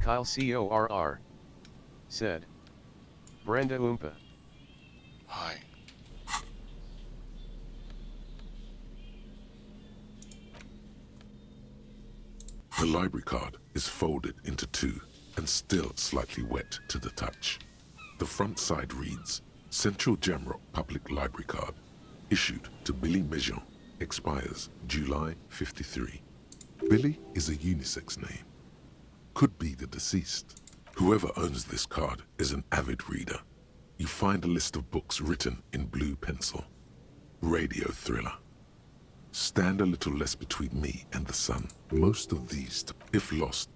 Kyle CORR said. Brenda Oompa. Hi. The library card is folded into two and still slightly wet to the touch. The front side reads, Central Jamrock Public Library Card, issued to Billy Mejean, expires July 53. Billy is a unisex name. Could be the deceased. Whoever owns this card is an avid reader. You find a list of books written in blue pencil. Radio thriller. Stand a little less between me and the sun. Most of these, if lost...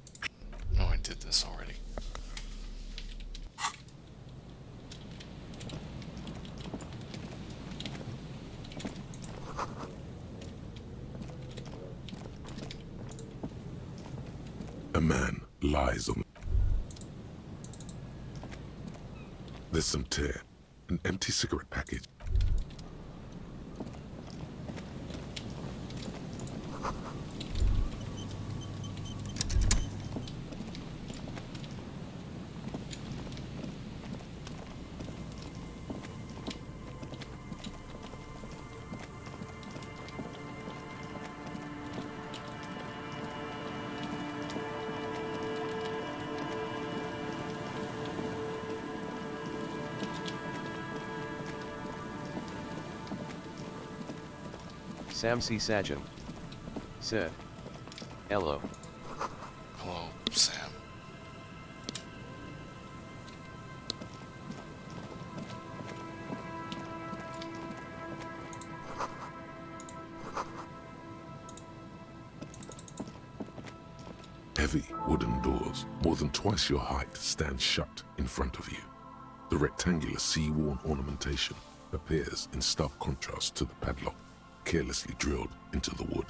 Oh, I did this already. A man lies on... There's some tear, an empty cigarette package. Sam C. Sajam said. Hello. Hello, Sam. Heavy wooden doors, more than twice your height, stand shut in front of you. The rectangular sea-worn ornamentation appears in stark contrast to the padlock, carelessly drilled into the wood.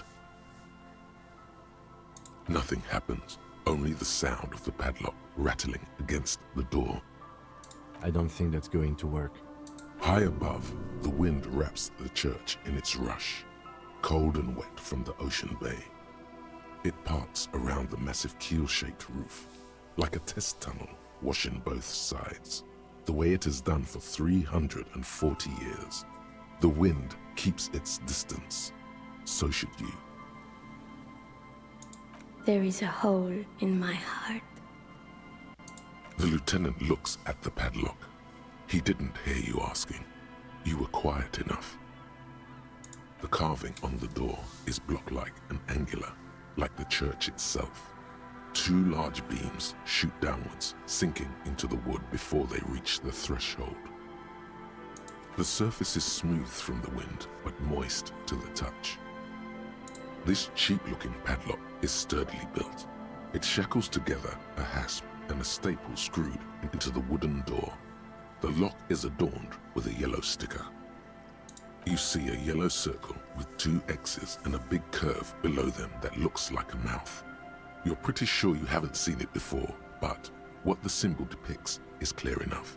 Nothing happens, only the sound of the padlock rattling against the door. I don't think that's going to work. High above, the wind wraps the church in its rush, cold and wet from the ocean bay. It parts around the massive keel-shaped roof, like a test tunnel washing both sides, the way it has done for 340 years. The wind keeps its distance, so should you. There is a hole in my heart. The lieutenant looks at the padlock. He didn't hear you asking. You were quiet enough. The carving on the door is block-like and angular, like the church itself. Two large beams shoot downwards, sinking into the wood before they reach the threshold. The surface is smooth from the wind, but moist to the touch. This cheap-looking padlock is sturdily built. It shackles together a hasp and a staple screwed into the wooden door. The lock is adorned with a yellow sticker. You see a yellow circle with two X's and a big curve below them that looks like a mouth. You're pretty sure you haven't seen it before, but what the symbol depicts is clear enough.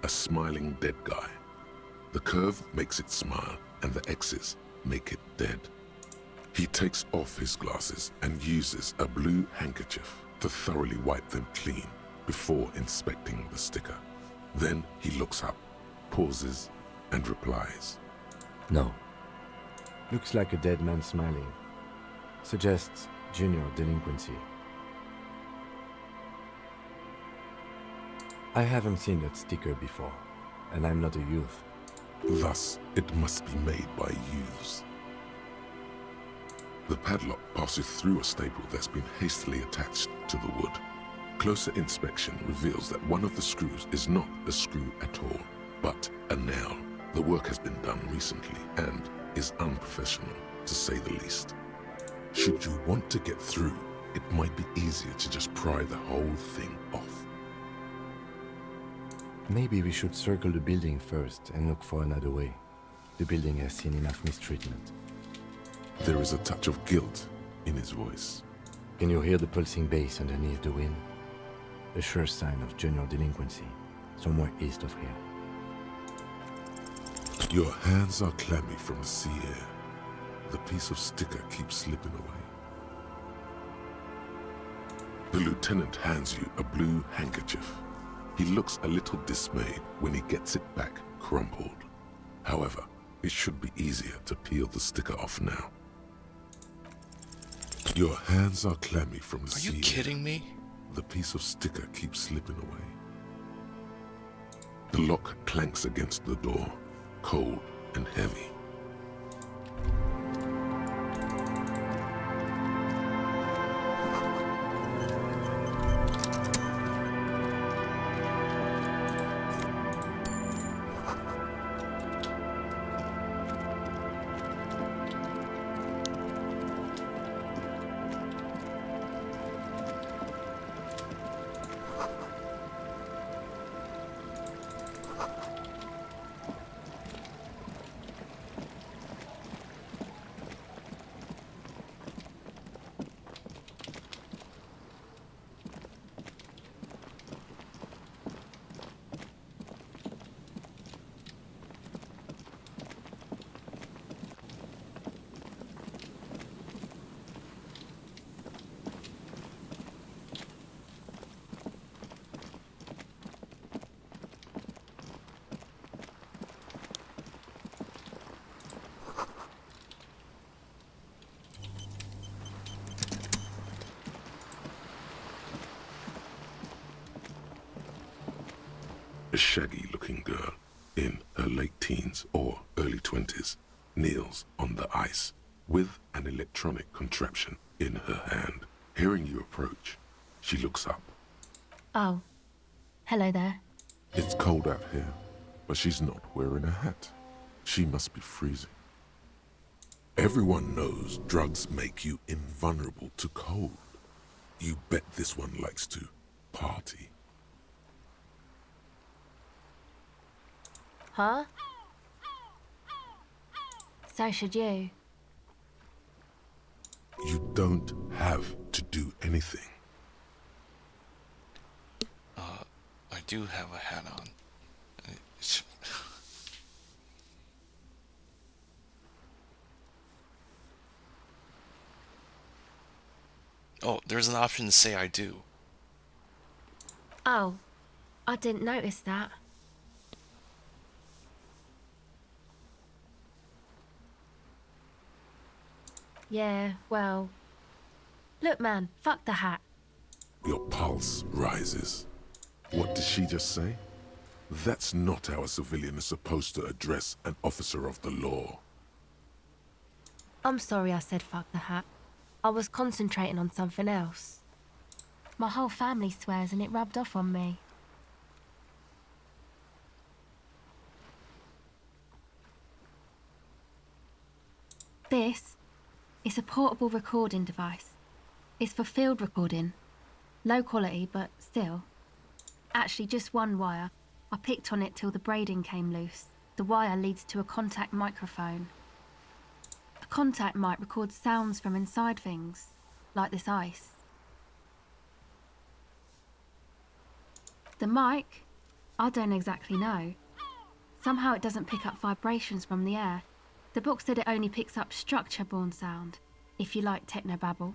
A smiling dead guy. The curve makes it smile, and the X's make it dead. He takes off his glasses and uses a blue handkerchief to thoroughly wipe them clean before inspecting the sticker. Then he looks up, pauses, and replies. No. Looks like a dead man smiling. Suggests junior delinquency. I haven't seen that sticker before, and I'm not a youth. Thus, it must be made by youths. The padlock passes through a staple that's been hastily attached to the wood. Closer inspection reveals that one of the screws is not a screw at all, but a nail. The work has been done recently and is unprofessional, to say the least. Should you want to get through, it might be easier to just pry the whole thing off. Maybe we should circle the building first and look for another way. The building has seen enough mistreatment. There is a touch of guilt in his voice. Can you hear the pulsing bass underneath the wind? A sure sign of junior delinquency, somewhere east of here. Your hands are clammy from the sea air. The piece of sticker keeps slipping away. The lieutenant hands you a blue handkerchief. He looks a little dismayed when he gets it back crumpled. However, it should be easier to peel the sticker off now. Your hands are clammy from the Are you sea air. kidding me? The piece of sticker keeps slipping away. The lock clanks against the door, cold and heavy. A shaggy-looking girl in her late teens or early 20s kneels on the ice with an electronic contraption in her hand. Hearing you approach, she looks up. Oh, hello there. It's cold out here, but she's not wearing a hat. She must be freezing. Everyone knows drugs make you invulnerable to cold. You bet this one likes to party. Huh? So should you. You don't have to do anything. I do have a hat on. It's- Oh, there's an option to say I do. Oh, I didn't notice that. Yeah, well... Look, man, fuck the hat. Your pulse rises. What did she just say? That's not how a civilian is supposed to address an officer of the law. I'm sorry I said fuck the hat. I was concentrating on something else. My whole family swears and it rubbed off on me. This is a portable recording device. It's for field recording. Low quality, but still. Actually, just one wire. I picked on it till the braiding came loose. The wire leads to a contact microphone. A contact mic records sounds from inside things, like this ice. The mic? I don't exactly know. Somehow it doesn't pick up vibrations from the air. The book said it only picks up structure-borne sound, if you like technobabble.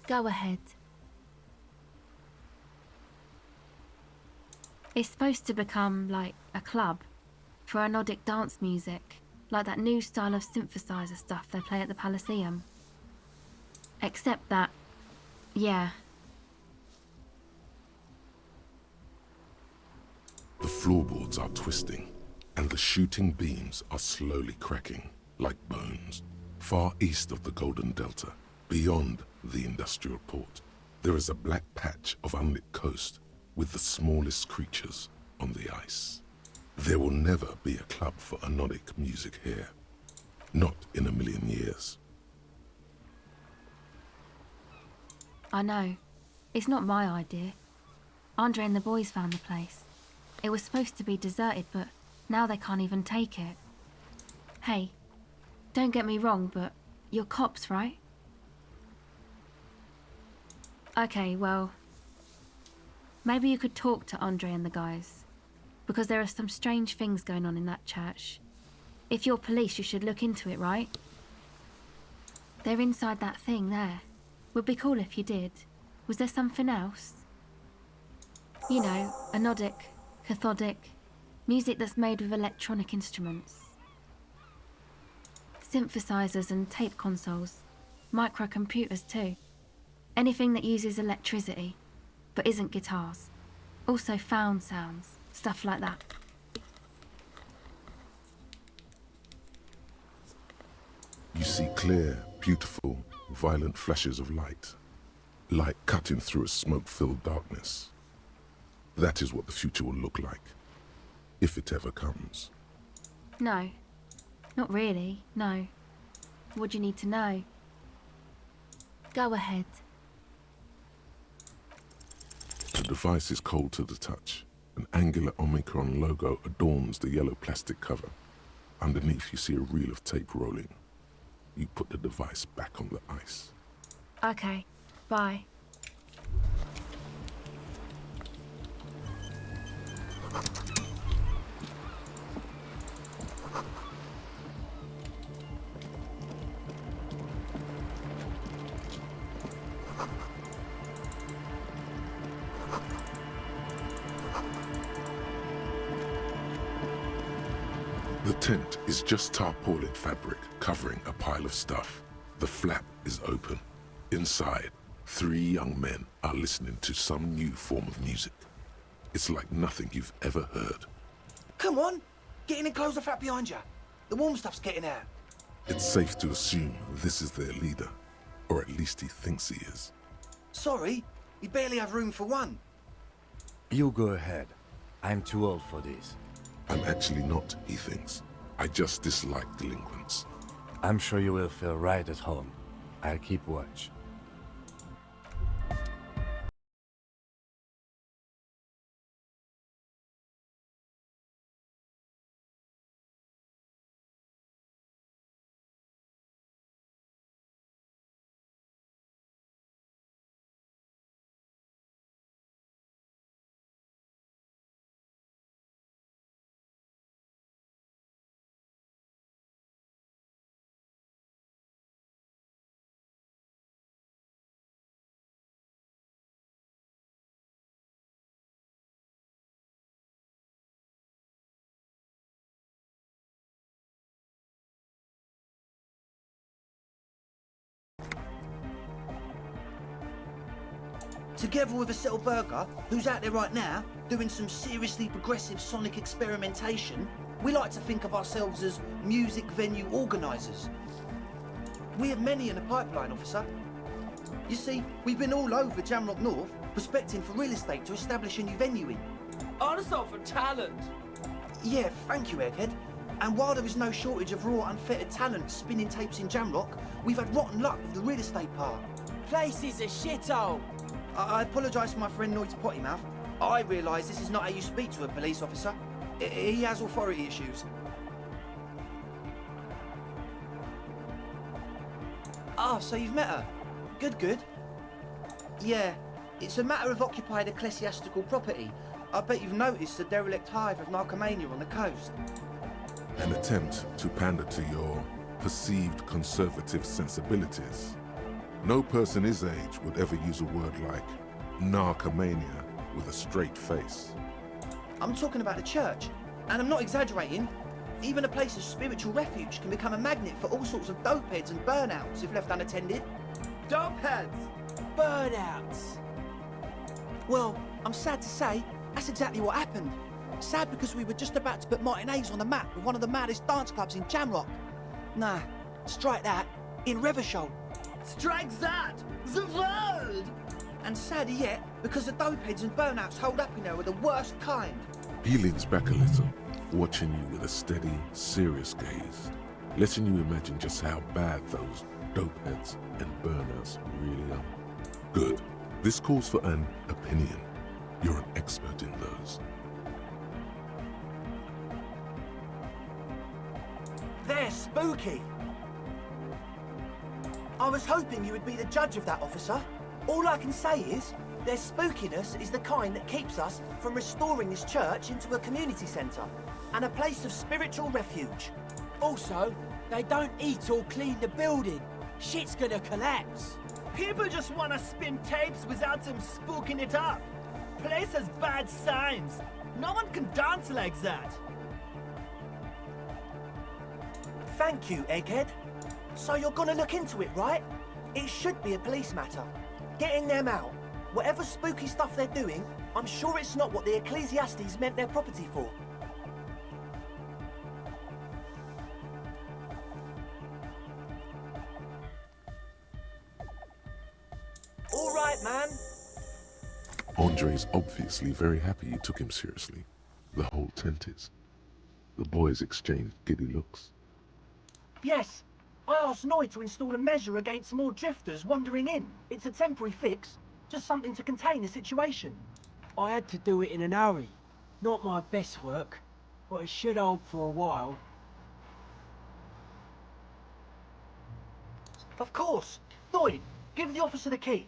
Go ahead. It's supposed to become like a club for anodic dance music, like that new style of synthesizer stuff they play at the Elysium. Except that, yeah. The floorboards are twisting, and the shooting beams are slowly cracking, like bones. Far east of the Golden Delta, beyond the industrial port, there is a black patch of unlit coast with the smallest creatures on the ice. There will never be a club for anodic music here. Not in a million years. I know. It's not my idea. Andre and the boys found the place. It was supposed to be deserted, but now they can't even take it. Hey, don't get me wrong, but you're cops, right? Okay, well, maybe you could talk to Andre and the guys, because there are some strange things going on in that church. If you're police, you should look into it, right? They're inside that thing there. Would be cool if you did. Was there something else? You know, anodic, cathodic, music that's made with electronic instruments. Synthesizers and tape consoles. Microcomputers too. Anything that uses electricity, but isn't guitars. Also found sounds, stuff like that. You see clear, beautiful, violent flashes of light. Light cutting through a smoke-filled darkness. That is what the future will look like, if it ever comes. No. Not really, no. What do you need to know? Go ahead. The device is cold to the touch. An angular Omicron logo adorns the yellow plastic cover. Underneath you see a reel of tape rolling. You put the device back on the ice. Okay, bye. The tent is just tarpaulin fabric covering a pile of stuff. The flap is open. Inside, 3 young men are listening to some new form of music. It's like nothing you've ever heard. Come on, get in and close the flap behind you. The warm stuff's getting out. It's safe to assume this is their leader, or at least he thinks he is. Sorry, we barely have room for one. You go ahead. I'm too old for this. I'm actually not, he thinks. I just dislike delinquents. I'm sure you will feel right at home. I'll keep watch. Together with a settled burger, who's out there right now, doing some seriously progressive sonic experimentation, we like to think of ourselves as music venue organisers. We have many in the pipeline, officer. You see, we've been all over Jamrock North, prospecting for real estate to establish a new venue in. Also for talent. Yeah, thank you, Egghead. And while there is no shortage of raw, unfettered talent spinning tapes in Jamrock, we've had rotten luck with the real estate part. Place is a shithole. I apologise for my friend Noid's potty mouth. I realise this is not how you speak to a police officer. He has authority issues. Ah, so you've met her. Good. Yeah, it's a matter of occupied ecclesiastical property. I bet you've noticed the derelict hive of narcomania on the coast. An attempt to pander to your perceived conservative sensibilities. No person his age would ever use a word like narcomania with a straight face. I'm talking about the church, and I'm not exaggerating. Even a place of spiritual refuge can become a magnet for all sorts of dopeheads and burnouts if left unattended. Dumpheads! Burnouts! Well, I'm sad to say, that's exactly what happened. Sad because we were just about to put Martinez on the map with one of the maddest dance clubs in Jamrock. Nah, strike that, in Revachol. Strike that! The world! And sadder yet, because the dopeheads and burnouts holed up in there were the worst kind. He leans back a little, watching you with a steady, serious gaze, letting you imagine just how bad those dopeheads and burnouts really are. Good. This calls for an opinion. You're an expert in those. They're spooky. I was hoping you would be the judge of that, officer. All I can say is, their spookiness is the kind that keeps us from restoring this church into a community centre and a place of spiritual refuge. Also, they don't eat or clean the building. Shit's gonna collapse. People just wanna spin tapes without them spooking it up. Place has bad signs. No one can dance like that. Thank you, Egghead. So you're gonna look into it, right? It should be a police matter. Getting them out. Whatever spooky stuff they're doing, I'm sure it's not what the Ecclesiastes meant their property for. All right, man. Andre's obviously very happy you took him seriously. The whole tent is. The boys exchanged giddy looks. Yes, I asked Noy to install a measure against more drifters wandering in. It's a temporary fix, just something to contain the situation. I had to do it in an hurry. Not my best work, but it should hold for a while. Of course. Noy, give the officer the key.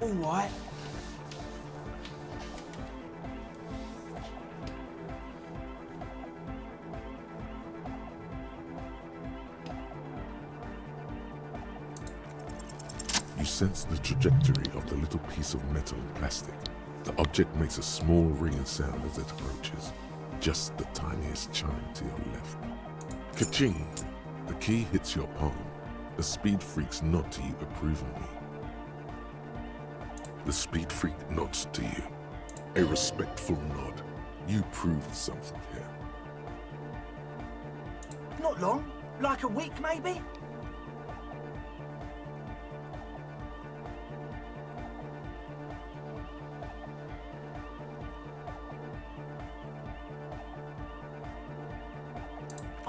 All right. You sense the trajectory of the little piece of metal and plastic. The object makes a small ringing sound as it approaches. Just the tiniest chime to your left. Ka-ching! The key hits your palm. The speed freaks nod to you approvingly. The speed freak nods to you. A respectful nod. You proved something here. Not long, like a week maybe?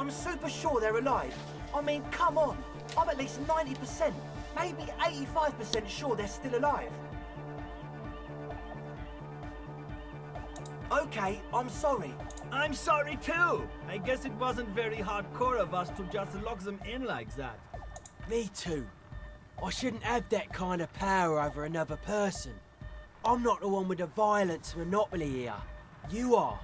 I'm super sure they're alive. I mean, come on. I'm at least 90%, maybe 85% sure they're still alive. Okay, I'm sorry. I'm sorry too. I guess it wasn't very hardcore of us to just lock them in like that. Me too. I shouldn't have that kind of power over another person. I'm not the one with the violence monopoly here. You are.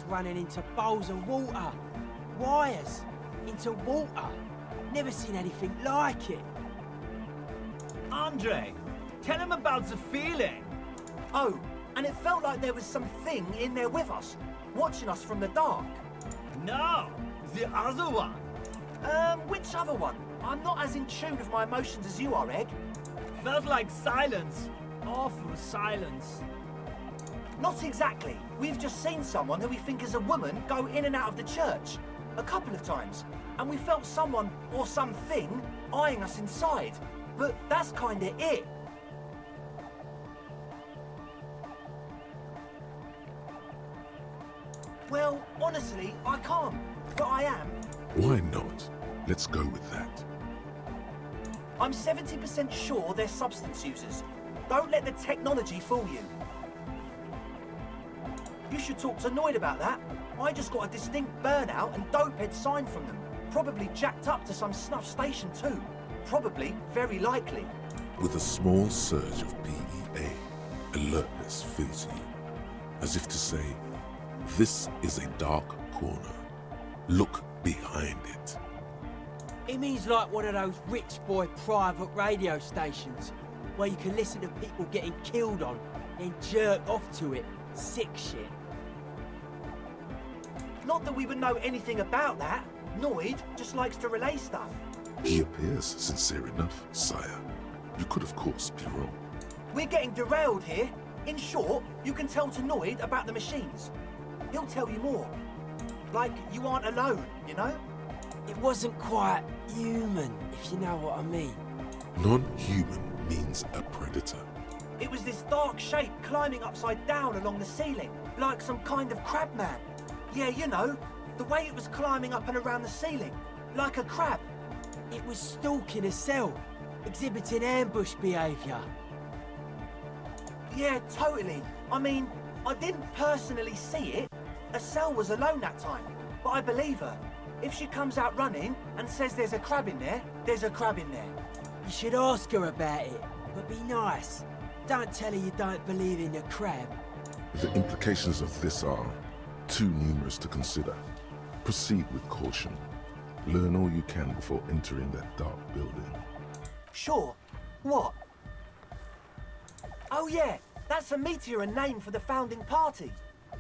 Running into bowls of water, wires, into water. Never seen anything like it. Andre, tell him about the feeling. Oh, and it felt like there was something in there with us, watching us from the dark. No, the other one. Which other one? I'm not as in tune with my emotions as you are, Egg. Felt like silence. Awful silence. Not exactly. We've just seen someone who we think is a woman go in and out of the church. A couple of times. And we felt someone, or something, eyeing us inside. But that's kinda it. Well, honestly, I can't. But I am. Why not? Let's go with that. I'm 70% sure they're substance users. Don't let the technology fool you. You should talk to Noid about that. I just got a distinct burnout and dopehead sign from them. Probably jacked up to some snuff station too. Probably, very likely. With a small surge of PEA, alertness fills you. As if to say, this is a dark corner. Look behind it. It means like one of those rich boy private radio stations, where you can listen to people getting killed on, then jerk off to it. Sick shit. Not that we would know anything about that. Noid just likes to relay stuff. He appears sincere enough, sire. You could, of course, be wrong. We're getting derailed here. In short, you can tell to Noid about the machines. He'll tell you more. Like you aren't alone, you know? It wasn't quite human, if you know what I mean. Non-human means a predator. It was this dark shape climbing upside down along the ceiling, like some kind of crab man. Yeah, you know, the way it was climbing up and around the ceiling, like a crab. It was stalking a cell, exhibiting ambush behaviour. Yeah, totally. I mean, I didn't personally see it. Estelle was alone that time, but I believe her. If she comes out running and says there's a crab in there, there's a crab in there. You should ask her about it, but be nice. Don't tell her you don't believe in the crab. The implications of this are too numerous to consider. Proceed with caution. Learn all you can before entering that dark building. Sure. What? Oh yeah, that's a meteor and name for the founding party.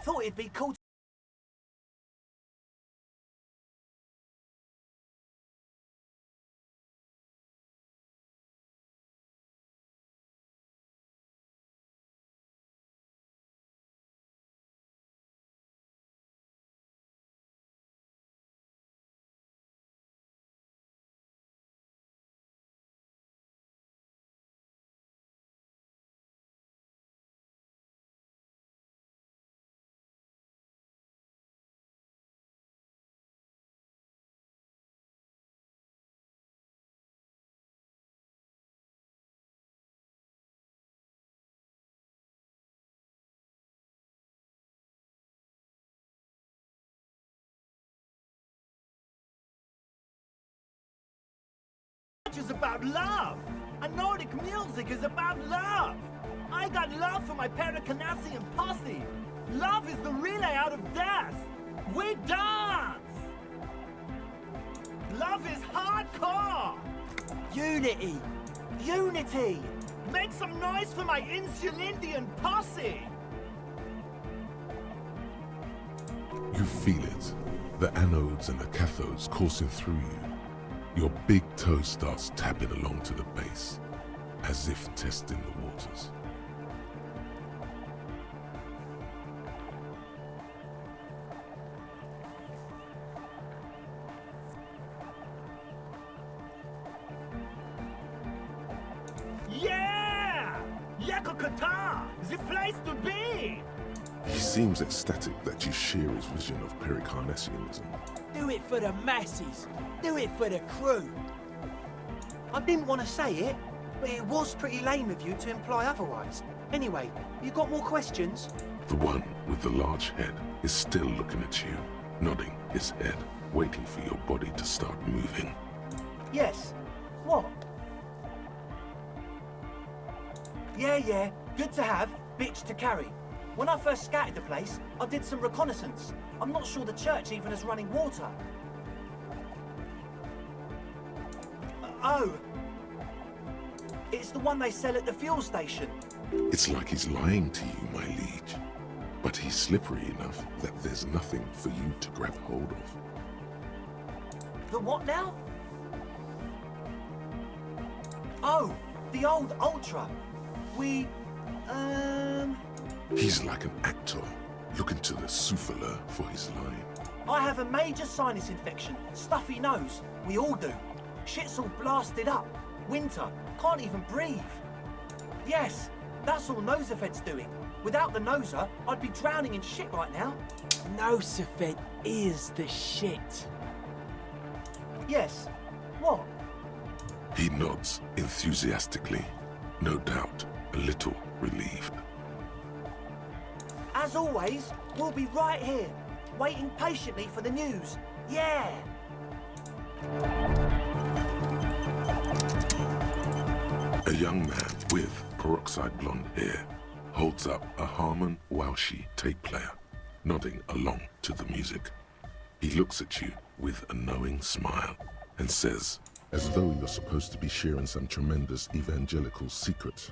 Thought it'd be cool Is about love. And Nordic music is about love. I got love for my Paracanasian posse. Love is the relay out of death. We dance. Love is hardcore. Unity! Unity. Make some noise for my Insulindian posse. You feel it, the anodes and the cathodes coursing through you. Your big toe starts tapping along to the base, as if testing the waters. Yeah! Yakokata! The place to be! He seems ecstatic that you share his vision of Pericarnassianism. Do it for the masses. Do it for the crew. I didn't want to say it, but it was pretty lame of you to imply otherwise. Anyway, you got more questions? The one with the large head is still looking at you, nodding his head, waiting for your body to start moving. Yes. What? Yeah. Good to have, bitch to carry. When I first scouted the place, I did some reconnaissance. I'm not sure the church even has running water. Oh. It's the one they sell at the fuel station. It's like he's lying to you, my liege. But he's slippery enough that there's nothing for you to grab hold of. The what now? Oh, the old Ultra. He's like an actor, looking to the souffleur for his line. I have a major sinus infection, stuffy nose. We all do. Shit's all blasted up. Winter, can't even breathe. Yes, that's all Nosafed's doing. Without the Noser, I'd be drowning in shit right now. Nosafed is the shit. Yes. What? He nods enthusiastically, no doubt a little relieved. As always, we'll be right here, waiting patiently for the news. Yeah! A young man with peroxide blonde hair holds up a Harman Waushi tape player, nodding along to the music. He looks at you with a knowing smile and says, as though you're supposed to be sharing some tremendous evangelical secret.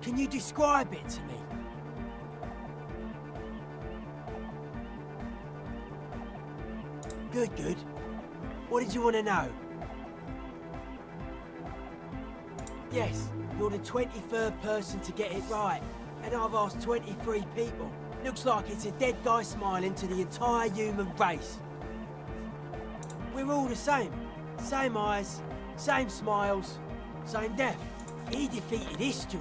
Can you describe it to me? Good. What did you want to know? Yes, you're the 23rd person to get it right, and I've asked 23 people. Looks like it's a dead guy smiling to the entire human race. We're all the same. Same eyes, same smiles, same death. He defeated history.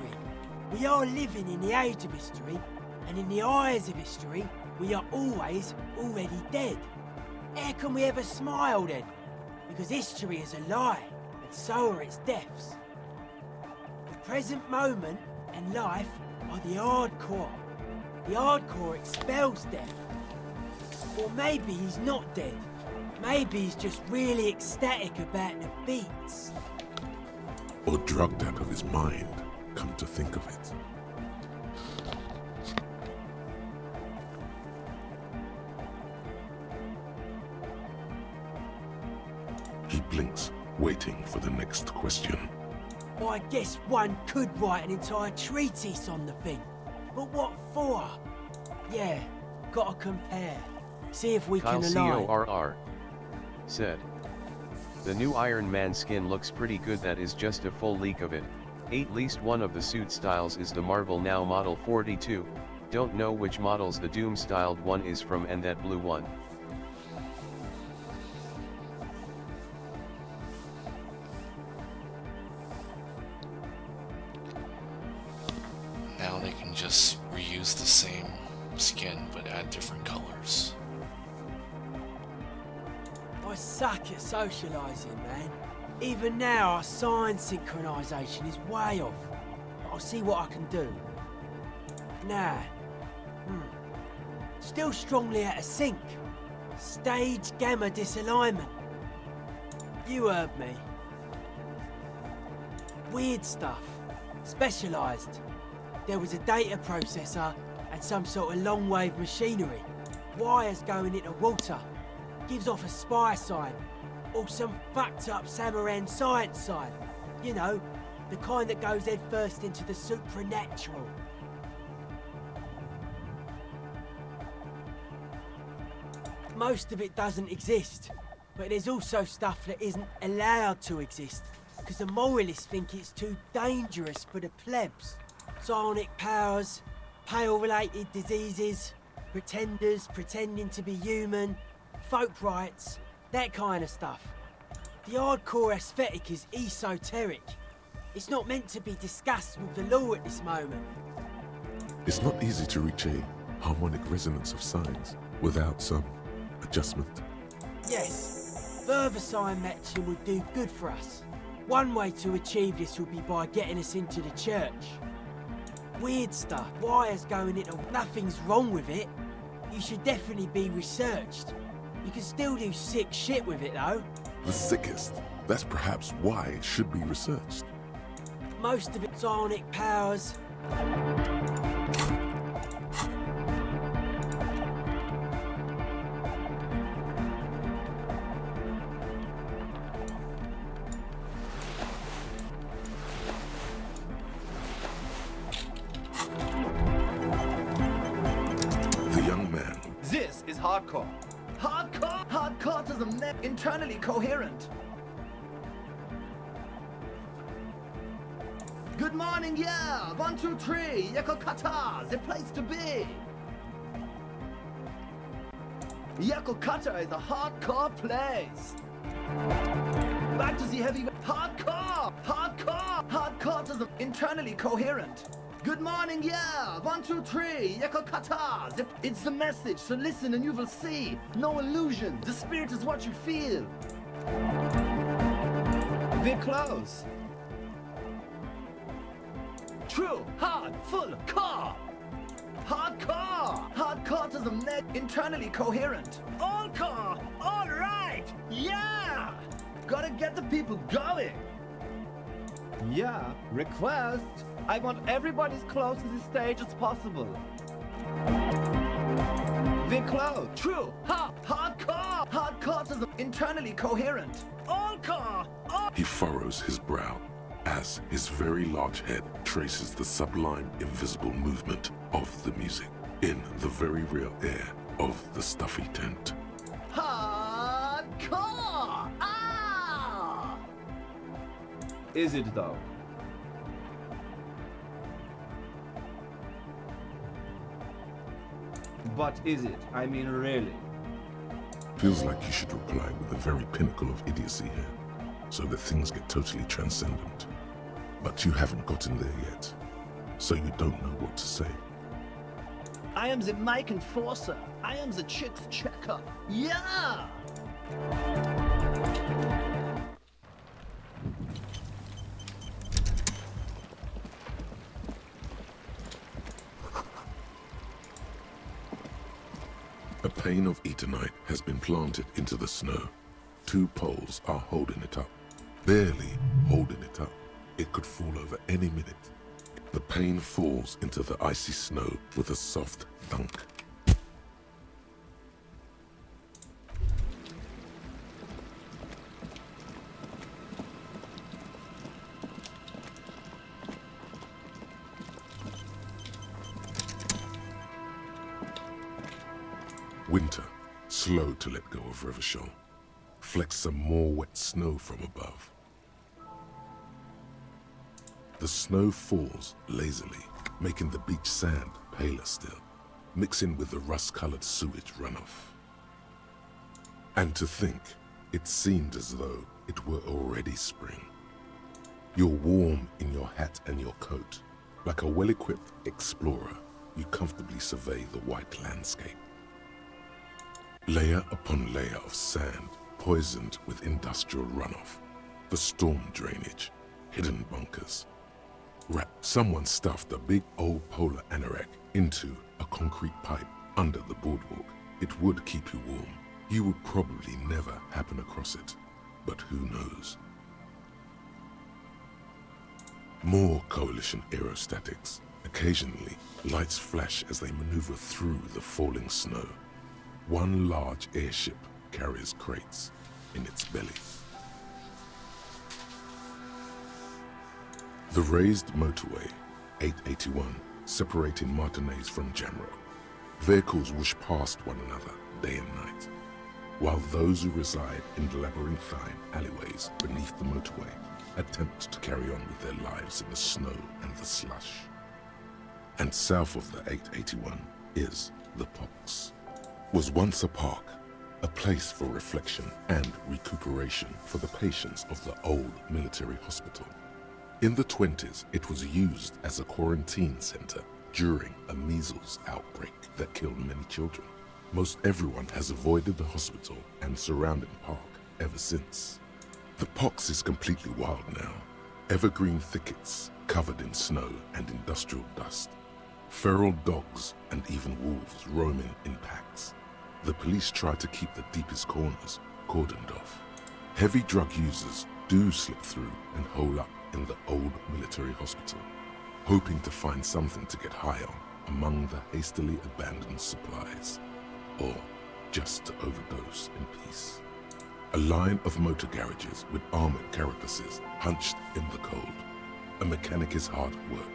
We are living in the age of history, and in the eyes of history, we are always already dead. How can we ever smile then? Because history is a lie, and so are its deaths. The present moment and life are the hardcore. The hardcore expels death. Or maybe he's not dead. Maybe he's just really ecstatic about the beats. Or drugged out of his mind, come to think of it. He blinks, waiting for the next question. Well, I guess one could write an entire treatise on the thing. But what for? Yeah, gotta compare. See if we Kyle can align. CORR said. The new Iron Man skin looks pretty good. That is just a full leak of it. At least one of the suit styles is the Marvel Now Model 42. Don't know which models the Doom-styled one is from and that blue one. Now they can just reuse the same skin but add different colors. I suck at socialising, man. Even now, our sign synchronisation is way off. But I'll see what I can do. Nah. Still strongly out of sync. Stage gamma disalignment. You heard me. Weird stuff. Specialised. There was a data processor and some sort of long-wave machinery. Wires going into water. Gives off a spy sign. Or some fucked up Samaran science sign. You know, the kind that goes head first into the supernatural. Most of it doesn't exist, but there's also stuff that isn't allowed to exist, because the moralists think it's too dangerous for the plebs. Psionic powers, pale-related diseases, pretenders pretending to be human, folk rights, that kind of stuff. The hardcore aesthetic is esoteric. It's not meant to be discussed with the law at this moment. It's not easy to reach a harmonic resonance of signs without some adjustment. Yes, further sign matching would do good for us. One way to achieve this would be by getting us into the church. Weird stuff, wires going into... Nothing's wrong with it. You should definitely be researched. You can still do sick shit with it though. The sickest. That's perhaps why it should be researched. Most of it's psionic powers. The young man. This is hardcore. Hardcore! Hardcore to the neck, internally coherent. Good morning, yeah! 1, 2, 3, Yakokata, the place to be! Yakokata is a hardcore place! Back to the heavy... Hardcore! Hardcore! Hardcore to the internally coherent. Good morning, yeah! 1, 2, 3, Yakokata! It's the message, so listen and you will see. No illusion, the spirit is what you feel. We're close. True, hard, full, core! Hardcore! Hardcore to the neck, internally coherent. All core! All right! Yeah! Gotta get the people going! Yeah, request! I want everybody as close to the stage as possible. We're close. True. Hardcore. Hardcore to the internally coherent. All core. He furrows his brow as his very large head traces the sublime invisible movement of the music in the very real air of the stuffy tent. Hardcore. Ah! Is it though? But is it? I mean, really? Feels like you should reply with the very pinnacle of idiocy here, so that things get totally transcendent. But you haven't gotten there yet, so you don't know what to say. I am the mic enforcer. I am the chick's checker. Yeah! A pane of Eternite has been planted into the snow. 2 poles are holding it up. Barely holding it up. It could fall over any minute. The pane falls into the icy snow with a soft thunk. Winter, slow to let go of Revachol, flecks some more wet snow from above. The snow falls lazily, making the beach sand paler still, mixing with the rust-colored sewage runoff. And to think, it seemed as though it were already spring. You're warm in your hat and your coat. Like a well-equipped explorer, you comfortably survey the white landscape. Layer upon layer of sand, poisoned with industrial runoff, the storm drainage, hidden bunkers. Someone stuffed a big old polar anorak into a concrete pipe under the boardwalk. It would keep you warm. You would probably never happen across it, but who knows? More Coalition aerostatics. Occasionally, lights flash as they maneuver through the falling snow. One large airship carries crates in its belly. The raised motorway, 881, separating Martinez from Jamrock. Vehicles whoosh past one another day and night, while those who reside in the labyrinthine alleyways beneath the motorway attempt to carry on with their lives in the snow and the slush. And south of the 881 is the Pox. Was once a park, a place for reflection and recuperation for the patients of the old military hospital. In the 20s, it was used as a quarantine center during a measles outbreak that killed many children. Most everyone has avoided the hospital and surrounding park ever since. The Pox is completely wild now. Evergreen thickets covered in snow and industrial dust. Feral dogs and even wolves roaming in packs. The police try to keep the deepest corners cordoned off. Heavy drug users do slip through and hole up in the old military hospital, hoping to find something to get high on among the hastily abandoned supplies, or just to overdose in peace. A line of motor garages with armored carapaces hunched in the cold. A mechanic is hard at work,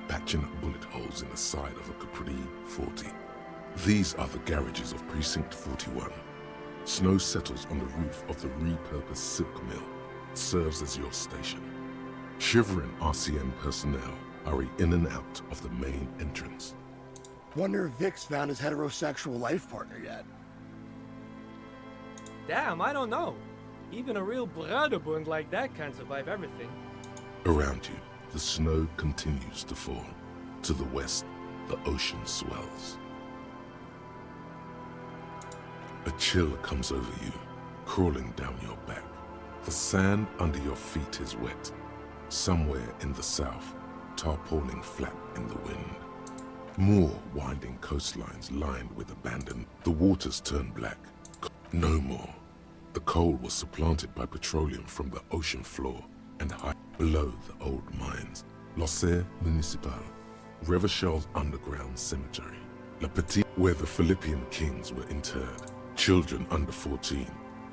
patching up bullet holes in the side of a Capri 40. These are the garages of Precinct 41. Snow settles on the roof of the repurposed silk mill. It serves as your station. Shivering RCM personnel hurry in and out of the main entrance. Wonder if Vic's found his heterosexual life partner yet. Damn, I don't know. Even a real Bruderbund like that can't survive everything. Around you, the snow continues to fall. To the west, the ocean swells. A chill comes over you, crawling down your back. The sand under your feet is wet. Somewhere in the south, tarpaulin flap in the wind. More winding coastlines lined with abandon. The waters turn black. No more. The coal was supplanted by petroleum from the ocean floor and high below the old mines. L'Océan Municipal, Revachel's underground cemetery. La Petite, where the Philippian kings were interred. Children under 14,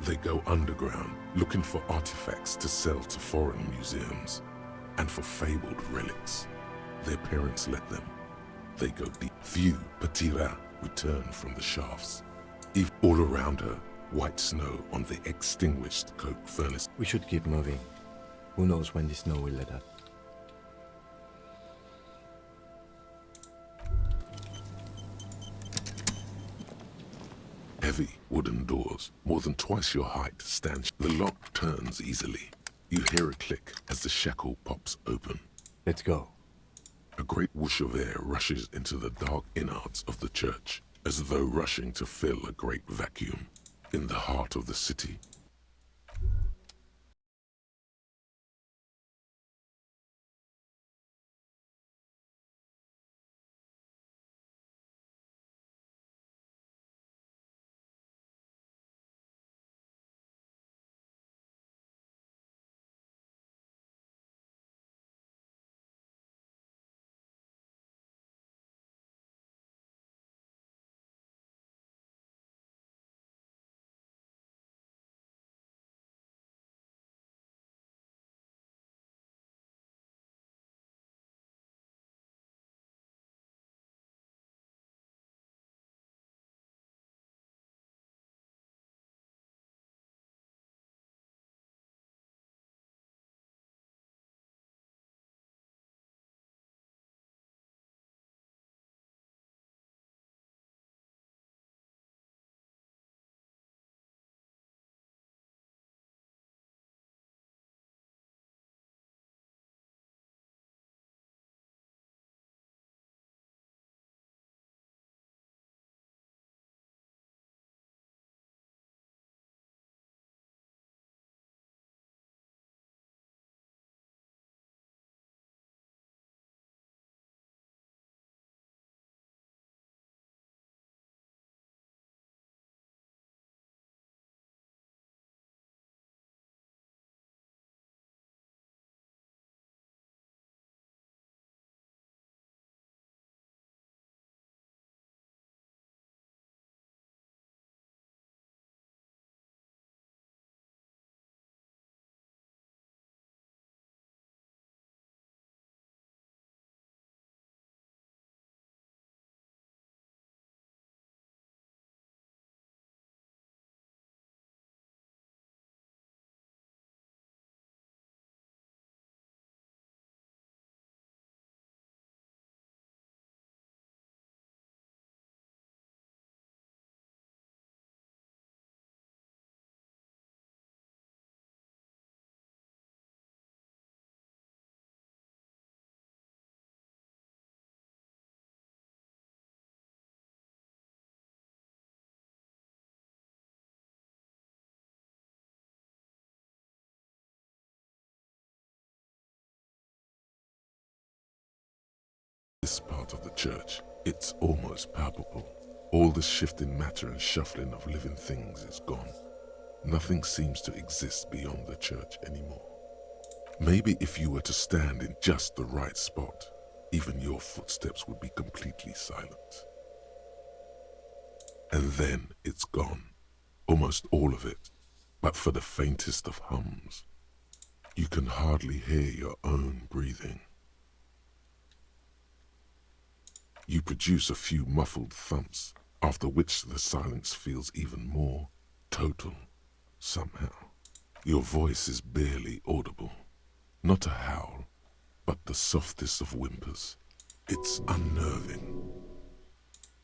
they go underground looking for artifacts to sell to foreign museums and for fabled relics. Their parents let them. They go deep. Few Petira return from the shafts. If all around her, white snow on the extinguished coke furnace. We should keep moving. Who knows when the snow will let up. Heavy wooden doors, more than twice your height, stand. The lock turns easily. You hear a click as the shackle pops open. Let's go. A great whoosh of air rushes into the dark innards of the church, as though rushing to fill a great vacuum in the heart of the city. This part of the church, it's almost palpable. All the shifting matter and shuffling of living things is gone. Nothing seems to exist beyond the church anymore. Maybe if you were to stand in just the right spot, even your footsteps would be completely silent. And then it's gone. Almost all of it, but for the faintest of hums. You can hardly hear your own breathing. You produce a few muffled thumps, after which the silence feels even more total, somehow. Your voice is barely audible. Not a howl, but the softest of whimpers. It's unnerving.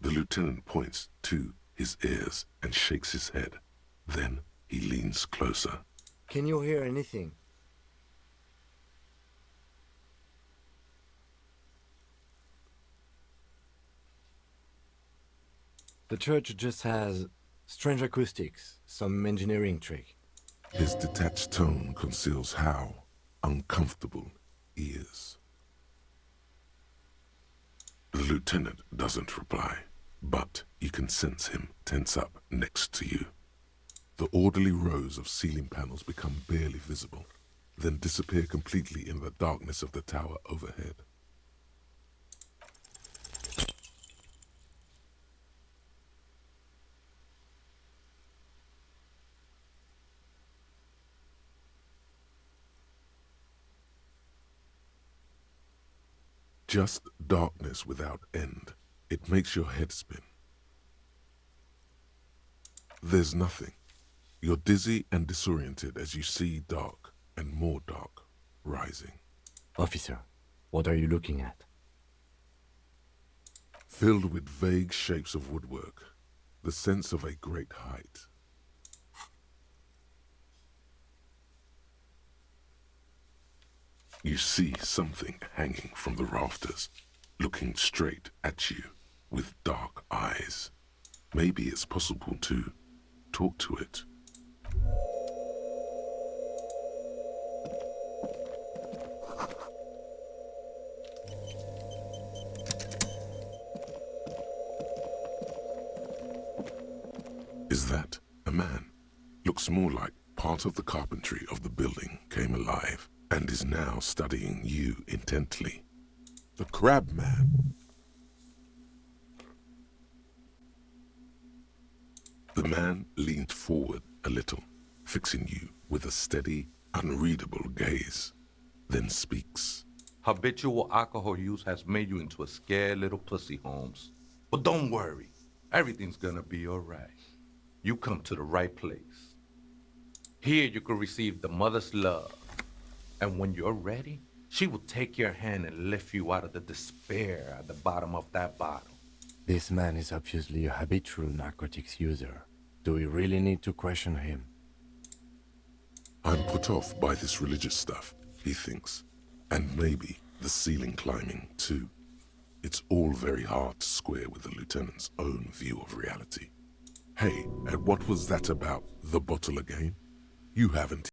The lieutenant points to his ears and shakes his head. Then he leans closer. Can you hear anything? The church just has strange acoustics, some engineering trick. His detached tone conceals how uncomfortable he is. The lieutenant doesn't reply, but you can sense him tense up next to you. The orderly rows of ceiling panels become barely visible, then disappear completely in the darkness of the tower overhead. Just darkness without end. It makes your head spin. There's nothing. You're dizzy and disoriented as you see dark and more dark rising. Officer, what are you looking at? Filled with vague shapes of woodwork, the sense of a great height. You see something hanging from the rafters, looking straight at you with dark eyes. Maybe it's possible to talk to it. Is that a man? Looks more like part of the carpentry of the building came alive and is now studying you intently. The crab man. The man leaned forward a little, fixing you with a steady, unreadable gaze, then speaks. Habitual alcohol use has made you into a scared little pussy, Holmes. But don't worry, everything's gonna be all right. You come to the right place. Here you can receive the mother's love. And when you're ready, she will take your hand and lift you out of the despair at the bottom of that bottle. This man is obviously a habitual narcotics user. Do we really need to question him? I'm put off by this religious stuff, he thinks. And maybe the ceiling climbing, too. It's all very hard to square with the lieutenant's own view of reality. Hey, and what was that about the bottle again? You haven't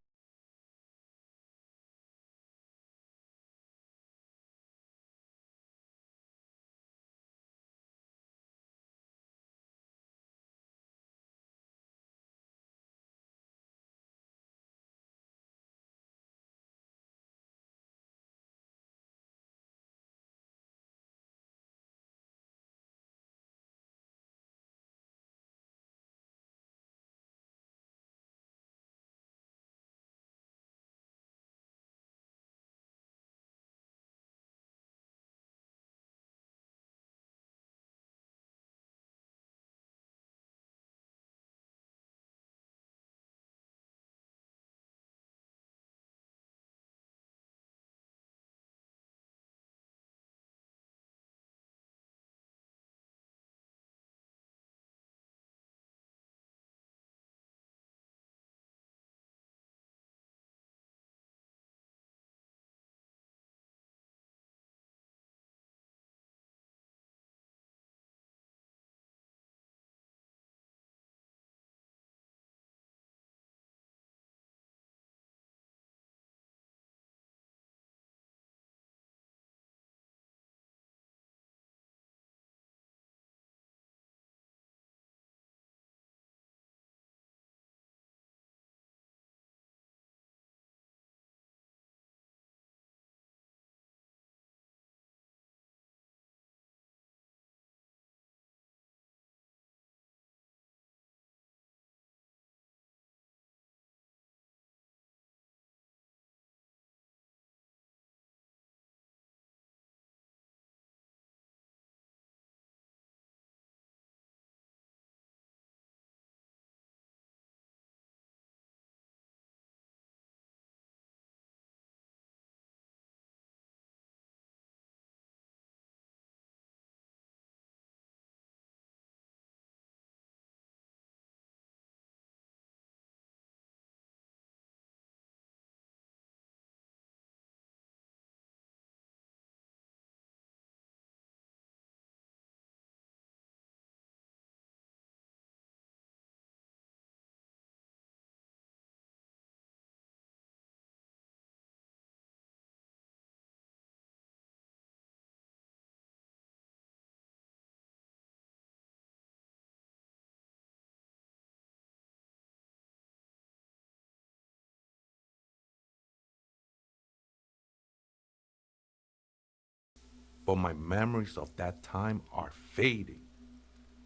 but my memories of that time are fading.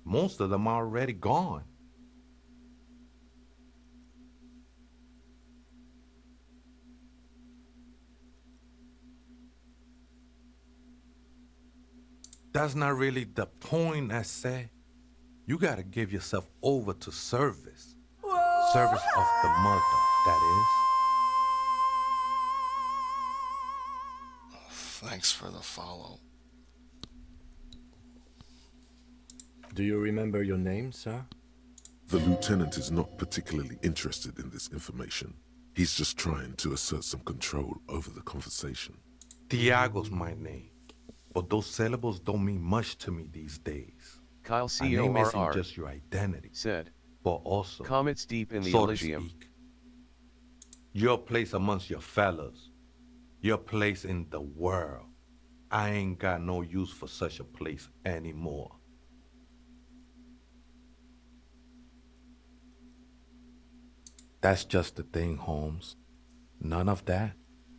Most of them are already gone. That's not really the point, I say. You gotta give yourself over to service. Service of the mother, that is. Thanks for the follow. Do you remember your name, sir? The lieutenant is not particularly interested in this information. He's just trying to assert some control over the conversation. Tiago's my name, but those syllables don't mean much to me these days. Kyle A name isn't CORR just your identity, said, but also, comets deep in the so Elysium. to speak, your place amongst your fellows, your place in the world. I ain't got no use for such a place anymore. That's just the thing, Holmes. None of that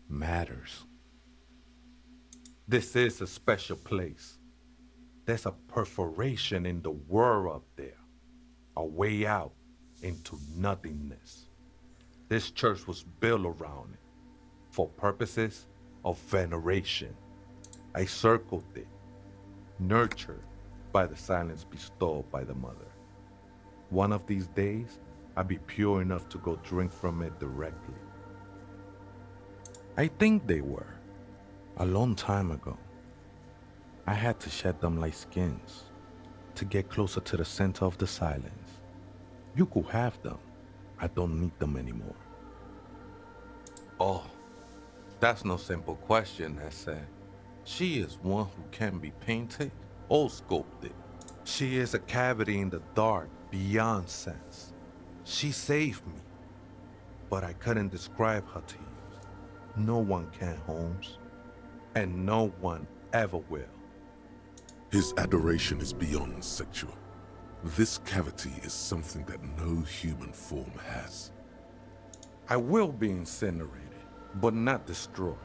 matters. This is a special place. There's a perforation in the world up there, a way out into nothingness. This church was built around it for purposes of veneration. I circled it, nurtured by the silence bestowed by the mother. One of these days, I'll be pure enough to go drink from it directly. I think they were, a long time ago. I had to shed them like skins to get closer to the center of the silence. You could have them. I don't need them anymore. Oh, that's no simple question, I said. She is one who can be painted or sculpted. She is a cavity in the dark beyond sense. She saved me, but I couldn't describe her to you. No one can, Holmes, and no one ever will. His adoration is beyond sexual. This cavity is something that no human form has. I will be incinerated, but not destroyed.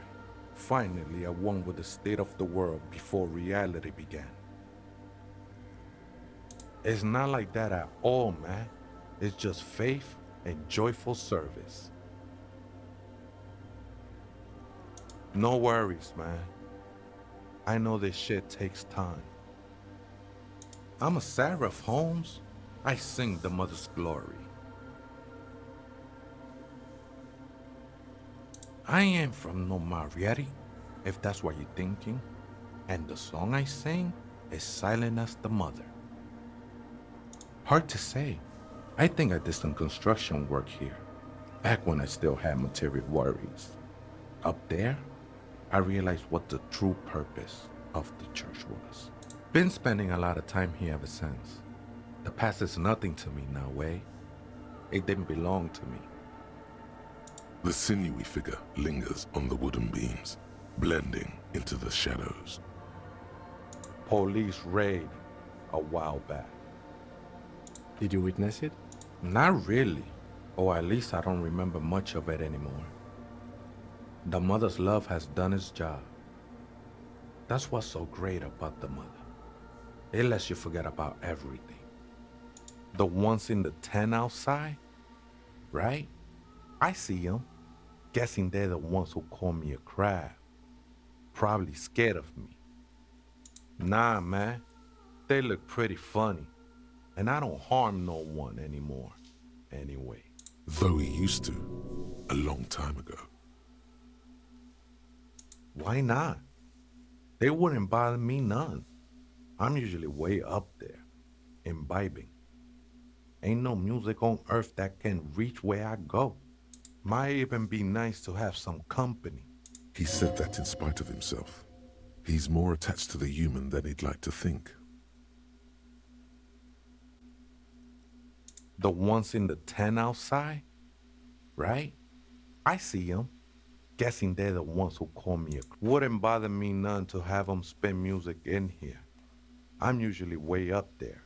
Finally, I won with the state of the world before reality began. It's not like that at all, man. It's just faith and joyful service. No worries, man. I know this shit takes time. I'm a seraph, Holmes. I sing the mother's glory. I ain't from no Marietti, if that's what you're thinking. And the song I sing is silent as the mother. Hard to say. I think I did some construction work here, back when I still had material worries. Up there, I realized what the true purpose of the church was. Been spending a lot of time here ever since. The past is nothing to me now, eh? It didn't belong to me. The sinewy figure lingers on the wooden beams, blending into the shadows. Police raid a while back. Did you witness it? Not really, or at least I don't remember much of it anymore. The mother's love has done its job. That's what's so great about the mother. It lets you forget about everything. The ones in the tent outside, right? I see them. Guessing they're the ones who call me a crab. Probably scared of me. Nah, man. They look pretty funny. And I don't harm no one anymore, anyway. Though he used to, a long time ago. Why not? They wouldn't bother me none. I'm usually way up there, imbibing. Ain't no music on earth that can reach where I go. Might even be nice to have some company. He said that in spite of himself. He's more attached to the human than he'd like to think. The ones in the tent outside, right? I see them. Guessing they're the ones who call me a... Wouldn't bother me none to have them spin music in here. I'm usually way up there,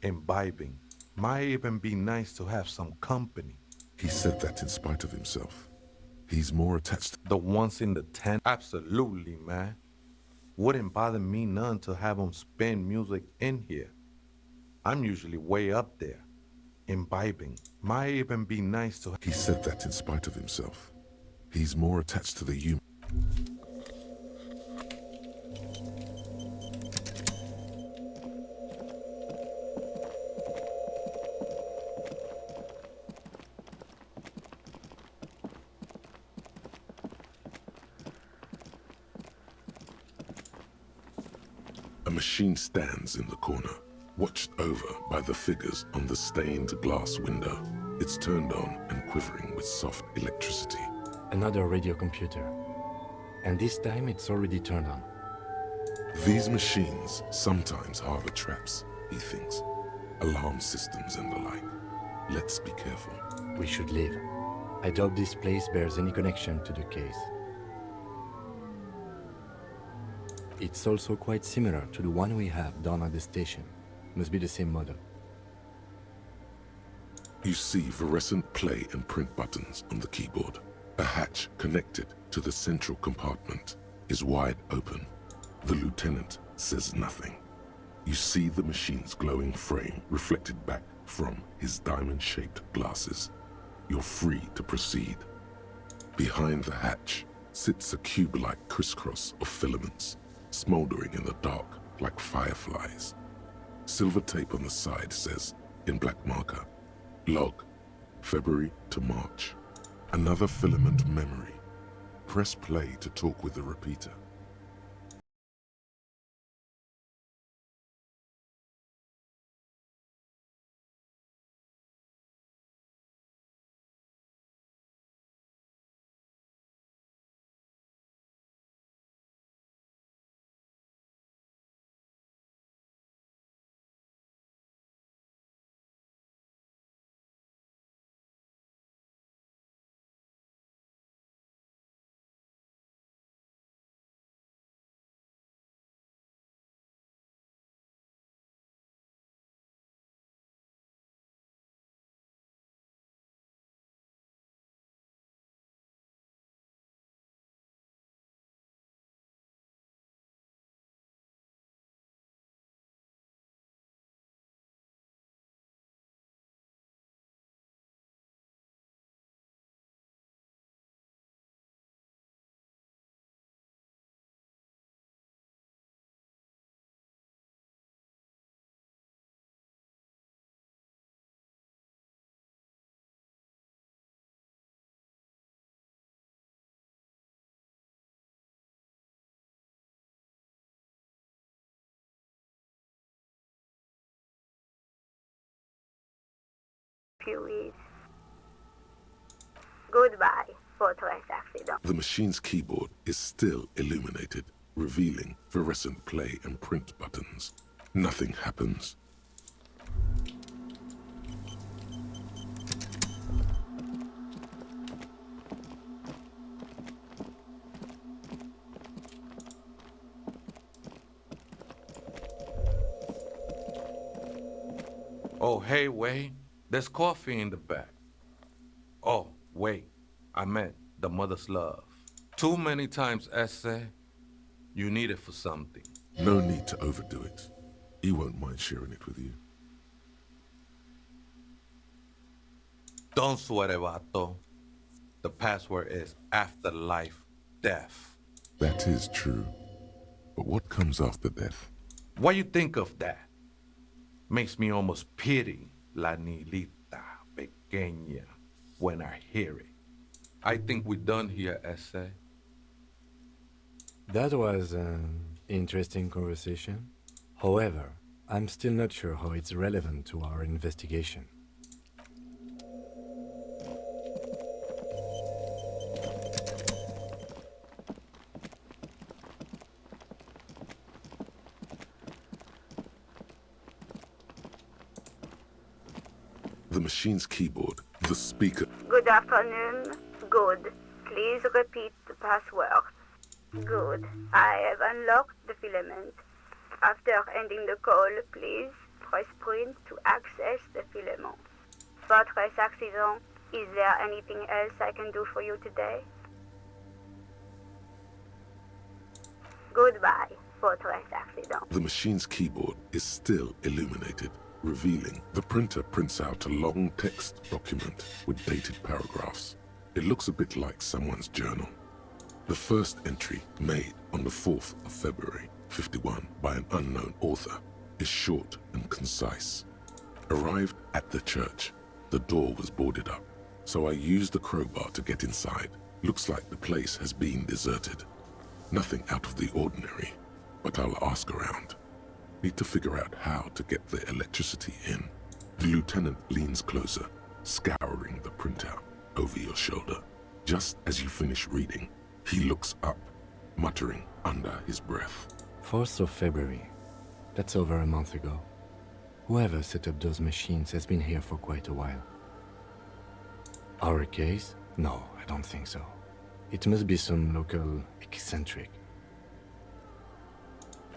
imbibing. Might even be nice to have some company. He said that in spite of himself. He's more attached... The ones in the tent? Absolutely, man. Wouldn't bother me none to have them spin music in here. I'm usually way up there, imbibing. Might even be nice to. He said that in spite of himself. He's more attached to the human. A machine stands in the corner, watched over by the figures on the stained glass window. It's turned on and quivering with soft electricity. Another radio computer. And this time it's already turned on. These machines sometimes harbor traps, he thinks. Alarm systems and the like. Let's be careful. We should leave. I doubt this place bears any connection to the case. It's also quite similar to the one we have down at the station. Must be the same model. You see fluorescent play and print buttons on the keyboard. A hatch connected to the central compartment is wide open. The lieutenant says nothing. You see the machine's glowing frame reflected back from his diamond-shaped glasses. You're free to proceed. Behind the hatch sits a cube-like crisscross of filaments, smoldering in the dark like fireflies. Silver tape on the side says, in black marker, log, February to March. Another filament memory. Press play to talk with the repeater. Few weeks. Goodbye, fortress accident. The machine's keyboard is still illuminated, revealing fluorescent play and print buttons. Nothing happens. Oh, hey, wait. There's coffee in the back. Oh, wait. I meant the mother's love. Too many times, Essay, you need it for something. No need to overdo it. He won't mind sharing it with you. Don't sweat it, vato. The password is afterlife death. That is true. But what comes after death? What you think of that? Makes me almost pity la niñita pequeña when I hear it. I think we're done here, Essay. That was an interesting conversation. However, I'm still not sure how it's relevant to our investigation. The machine's keyboard, the speaker. Good afternoon. Good. Please repeat the password. Good. I have unlocked the filament. After ending the call, please press print to access the filament. Fortress accident. Is there anything else I can do for you today? Goodbye, Fortress Accident. The machine's keyboard is still illuminated, revealing the printer prints out a long text document with dated paragraphs. It looks a bit like someone's journal. The first entry, made on the 4th of February, 51, by an unknown author, is short and concise. Arrived at the church. The door was boarded up, so I used the crowbar to get inside. Looks like the place has been deserted. Nothing out of the ordinary, but I'll ask around. Need to figure out how to get the electricity in. The lieutenant leans closer, scouring the printout over your shoulder. Just as you finish reading, he looks up, muttering under his breath. 4th of February. That's over a month ago. Whoever set up those machines has been here for quite a while. Our case? No, I don't think so. It must be some local eccentric.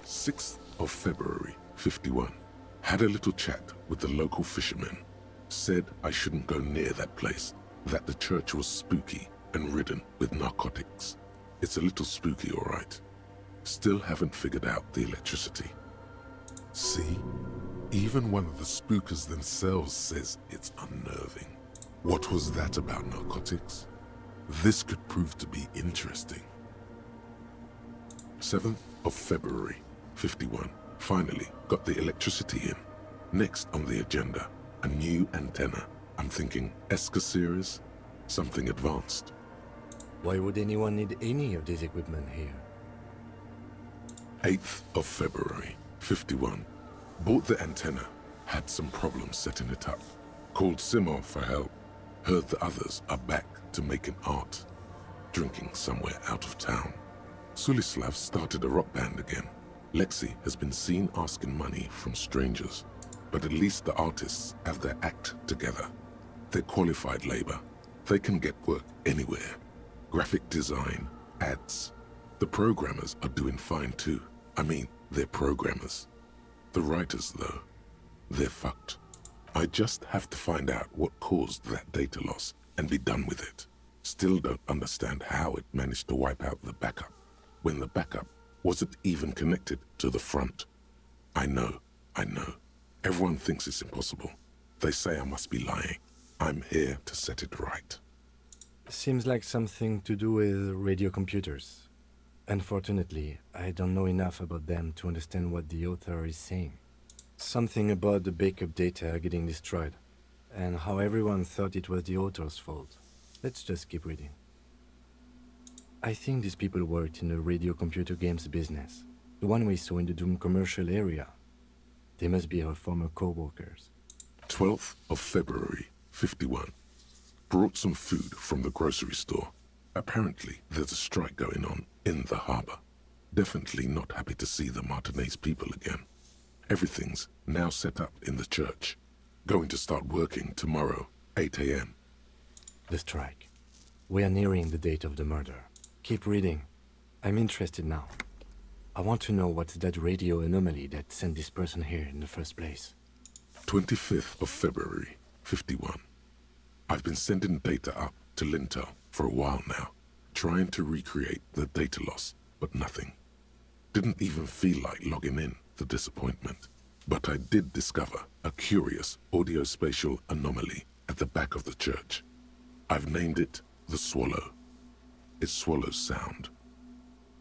6th of February, 51. Had a little chat with the local fishermen. Said I shouldn't go near that place, that the church was spooky and ridden with narcotics. It's a little spooky, all right. Still haven't figured out the electricity. See? Even one of the spookers themselves says it's unnerving. What was that about narcotics? This could prove to be interesting. 7th of February, 51. Finally got the electricity in. Next on the agenda, a new antenna. I'm thinking ESCA series, something advanced. Why would anyone need any of this equipment here? 8th of February, 51. Bought the antenna, had some problems setting it up. Called Simon for help. Heard the others are back to making art. Drinking somewhere out of town. Sulislav started a rock band again. Lexi has been seen asking money from strangers. But at least the artists have their act together. They're qualified labor. They can get work anywhere. Graphic design, ads. The programmers are doing fine too. I mean, they're programmers. The writers, though, they're fucked. I just have to find out what caused that data loss and be done with it. Still don't understand how it managed to wipe out the backup, when the backup wasn't even connected to the front. I know. Everyone thinks it's impossible. They say I must be lying. I'm here to set it right. Seems like something to do with radio computers. Unfortunately, I don't know enough about them to understand what the author is saying. Something about the backup data getting destroyed, and how everyone thought it was the author's fault. Let's just keep reading. I think these people worked in the radio computer games business, the one we saw in the Doom commercial area. They must be our former co-workers. 12th of February, 51. Brought some food from the grocery store. Apparently, there's a strike going on in the harbor. Definitely not happy to see the Martinez people again. Everything's now set up in the church. Going to start working tomorrow, 8 a.m. The strike. We are nearing the date of the murder. Keep reading. I'm interested now. I want to know what's that radio anomaly that sent this person here in the first place. 25th of February, 51. I've been sending data up to Lintel for a while now, trying to recreate the data loss, but nothing. Didn't even feel like logging in, the disappointment. But I did discover a curious audio-spatial anomaly at the back of the church. I've named it the Swallow. It swallows sound.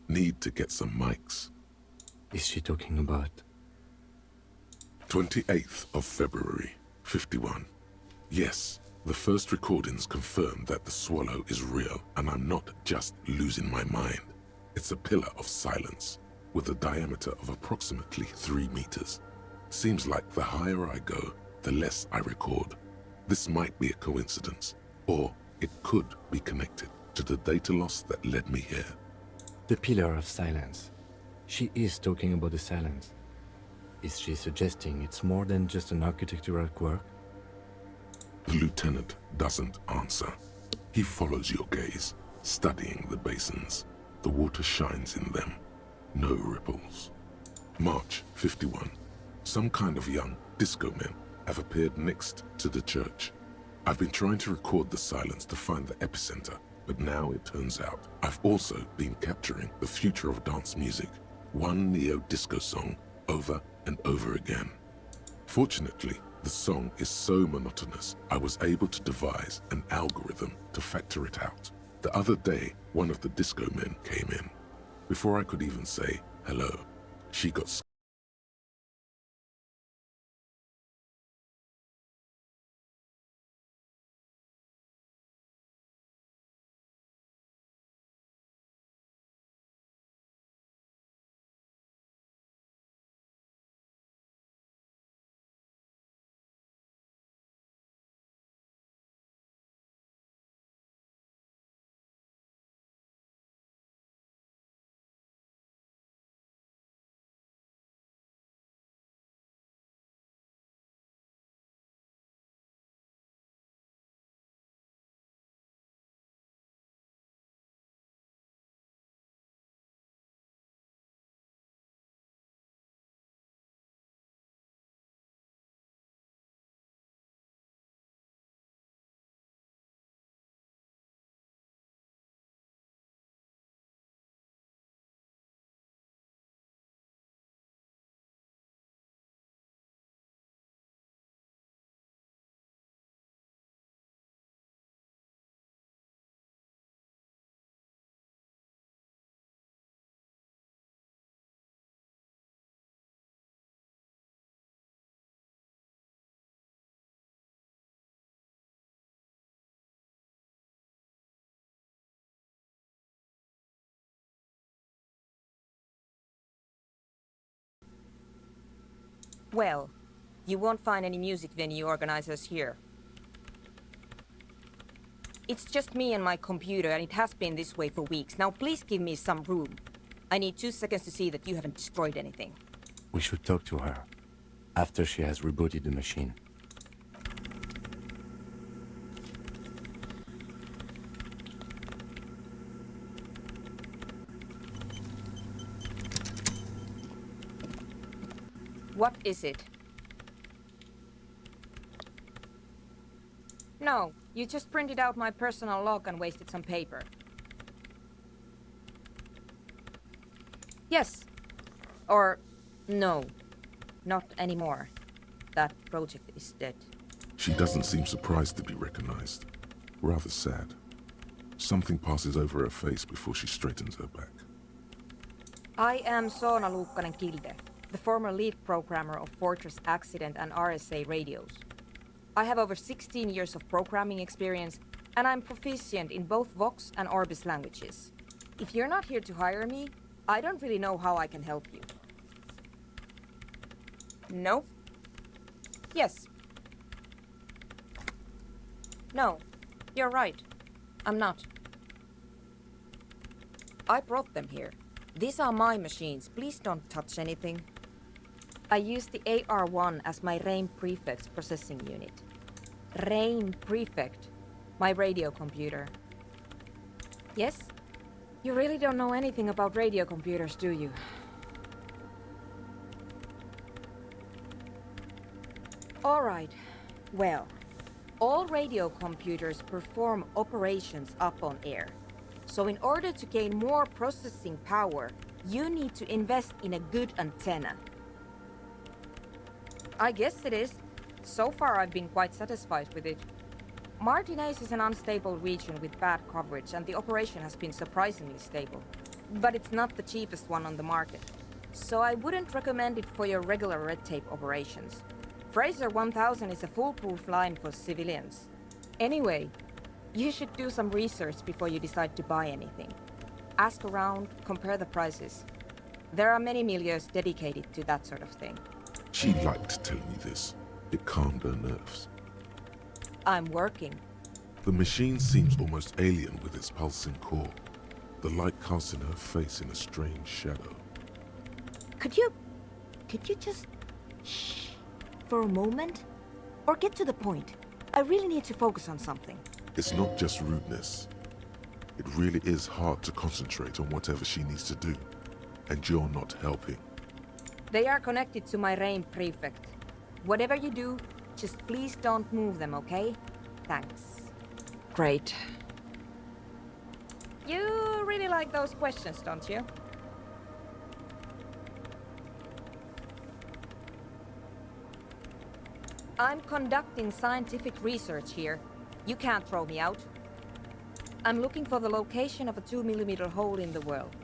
Need to get some mics. Is she talking about? 28th of February, 51. Yes, the first recordings confirm that the Swallow is real and I'm not just losing my mind. It's a pillar of silence with a diameter of approximately 3 meters. Seems like the higher I go, the less I record. This might be a coincidence, or it could be connected to the data loss that led me here. The pillar of silence. She is talking about the silence. Is she suggesting it's more than just an architectural quirk? The lieutenant doesn't answer. He follows your gaze, studying the basins. The water shines in them. No ripples. March 51. Some kind of young disco men have appeared next to the church. I've been trying to record the silence to find the epicenter, but now it turns out I've also been capturing the future of dance music one neo-disco song over and over again. Fortunately, the song is so monotonous, I was able to devise an algorithm to factor it out. The other day, one of the disco men came in. Before I could even say hello, she got Well, you won't find any music venue organizers here. It's just me and my computer, and it has been this way for weeks. Now please give me some room. I need 2 seconds to see that you haven't destroyed anything. We should talk to her after she has rebooted the machine. What is it? No, you just printed out my personal log and wasted some paper. Yes. Or no. Not anymore. That project is dead. She doesn't seem surprised to be recognized. Rather sad. Something passes over her face before she straightens her back. I am Soona Luukkanen-Kilde, the former lead programmer of Fortress Accident and RSA radios. I have over 16 years of programming experience, and I'm proficient in both Vox and Orbis languages. If you're not here to hire me, I don't really know how I can help you. No? Yes. No, you're right. I'm not. I brought them here. These are my machines. Please don't touch anything. I use the AR-1 as my RAIN Prefect's processing unit. RAIN Prefect, my radio computer. Yes? You really don't know anything about radio computers, do you? All right. Well, all radio computers perform operations up on air. So in order to gain more processing power, you need to invest in a good antenna. I guess it is. So far I've been quite satisfied with it. Martinez is an unstable region with bad coverage, and the operation has been surprisingly stable. But it's not the cheapest one on the market. So I wouldn't recommend it for your regular red tape operations. Fraser 1000 is a foolproof line for civilians. Anyway, you should do some research before you decide to buy anything. Ask around, compare the prices. There are many milieus dedicated to that sort of thing. She liked telling me this. It calmed her nerves. I'm working. The machine seems almost alien with its pulsing core. The light casts in her face in a strange shadow. Could you just shh for a moment? Or get to the point. I really need to focus on something. It's not just rudeness. It really is hard to concentrate on whatever she needs to do. And you're not helping. They are connected to my RAIN Prefect. Whatever you do, just please don't move them, okay? Thanks. Great. You really like those questions, don't you? I'm conducting scientific research here. You can't throw me out. I'm looking for the location of a 2mm hole in the world.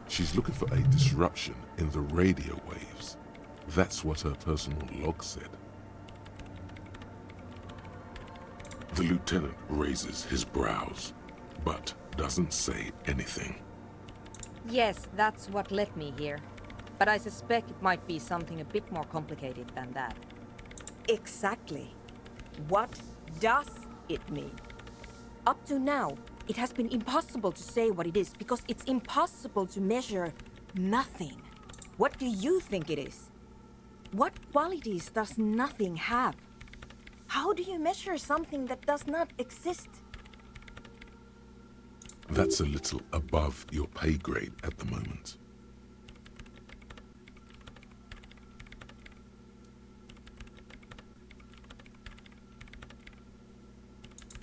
She's looking for a disruption in the radio waves. That's what her personal log said. The lieutenant raises his brows, but doesn't say anything. Yes, that's what led me here. But I suspect it might be something a bit more complicated than that. Exactly. What does it mean? Up to now, it has been impossible to say what it is because it's impossible to measure nothing. What do you think it is? What qualities does nothing have? How do you measure something that does not exist? That's a little above your pay grade at the moment.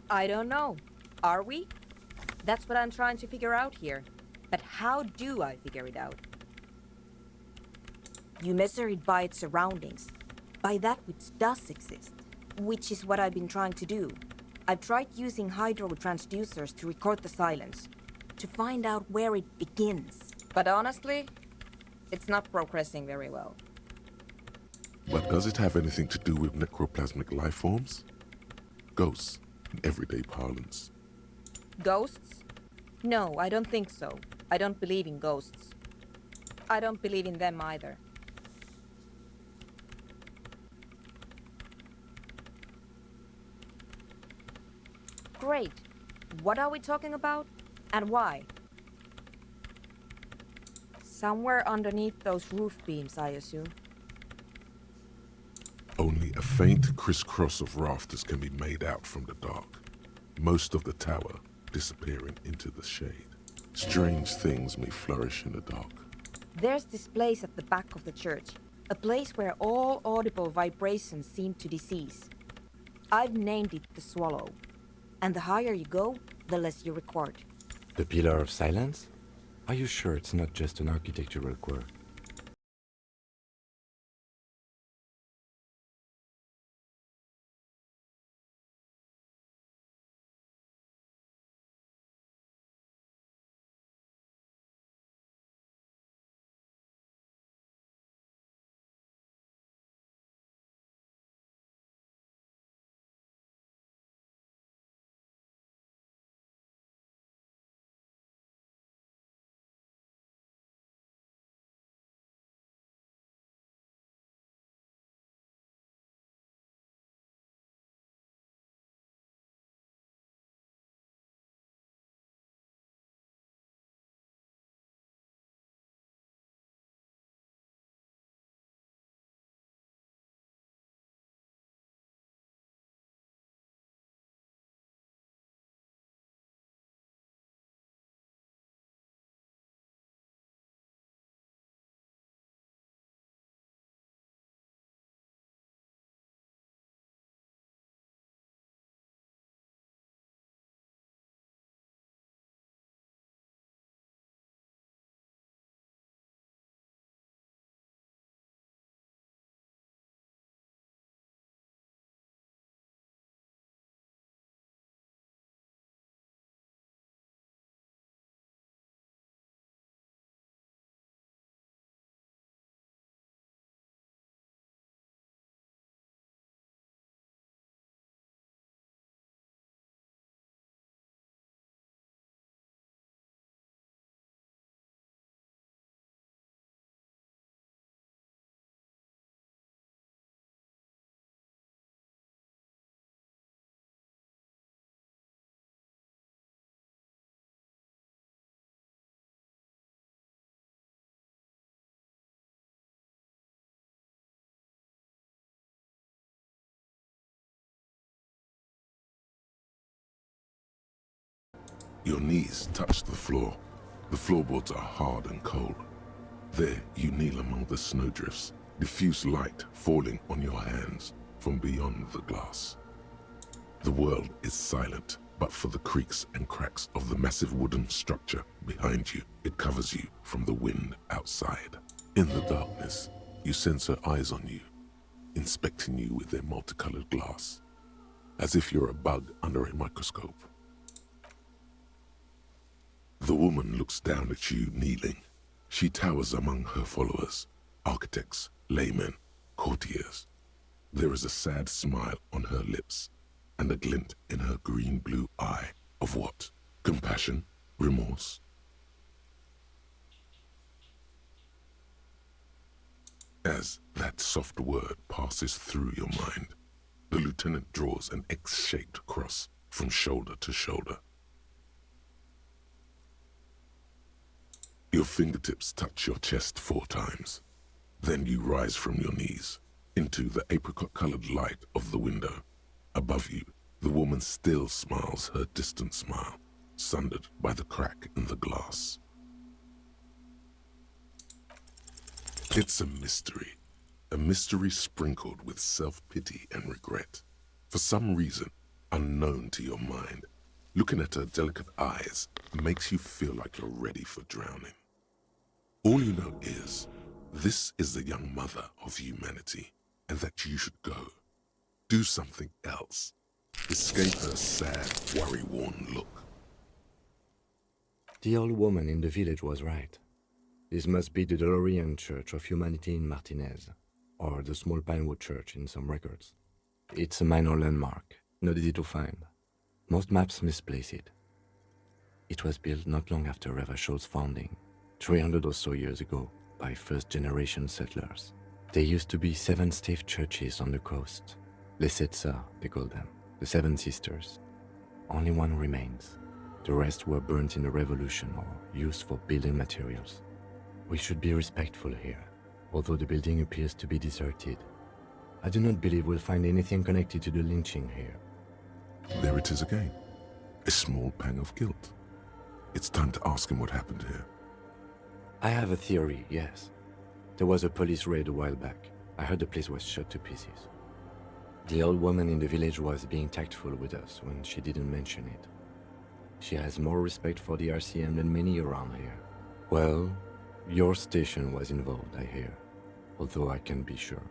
I don't know. Are we? That's what I'm trying to figure out here. But how do I figure it out? You measure it by its surroundings, by that which does exist, which is what I've been trying to do. I've tried using hydro transducers to record the silence, to find out where it begins. But honestly, it's not progressing very well. But does it have anything to do with necroplasmic life forms? Ghosts, in everyday parlance. Ghosts? No, I don't think so. I don't believe in ghosts. I don't believe in them either. Great. What are we talking about? And why? Somewhere underneath those roof beams, I assume. Only a faint crisscross of rafters can be made out from the dark. Most of the tower disappearing into the shade. Strange things may flourish in the dark. There's this place at the back of the church. A place where all audible vibrations seem to decease. I've named it the Swallow. And the higher you go, the less you record. The Pillar of Silence? Are you sure it's not just an architectural quirk? Your knees touch the floor. The floorboards are hard and cold. There you kneel among the snowdrifts, diffuse light falling on your hands from beyond the glass. The world is silent, but for the creaks and cracks of the massive wooden structure behind you. It covers you from the wind outside. In the darkness, you sense her eyes on you. inspecting you with their multicolored glass, as if you're a bug under a microscope. The woman looks down at you kneeling. She towers among her followers, architects, laymen, courtiers. There is a sad smile on her lips and a glint in her green-blue eye of what? Compassion? Remorse? As that soft word passes through your mind, the lieutenant draws an X-shaped cross from shoulder to shoulder. Your fingertips touch your chest 4 times. Then you rise from your knees into the apricot-colored light of the window. Above you, the woman still smiles her distant smile, sundered by the crack in the glass. It's a mystery sprinkled with self-pity and regret. For some reason, unknown to your mind, looking at her delicate eyes makes you feel like you're ready for drowning. All you know is, this is the young mother of humanity, and that you should go. Do something else. Escape her sad, worry-worn look. The old woman in the village was right. This must be the DeLorean Church of Humanity in Martinez, or the small Pinewood Church in some records. It's a minor landmark, not easy to find. Most maps misplace it. It was built not long after Revachol's founding, 300 or so years ago, by first-generation settlers. There used to be 7 stave churches on the coast. Les Sept Sœurs, they call them, the 7 sisters. Only one remains. The rest were burnt in the revolution or used for building materials. We should be respectful here, although the building appears to be deserted. I do not believe we'll find anything connected to the lynching here. There it is again. A small pang of guilt. It's time to ask him what happened here. I have a theory, yes. There was a police raid a while back. I heard the place was shot to pieces. The old woman in the village was being tactful with us when she didn't mention it. She has more respect for the RCM than many around here. Well, your station was involved, I hear, although I can't be sure.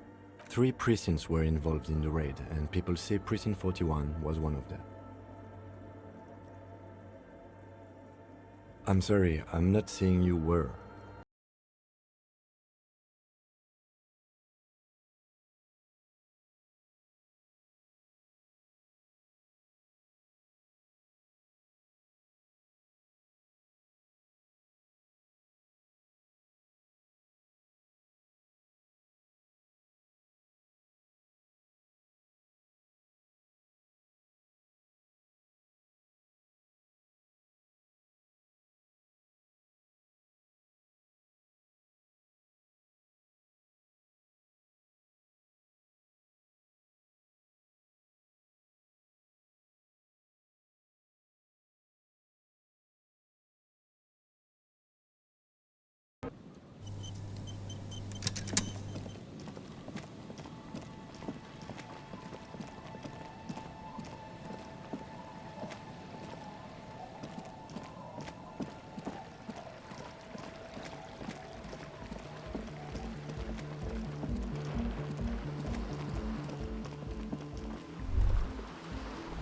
3 precincts were involved in the raid, and people say Precinct 41 was one of them. I'm sorry, I'm not saying you were.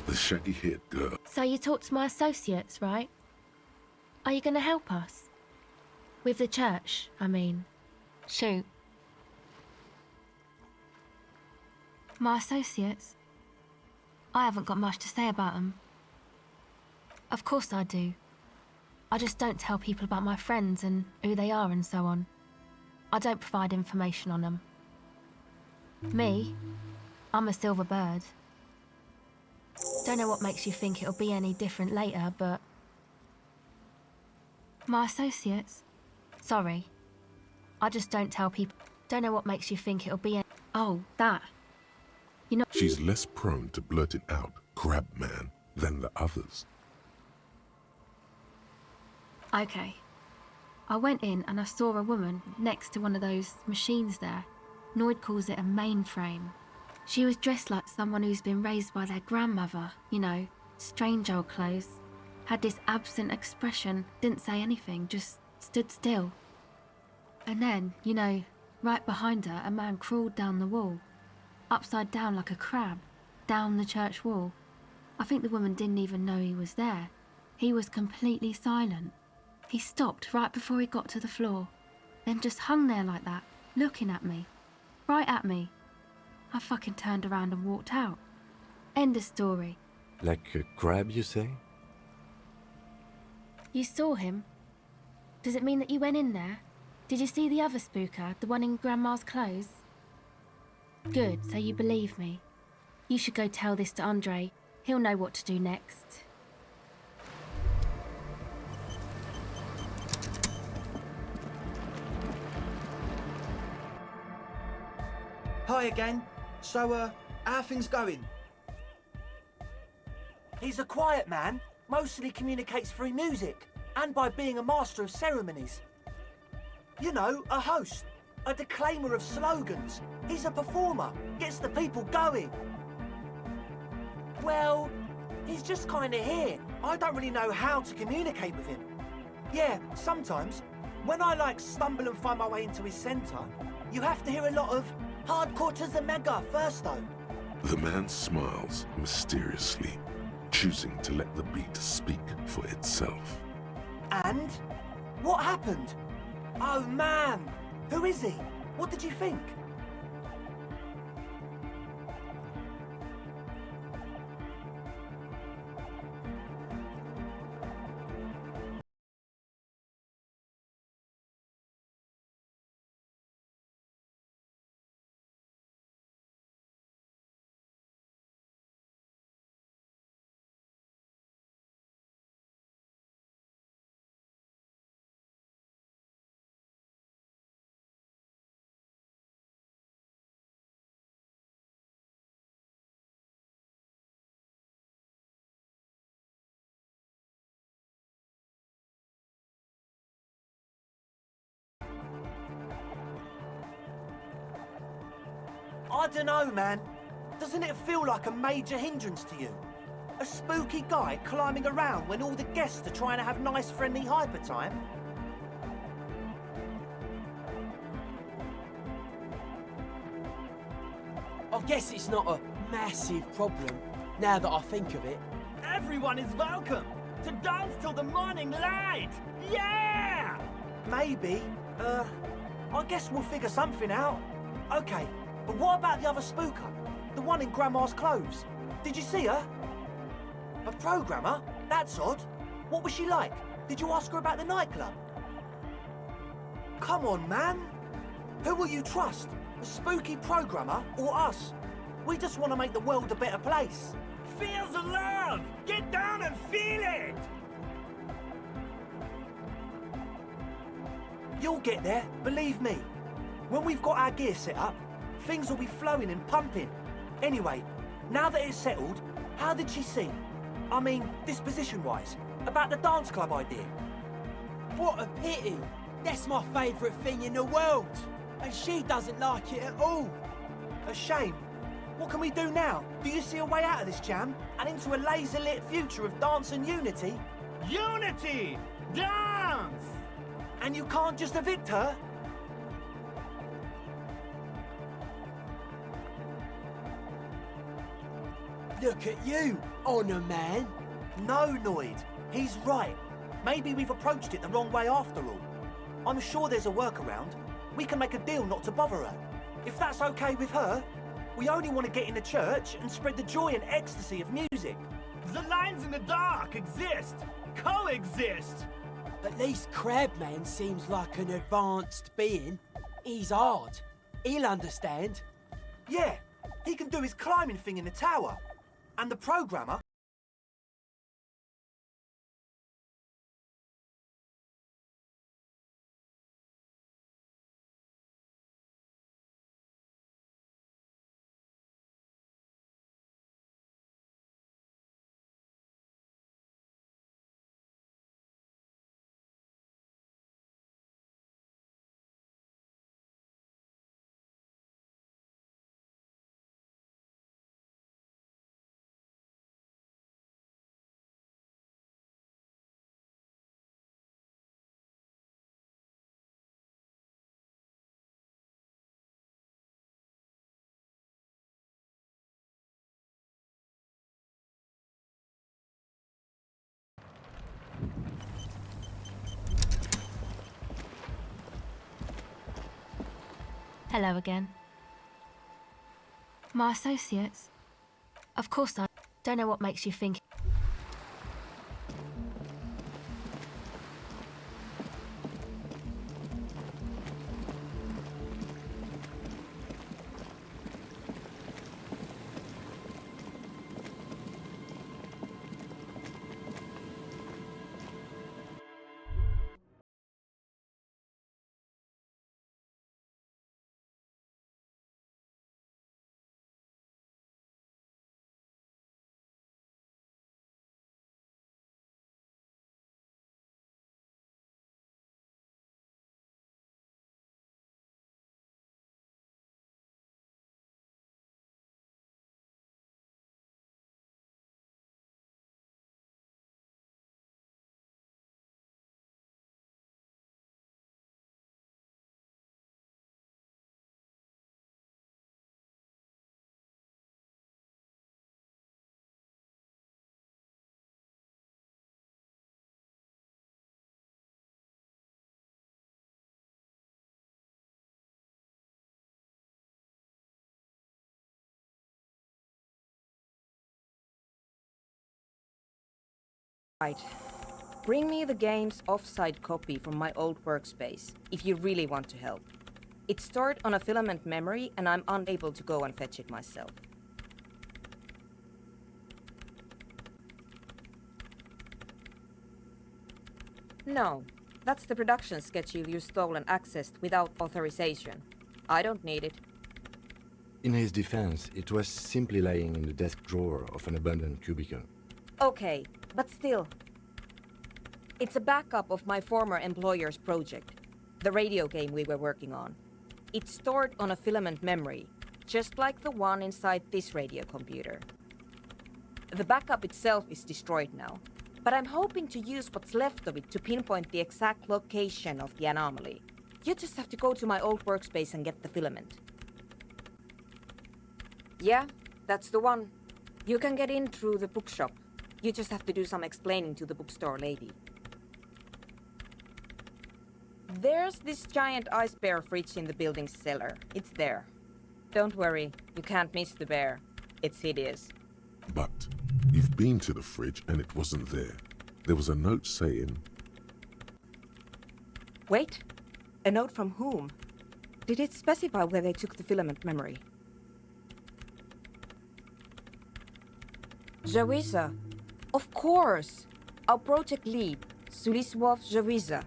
The shaggy-haired girl. So you talked to my associates, right? Are you going to help us? With the church, I mean. Shoot. My associates? I haven't got much to say about them. Of course I do. I just don't tell people about my friends and who they are and so on. I don't provide information on them. Me? I'm a silver bird. Don't know what makes you think it'll be any different later, but... My associates? Sorry. I just don't tell people. Don't know what makes you think it'll be any... Oh, that. You know... She's less prone to blurting out, "Crab man," than the others. Okay. I went in and I saw a woman next to one of those machines there. Noid calls it a mainframe. She was dressed like someone who's been raised by their grandmother, you know, strange old clothes. Had this absent expression, didn't say anything, just stood still. And then, you know, right behind her, a man crawled down the wall. upside down like a crab, down the church wall. I think the woman didn't even know he was there. He was completely silent. He stopped right before he got to the floor, then just hung there like that, looking at me. Right at me. I fucking turned around and walked out. End of story. Like a crab, you say? You saw him? Does it mean that you went in there? Did you see the other spooker, the one in Grandma's clothes? Good, so you believe me. You should go tell this to Andre. He'll know what to do next. Hi again. So, how are things going? He's a quiet man, mostly communicates through music, and by being a master of ceremonies. You know, a host, a declaimer of slogans. He's a performer, gets the people going. Well, he's just kind of here. I don't really know how to communicate with him. Yeah, sometimes, when I stumble and find my way into his centre, you have to hear a lot of hardcore to the mega first though. The man smiles mysteriously, choosing to let the beat speak for itself. And? What happened? Oh man! Who is he? What did you think? I don't know, man. Doesn't it feel like a major hindrance to you? A spooky guy climbing around when all the guests are trying to have nice, friendly hyper time? I guess it's not a massive problem, now that I think of it. Everyone is welcome to dance till the morning light! Yeah! Maybe. I guess we'll figure something out. Okay, but what about the other spooker? The one in Grandma's clothes? Did you see her? A programmer? That's odd. What was she like? Did you ask her about the nightclub? Come on, man. Who will you trust? A spooky programmer or us? We just want to make the world a better place. Feel the love! Get down and feel it! You'll get there, believe me. When we've got our gear set up, things will be flowing and pumping. Anyway, now that it's settled, how did she seem? I mean, disposition-wise, about the dance club idea. What a pity! That's my favourite thing in the world! And she doesn't like it at all! A shame. What can we do now? Do you see a way out of this jam and into a laser-lit future of dance and unity? Unity! Dance! And you can't just evict her? Look at you, Honour Man. No, Noid. He's right. Maybe we've approached it the wrong way after all. I'm sure there's a workaround. We can make a deal not to bother her. If that's okay with her, we only want to get in the church and spread the joy and ecstasy of music. The lines in the dark exist. Coexist. At least Crabman seems like an advanced being. He's hard. He'll understand. Yeah, he can do his climbing thing in the tower. And the programmer, Hello again. My associates? Of course I don't know what makes you think. Right. Bring me the game's offsite copy from my old workspace, if you really want to help. It's stored on a filament memory, and I'm unable to go and fetch it myself. No, that's the production schedule you stole and accessed without authorization. I don't need it. In his defense, it was simply lying in the desk drawer of an abandoned cubicle. Okay, but still. It's a backup of my former employer's project, the radio game we were working on. It's stored on a filament memory, just like the one inside this radio computer. The backup itself is destroyed now, but I'm hoping to use what's left of it to pinpoint the exact location of the anomaly. You just have to go to my old workspace and get the filament. Yeah, that's the one. You can get in through the bookshop. You just have to do some explaining to the bookstore lady. There's this giant ice bear fridge in the building's cellar. It's there. Don't worry, you can't miss the bear. It's hideous. But you've been to the fridge and it wasn't there. There was a note saying... Wait, a note from whom? Did it specify where they took the filament memory? Jawiza. Of course! Our project lead, Suliswov Jawiza.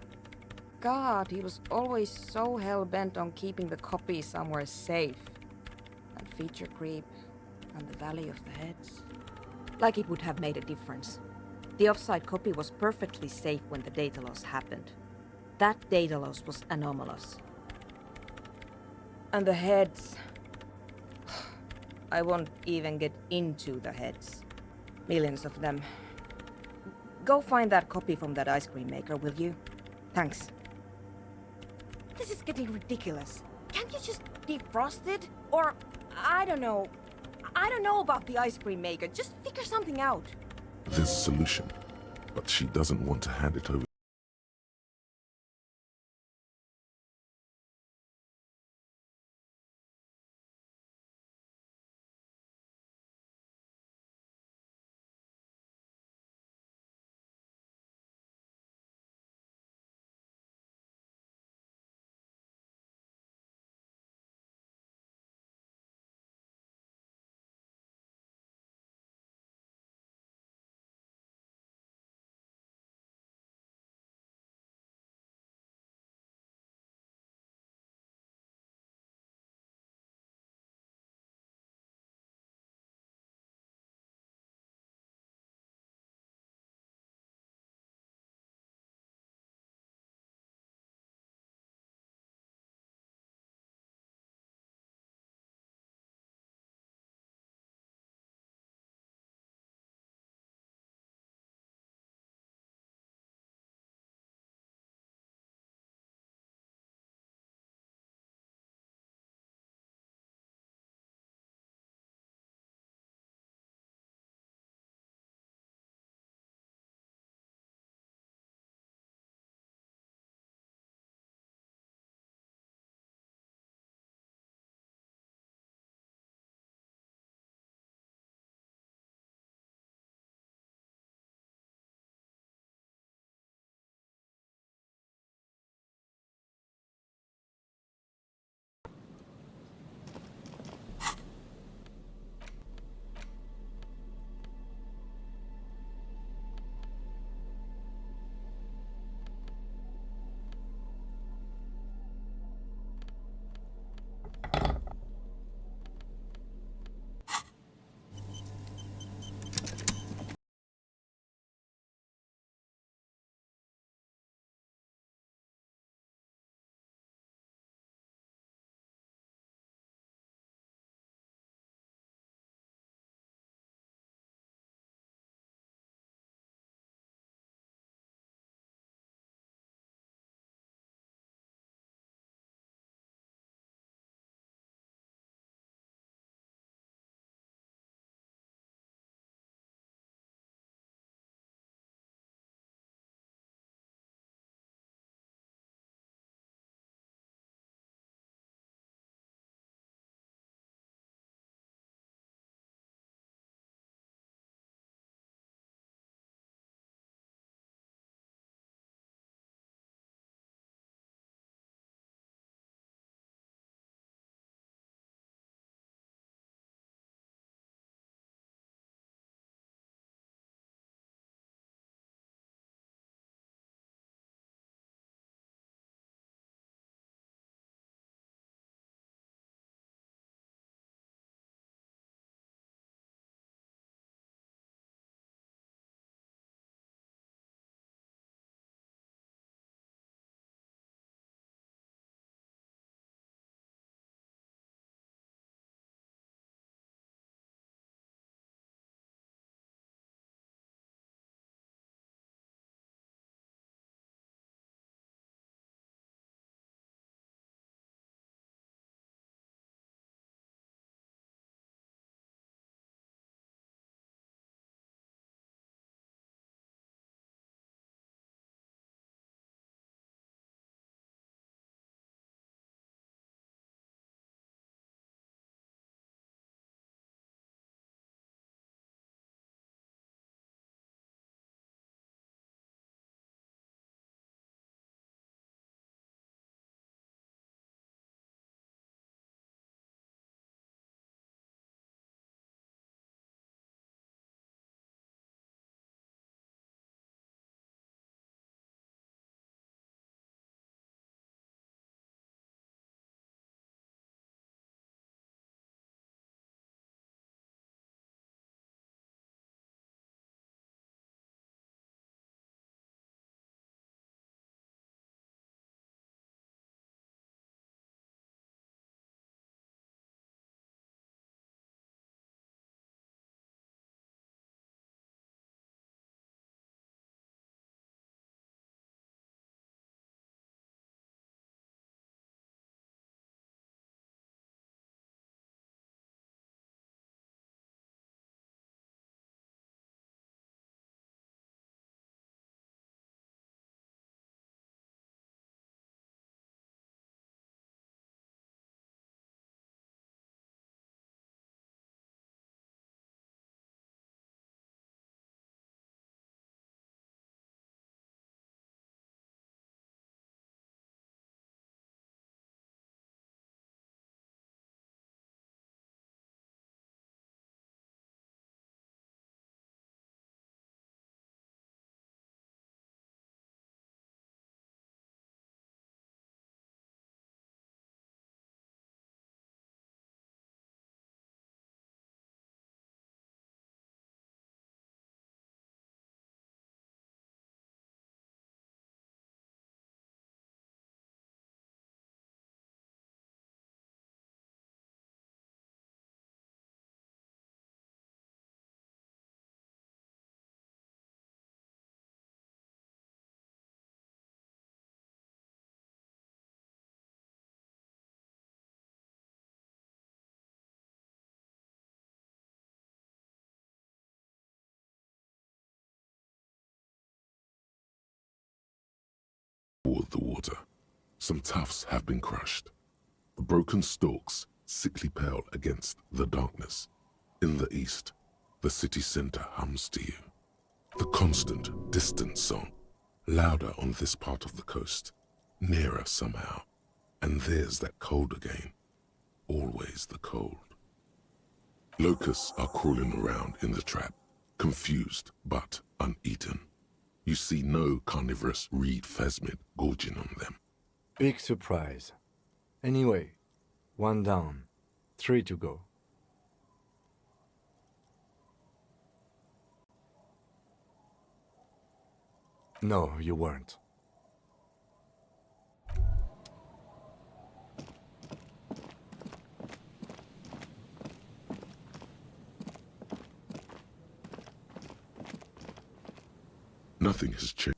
God, he was always so hell-bent on keeping the copy somewhere safe. And feature creep, and the Valley of the Heads. Like it would have made a difference. The offsite copy was perfectly safe when the data loss happened. That data loss was anomalous. And the heads... I won't even get into the heads. Millions of them. Go find that copy from that ice cream maker, will you? Thanks. This is getting ridiculous. Can't you just defrost it? Or, I don't know. I don't know about the ice cream maker. Just figure something out. There's a solution, but she doesn't want to hand it over the water. Some tufts have been crushed. The broken stalks, sickly pale against the darkness. In the east, the city center hums to you. The constant, distant song, louder on this part of the coast, nearer somehow. And there's that cold again, always the cold. Locusts are crawling around in the trap, confused but uneaten. You see no carnivorous reed phasmid gorging on them. Big surprise. Anyway, 1 down, 3 to go. No, you weren't. Nothing has changed.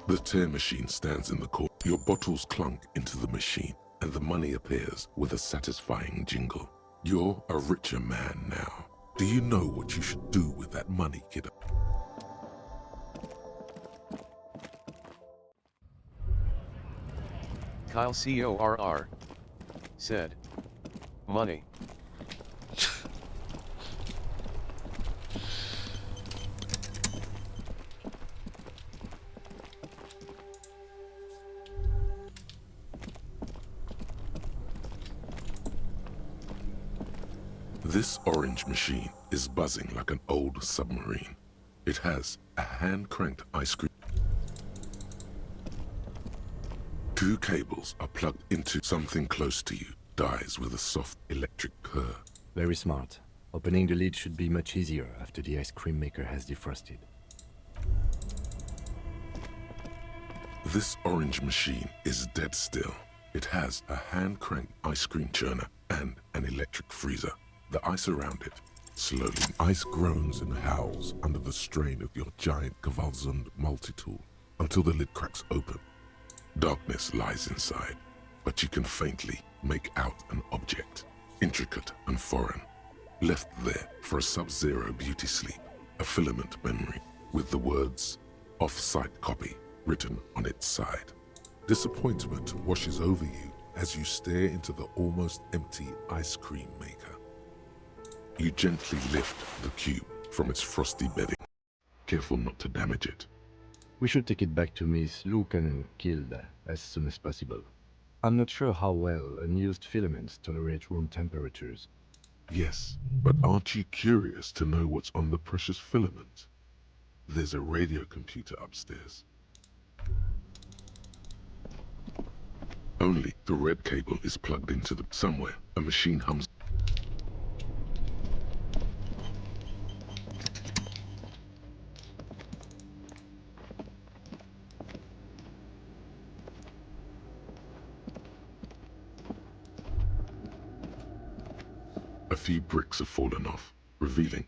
The tear machine stands in the corner. Your bottles clunk into the machine, and the money appears with a satisfying jingle. You're a richer man now. Do you know what you should do with that money, kiddo? Kyle CORR said, money. This orange machine is buzzing like an old submarine. It has a hand-cranked ice cream. 2 cables are plugged into something close to you, dies with a soft electric purr. Very smart. Opening the lid should be much easier after the ice cream maker has defrosted. This orange machine is dead still. It has a hand-cranked ice cream churner and an electric freezer. The ice around it, slowly, ice groans and howls under the strain of your giant Gewalzund multi-tool until the lid cracks open. Darkness lies inside, but you can faintly make out an object, intricate and foreign, left there for a sub-zero beauty sleep, a filament memory with the words "off-site copy" written on its side. Disappointment washes over you as you stare into the almost empty ice cream maker. You gently lift the cube from its frosty bedding, careful not to damage it. We should take it back to Miss Lucan-Kilde as soon as possible. I'm not sure how well unused filaments tolerate room temperatures. Yes, but aren't you curious to know what's on the precious filament? There's a radio computer upstairs. Only the red cable is plugged into the somewhere. A machine hums. A few bricks have fallen off, revealing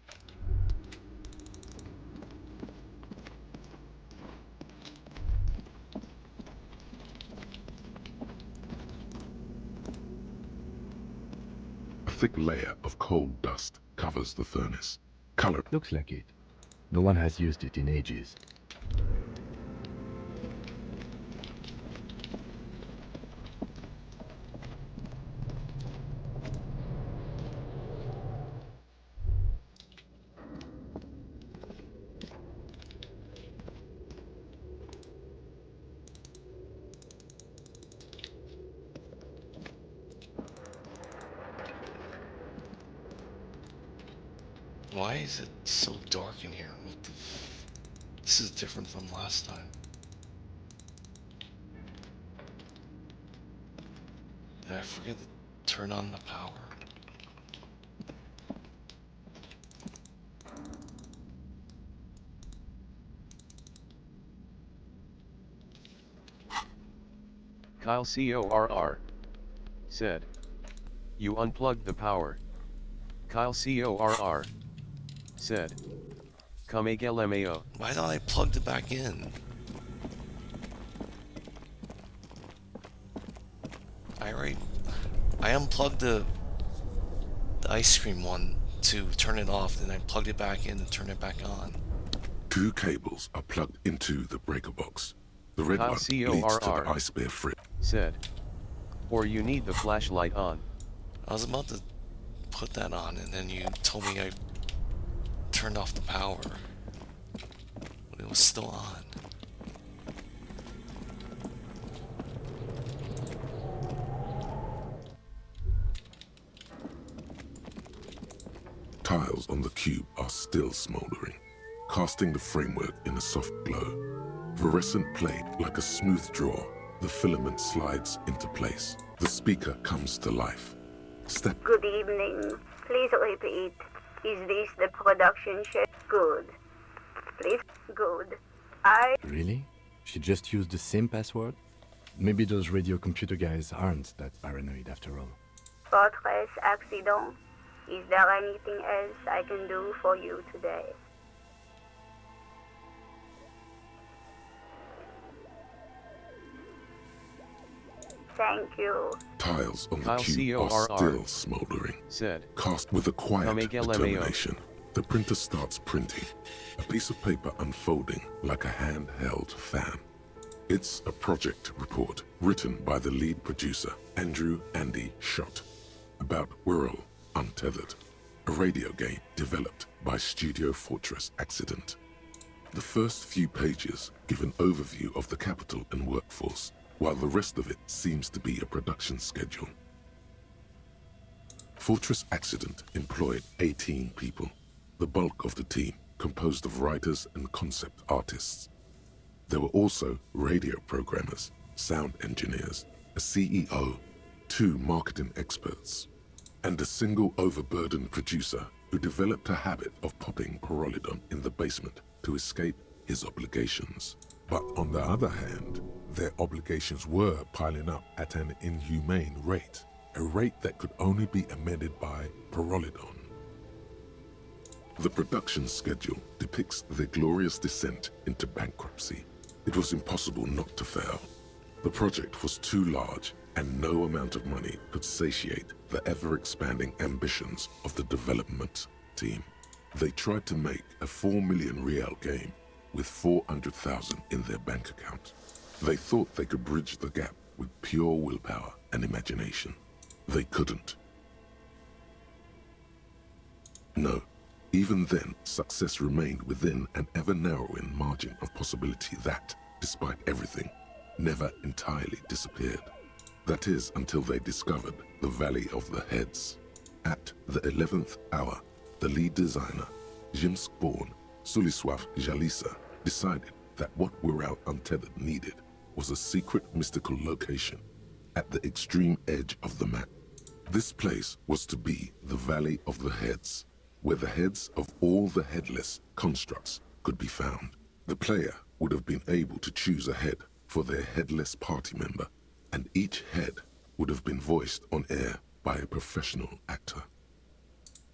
a thick layer of coal dust covers the furnace. Color looks like it. No one has used it in ages. Why is it so dark in here? What the this is different from last time. Did I forget to turn on the power? Kyle CORR said. You unplugged the power. Kyle CORR said. LMAO. Why don't I plug it back in? I unplugged the ice cream one to turn it off, then I plugged it back in and turned it back on. 2 cables are plugged into the breaker box. The red Kyle one leads to the ice bear frit. Said. Or you need the flashlight on. I was about to put that on, and then you told me I turned off the power. But it was still on. Tiles on the cube are still smoldering, casting the framework in a soft glow. Fluorescent plate like a smooth draw, the filament slides into place. The speaker comes to life. Step. Good evening. Please repeat. Is this the production chef? Good. Please. Good. Really? She just used the same password? Maybe those radio computer guys aren't that paranoid after all. Fortress accident. Is there anything else I can do for you today? Thank you. Tiles on the Kyle cube are CORR still smoldering. Said. Cast with a quiet LMAO. determination. The printer starts printing, a piece of paper unfolding like a handheld fan. It's a project report written by the lead producer, Andrew Andy Schott, about Whirl Untethered, a radio game developed by Studio Fortress Accident. The first few pages give an overview of the capital and workforce, while the rest of it seems to be a production schedule. Fortress Accident employed 18 people, the bulk of the team composed of writers and concept artists. There were also radio programmers, sound engineers, a CEO, 2 marketing experts, and a single overburdened producer who developed a habit of popping Pyrrolidon in the basement to escape his obligations. But on the other hand, their obligations were piling up at an inhumane rate, a rate that could only be amended by Pyrrolidon. The production schedule depicts their glorious descent into bankruptcy. It was impossible not to fail. The project was too large, and no amount of money could satiate the ever-expanding ambitions of the development team. They tried to make a 4 million real game with 400,000 in their bank account. They thought they could bridge the gap with pure willpower and imagination. They couldn't. No, even then, success remained within an ever-narrowing margin of possibility that, despite everything, never entirely disappeared. That is, until they discovered the Valley of the Heads. At the 11th hour, the lead designer, Jimsk-born Sulisław Jalisa, decided that what Whirl Untethered needed was a secret mystical location at the extreme edge of the map. This place was to be the Valley of the Heads, where the heads of all the headless constructs could be found. The player would have been able to choose a head for their headless party member, and each head would have been voiced on air by a professional actor.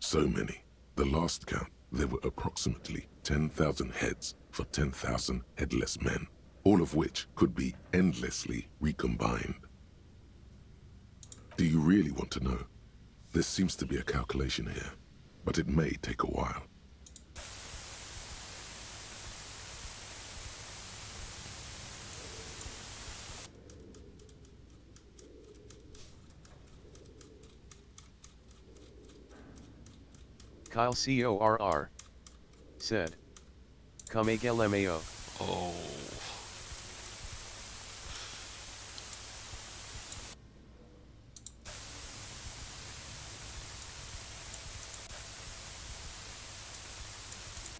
So many. The last count, there were approximately 10,000 heads for 10,000 headless men, all of which could be endlessly recombined. Do you really want to know? There seems to be a calculation here, but it may take a while. Kyle CORR said. Come LMAO. Oh.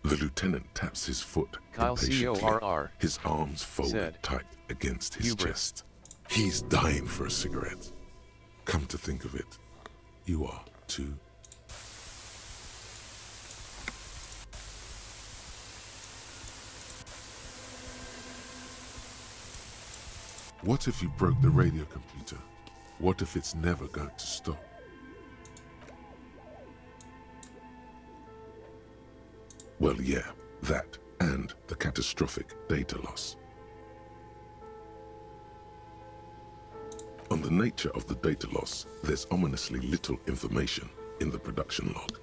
The lieutenant taps his foot Kyle impatiently, CORR his arms folded said. tight against his Hubris. chest. He's dying for a cigarette. Come to think of it, you are too. What if you broke the radio computer? What if it's never going to stop? Well, yeah, that and the catastrophic data loss. On the nature of the data loss, there's ominously little information in the production log.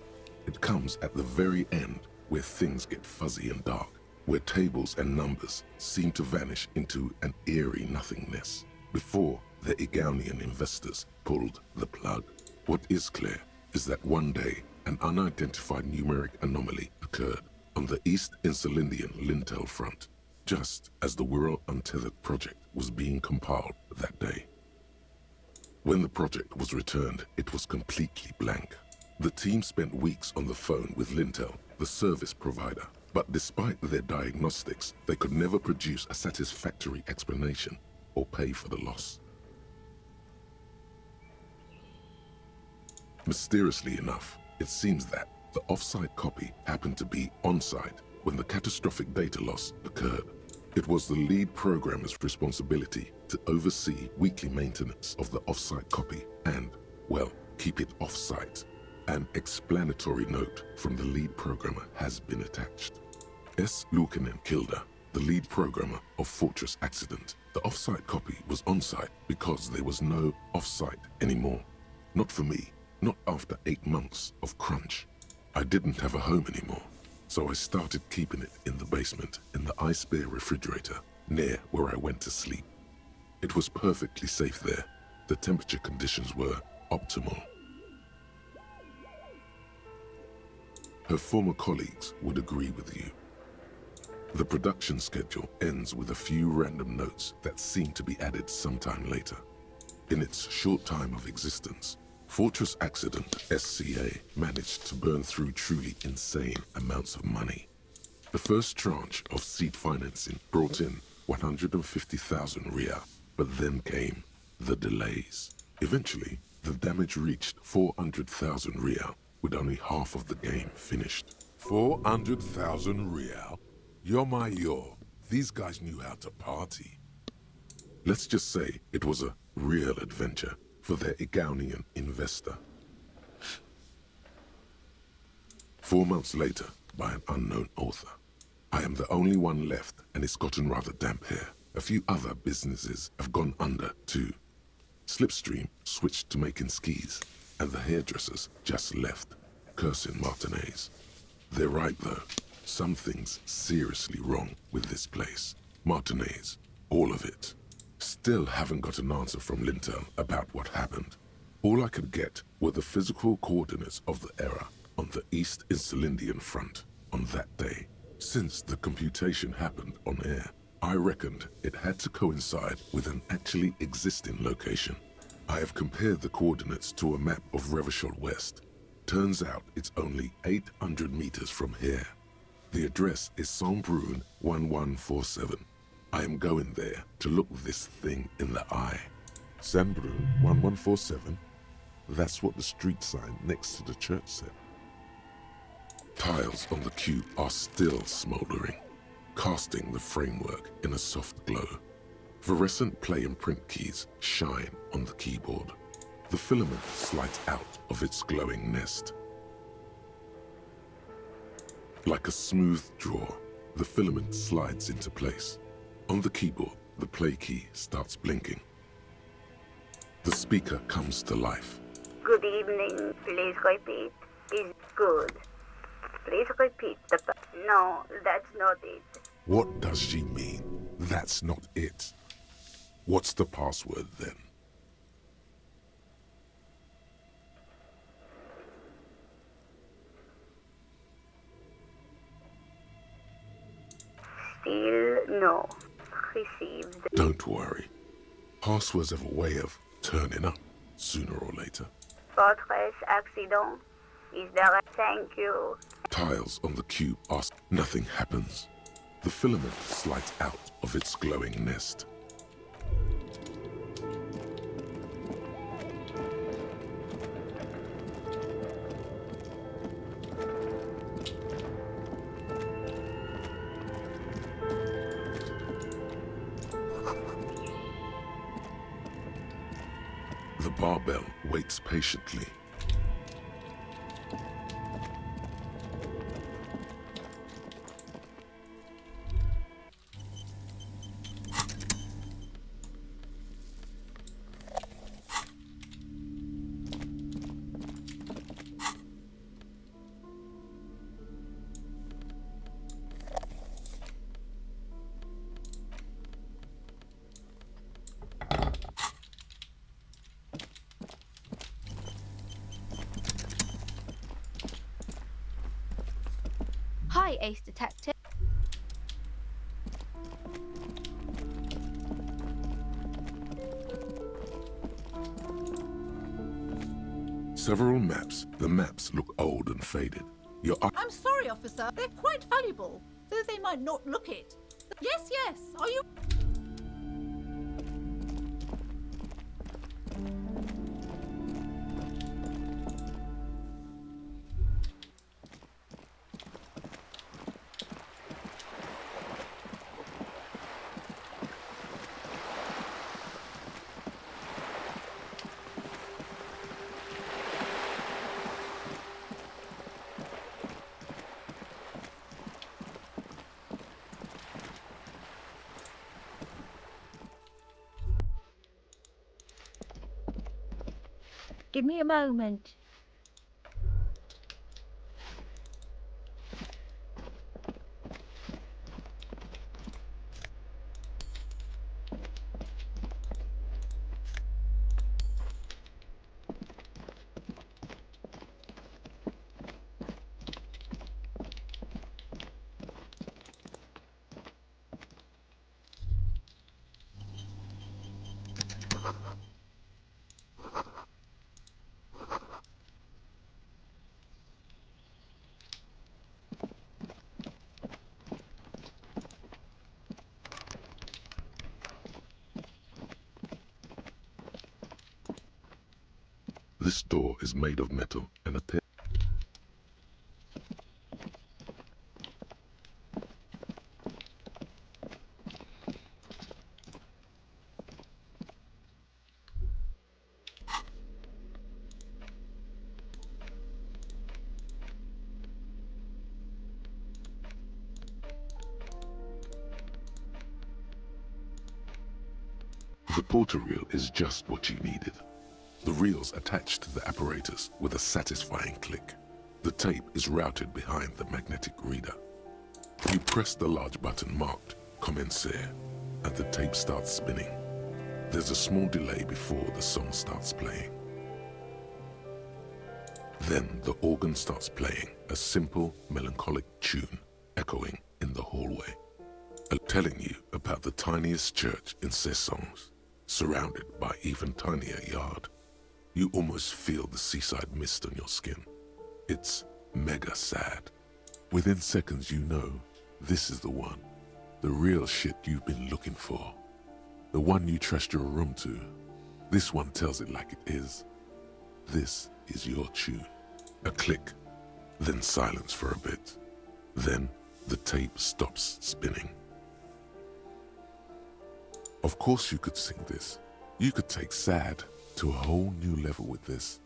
It comes at the very end where things get fuzzy and dark, where tables and numbers seem to vanish into an eerie nothingness before the Egonian investors pulled the plug. What is clear is that one day an unidentified numeric anomaly occurred on the East Insulindian Lintel front, just as the Wirral Untethered project was being compiled that day. When the project was returned, it was completely blank. The team spent weeks on the phone with Lintel, the service provider, but despite their diagnostics, they could never produce a satisfactory explanation or pay for the loss. Mysteriously enough, it seems that the off-site copy happened to be on-site when the catastrophic data loss occurred. It was the lead programmer's responsibility to oversee weekly maintenance of the off-site copy and, well, keep it off-site. An explanatory note from the lead programmer has been attached. S. Luukinen Kilda, the lead programmer of Fortress Accident. The off-site copy was on-site because there was no off-site anymore. Not for me, not after 8 months of crunch. I didn't have a home anymore, so I started keeping it in the basement in the ice bear refrigerator near where I went to sleep. It was perfectly safe there. The temperature conditions were optimal. Her former colleagues would agree with you. The production schedule ends with a few random notes that seem to be added sometime later. In its short time of existence, Fortress Accident SCA managed to burn through truly insane amounts of money. The first tranche of seed financing brought in 150,000 Riyal, but then came the delays. Eventually, the damage reached 400,000 Riyal, with only half of the game finished. 400,000 Riyal? Yo. These guys knew how to party. Let's just say it was a real adventure for their Egonian investor. 4 months later, by an unknown author. I am the only one left, and it's gotten rather damp here. A few other businesses have gone under, too. Slipstream switched to making skis, and the hairdressers just left, cursing Martinez. They're right, though. Something's seriously wrong with this place. Martinez, all of it. Still haven't got an answer from Lintel about what happened. All I could get were the physical coordinates of the error on the East Insulindian front on that day. Since the computation happened on air, I reckoned it had to coincide with an actually existing location. I have compared the coordinates to a map of Revachol West. Turns out it's only 800 meters from here. The address is Saint-Brun 1147. I am going there to look this thing in the eye. Saint-Brun 1147? That's what the street sign next to the church said. Tiles on the cube are still smoldering, casting the framework in a soft glow. Fluorescent play and print keys shine on the keyboard. The filament slides out of its glowing nest. Like a smooth draw, the filament slides into place. On the keyboard, the play key starts blinking. The speaker comes to life. Good evening. Please repeat. Is good. Please repeat the... No, that's not it. What does she mean? That's not it. What's the password then? Still no. Received. Don't worry. Passwords have a way of turning up sooner or later. Fortress accident. Is there a... Thank you. Tiles on the cube ask. Nothing happens. The filament slides out of its glowing nest. The barbell waits patiently. Hi, Ace Detective. Several maps. The maps look old and faded. Your I'm sorry, officer. They're quite valuable, though they might not look it. Yes, yes. Are you... Give me a moment. This door is made of metal and a pair. The porter reel is just what you needed. The reels attached to the apparatus with a satisfying click. The tape is routed behind the magnetic reader. You press the large button marked Commencer, and the tape starts spinning. There's a small delay before the song starts playing. Then the organ starts playing a simple, melancholic tune echoing in the hallway, telling you about the tiniest church in Cessons, surrounded by even tinier yard. You almost feel the seaside mist on your skin. It's mega sad. Within seconds you know this is the one. The real shit you've been looking for. The one you trust your room to. This one tells it like it is. This is your tune. A click, then silence for a bit. Then the tape stops spinning. Of course you could sing this. You could take sad to a whole new level with this.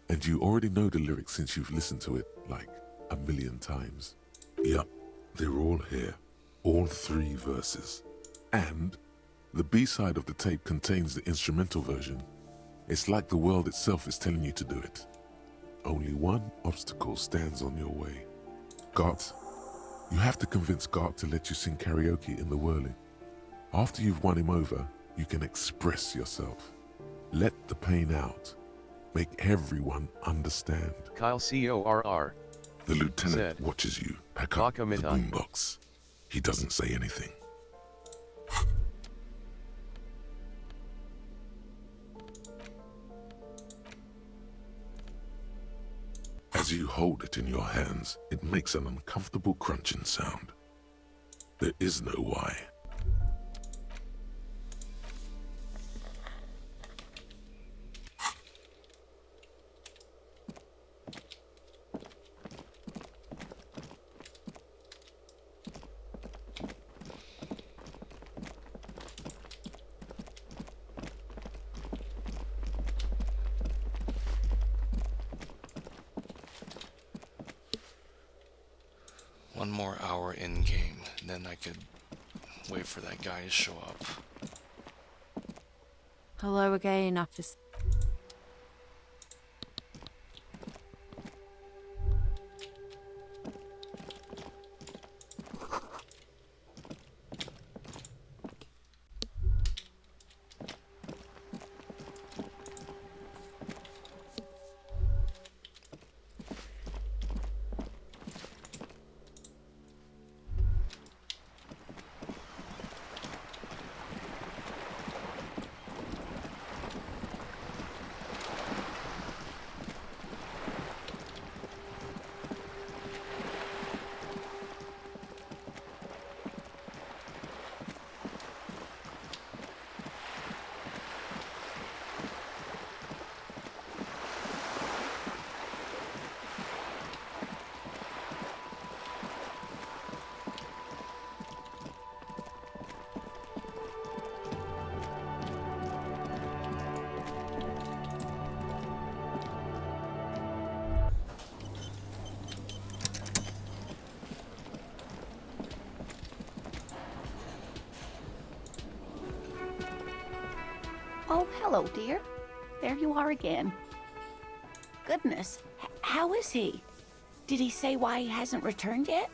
And you already know the lyrics since you've listened to it like a million times. Yup, they're all here. All 3 verses. And the B-side of the tape contains the instrumental version. It's like the world itself is telling you to do it. Only one obstacle stands on your way. Gart, you have to convince Gart to let you sing karaoke in the whirling. After you've won him over, you can express yourself. Let the pain out. Make everyone understand. Kyle CORR. The lieutenant said, watches you pack up the boombox. He doesn't say anything. As you hold it in your hands, it makes an uncomfortable crunching sound. There is no why. One more hour in game, and then I could wait for that guy to show up. Hello again, officer. Oh, hello, dear. There you are again. Goodness, how is he? Did he say why he hasn't returned yet?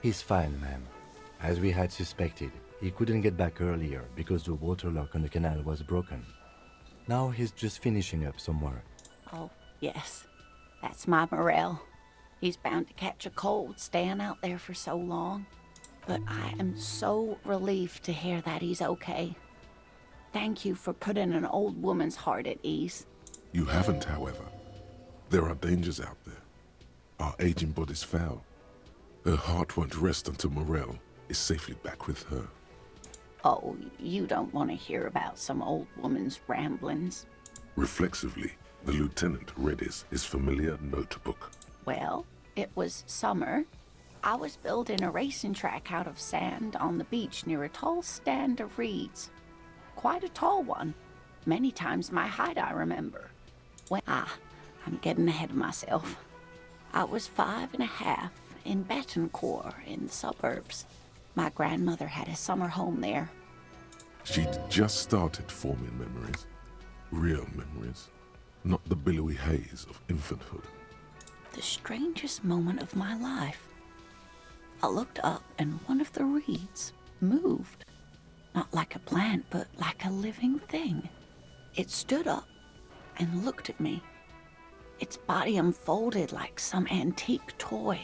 He's fine, ma'am. As we had suspected, he couldn't get back earlier because the water lock on the canal was broken. Now he's just finishing up some work. Oh, yes. That's my Morel. He's bound to catch a cold staying out there for so long. But I am so relieved to hear that he's okay. Thank you for putting an old woman's heart at ease. You haven't, however. There are dangers out there. Our aging body's foul. Her heart won't rest until Morel is safely back with her. Oh, you don't want to hear about some old woman's ramblings. Reflexively, the lieutenant read his familiar notebook. Well, it was summer. I was building a racing track out of sand on the beach near a tall stand of reeds. Quite a tall one. Many times my height, I remember. I'm getting ahead of myself. I was 5.5 in Betancourt in the suburbs. My grandmother had a summer home there. She'd just started forming memories. Real memories. Not the billowy haze of infanthood. The strangest moment of my life. I looked up and one of the reeds moved. Not like a plant, but like a living thing. It stood up and looked at me. Its body unfolded like some antique toy.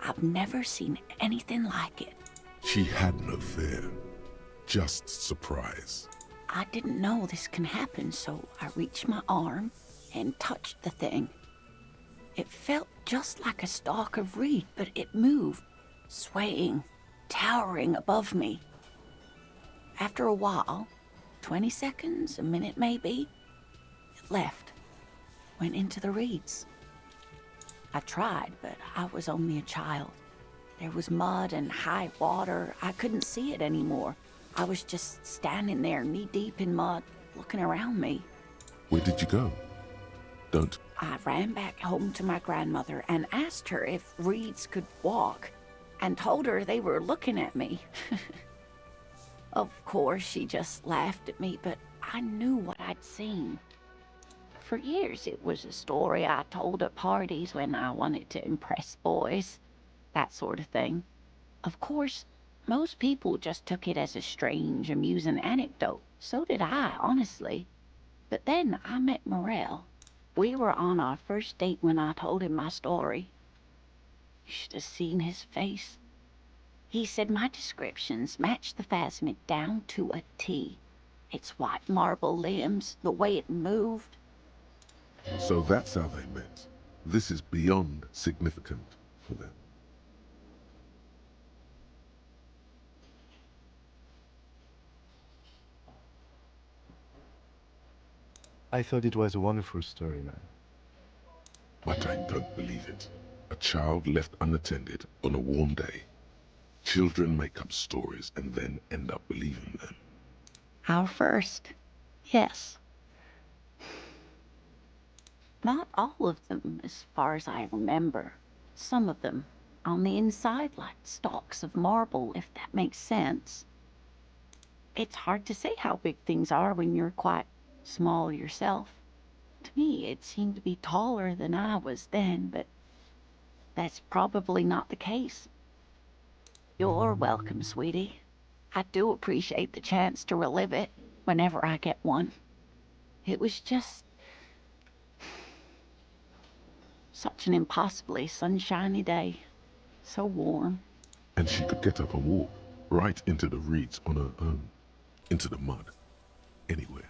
I've never seen anything like it. She had no fear, just surprise. I didn't know this can happen, so I reached my arm and touched the thing. It felt just like a stalk of reed, but it moved, swaying, towering above me. After a while, 20 seconds, a minute maybe, it left, went into the reeds. I tried, but I was only a child. There was mud and high water. I couldn't see it anymore. I was just standing there knee-deep in mud, looking around me. Where did you go? Don't I ran back home to my grandmother and asked her if reeds could walk, and told her they were looking at me. Of course, she just laughed at me, but I knew what I'd seen. For years, it was a story I told at parties when I wanted to impress boys, that sort of thing. Of course, most people just took it as a strange, amusing anecdote. So did I, honestly. But then I met Morel. We were on our first date when I told him my story. You should have seen his face. He said my descriptions matched the phasmid down to a T. Its white marble limbs, the way it moved. So that's how they met. This is beyond significant for them. I thought it was a wonderful story, man. But I don't believe it. A child left unattended on a warm day. Children make up stories and then end up believing them. Our first, yes. Not all of them, as far as I remember. Some of them, on the inside, like stalks of marble, if that makes sense. It's hard to say how big things are when you're quite small yourself. To me, it seemed to be taller than I was then, but that's probably not the case. You're welcome, sweetie. I do appreciate the chance to relive it whenever I get one. It was just such an impossibly sunshiny day. So warm. And she could get up and walk right into the reeds on her own, into the mud, anywhere.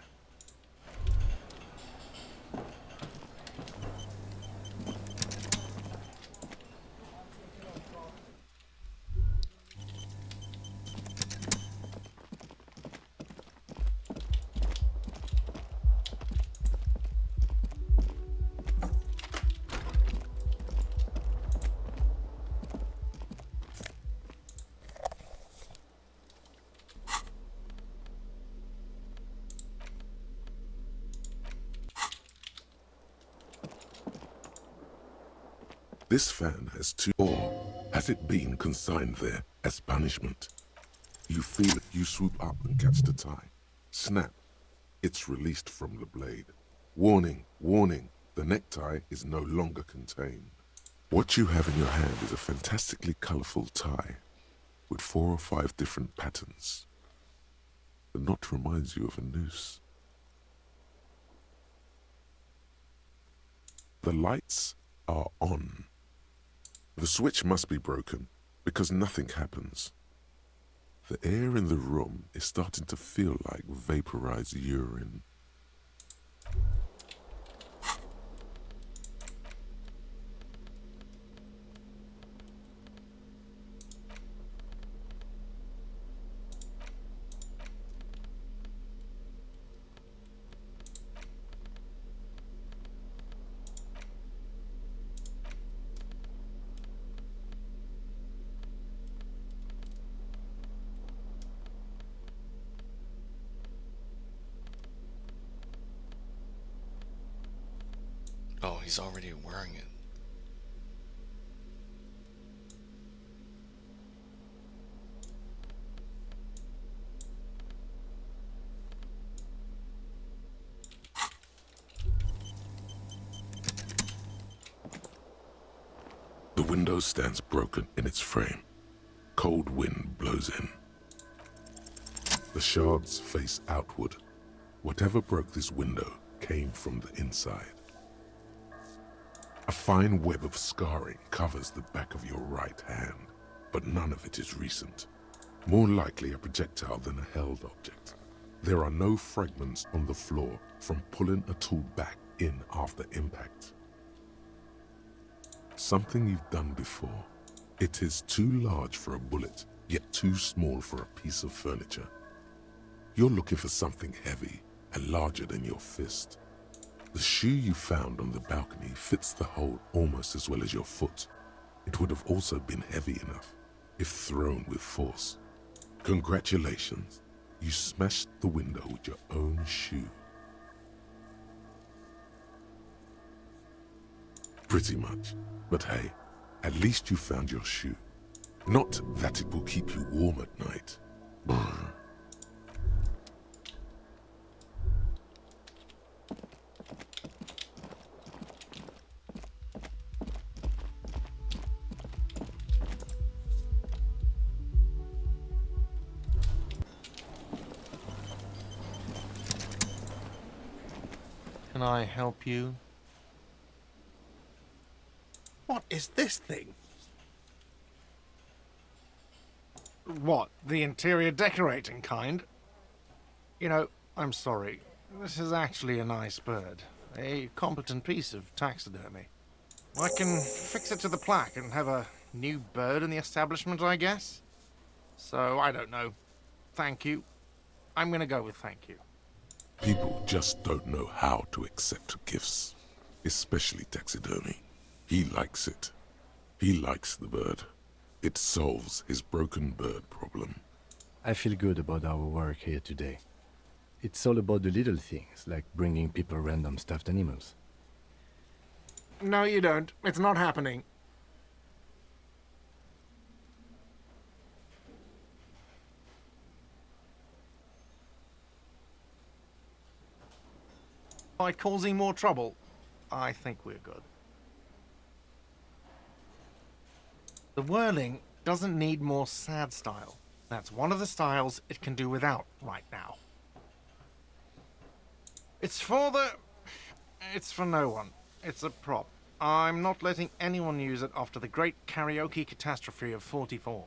This fan has two, or has it been consigned there as punishment? You feel it, you swoop up and catch the tie. Snap, it's released from the blade. Warning, warning, the necktie is no longer contained. What you have in your hand is a fantastically colorful tie with 4 or 5 different patterns. The knot reminds you of a noose. The lights are on. The switch must be broken because nothing happens. The air in the room is starting to feel like vaporized urine. Oh, he's already wearing it. The window stands broken in its frame. Cold wind blows in. The shards face outward. Whatever broke this window came from the inside. A fine web of scarring covers the back of your right hand, but none of it is recent. More likely a projectile than a held object. There are no fragments on the floor from pulling a tool back in after impact. Something you've done before. It is too large for a bullet, yet too small for a piece of furniture. You're looking for something heavy and larger than your fist. The shoe you found on the balcony fits the hole almost as well as your foot. It would have also been heavy enough if thrown with force. Congratulations, you smashed the window with your own shoe. Pretty much. But hey, at least you found your shoe. Not that it will keep you warm at night. Brr. Can I help you? What is this thing? What, the interior decorating kind? You know, I'm sorry. This is actually a nice bird. A competent piece of taxidermy. I can fix it to the plaque and have a new bird in the establishment, I guess? So, I don't know. Thank you. I'm gonna go with thank you. People just don't know how to accept gifts, especially taxidermy. He likes it. He likes the bird. It solves his broken bird problem. I feel good about our work here today. It's all about the little things, like bringing people random stuffed animals. No, you don't. It's not happening. By causing more trouble, I think we're good. The whirling doesn't need more sad style. That's one of the styles it can do without right now. It's for no one. It's a prop. I'm not letting anyone use it after the great karaoke catastrophe of '44.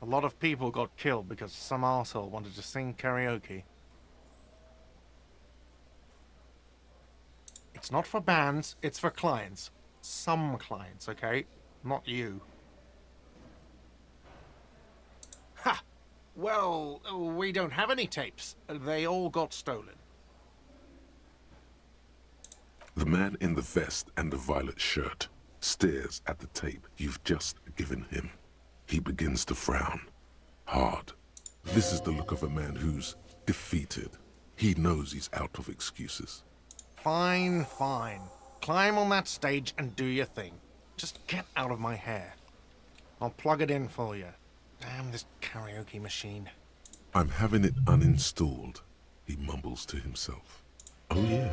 A lot of people got killed because some arsehole wanted to sing karaoke. It's not for bands, it's for clients. Some clients, okay? Not you. Ha! Well, we don't have any tapes. They all got stolen. The man in the vest and the violet shirt stares at the tape you've just given him. He begins to frown. Hard. This is the look of a man who's defeated. He knows he's out of excuses. Fine, fine. Climb on that stage and do your thing. Just get out of my hair. I'll plug it in for you. Damn this karaoke machine. I'm having it uninstalled, he mumbles to himself. Oh yeah,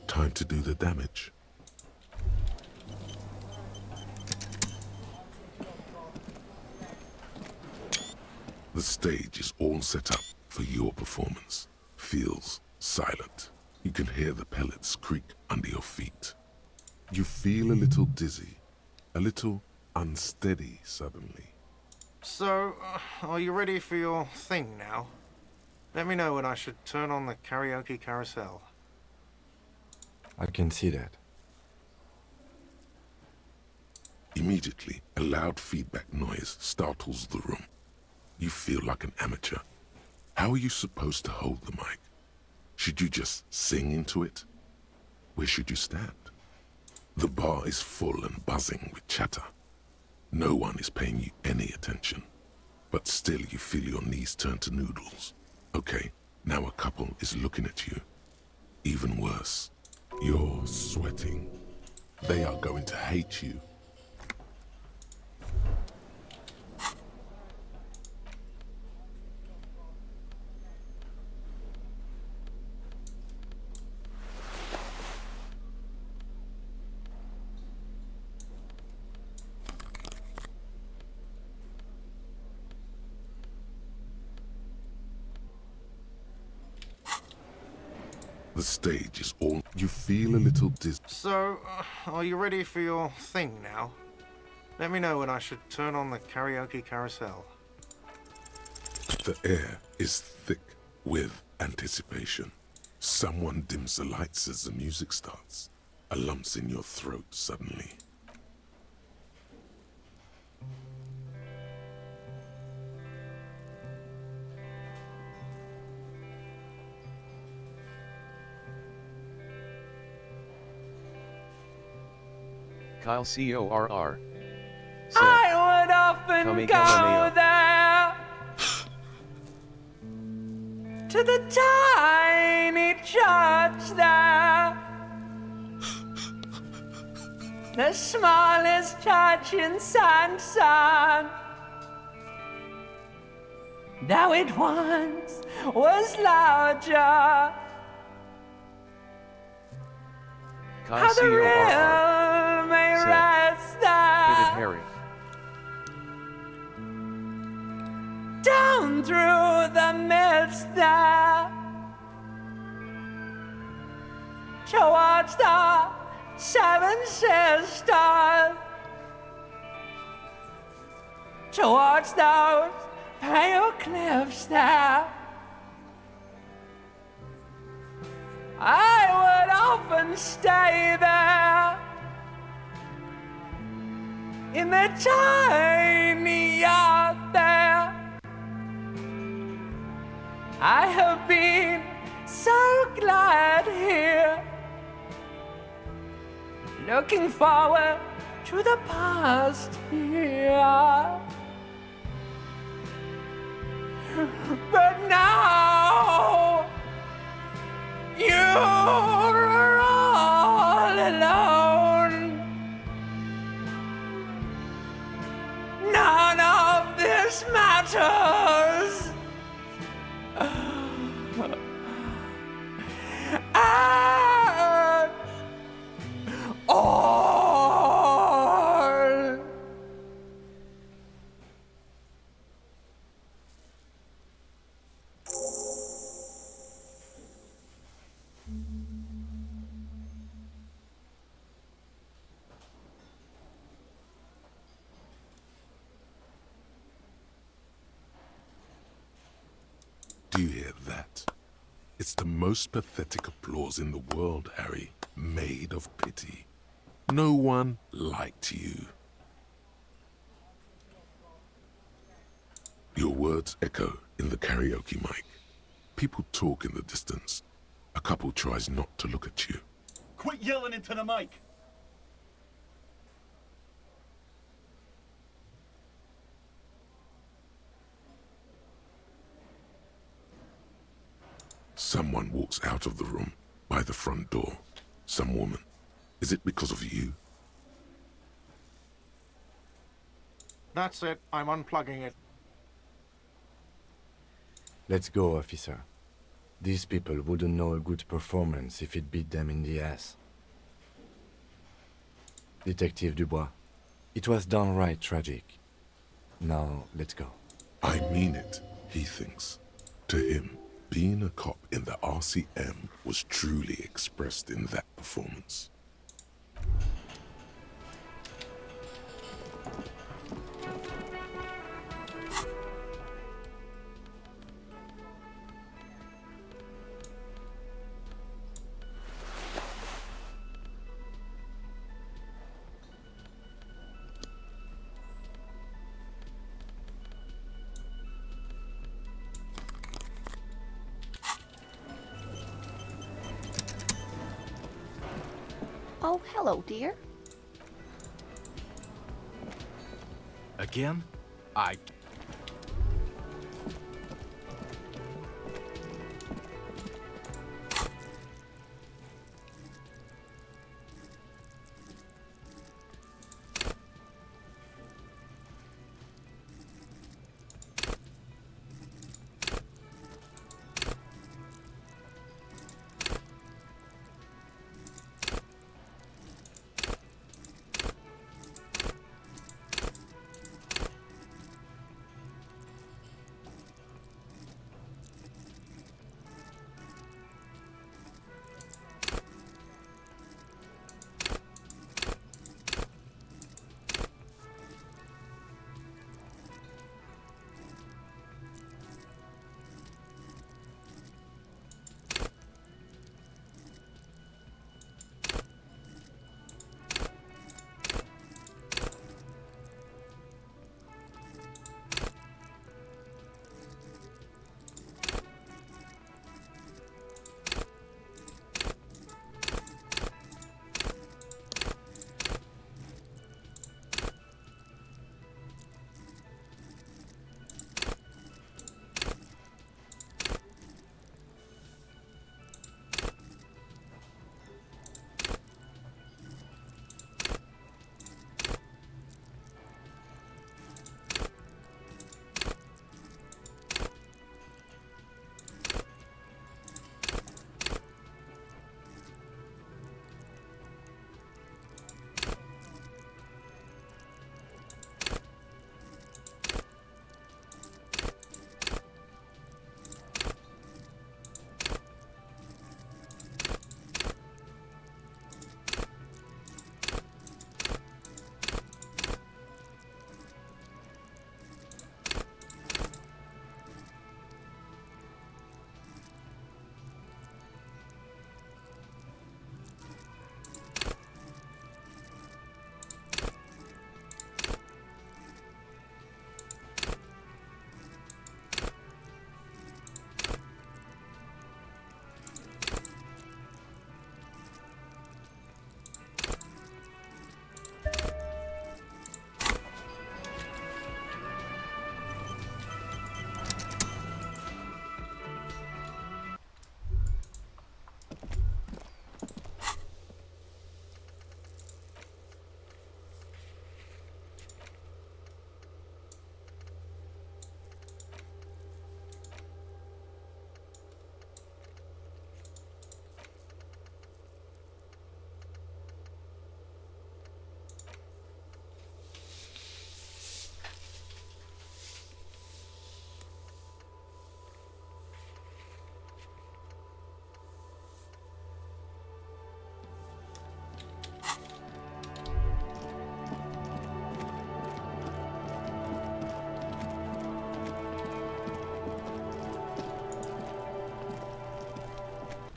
time to do the damage. The stage is all set up for your performance. Feels silent. You can hear the pellets creak under your feet. You feel a little dizzy, a little unsteady suddenly. So, are you ready for your thing now? Let me know when I should turn on the karaoke carousel. I can see that. Immediately, a loud feedback noise startles the room. You feel like an amateur. How are you supposed to hold the mic? Should you just sing into it? Where should you stand? The bar is full and buzzing with chatter. No one is paying you any attention. But still you feel your knees turn to noodles. Okay, now a couple is looking at you. Even worse, you're sweating. They are going to hate you. The stage is all... You feel a little dizzy. So, are you ready for your thing now? Let me know when I should turn on the karaoke carousel. The air is thick with anticipation. Someone dims the lights as the music starts. A lump's in your throat suddenly. Kyle CORR said, I would often Come go there to the tiny church there. the smallest church in Sanson. Now it once was larger. How the real may rest there. Harry. Down through the midst there, towards the Seven Sisters, towards those pale cliffs there. I would often stay there in the tiny yard there. I have been so glad here, looking forward to the past here. But now you're all alone. None of this matters. At all. Do you hear that? It's the most pathetic applause in the world, Harry. Made of pity. No one liked you. Your words echo in the karaoke mic. People talk in the distance. A couple tries not to look at you. Quit yelling into the mic! Someone walks out of the room by the front door. Some woman. Is it because of you? That's it. I'm unplugging it. Let's go, officer. These people wouldn't know a good performance if it beat them in the ass. Detective Dubois, it was downright tragic. Now, let's go. I mean it, he thinks. To him, being a cop in the RCM was truly expressed in that performance. Oh, hello, dear. Again?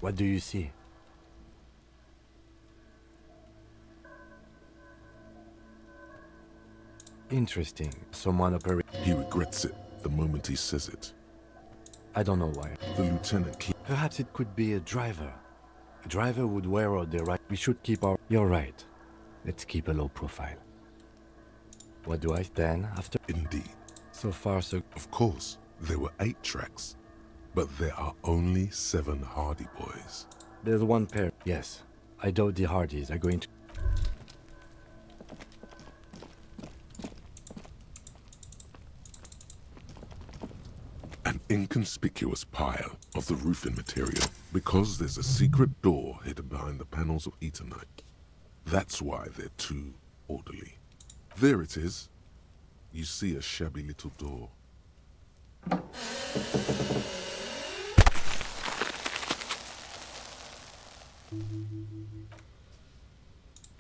What do you see? Interesting. Someone operating. He regrets it the moment he says it. I don't know why. The lieutenant keeps... Perhaps it could be a driver. A driver would wear out the right... We should keep our... You're right. Let's keep a low profile. What do I stand after? Indeed. So far, so... Of course, there were 8 tracks. But there are only 7 Hardy Boys. There's one pair. Yes. I doubt the Hardys are going to... An inconspicuous pile of the roofing material, because there's a secret door hidden behind the panels of Eternite. That's why they're too orderly. There it is. You see a shabby little door.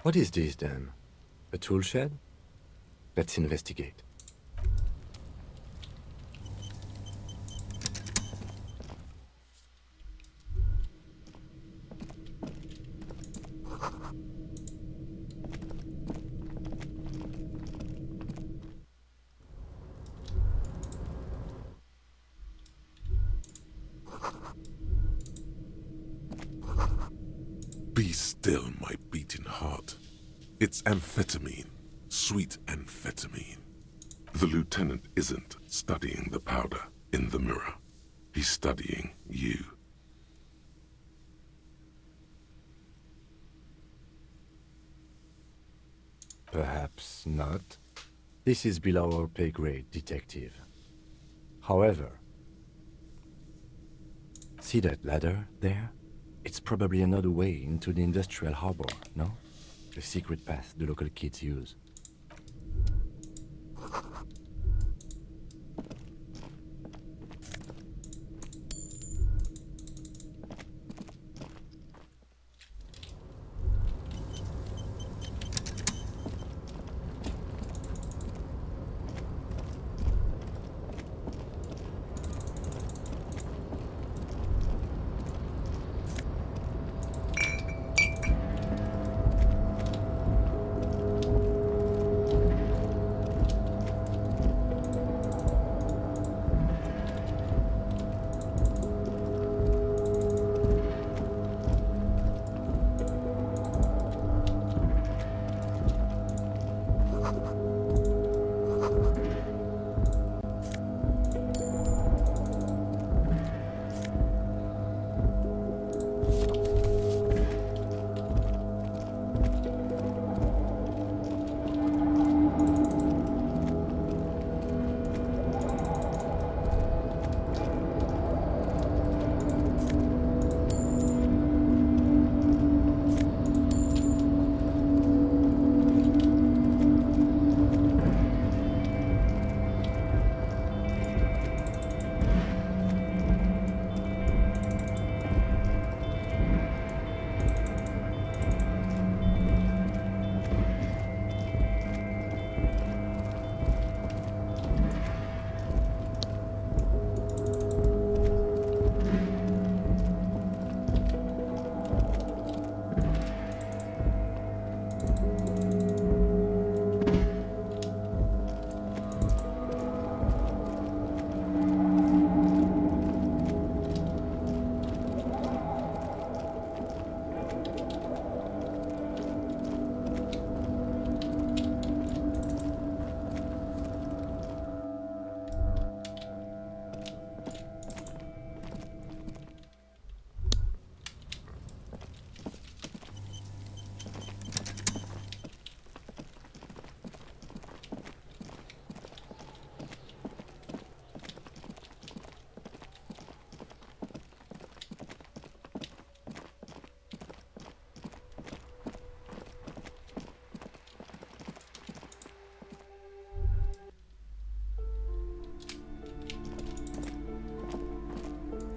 What is this then? A tool shed? Let's investigate. Be still, my beating heart. It's amphetamine. Sweet amphetamine. The lieutenant isn't studying the powder in the mirror. He's studying you. Perhaps not. This is below our pay grade, detective. However, see that ladder there? It's probably another way into the industrial harbor, no? The secret path the local kids use.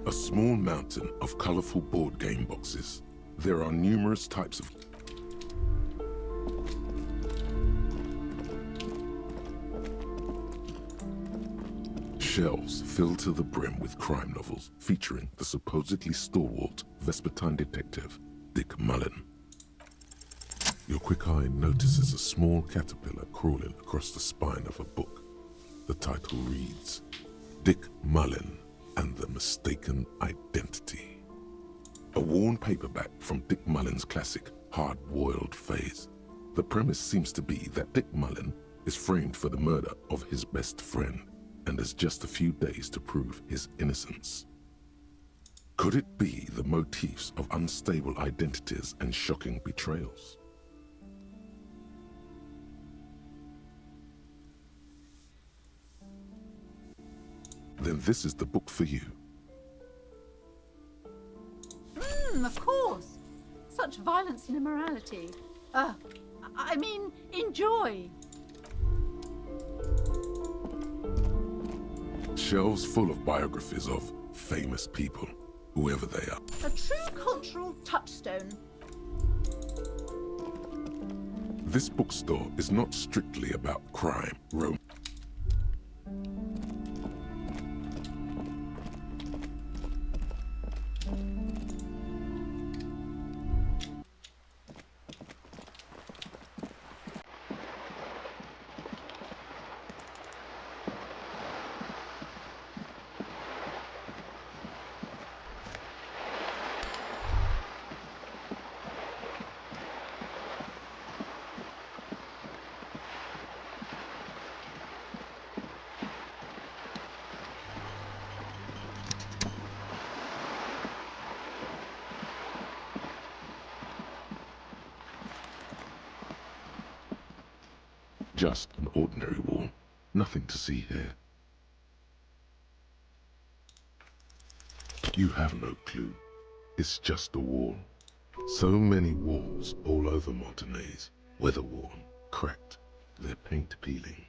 A small mountain of colorful board game boxes. There are numerous types of... Shelves fill to the brim with crime novels featuring the supposedly stalwart Vespertine detective, Dick Mullen. Your quick eye notices a small caterpillar crawling across the spine of a book. The title reads, Dick Mullen and the Mistaken Identity. A worn paperback from Dick Mullen's classic hard-boiled phase. The premise seems to be that Dick Mullen is framed for the murder of his best friend and has just a few days to prove his innocence. Could it be the motifs of unstable identities and shocking betrayals? Then this is the book for you. Of course. Such violence and immorality. I mean, enjoy. Shelves full of biographies of famous people, whoever they are. A true cultural touchstone. This bookstore is not strictly about crime, romance. Just an ordinary wall. Nothing to see here. You have no clue. It's just a wall. So many walls all over Montanez. Weather-worn, cracked, their paint peeling.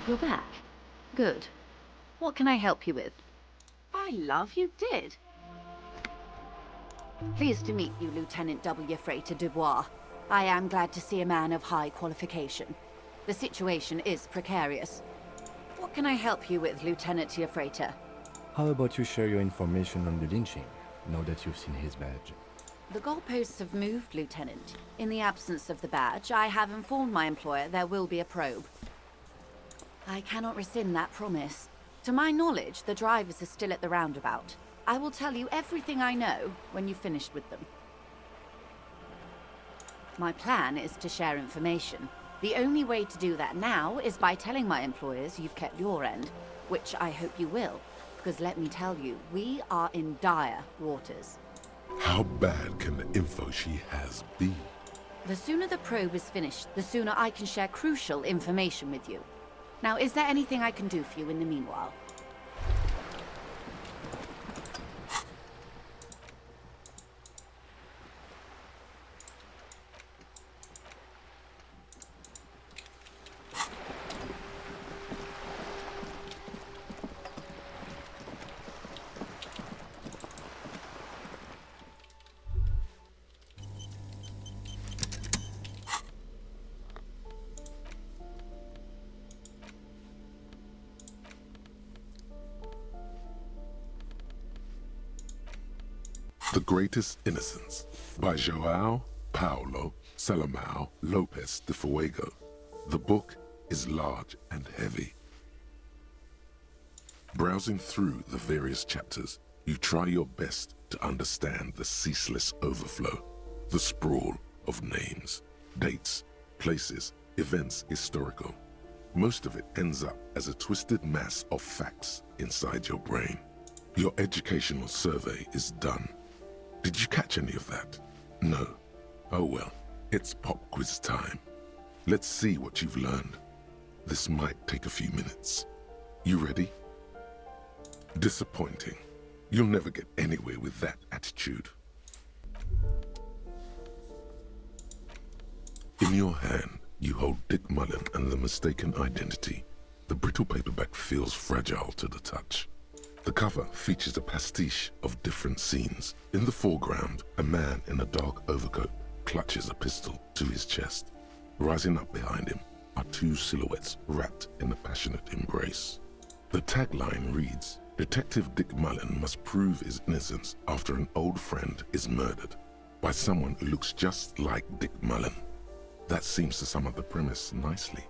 You're back. Good. What can I help you with? I love you did. Pleased to meet you, Lieutenant W. Freighter Dubois. I am glad to see a man of high qualification. The situation is precarious. What can I help you with, Lieutenant Freighter? How about you share your information on the lynching, now that you've seen his badge? The goalposts have moved, Lieutenant. In the absence of the badge, I have informed my employer there will be a probe. I cannot rescind that promise. To my knowledge, the drivers are still at the roundabout. I will tell you everything I know when you've finished with them. My plan is to share information. The only way to do that now is by telling my employers you've kept your end, which I hope you will, because let me tell you, we are in dire waters. How bad can the info she has be? The sooner the probe is finished, the sooner I can share crucial information with you. Now, is there anything I can do for you in the meanwhile? The Greatest Innocence by João Paulo Salomão Lopes de Fuego. The book is large and heavy. Browsing through the various chapters, you try your best to understand the ceaseless overflow, the sprawl of names, dates, places, events historical. Most of it ends up as a twisted mass of facts inside your brain. Your educational survey is done. Did you catch any of that? No. Oh well, it's pop quiz time. Let's see what you've learned. This might take a few minutes. You ready? Disappointing. You'll never get anywhere with that attitude. In your hand, you hold Dick Mullen and the Mistaken Identity. The brittle paperback feels fragile to the touch. The cover features a pastiche of different scenes. In the foreground, a man in a dark overcoat clutches a pistol to his chest. Rising up behind him are two silhouettes wrapped in a passionate embrace. The tagline reads, "Detective Dick Mullen must prove his innocence after an old friend is murdered by someone who looks just like Dick Mullen." That seems to sum up the premise nicely.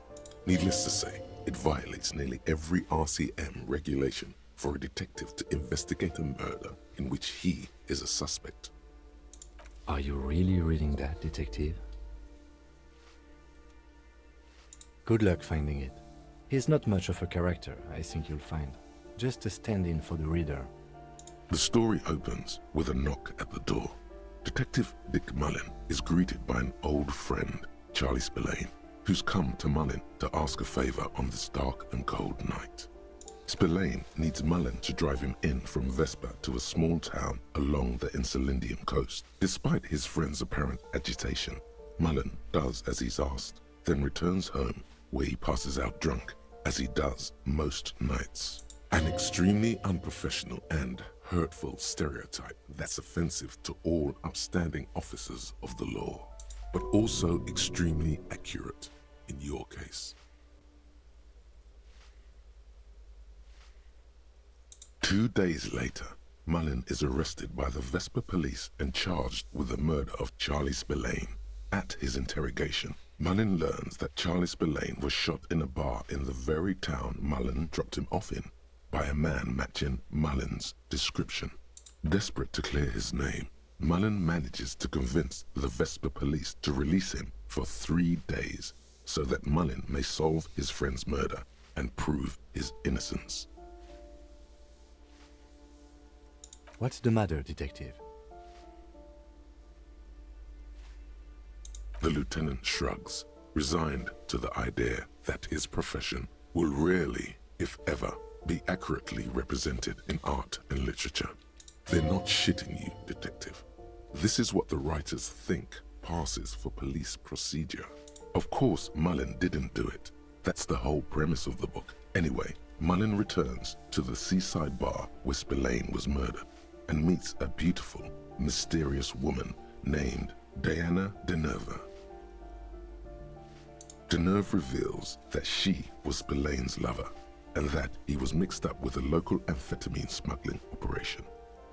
Needless to say, it violates nearly every RCM regulation for a detective to investigate a murder in which he is a suspect. Are you really reading that, detective? Good luck finding it. He's not much of a character, I think you'll find. Just a stand-in for the reader. The story opens with a knock at the door. Detective Dick Mullen is greeted by an old friend, Charlie Spillane, who's come to Mullen to ask a favor on this dark and cold night. Spillane needs Mullen to drive him in from Vespa to a small town along the Elysium coast. Despite his friend's apparent agitation, Mullen does as he's asked, then returns home where he passes out drunk, as he does most nights. An extremely unprofessional and hurtful stereotype that's offensive to all upstanding officers of the law, but also extremely accurate in your case. 2 days later, Mullen is arrested by the Vespa police and charged with the murder of Charlie Spillane. At his interrogation, Mullen learns that Charlie Spillane was shot in a bar in the very town Mullen dropped him off in by a man matching Mullen's description. Desperate to clear his name, Mullen manages to convince the Vespa police to release him for 3 days so that Mullen may solve his friend's murder and prove his innocence. What's the matter, detective? The lieutenant shrugs, resigned to the idea that his profession will rarely, if ever, be accurately represented in art and literature. They're not shitting you, detective. This is what the writers think passes for police procedure. Of course, Mullen didn't do it. That's the whole premise of the book. Anyway, Mullen returns to the seaside bar where Spillane was murdered and meets a beautiful, mysterious woman named Diana Deneuve. Deneuve reveals that she was Spillane's lover and that he was mixed up with a local amphetamine smuggling operation.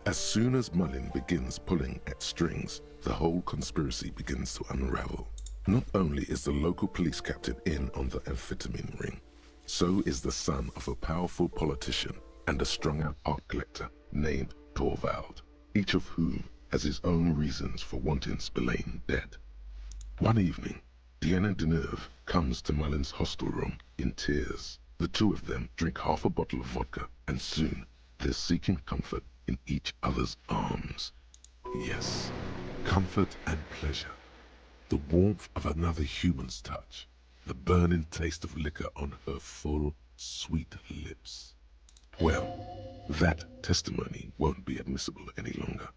As soon as Mullen begins pulling at strings, the whole conspiracy begins to unravel. Not only is the local police captain in on the amphetamine ring, so is the son of a powerful politician and a strung-out art collector named Torvald, each of whom has his own reasons for wanting Spillane dead. One evening, Diana Deneuve comes to Mullen's hostel room in tears. The two of them drink half a bottle of vodka, and soon they're seeking comfort in each other's arms. Yes, comfort and pleasure. The warmth of another human's touch. The burning taste of liquor on her full, sweet lips. Well, that testimony won't be admissible any longer.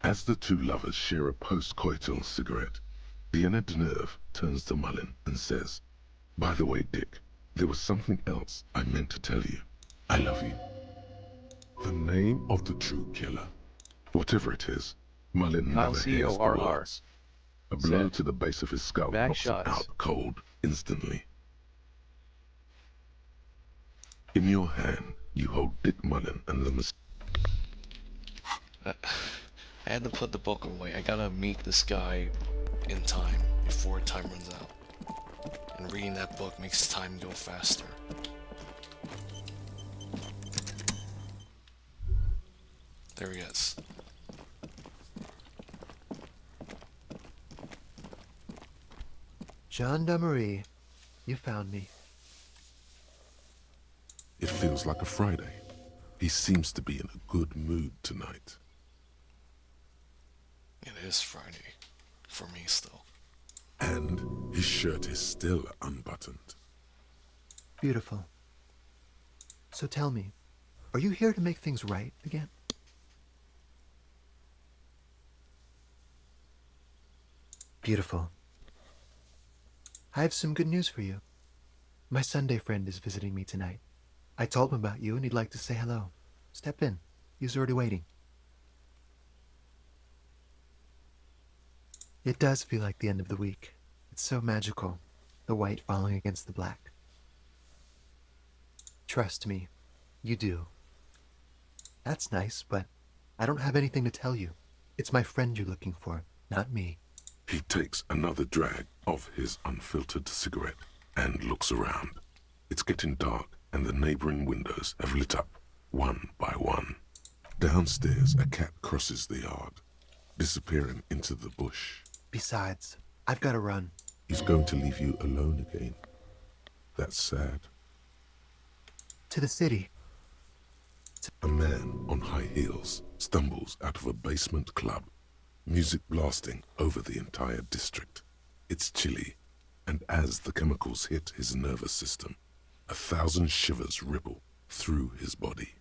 As the two lovers share a post-coital cigarette, Diana Deneuve turns to Mullen and says, "By the way, Dick, there was something else I meant to tell you. I love you." The name of the true killer. Whatever it is, Mullen never hears the words. A blow to the base of his skull knocks him out cold instantly. In your hand, you hold Dick Mullen and the I had to put the book away. I gotta meet this guy in time, before time runs out. And reading that book makes time go faster. There he is. Gendarmerie, you found me. It feels like a Friday. He seems to be in a good mood tonight. It is Friday. For me still. And his shirt is still unbuttoned. Beautiful. So tell me, Are you here to make things right again? Beautiful. I have some good news for you. My Sunday friend is visiting me tonight. I told him about you and he'd like to say hello. Step in. He's already waiting. It does feel like the end of the week. It's so magical. The white falling against the black. Trust me, you do. That's nice, but I don't have anything to tell you. It's my friend you're looking for, not me. He takes another drag of his unfiltered cigarette and looks around. It's getting dark and the neighboring windows have lit up one by one. Downstairs, a cat crosses the yard, disappearing into the bush. Besides, I've got to run. He's going to leave you alone again. That's sad. To the city. A man on high heels stumbles out of a basement club, music blasting over the entire district. It's chilly, and as the chemicals hit his nervous system, 1,000 shivers ripple through his body.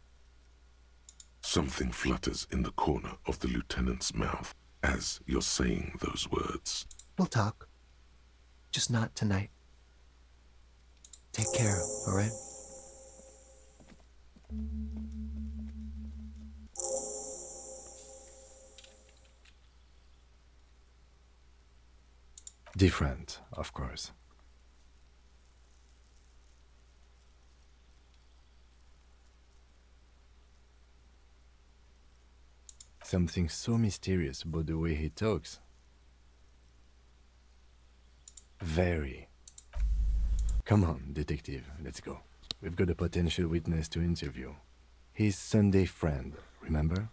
Something flutters in the corner of the lieutenant's mouth as you're saying those words. We'll talk. Just not tonight. Take care, all right? Different, of course. Something so mysterious about the way he talks. Very. Come on, detective, let's go. We've got a potential witness to interview. His Sunday friend, remember?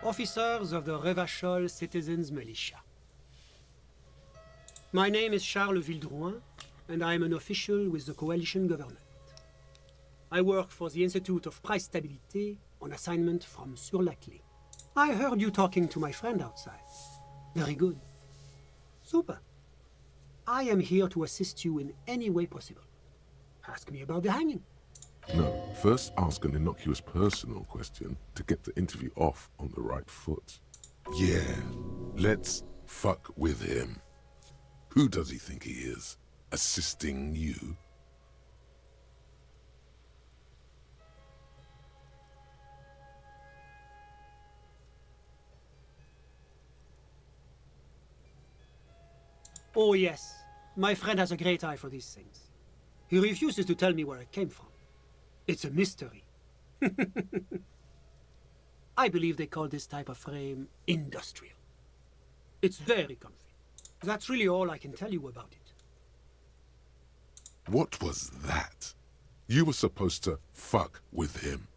Officers of the Revachol Citizens Militia. My name is Charles Vildrouin, and I am an official with the coalition government. I work for the Institute of Price Stabilité on assignment from Sur-la-Clé. I heard you talking to my friend outside. Very good. Super. I am here to assist you in any way possible. Ask me about the hanging. No, first ask an innocuous personal question to get the interview off on the right foot. Yeah, let's fuck with him. Who does he think he is? Assisting you? Oh yes, my friend has a great eye for these things. He refuses to tell me where it came from. It's a mystery. I believe they call this type of frame industrial. It's very comfy. That's really all I can tell you about it. What was that? You were supposed to fuck with him,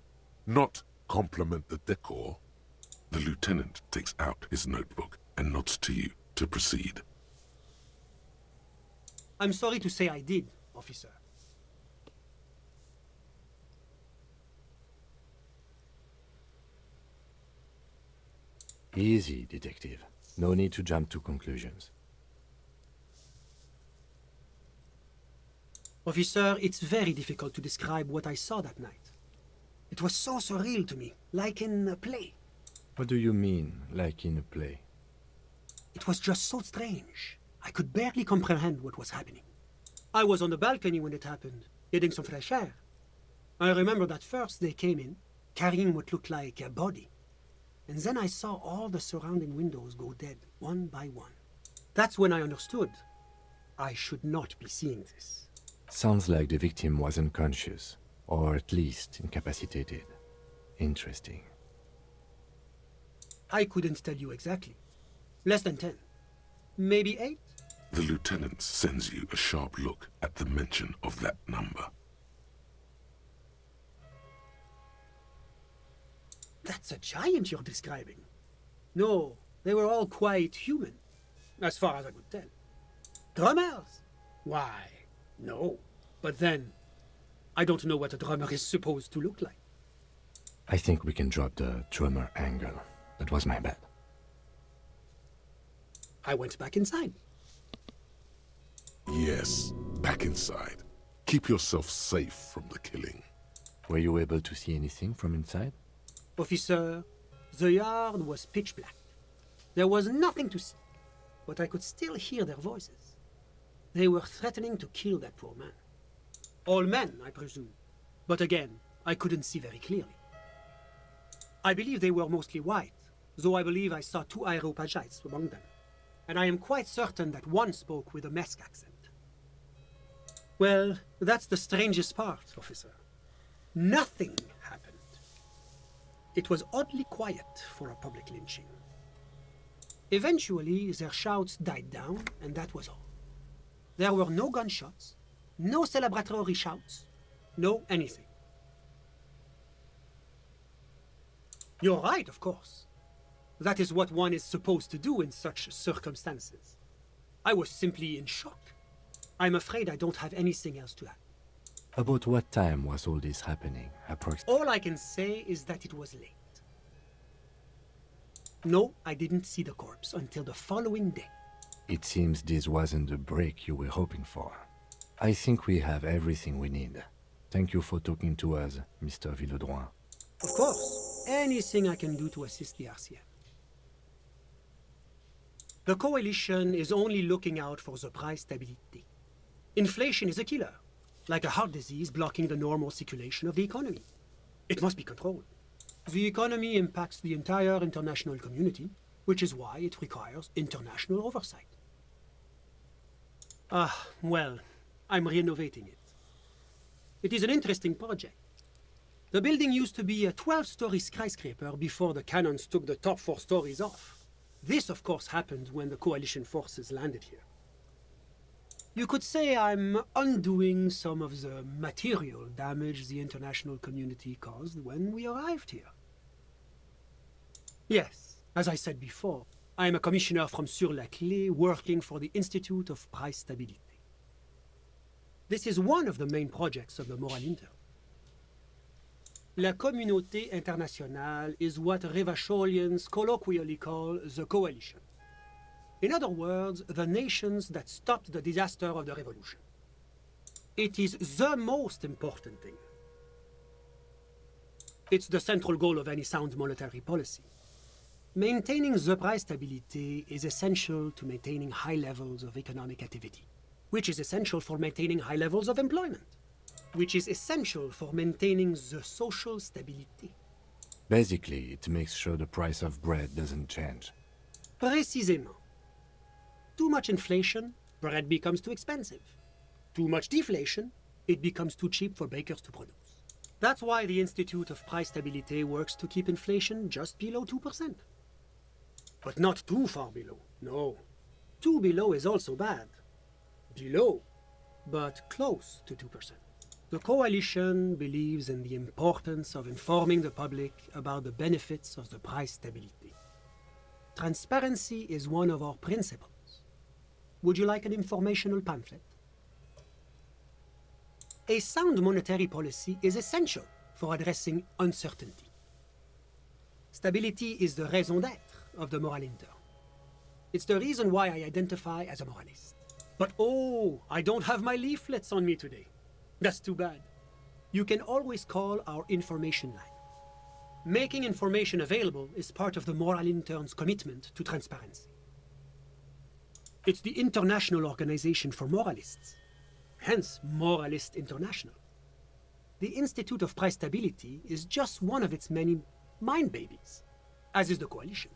not compliment the decor. The lieutenant takes out his notebook and nods to you to proceed. I'm sorry to say I did, officer. Easy, detective. No need to jump to conclusions. Officer, it's very difficult to describe what I saw that night. It was so surreal to me, like in a play. What do you mean, like in a play? It was just so strange. I could barely comprehend what was happening. I was on the balcony when it happened, getting some fresh air. I remember that first they came in, carrying what looked like a body. And then I saw all the surrounding windows go dead, one by one. That's when I understood. I should not be seeing this. Sounds like the victim was unconscious, or at least incapacitated. Interesting. I couldn't tell you exactly. Less than 10. Maybe 8? The lieutenant sends you a sharp look at the mention of that number. That's a giant you're describing. No, they were all quite human, as far as I could tell. Drummers? Why, no. But then, I don't know what a drummer is supposed to look like. I think we can drop the drummer angle. That was my bad. I went back inside. Yes, back inside. Keep yourself safe from the killing. Were you able to see anything from inside? Officer, the yard was pitch black. There was nothing to see, but I could still hear their voices. They were threatening to kill that poor man. All men, I presume. But again, I couldn't see very clearly. I believe they were mostly white, though I believe I saw 2 Areopagites among them. And I am quite certain that one spoke with a Mesk accent. Well, that's the strangest part, officer. Nothing happened. It was oddly quiet for a public lynching. Eventually, their shouts died down, and that was all. There were no gunshots, no celebratory shouts, no anything. You're right, of course. That is what one is supposed to do in such circumstances. I was simply in shock. I'm afraid I don't have anything else to add. About what time was all this happening, approximately? All I can say is that it was late. No, I didn't see the corpse until the following day. It seems this wasn't the break you were hoping for. I think we have everything we need. Thank you for talking to us, Mr. Villedroit. Of course, anything I can do to assist the RCM. The Coalition is only looking out for the price stability. Inflation is a killer, like a heart disease blocking the normal circulation of the economy. It must be controlled. The economy impacts the entire international community, which is why it requires international oversight. Well, I'm renovating it. It is an interesting project. The building used to be a 12-story skyscraper before the cannons took the top 4 stories off. This, of course, happened when the Coalition forces landed here. You could say I'm undoing some of the material damage the international community caused when we arrived here. Yes, as I said before, I am a commissioner from Sur-la-Clé working for the Institute of Price Stability. This is one of the main projects of the Moral Inter. La Communauté Internationale is what Revacholians colloquially call the Coalition. In other words, the nations that stopped the disaster of the revolution. It is the most important thing. It's the central goal of any sound monetary policy. Maintaining the price stability is essential to maintaining high levels of economic activity, which is essential for maintaining high levels of employment, which is essential for maintaining the social stability. Basically, it makes sure the price of bread doesn't change. Précisément. Too much inflation bread becomes too expensive. Too much deflation, it becomes too cheap for bakers to produce. That's why the Institute of Price Stabilité works to keep inflation just below 2%. But not too far below, no. Too below is also bad. Below, but close to 2%. The coalition believes in the importance of informing the public about the benefits of the price stability. Transparency is one of our principles. Would you like an informational pamphlet? A sound monetary policy is essential for addressing uncertainty. Stability is the raison d'être of the moral intern. It's the reason why I identify as a moralist. But oh, I don't have my leaflets on me today. That's too bad. You can always call our information line. Making information available is part of the moral intern's commitment to transparency. It's the International Organization for Moralists, hence Moralist International. The Institute of Price Stability is just one of its many mind babies, as is the coalition.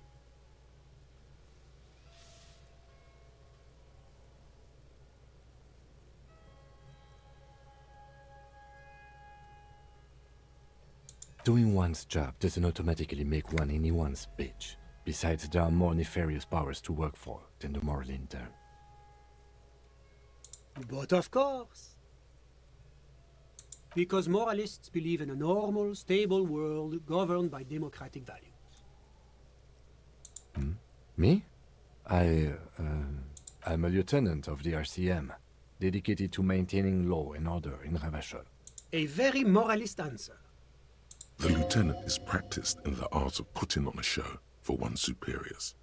Doing one's job doesn't automatically make one anyone's bitch. Besides, there are more nefarious powers to work for than the moral intern. But of course. Because moralists believe in a normal, stable world governed by democratic values. Me? I'm a lieutenant of the RCM, dedicated to maintaining law and order in Ravachol. A very moralist answer. The lieutenant is practiced in the art of putting on a show for one's superiors.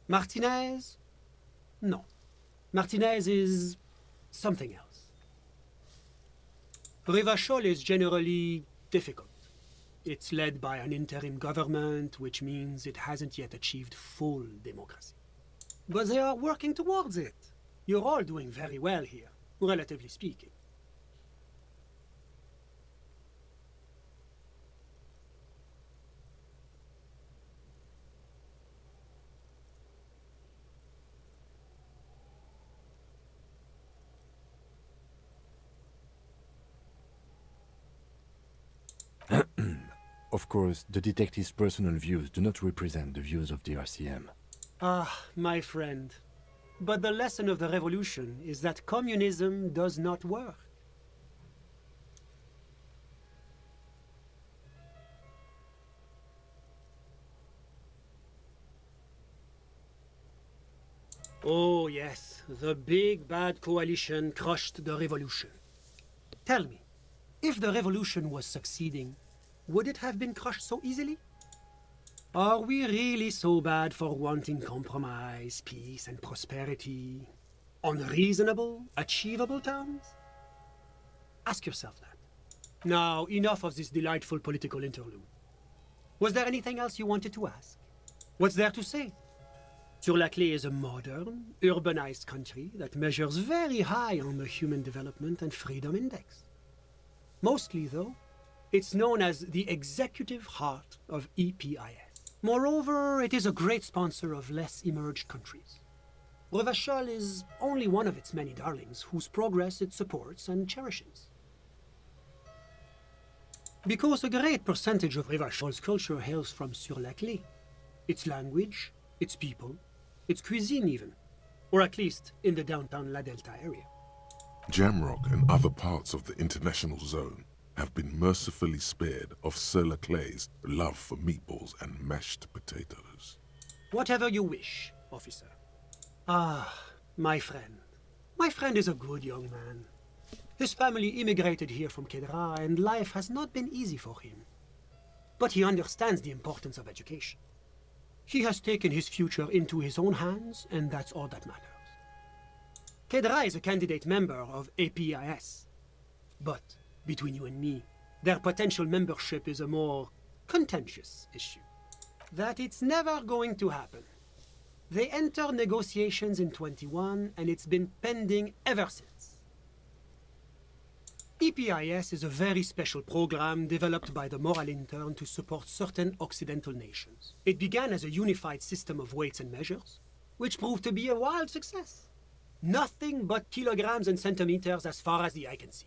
Martinez? No. Martinez is something else. Ravachol is generally difficult. It's led by an interim government, which means it hasn't yet achieved full democracy. But they are working towards it. You're all doing very well here, relatively speaking. Of course, the detective's personal views do not represent the views of the RCM. Ah, my friend. But the lesson of the revolution is that communism does not work. Oh yes, the big bad coalition crushed the revolution. Tell me, if the revolution was succeeding, would it have been crushed so easily? Are we really so bad for wanting compromise, peace, and prosperity? On reasonable, achievable terms? Ask yourself that. Now, enough of this delightful political interlude. Was there anything else you wanted to ask? What's there to say? Sur-la-Clé is a modern, urbanized country that measures very high on the Human Development and Freedom Index. Mostly, though, it's known as the executive heart of EPIS. Moreover, it is a great sponsor of less emerged countries. Ravachol is only one of its many darlings whose progress it supports and cherishes. Because a great percentage of Ravachol's culture hails from Sur-la-Clé. Its language, its people, its cuisine even. Or at least in the downtown La Delta area. Jamrock and other parts of the international zone have been mercifully spared of Sur-la-Clé's love for meatballs and mashed potatoes. Whatever you wish, officer. Ah, my friend. My friend is a good young man. His family immigrated here from Kedra, and life has not been easy for him. But he understands the importance of education. He has taken his future into his own hands, and that's all that matters. Kedra is a candidate member of APIS. But, between you and me, their potential membership is a more contentious issue. That it's never going to happen. They entered negotiations in 21, and it's been pending ever since. EPIS is a very special program developed by the Moral Intern to support certain Occidental nations. It began as a unified system of weights and measures, which proved to be a wild success. Nothing but kilograms and centimeters as far as the eye can see.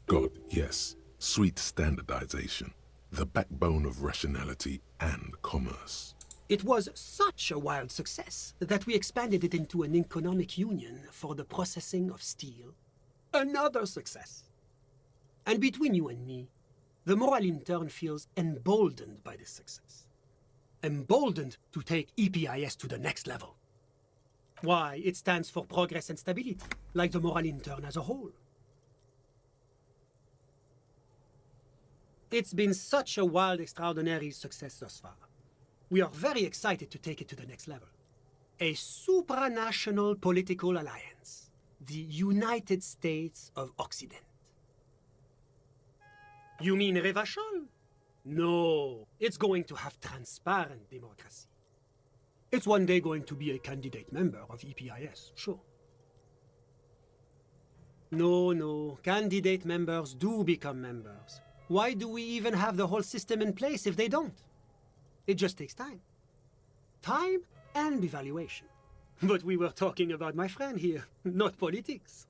God, yes. Sweet standardization. The backbone of rationality and commerce. It was such a wild success that we expanded it into an economic union for the processing of steel. Another success. And between you and me, the Moral Intern feels emboldened by this success. Emboldened to take EPIS to the next level. Why, it stands for progress and stability, like the Moral Intern as a whole. It's been such a wild, extraordinary success thus far. We are very excited to take it to the next level. A supranational political alliance. The United States of Occident. You mean Revachol? No, it's going to have transparent democracy. It's one day going to be a candidate member of EPIS, sure. No, candidate members do become members. Why do we even have the whole system in place if they don't? It just takes time. Time and evaluation. But we were talking about my friend here, not politics.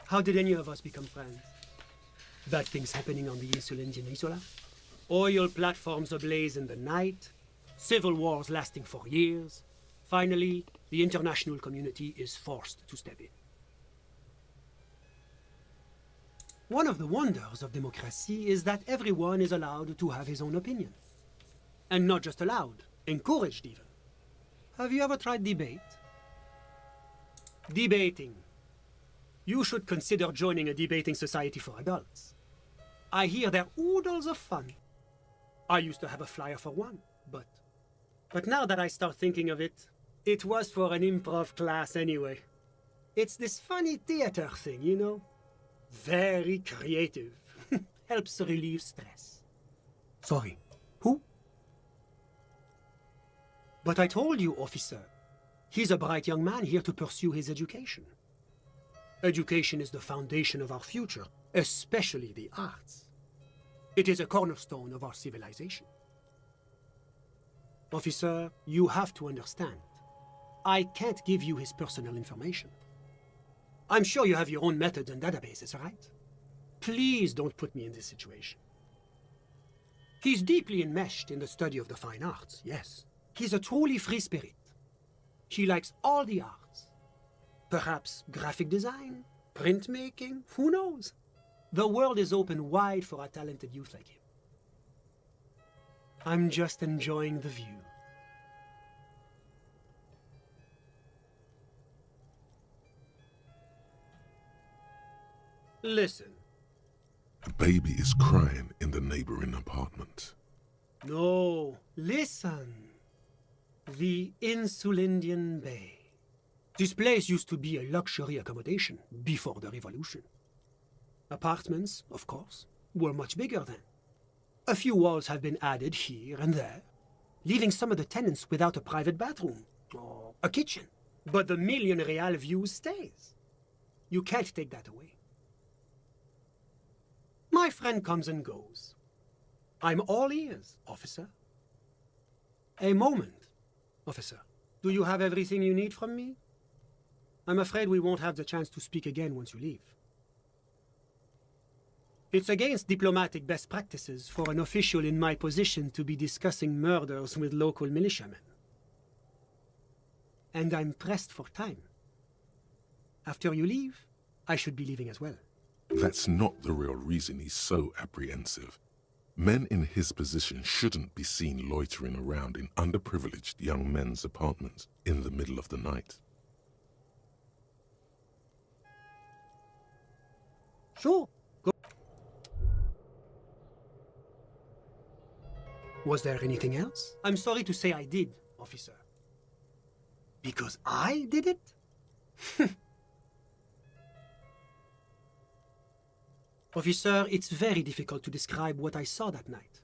How did any of us become friends? Bad things happening on the insulins in Isola? Oil platforms ablaze in the night? Civil wars lasting for years? Finally, the international community is forced to step in. One of the wonders of democracy is that everyone is allowed to have his own opinion. And not just allowed, encouraged even. Have you ever tried debate? Debating. You should consider joining a debating society for adults. I hear they're oodles of fun. I used to have a flyer for one, but now that I start thinking of it, it was for an improv class anyway. It's this funny theater thing, you know? Very creative. Helps relieve stress. Sorry, who? But I told you, officer. He's a bright young man here to pursue his education. Education is the foundation of our future, especially the arts. It is a cornerstone of our civilization. Officer, you have to understand. I can't give you his personal information. I'm sure you have your own methods and databases, right? Please don't put me in this situation. He's deeply enmeshed in the study of the fine arts, yes. He's a truly free spirit. He likes all the arts. Perhaps graphic design, printmaking, who knows? The world is open wide for a talented youth like him. I'm just enjoying the view. Listen. A baby is crying in the neighboring apartment. No, listen. The Insulindian Bay. This place used to be a luxury accommodation before the revolution. Apartments, of course, were much bigger then. A few walls have been added here and there, leaving some of the tenants without a private bathroom or a kitchen. But the million real view stays. You can't take that away. My friend comes and goes. I'm all ears, officer. A moment, officer. Do you have everything you need from me? I'm afraid we won't have the chance to speak again once you leave. It's against diplomatic best practices for an official in my position to be discussing murders with local militiamen. And I'm pressed for time. After you leave, I should be leaving as well. That's not the real reason he's so apprehensive. Men in his position shouldn't be seen loitering around in underprivileged young men's apartments in the middle of the night. Sure. Go. Was there anything else? I'm sorry to say I did, officer. Because I did it? Officer, it's very difficult to describe what I saw that night.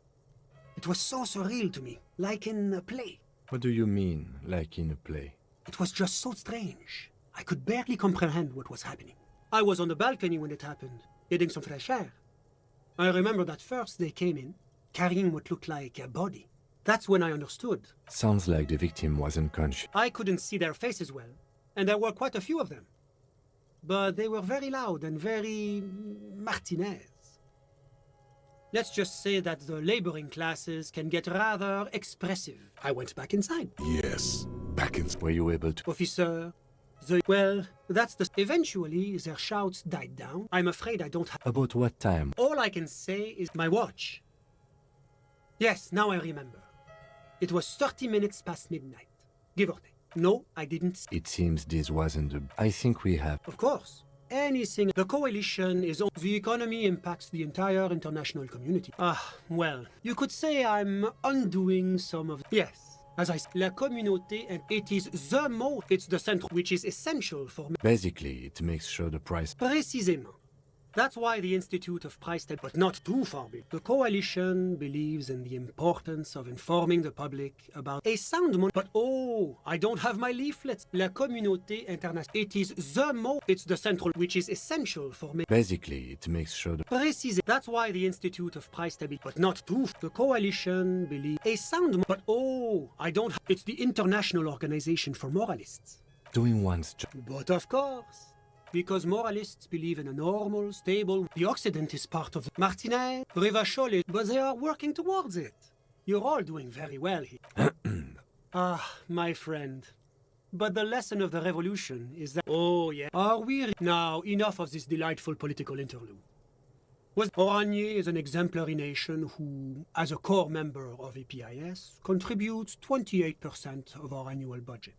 It was so surreal to me, like in a play. What do you mean, like in a play? It was just so strange. I could barely comprehend what was happening. I was on the balcony when it happened, getting some fresh air. I remember that first they came in, carrying what looked like a body. That's when I understood. Sounds like the victim was unconscious. I couldn't see their faces well, and there were quite a few of them. But they were very loud and very Martinez. Let's just say that the laboring classes can get rather expressive. I went back inside. Yes, back inside. Were you able to? Officer, well, that's the... Eventually, their shouts died down. I'm afraid I don't have... About what time? All I can say is my watch. Yes, now I remember. It was 30 minutes past midnight, give or take. No, I didn't. It seems this wasn't the... I think we have... Of course. Anything. The coalition is... The economy impacts the entire international community. Well, you could say I'm undoing some of... Yes. As I said, la communauté, and it is the mot. It's the central, which is essential for me. Basically, it makes sure the price... Précisément. That's why the Institute of Price Stability, but not too far below. The coalition believes in the importance of informing the public about a sound money. But oh, I don't have my leaflets. La communauté internationale. It is the mot. It's the central, which is essential for me. Basically, it makes sure the... Précisé. That's why the Institute of Price Stability, but not too far. The coalition believes a sound. But oh, I don't have... It's the International Organization for Moralists. Doing one's job. But of course. Because moralists believe in a normal, stable... The Occident is part of the... Martinez, Rivachol, but they are working towards it. You're all doing very well here. My friend. But the lesson of the revolution is that... Oh, yeah. Are we... Now, enough of this delightful political interlude. Oranje is an exemplary nation who, as a core member of EPIS, contributes 28% of our annual budget.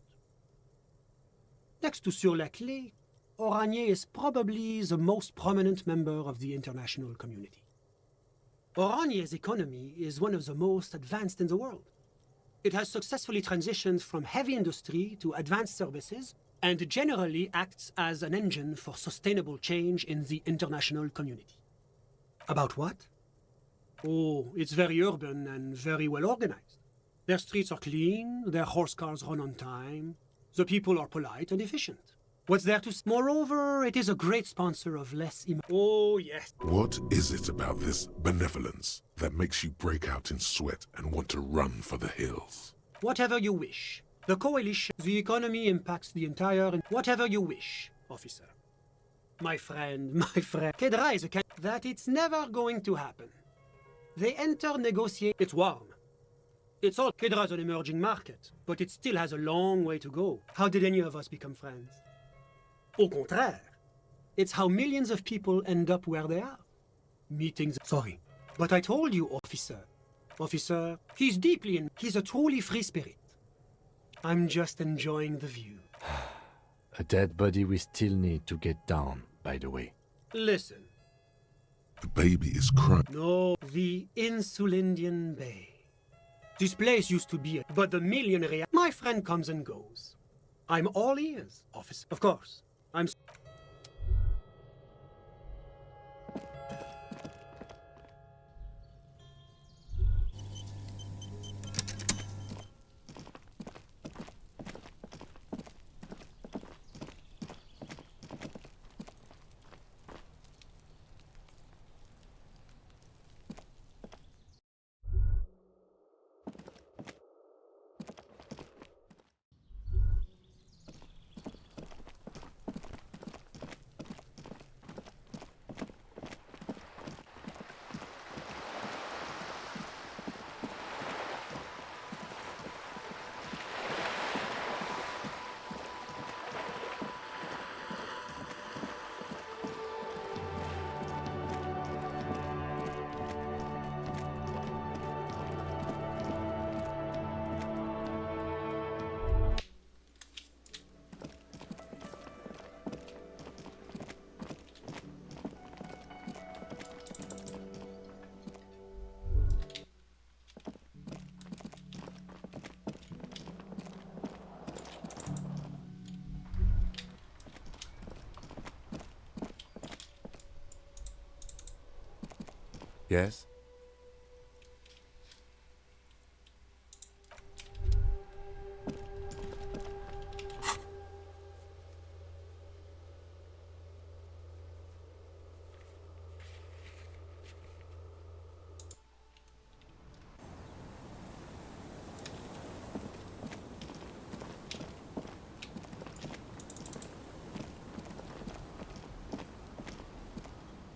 Next to Sur la Clé, Oranje is probably the most prominent member of the international community. Oranje's economy is one of the most advanced in the world. It has successfully transitioned from heavy industry to advanced services and generally acts as an engine for sustainable change in the international community. About what? Oh, it's very urban and very well organized. Their streets are clean, their horse cars run on time, the people are polite and efficient. What's there to... Moreover, it is a great sponsor of Oh, yes. What is it about this benevolence that makes you break out in sweat and want to run for the hills? Whatever you wish. The coalition, the economy impacts the entire... Whatever you wish, officer. My friend. Kedra is a... That it's never going to happen. They enter negotiate... It's warm. It's all... Kedra's an emerging market, but it still has a long way to go. How did any of us become friends? Au contraire. It's how millions of people end up where they are. Meetings... Sorry. But I told you, officer. Officer, he's deeply in... He's a truly free spirit. I'm just enjoying the view. A dead body we still need to get down, by the way. Listen. The baby is crying. No, the Insulindian Bay. This place used to be but the millionaire... My friend comes and goes. I'm all ears, officer. Of course. I'm... Yes?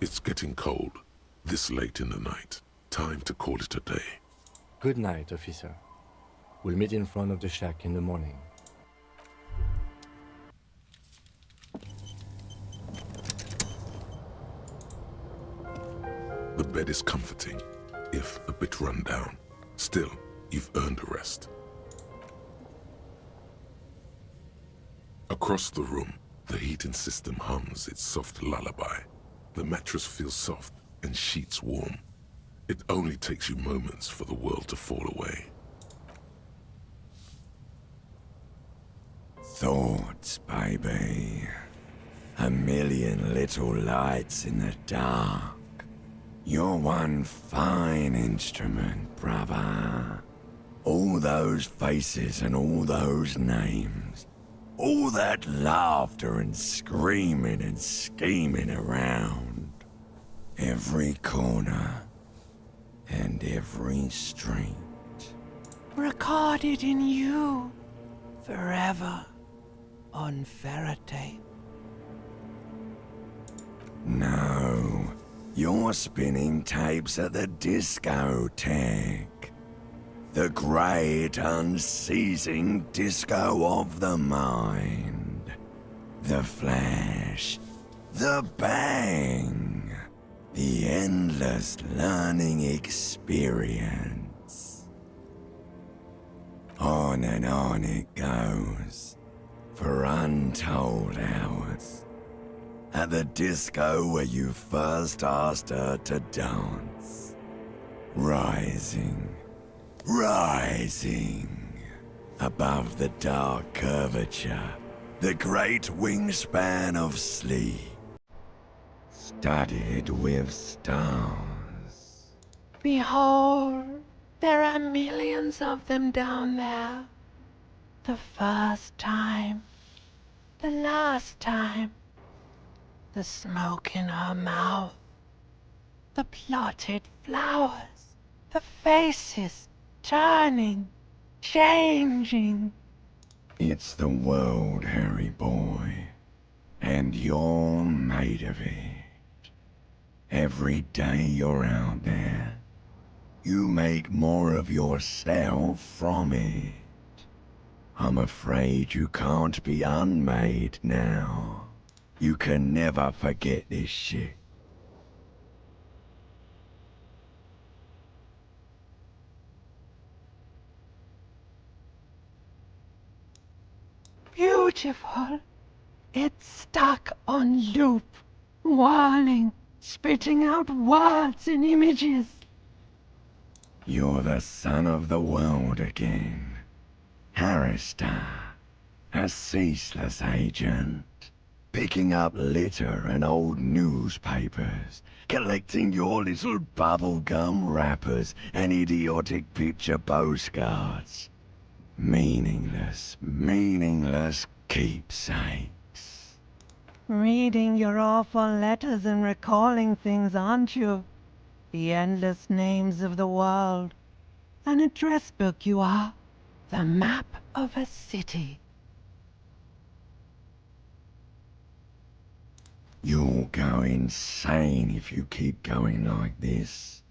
It's getting cold. This late in the night. Time to call it a day. Good night, officer. We'll meet in front of the shack in the morning. The bed is comforting, if a bit run down. Still, you've earned a rest. Across the room, the heating system hums its soft lullaby. The mattress feels soft and sheets warm. It only takes you moments for the world to fall away. Thoughts, baby. A million little lights in the dark. You're one fine instrument, brother. All those faces and all those names. All that laughter and screaming and scheming around. Every corner and every street. Recorded in you forever on ferrotape. No, you're spinning tapes at the discotheque. The great unceasing disco of the mind. The flash, the bang. The endless learning experience. On and on it goes, for untold hours. At the disco where you first asked her to dance. Rising, rising, above the dark curvature, the great wingspan of sleep, studded with stars. Behold, there are millions of them down there. The first time, the last time, the smoke in her mouth, the plotted flowers, the faces turning, changing. It's the world, Harry boy, and you're made of it. Every day you're out there, you make more of yourself from it. I'm afraid you can't be unmade now. You can never forget this shit. Beautiful. It's stuck on loop, whirling, spitting out words and images. You're the son of the world again. Harrister, a ceaseless agent. Picking up litter and old newspapers. Collecting your little bubblegum wrappers and idiotic picture postcards. Meaningless, meaningless keepsakes. Reading your awful letters and recalling things, aren't you? The endless names of the world. An address book you are. The map of a city. You'll go insane if you keep going like this.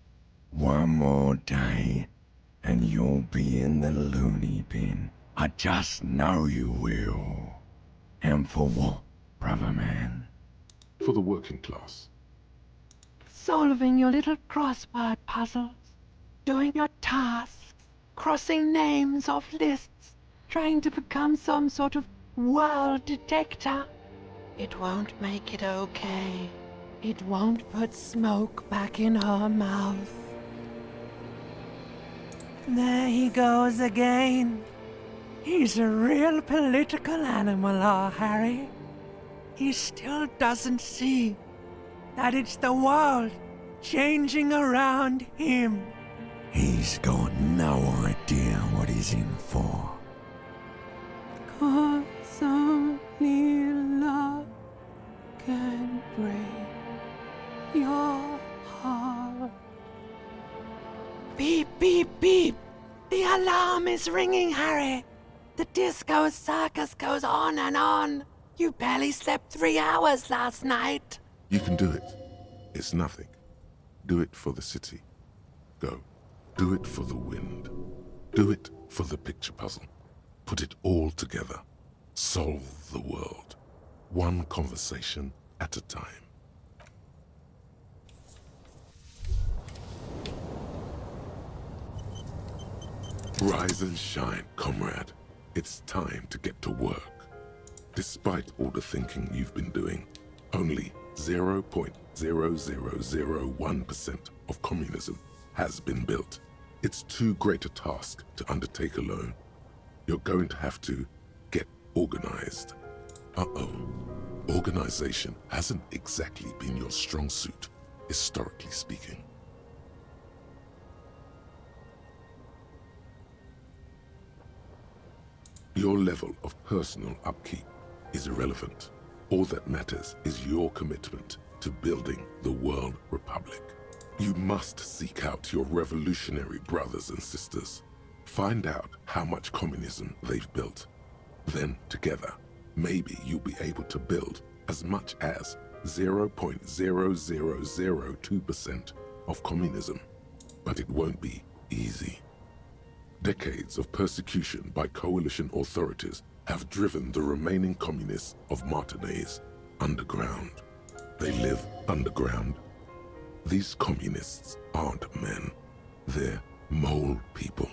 One more day, and you'll be in the loony bin. I just know you will. And for what, brother man? For the working class. Solving your little crossword puzzles. Doing your tasks. Crossing names off lists. Trying to become some sort of world detector. It won't make it okay. It won't put smoke back in her mouth. There he goes again. He's a real political animal, our Harry. He still doesn't see that it's the world changing around him. He's got no idea what he's in for. 'Cause only love can break your heart. Beep, beep, beep. The alarm is ringing, Harry. The disco circus goes on and on. You barely slept 3 hours last night. You can do it. It's nothing. Do it for the city. Go. Do it for the wind. Do it for the picture puzzle. Put it all together. Solve the world. One conversation at a time. Rise and shine, comrade. It's time to get to work. Despite all the thinking you've been doing, only 0.0001% of communism has been built. It's too great a task to undertake alone. You're going to have to get organized. Uh-oh. Organization hasn't exactly been your strong suit, historically speaking. Your level of personal upkeep is irrelevant. All that matters is your commitment to building the World Republic. You must seek out your revolutionary brothers and sisters. Find out how much communism they've built. Then, together, maybe you'll be able to build as much as 0.0002% of communism. But it won't be easy. Decades of persecution by coalition authorities have driven the remaining communists of Martinaise underground. They live underground. These communists aren't men. They're mole people.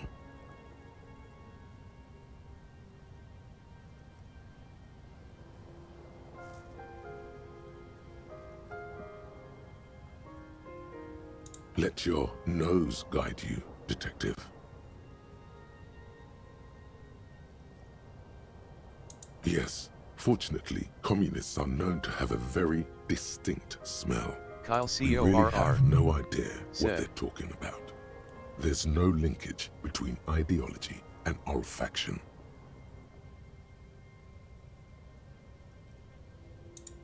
Let your nose guide you, Detective. Yes, fortunately, communists are known to have a very distinct smell. Kyle We really CORR have no idea what said. they're talking about. There's no linkage between ideology and olfaction.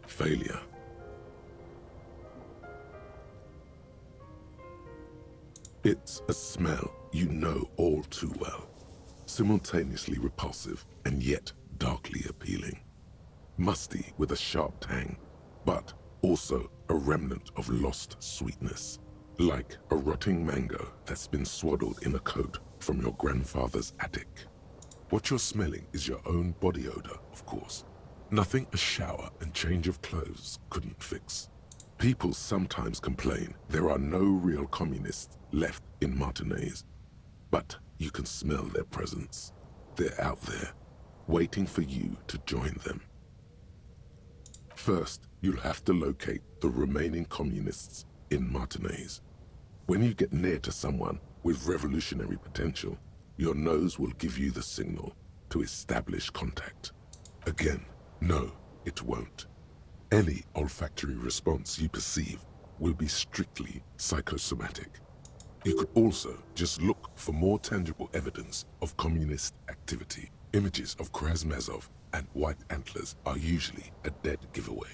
Failure. It's a smell you know all too well. Simultaneously repulsive and yet darkly appealing. Musty with a sharp tang, but also a remnant of lost sweetness. Like a rotting mango that's been swaddled in a coat from your grandfather's attic. What you're smelling is your own body odor, of course. Nothing a shower and change of clothes couldn't fix. People sometimes complain there are no real communists left in Martinaise. But you can smell their presence. They're out there, waiting for you to join them. First, you'll have to locate the remaining communists in Martinaise. When you get near to someone with revolutionary potential, your nose will give you the signal to establish contact. Again, no, it won't. Any olfactory response you perceive will be strictly psychosomatic. You could also just look for more tangible evidence of communist activity. Images of Krasmazov and white antlers are usually a dead giveaway.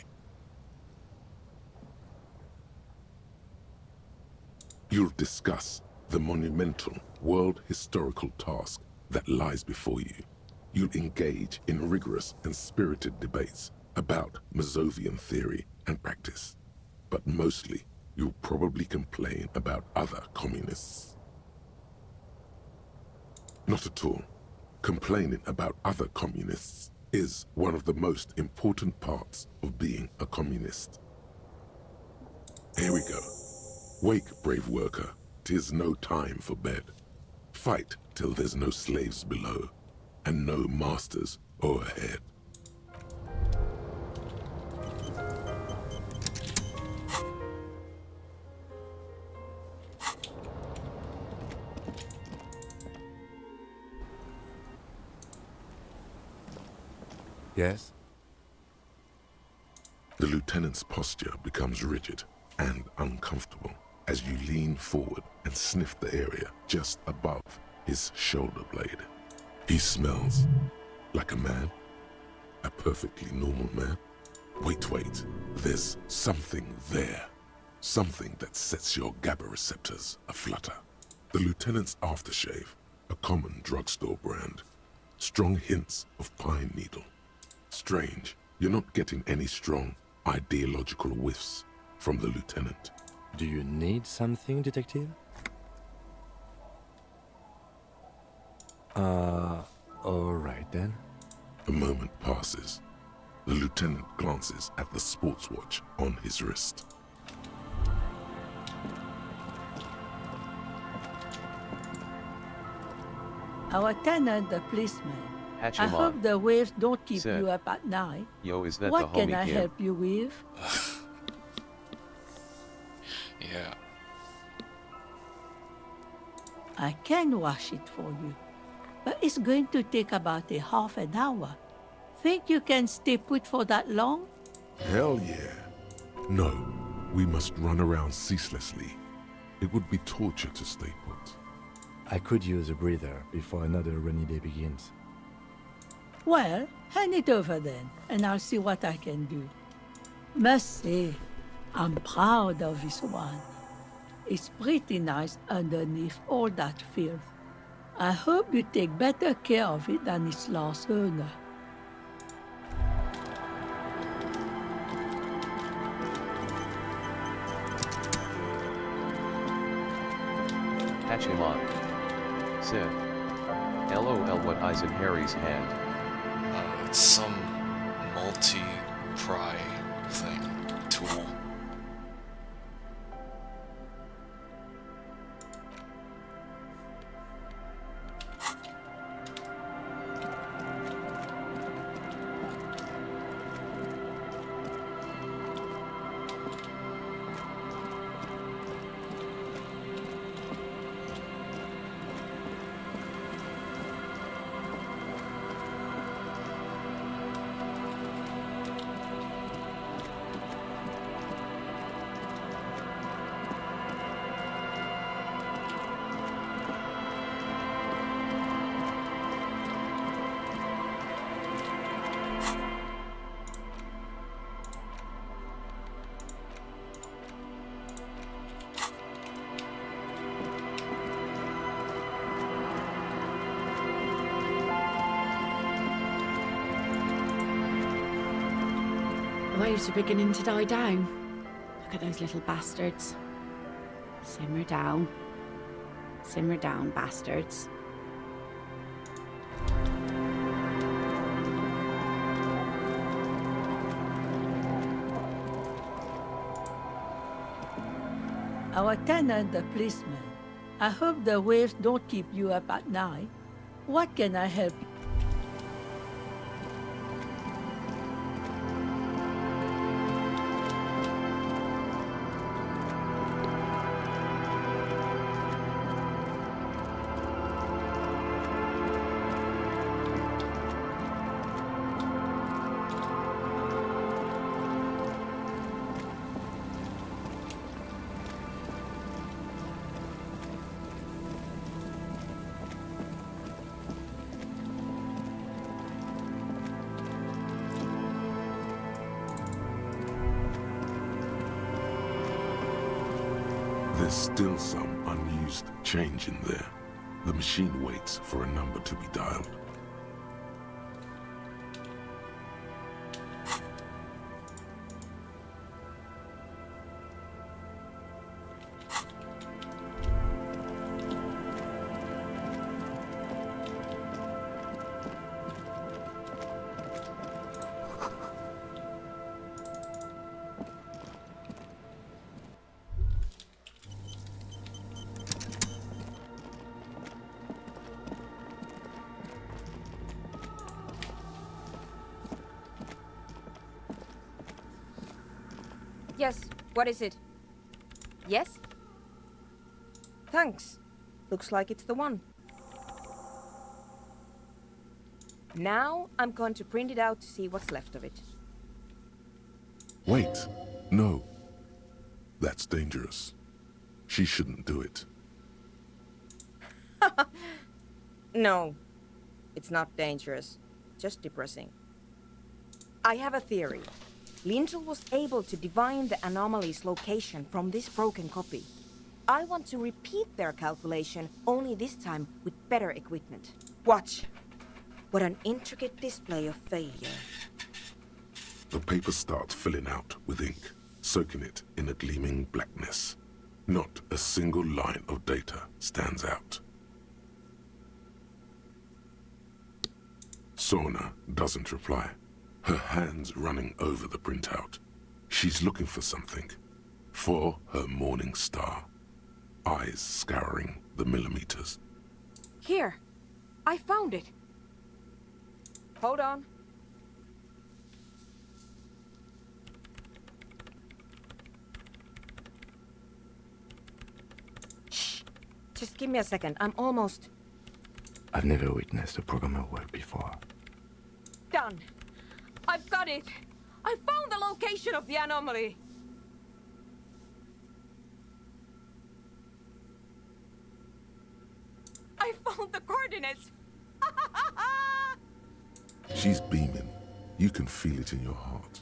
You'll discuss the monumental world historical task that lies before you. You'll engage in rigorous and spirited debates about Mazovian theory and practice. But mostly, you'll probably complain about other communists. Not at all. Complaining about other communists is one of the most important parts of being a communist. Here we go. Wake, brave worker. 'Tis no time for bed. Fight till there's no slaves below, and no masters o'erhead. Yes? The lieutenant's posture becomes rigid and uncomfortable as you lean forward and sniff the area just above his shoulder blade. He smells like a man, a perfectly normal man. Wait, there's something there. Something that sets your GABA receptors aflutter. The lieutenant's aftershave, a common drugstore brand. Strong hints of pine needle. Strange, you're not getting any strong ideological whiffs from the lieutenant. Do you need something, detective? Alright then. A moment passes. The lieutenant glances at the sports watch on his wrist. Our tenant, the policeman. I Hatchimon hope the waves don't keep said, you up at night. Yo, is that What the can homie I Kim? help you with? Yeah. I can wash it for you, but it's going to take about a half an hour. Think you can stay put for that long? Hell yeah. No, we must run around ceaselessly. It would be torture to stay put. I could use a breather before another rainy day begins. Well, hand it over then, and I'll see what I can do. Must say, I'm proud of this one. It's pretty nice underneath all that filth. I hope you take better care of it than its last owner. Hatchimon said, LOL, what is in Harry's hand? It's some multi-pry thing, tool. The waves are beginning to die down. Look at those little bastards. Simmer down. Simmer down, bastards. Our tenant, the policeman. I hope the waves don't keep you up at night. What can I help you? There's still some unused change in there. The machine waits for a number to be dialed. Yes, what is it? Yes? Thanks. Looks like it's the one. Now I'm going to print it out to see what's left of it. Wait, no. That's dangerous. She shouldn't do it. No, it's not dangerous, just depressing. I have a theory. Lintel was able to divine the anomaly's location from this broken copy. I want to repeat their calculation, only this time with better equipment. Watch. What an intricate display of failure. The paper starts filling out with ink, soaking it in a gleaming blackness. Not a single line of data stands out. Sorna doesn't reply, her hands running over the printout. She's looking for something, for her morning star, eyes scouring the millimeters. Here, I found it. Hold on. Shh. Just give me a second. I'm almost I've never witnessed a programmer work before. done. I've got it. I found the location of the anomaly. I found the coordinates. She's beaming. You can feel it in your heart.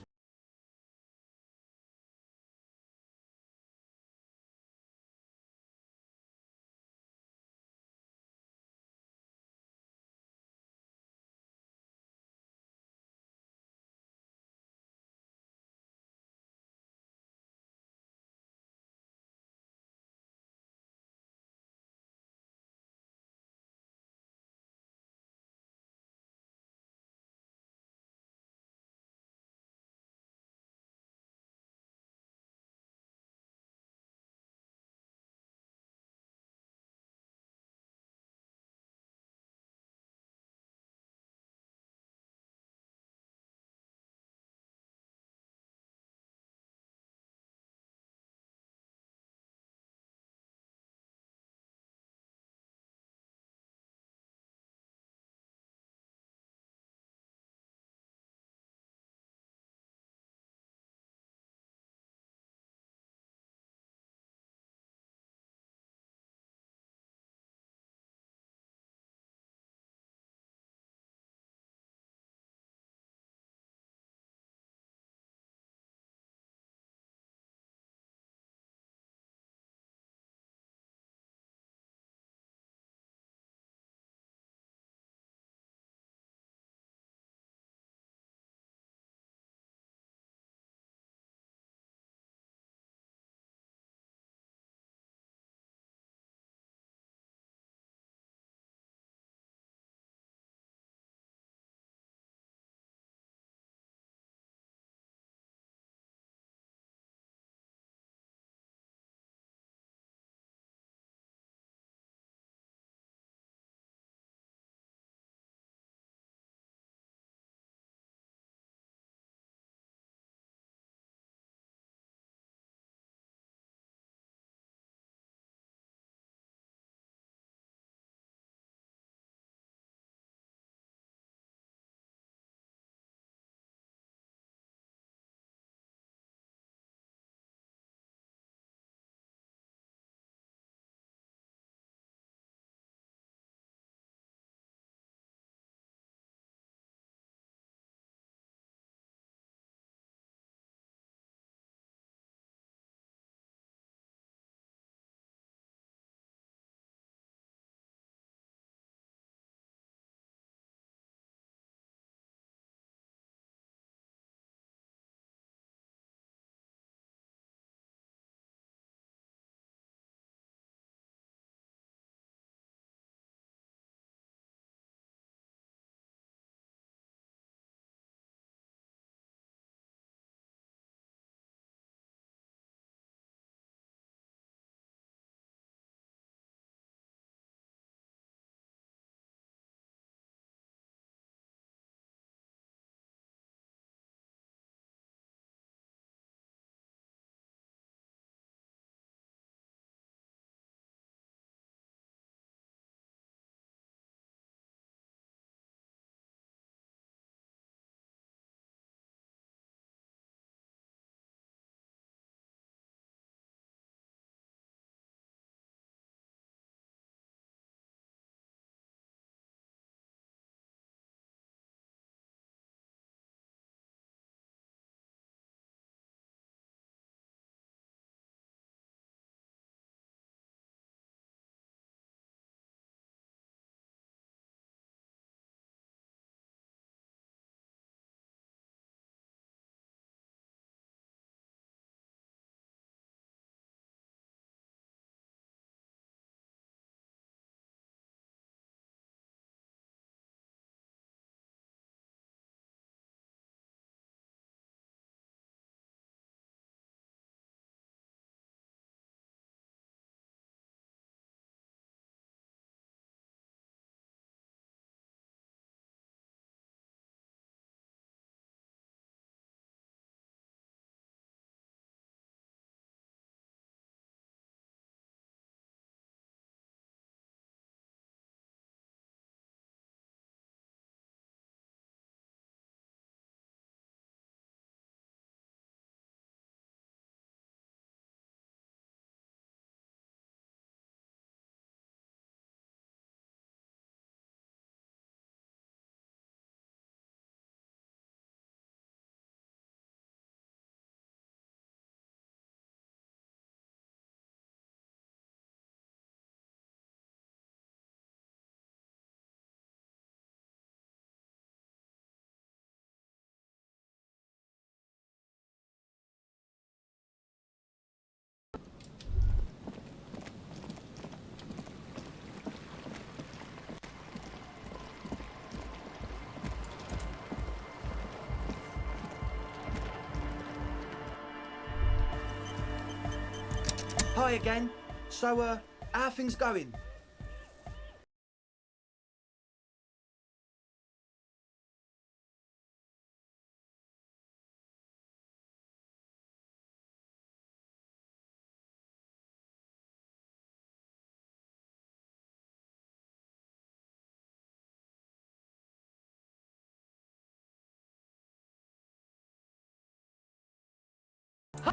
Hi again. So, how are things going?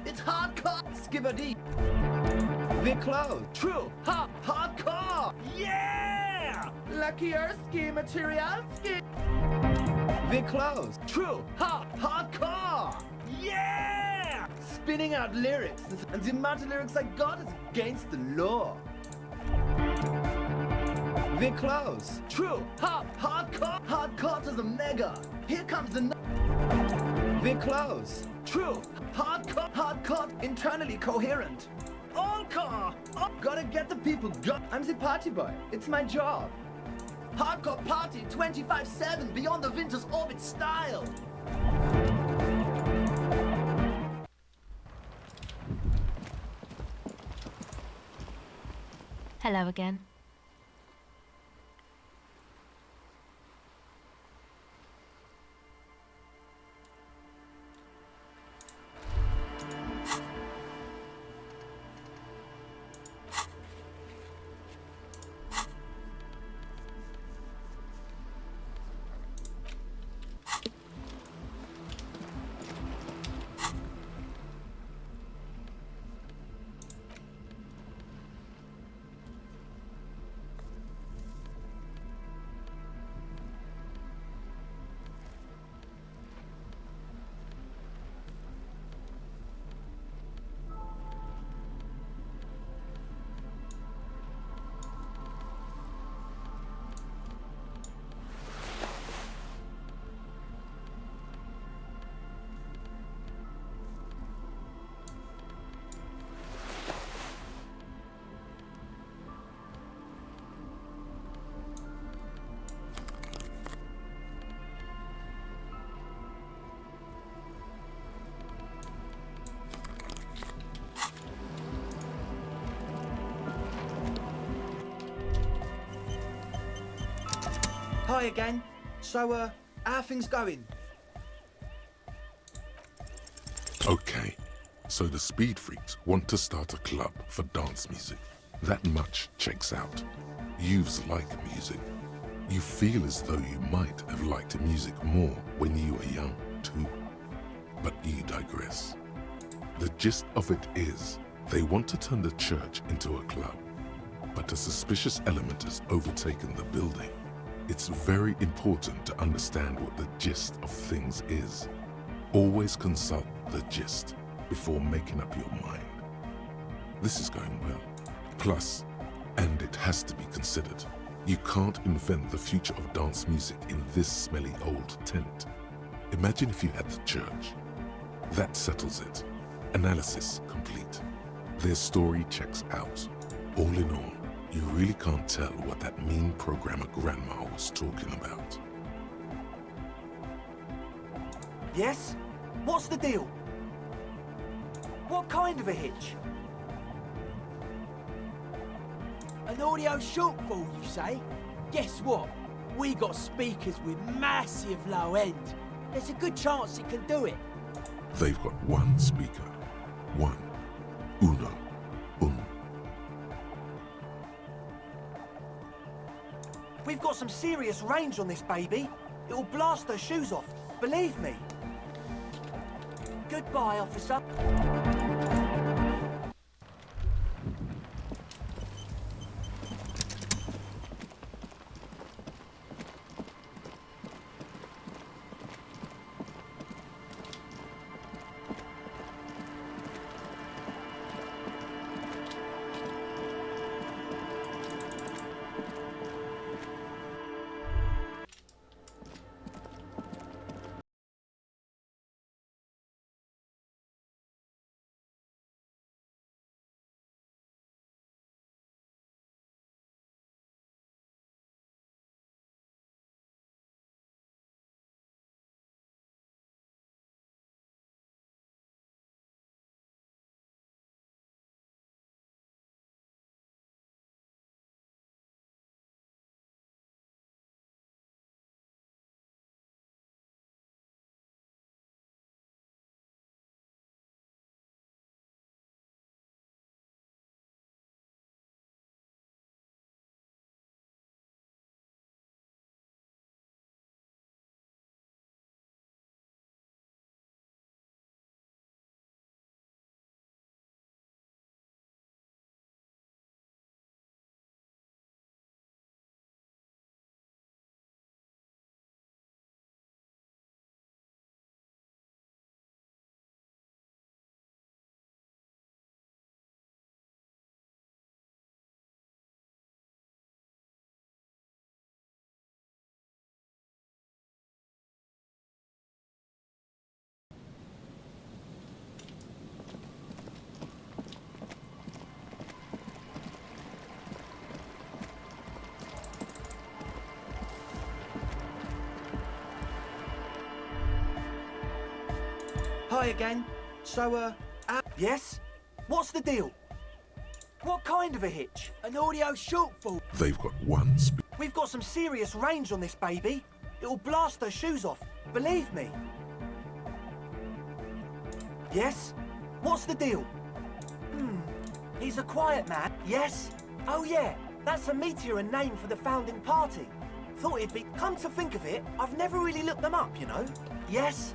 It's hardcore, Skibbity. We're close. True. Hardcore. Yeah! Lucky ski material ski. We're close. True. Hardcore. Yeah! Spinning out lyrics, and the amount of lyrics I got is against the law. We're close. True. Hardcore. Hardcore to the mega. Here comes the. We're close. True. Hardcore, internally coherent. All car. Gotta get the people go. I'm the party boy. It's my job. Hardcore party 25/7 beyond the winter's orbit style. Hello again. Hi again. So, how are things going? Okay, so the Speed Freaks want to start a club for dance music. That much checks out. Youths like music. You feel as though you might have liked music more when you were young, too. But you digress. The gist of it is, they want to turn the church into a club, but a suspicious element has overtaken the building. It's very important to understand what the gist of things is. Always consult the gist before making up your mind. This is going well. Plus, and it has to be considered, you can't invent the future of dance music in this smelly old tent. Imagine if you had the church. That settles it. Analysis complete. Their story checks out. All in all, you really can't tell what that mean programmer grandma was talking about. Yes? What's the deal? What kind of a hitch? An audio shortfall, you say? Guess what? We got speakers with massive low end. There's a good chance it can do it. They've got one speaker. One. Uno. We've got some serious range on this baby. It'll blast her shoes off, believe me. Goodbye, officer. guy again. So, yes? What's the deal? What kind of a hitch? An audio shortfall. They've got one We've got some serious range on this baby. It'll blast her shoes off, believe me. Yes? What's the deal? He's a quiet man, yes? Oh yeah, that's a meteor and name for the founding party. Thought he'd be... Come to think of it, I've never really looked them up, you know? Yes?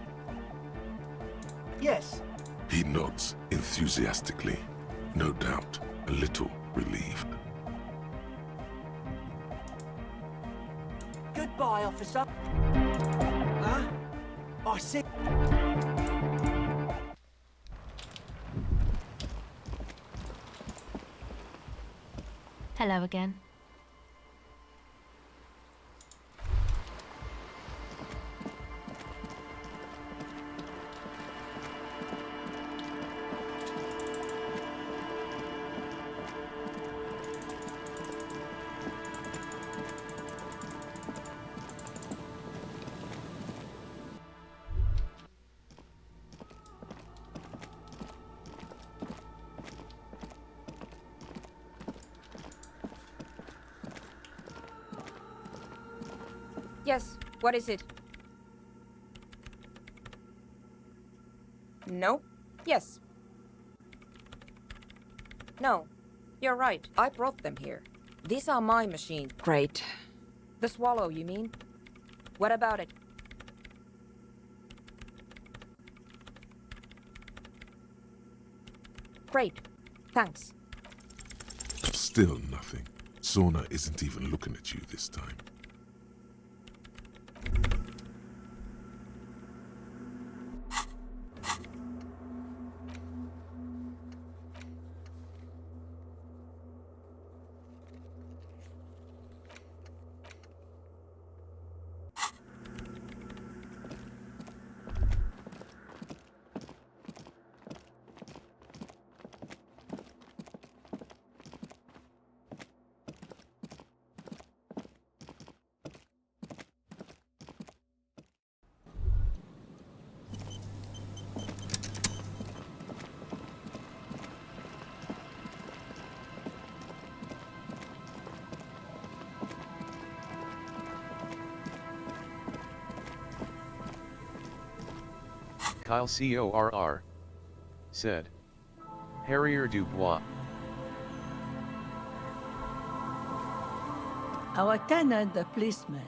Yes. He nods enthusiastically, no doubt a little relieved. Goodbye, officer. Huh? I see. Hello again. Yes, what is it? No? Yes. No, you're right. I brought them here. These are my machines. Great. The Swallow, you mean? What about it? Great. Thanks. Still nothing. Sauna isn't even looking at you this time. Kyle CORR said. Harrier Dubois. Our tenant, the policeman.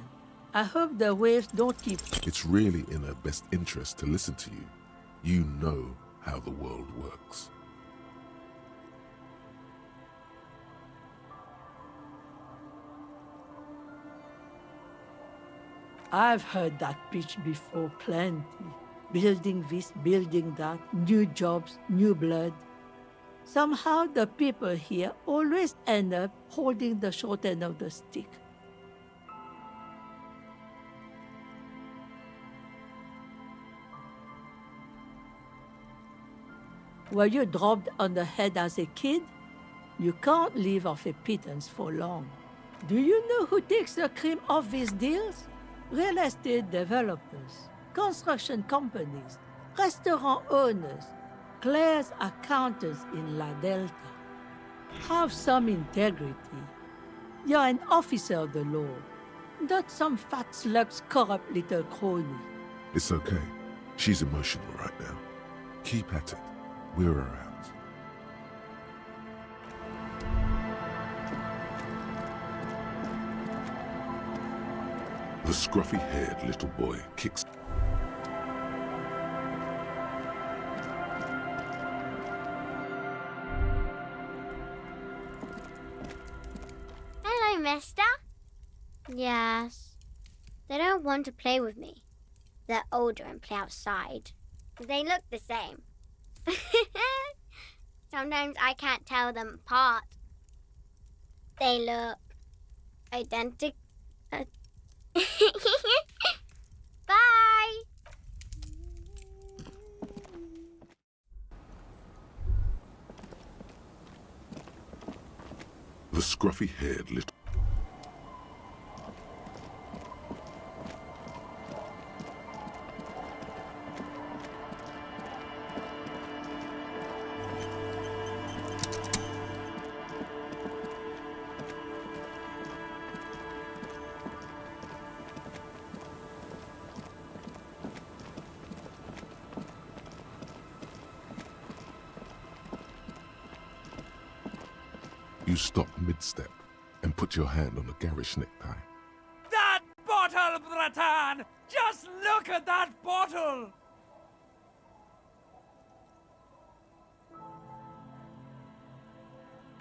I hope the waves don't keep... It's really in her best interest to listen to you. You know how the world works. I've heard that pitch before plenty. Building this, building that, new jobs, new blood. Somehow the people here always end up holding the short end of the stick. Were you dropped on the head as a kid? You can't live off a pittance for long. Do you know who takes the cream off these deals? Real estate developers, construction companies, restaurant owners, Claire's accountants in La Delta. Have some integrity. You're an officer of the law, not some fat slug's corrupt little crony. It's okay. She's emotional right now. Keep at it. We're around. The scruffy-haired little boy kicks... Hello, mister. Yes. They don't want to play with me. They're older and play outside. They look the same. Sometimes I can't tell them apart. They look identical. Bye! The scruffy-haired little... You stop mid-step and put your hand on a garish necktie. That bottle, Bratan! Just look at that bottle!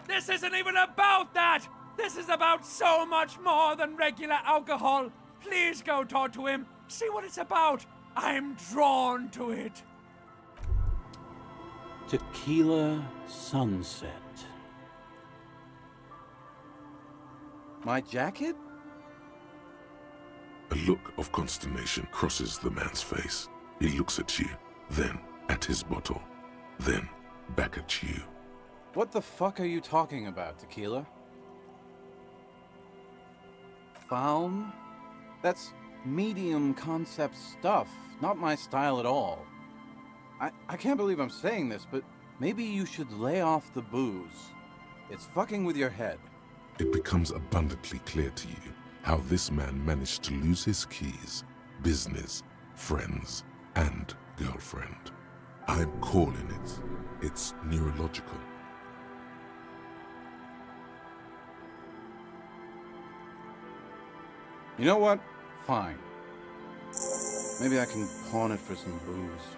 This isn't even about that! This is about so much more than regular alcohol. Please go talk to him. See what it's about. I'm drawn to it. Tequila sunset. My jacket? A look of consternation crosses the man's face. He looks at you, then at his bottle, then back at you. What the fuck are you talking about, Tequila? Faun? That's medium concept stuff, not my style at all. I can't believe I'm saying this, but maybe you should lay off the booze. It's fucking with your head. It becomes abundantly clear to you how this man managed to lose his keys, business, friends, and girlfriend. I'm calling it. It's neurological. You know what? Fine. Maybe I can pawn it for some booze.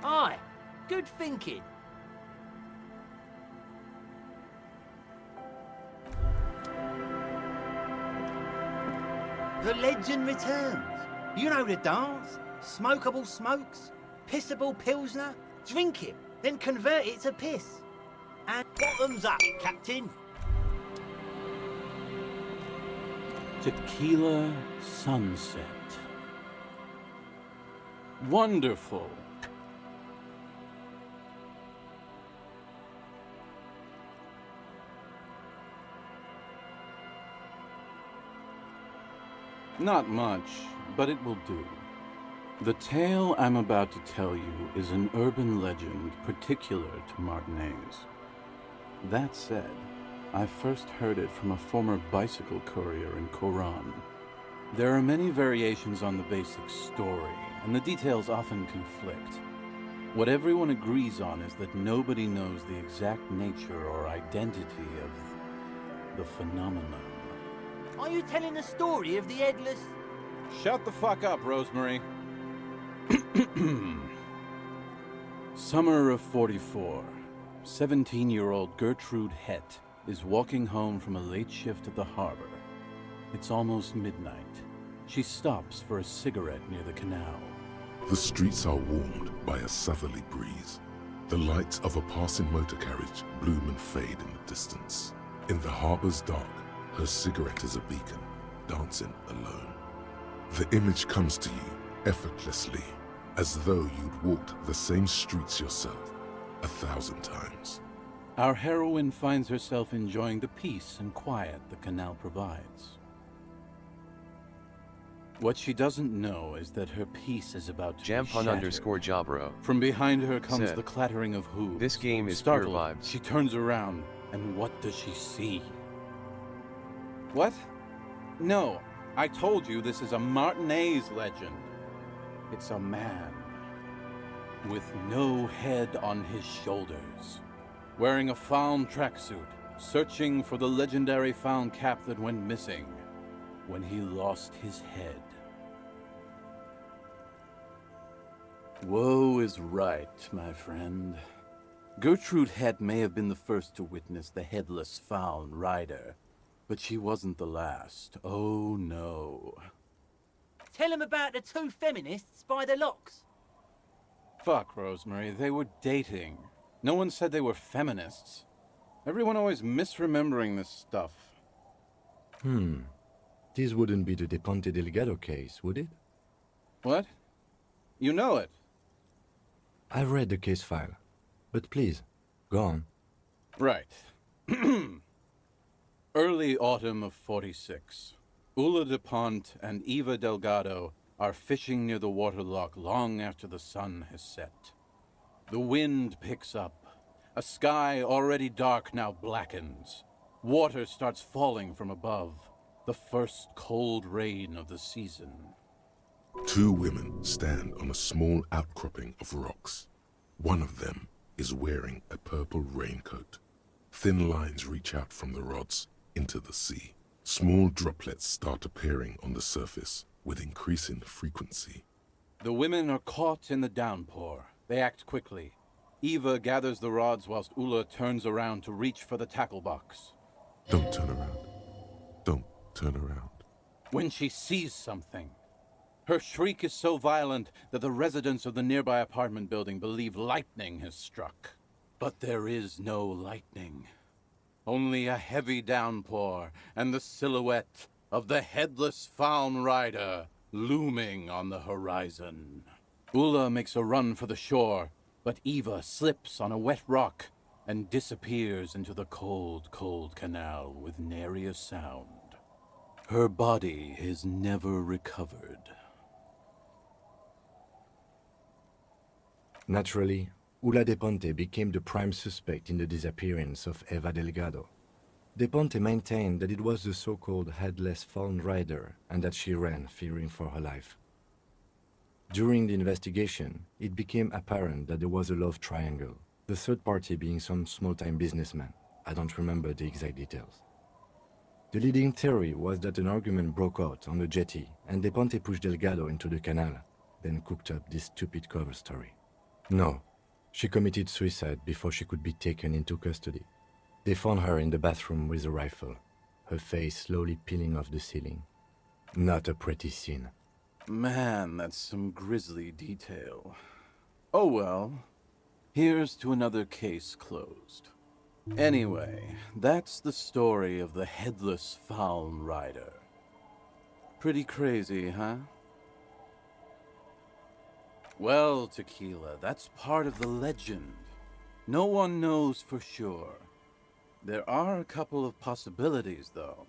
Aye, good thinking. The legend returns. You know the dance. Smokable smokes, pissable pilsner. Drink it, then convert it to piss. And bottoms up, Captain. Tequila sunset. Wonderful. Not much, but it will do. The tale I'm about to tell you is an urban legend particular to Martinaise. That said, I first heard it from a former bicycle courier in Koran. There are many variations on the basic story, and the details often conflict. What everyone agrees on is that nobody knows the exact nature or identity of the phenomenon. Are you telling the story of the headless? Shut the fuck up, Rosemary. Summer of 44. 17-year-old Gertrude Hett is walking home from a late shift at the harbor. It's almost midnight. She stops for a cigarette near the canal. The streets are warmed by a southerly breeze. The lights of a passing motor carriage bloom and fade in the distance. In the harbor's dark, her cigarette is a beacon, dancing alone. The image comes to you effortlessly, as though you'd walked the same streets yourself 1,000 times. Our heroine finds herself enjoying the peace and quiet the canal provides. What she doesn't know is that her peace is about to be Jampun_Jabro. From behind her comes said, the clattering of hooves. This game is Startled, pure vibes. she turns around, and what does she see? What? No, I told you this is a Martinaise legend. It's a man with no head on his shoulders, wearing a Faun tracksuit, searching for the legendary Faun cap that went missing when he lost his head. Woe is right, my friend. Gertrude Hett may have been the first to witness the headless Faun rider, but she wasn't the last. Oh no. Tell him about the two feminists by the locks. Fuck, Rosemary, they were dating. No one said they were feminists. Everyone always misremembering this stuff. This wouldn't be the De Ponte Delgado case, would it? What? You know it? I've read the case file, but please, go on. Right. Early autumn of 46. Ula de Ponte and Eva Delgado are fishing near the waterlock long after the sun has set. The wind picks up. A sky already dark now blackens. Water starts falling from above. The first cold rain of the season. Two women stand on a small outcropping of rocks. One of them is wearing a purple raincoat. Thin lines reach out from the rods into the sea. Small droplets start appearing on the surface with increasing frequency. The women are caught in the downpour. They act quickly. Eva gathers the rods whilst Ula turns around to reach for the tackle box. Don't turn around. Don't turn around. When she sees something, her shriek is so violent that the residents of the nearby apartment building believe lightning has struck. But there is no lightning. Only a heavy downpour and the silhouette of the headless Faun Rider looming on the horizon. Ula makes a run for the shore, but Eva slips on a wet rock and disappears into the cold, cold canal with nary a sound. Her body is never recovered. Naturally, Ula De Ponte became the prime suspect in the disappearance of Eva Delgado. De Ponte maintained that it was the so-called headless Faun Rider and that she ran, fearing for her life. During the investigation, it became apparent that there was a love triangle, the third party being some small-time businessman. I don't remember the exact details. The leading theory was that an argument broke out on the jetty and De Ponte pushed Delgado into the canal, then cooked up this stupid cover story. No, she committed suicide before she could be taken into custody. They found her in the bathroom with a rifle, her face slowly peeling off the ceiling. Not a pretty scene. Man, that's some grisly detail. Oh well, here's to another case closed. Anyway, that's the story of the headless Faun Rider. Pretty crazy, huh? Well, Tequila, that's part of the legend. No one knows for sure. There are a couple of possibilities, though.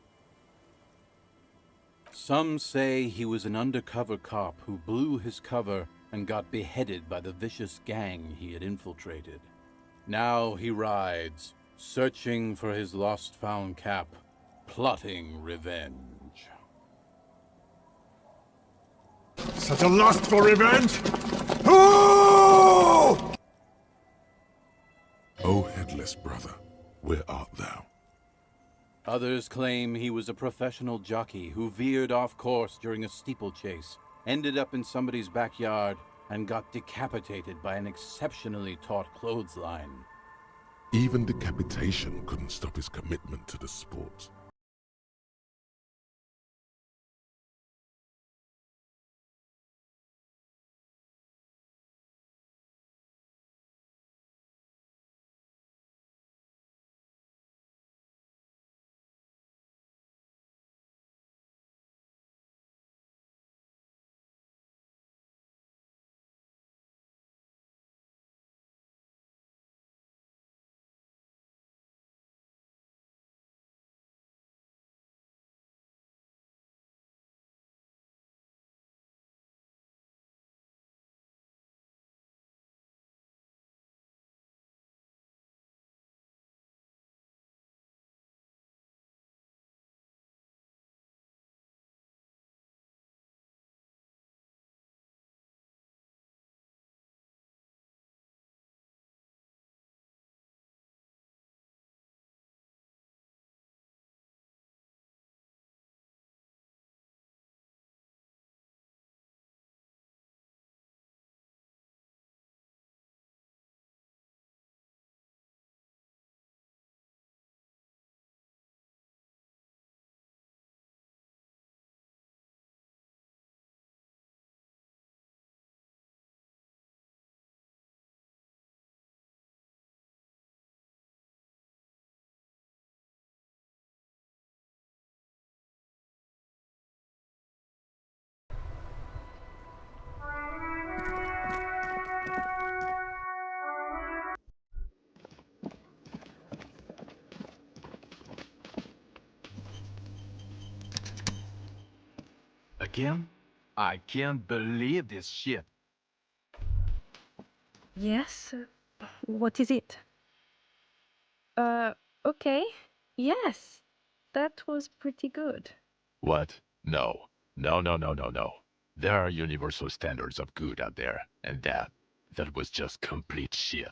Some say he was an undercover cop who blew his cover and got beheaded by the vicious gang he had infiltrated. Now he rides, searching for his lost found cap, plotting revenge. Such a lust for revenge? Oh! O headless brother, where art thou? Others claim he was a professional jockey who veered off course during a steeplechase, ended up in somebody's backyard, and got decapitated by an exceptionally taut clothesline. Even decapitation couldn't stop his commitment to the sport. Again? I can't believe this shit. Yes? What is it? Okay. Yes. That was pretty good. What? No. No, no, no, no, no. There are universal standards of good out there, and that That was just complete shit.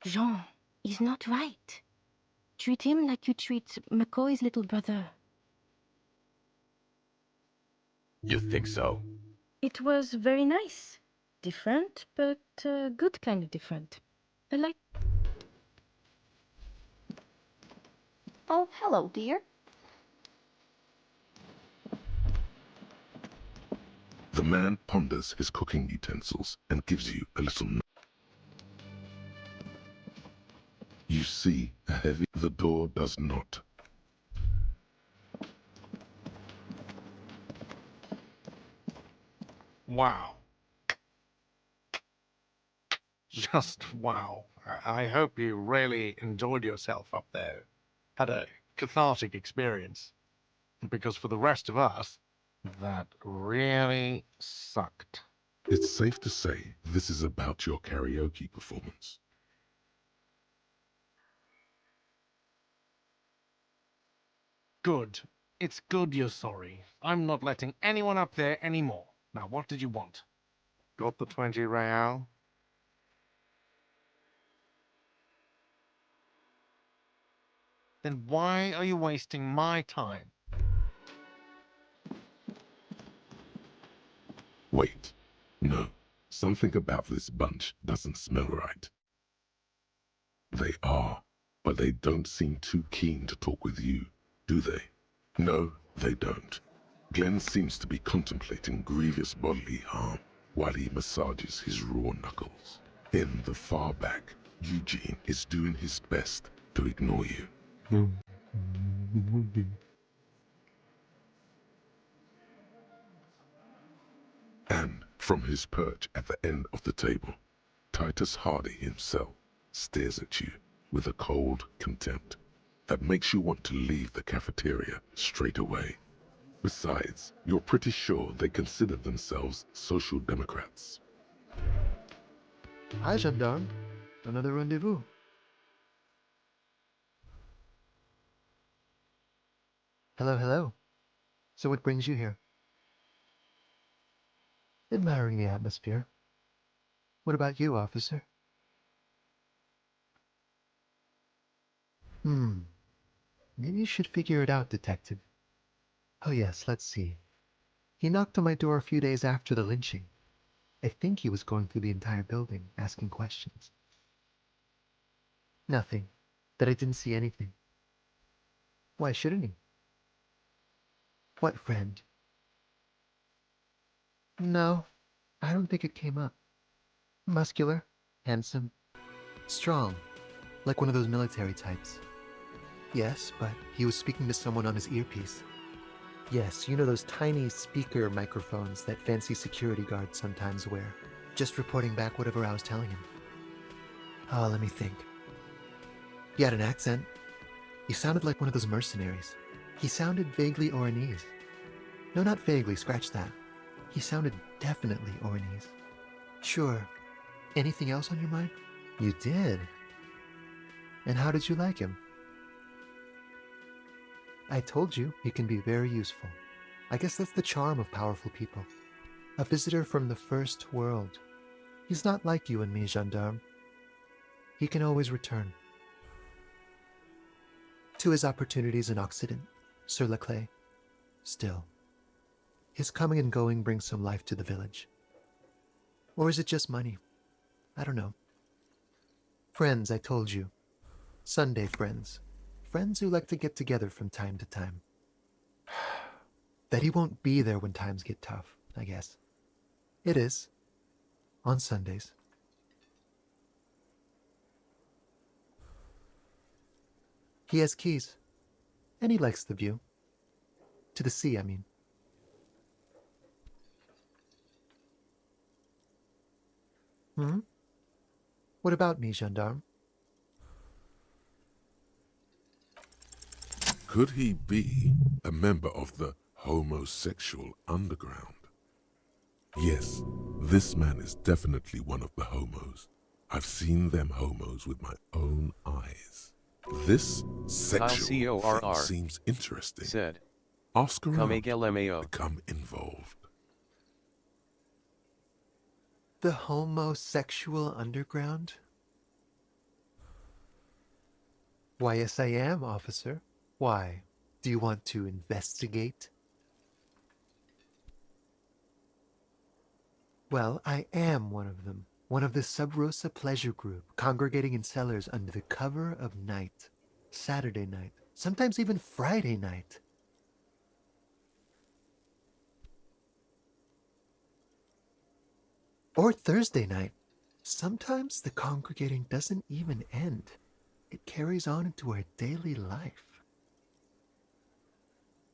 Jean, he's not right. Treat him like you treat McCoy's little brother. You think so? It was very nice. Different, but good kind of different. I like... Oh, hello, dear. The man ponders his cooking utensils and gives you a little nod. You see a heavy... The door does not. Wow. Just wow. I hope you really enjoyed yourself up there. Had a cathartic experience. Because for the rest of us, that really sucked. It's safe to say this is about your karaoke performance. Good. It's good you're sorry. I'm not letting anyone up there anymore. Now, what did you want? Got the 20 real? Then why are you wasting my time? Wait. No. Something about this bunch doesn't smell right. They are, but they don't seem too keen to talk with you, do they? No, they don't. Glenn seems to be contemplating grievous bodily harm while he massages his raw knuckles. In the far back, Eugene is doing his best to ignore you. And from his perch at the end of the table, Titus Hardy himself stares at you with a cold contempt that makes you want to leave the cafeteria straight away. Besides, you're pretty sure they consider themselves social democrats. Hi, gendarme. Another rendezvous. Hello, hello. So what brings you here? Admiring the atmosphere. What about you, officer? Maybe you should figure it out, detective. Oh yes, let's see. He knocked on my door a few days after the lynching. I think he was going through the entire building, asking questions. Nothing. That I didn't see anything. Why shouldn't he? What friend? No, I don't think it came up. Muscular, handsome, strong, like one of those military types. Yes, but he was speaking to someone on his earpiece. Yes, you know those tiny speaker microphones that fancy security guards sometimes wear. Just reporting back whatever I was telling him. Oh, let me think. He had an accent. He sounded like one of those mercenaries. He sounded vaguely Oranese. No, not vaguely, scratch that. He sounded definitely Oranese. Sure. Anything else on your mind? You did. And how did you like him? I told you, he can be very useful. I guess that's the charm of powerful people. A visitor from the first world. He's not like you and me, gendarme. He can always return. To his opportunities in Occident, Sur la Clé. Still, his coming and going brings some life to the village. Or is it just money? I don't know. Friends, I told you. Sunday friends. Friends who like to get together from time to time. That he won't be there when times get tough, I guess. It is. On Sundays. He has keys. And he likes the view. To the sea, I mean. What about me, gendarme? Could he be a member of the homosexual underground? Yes, this man is definitely one of the homos. I've seen them homos with my own eyes. This sexual thing seems interesting. Said. Ask around. LMAO. Become involved. The homosexual underground? Why, yes, I am, officer. Why? Do you want to investigate? Well, I am one of them. One of the Sub Rosa pleasure group, congregating in cellars under the cover of night. Saturday night. Sometimes even Friday night. Or Thursday night. Sometimes the congregating doesn't even end. It carries on into our daily life.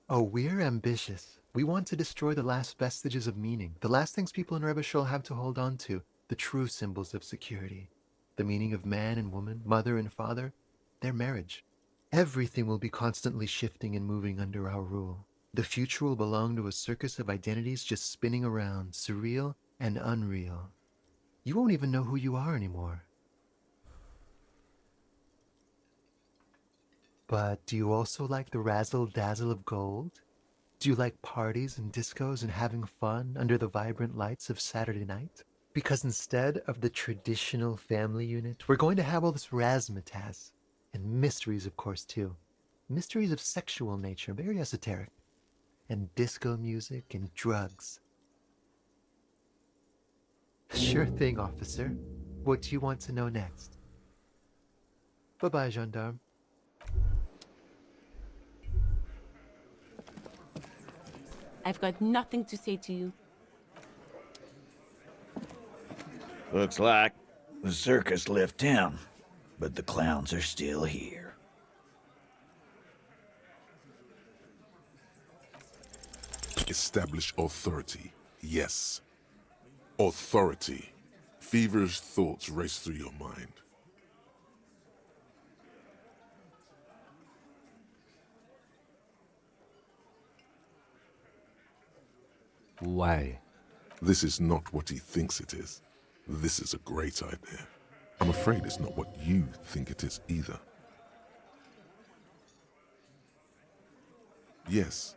Oh, we're ambitious. We want to destroy the last vestiges of meaning, the last things people in Revachol have to hold on to, the true symbols of security. The meaning of man and woman, mother and father, their marriage. Everything will be constantly shifting and moving under our rule. The future will belong to a circus of identities just spinning around, surreal and unreal. You won't even know who you are anymore. But do you also like the razzle-dazzle of gold? Do you like parties and discos and having fun under the vibrant lights of Saturday night? Because instead of the traditional family unit, we're going to have all this razzmatazz. And mysteries, of course, too. Mysteries of sexual nature, very esoteric. And disco music and drugs. Sure thing, officer. What do you want to know next? Bye-bye, gendarme. I've got nothing to say to you. Looks like the circus left town, but the clowns are still here. Establish authority. Yes. Authority. Feverish thoughts race through your mind. Why? This is not what he thinks it is. This is a great idea. I'm afraid it's not what you think it is either. Yes,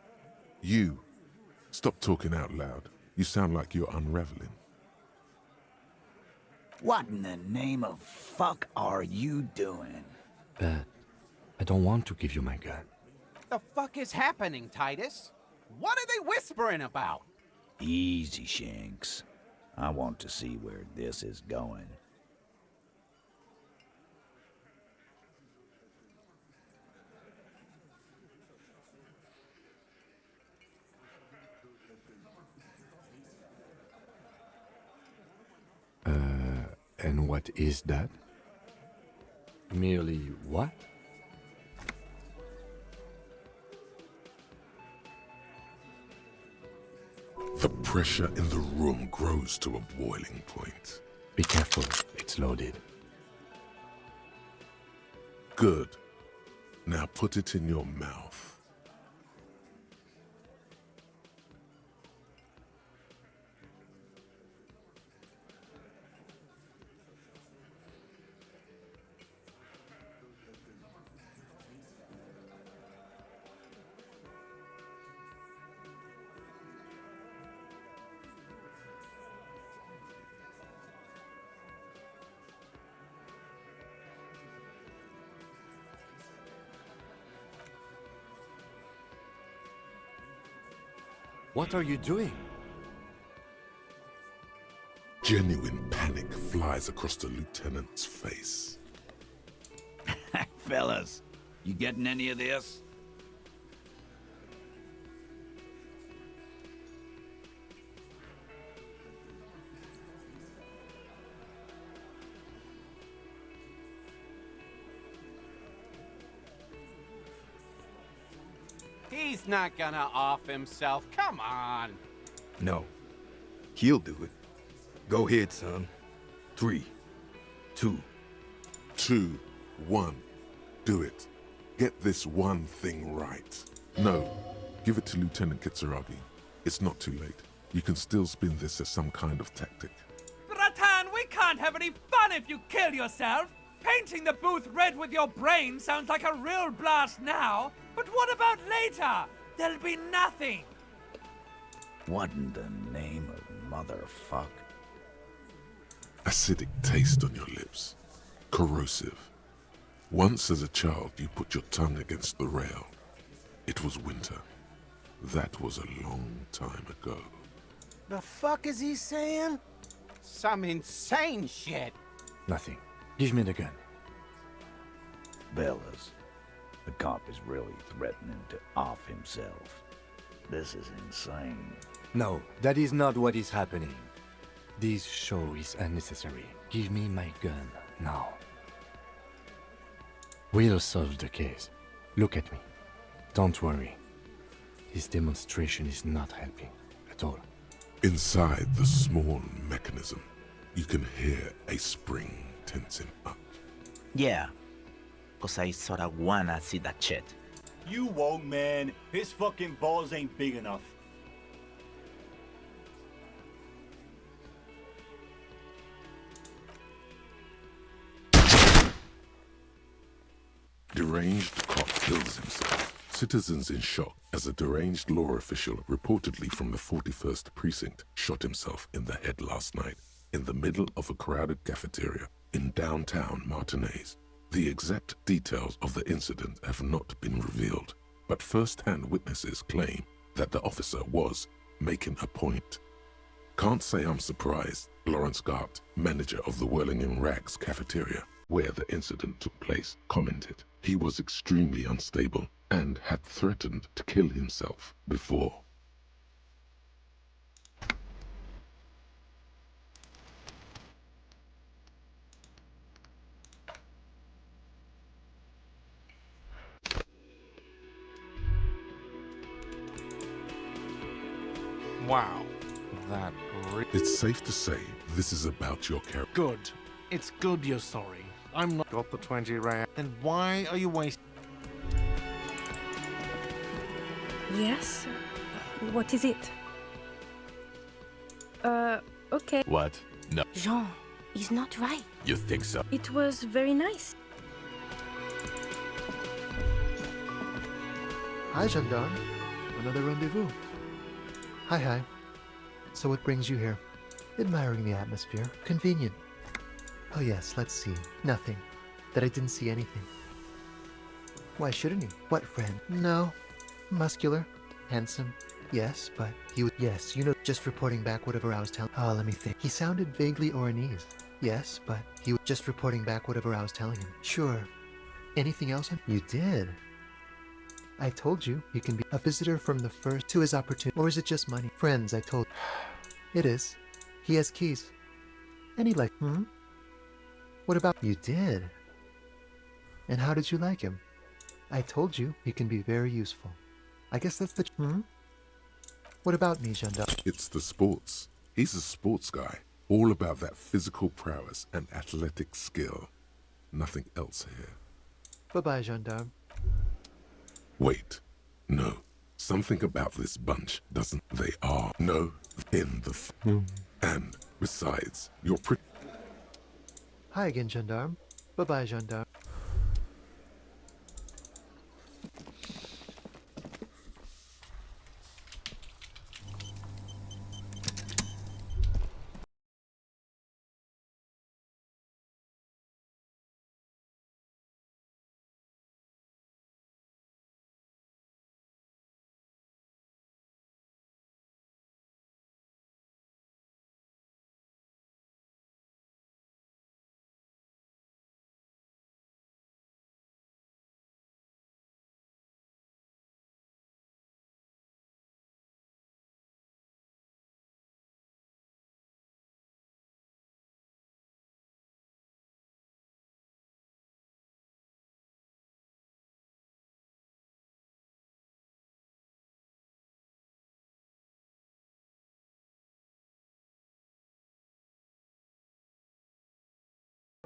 you. Stop talking out loud. You sound like you're unraveling. What in the name of fuck are you doing? But I don't want to give you my gun. The fuck is happening, Titus? What are they whispering about? Easy, Shanks. I want to see where this is going. And what is that? Merely what? The pressure in the room grows to a boiling point. Be careful, it's loaded. Good. Now put it in your mouth. What are you doing? Genuine panic flies across the lieutenant's face. Fellas, you getting any of this? He's not gonna off himself. Come on. No. He'll do it. Go ahead, son. 3, 2. 2, 1. Do it. Get this one thing right. No. Give it to Lieutenant Kitsuragi. It's not too late. You can still spin this as some kind of tactic. Ratan, we can't have any fun if you kill yourself. Painting the booth red with your brain sounds like a real blast now, but what about later? There'll be nothing. What in the name of motherfuck? acidic taste on your lips, corrosive. Once as a child you put your tongue against the rail. It was winter. That was a long time ago. The fuck is he saying? Some insane shit. Nothing. Give me the gun. Fellas, the cop is really threatening to off himself. This is insane. No, that is not what is happening. This show is unnecessary. Give me my gun, now. We'll solve the case. Look at me. Don't worry. This demonstration is not helping at all. Inside the small mechanism, you can hear a spring tensing up. Yeah, cause I sorta wanna see that shit. You won't, man. His fucking balls ain't big enough. Deranged cop kills himself. Citizens in shock as a deranged law official reportedly from the 41st precinct shot himself in the head last night in the middle of a crowded cafeteria in downtown Martinez. The exact details of the incident have not been revealed, but first-hand witnesses claim that the officer was making a point. Can't say I'm surprised, Lawrence Gart, manager of the Whirling in Rags cafeteria, where the incident took place, commented he was extremely unstable and had threatened to kill himself before. Wow. That It's safe to say this is about your character. good. It's good you're sorry. I'm not got the 20 rand. And why are you wasting? Yes? What is it? Okay. What? No. Jean, he's not right. You think so? It was very nice. Hi, gendarme. Another rendezvous. Hi. So what brings you here? Admiring the atmosphere. Convenient. Oh yes, let's see. Nothing. That I didn't see anything. Why shouldn't he? What friend? No. Muscular. Handsome. Yes, but he would. Yes, you know, just reporting back whatever I was telling. Oh, let me think. He sounded vaguely Oranese. Yes, but he was just reporting back whatever I was telling him. Sure. Anything else? You did. I told you, he can be a visitor from the first to his opportunity. Or is it just money? Friends, I told. It is. He has keys. And he What about you did? And how did you like him? I told you, he can be very useful. I guess that's the What about me, gendarme? It's the sports. He's a sports guy, all about that physical prowess and athletic skill. Nothing else here. Bye-bye, gendarme. Wait, no. Something about this bunch doesn't. They are no in the and besides, you're pretty. Hi again, gendarme. Bye-bye, gendarme.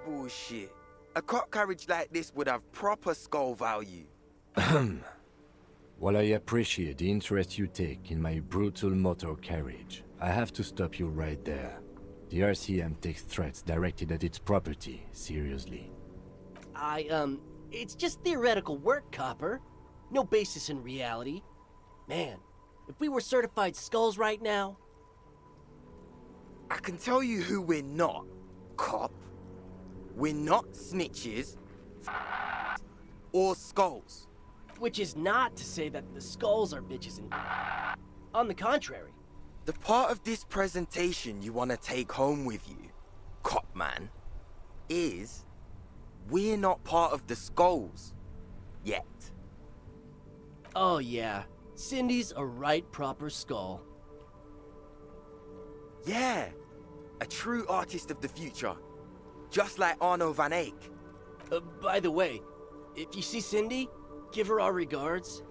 Bullshit. A cop carriage like this would have proper skull value. While I appreciate the interest you take in my brutal motor carriage, I have to stop you right there. The RCM takes threats directed at its property seriously. It's just theoretical work, Copper. No basis in reality. Man, if we were certified skulls right now... I can tell you who we're not. cop. We're not snitches or skulls. Which is not to say that the skulls are bitches and... On the contrary. The part of this presentation you want to take home with you, cop man, is we're not part of the skulls yet. Oh yeah, Cindy's a right proper skull. Yeah, a true artist of the future, just like Arno van Eyck. By the way, if you see Cindy, give her our regards.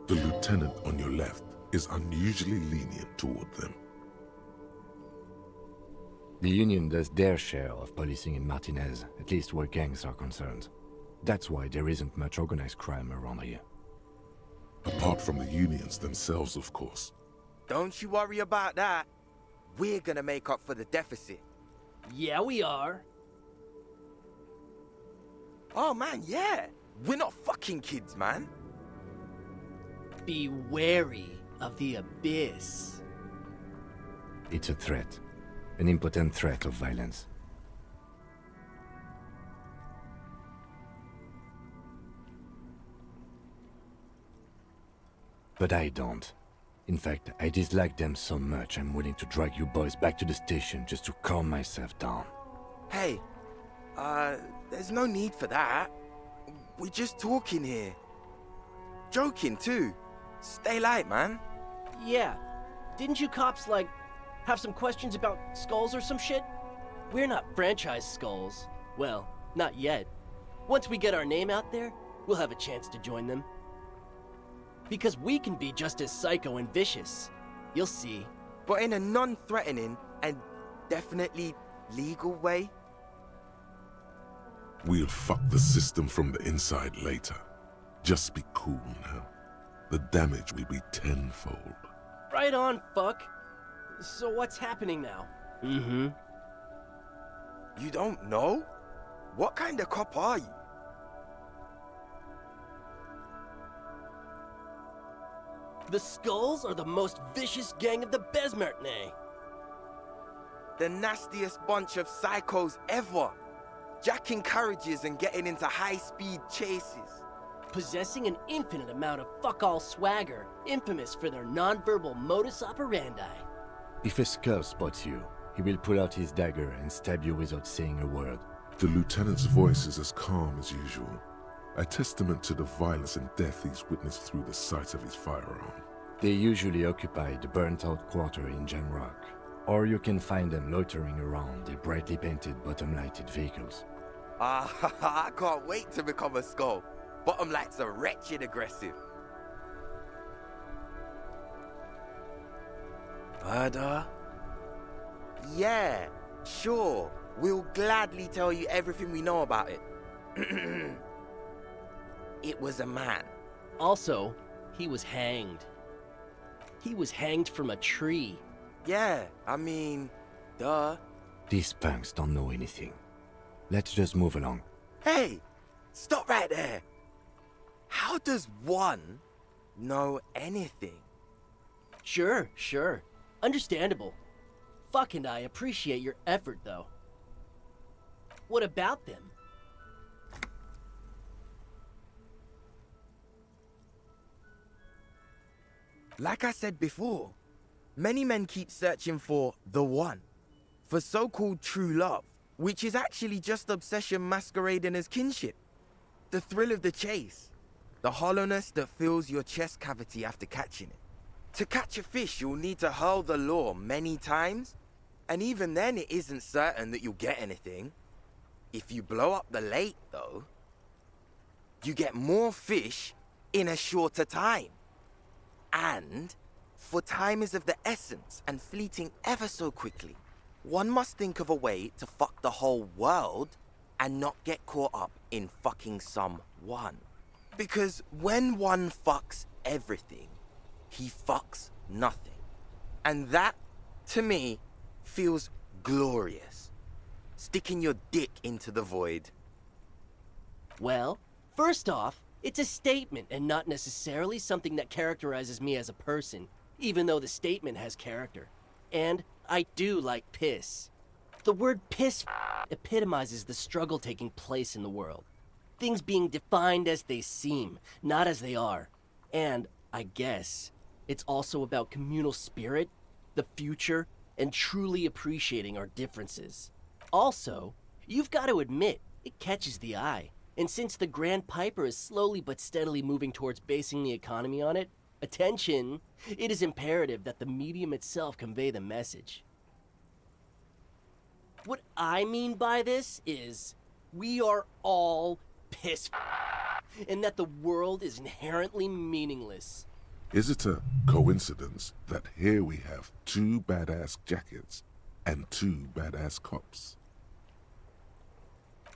The lieutenant on your left is unusually lenient toward them. The Union does their share of policing in Martinez, at least where gangs are concerned. That's why there isn't much organized crime around here. Apart from the unions themselves, of course. Don't you worry about that. We're gonna make up for the deficit. Yeah, we are. Oh man, yeah. We're not fucking kids, man. Be wary of the abyss. It's a threat. An impotent threat of violence. But I don't. In fact, I dislike them so much I'm willing to drag you boys back to the station just to calm myself down. Hey, there's no need for that. We're just talking here. Joking too. Stay light, man. Yeah. Didn't you cops, like, have some questions about skulls or some shit? We're not franchise skulls. Well, not yet. Once we get our name out there, we'll have a chance to join them. Because we can be just as psycho and vicious. You'll see. But in a non-threatening and definitely legal way. We'll fuck the system from the inside later. Just be cool now. The damage will be tenfold. Right on, fuck. So what's happening now? Mm-hmm. You don't know? What kind of cop are you? The Skulls are the most vicious gang of the Besmertne. The nastiest bunch of psychos ever. Jacking carriages and getting into high-speed chases. Possessing an infinite amount of fuck-all swagger, infamous for their non-verbal modus operandi. If a skull spots you, he will pull out his dagger and stab you without saying a word. The lieutenant's voice is as calm as usual, a testament to the violence and death he's witnessed through the sight of his firearm. They usually occupy the burnt-out quarter in Jamrock, or you can find them loitering around their brightly painted bottom-lighted vehicles. I can't wait to become a skull. Bottom lights are wretched aggressive. Murder? Yeah, sure. We'll gladly tell you everything we know about it. It was a man. Also, he was hanged. He was hanged from a tree. Yeah, I mean, duh. These punks don't know anything. Let's just move along. Hey, stop right there. How does one know anything? Sure. Understandable. Fuck, and I appreciate your effort, though. What about them? Like I said before, many men keep searching for the one, for so-called true love, which is actually just obsession masquerading as kinship. The thrill of the chase, the hollowness that fills your chest cavity after catching it. To catch a fish, you'll need to hurl the lure many times, and even then it isn't certain that you'll get anything. If you blow up the lake, though, you get more fish in a shorter time. And, for time is of the essence and fleeting ever so quickly, one must think of a way to fuck the whole world and not get caught up in fucking someone. Because when one fucks everything, he fucks nothing. And that, to me, feels glorious. Sticking your dick into the void. Well, first off, it's a statement and not necessarily something that characterizes me as a person, even though the statement has character. And I do like piss. The word piss epitomizes the struggle taking place in the world. Things being defined as they seem, not as they are. And, I guess, it's also about communal spirit, the future, and truly appreciating our differences. Also, you've got to admit, it catches the eye. And since the Grand Piper is slowly but steadily moving towards basing the economy on it, attention, it is imperative that the medium itself convey the message. What I mean by this is, we are all piss and that the world is inherently meaningless. Is it a coincidence that here we have 2 badass jackets and 2 badass cops?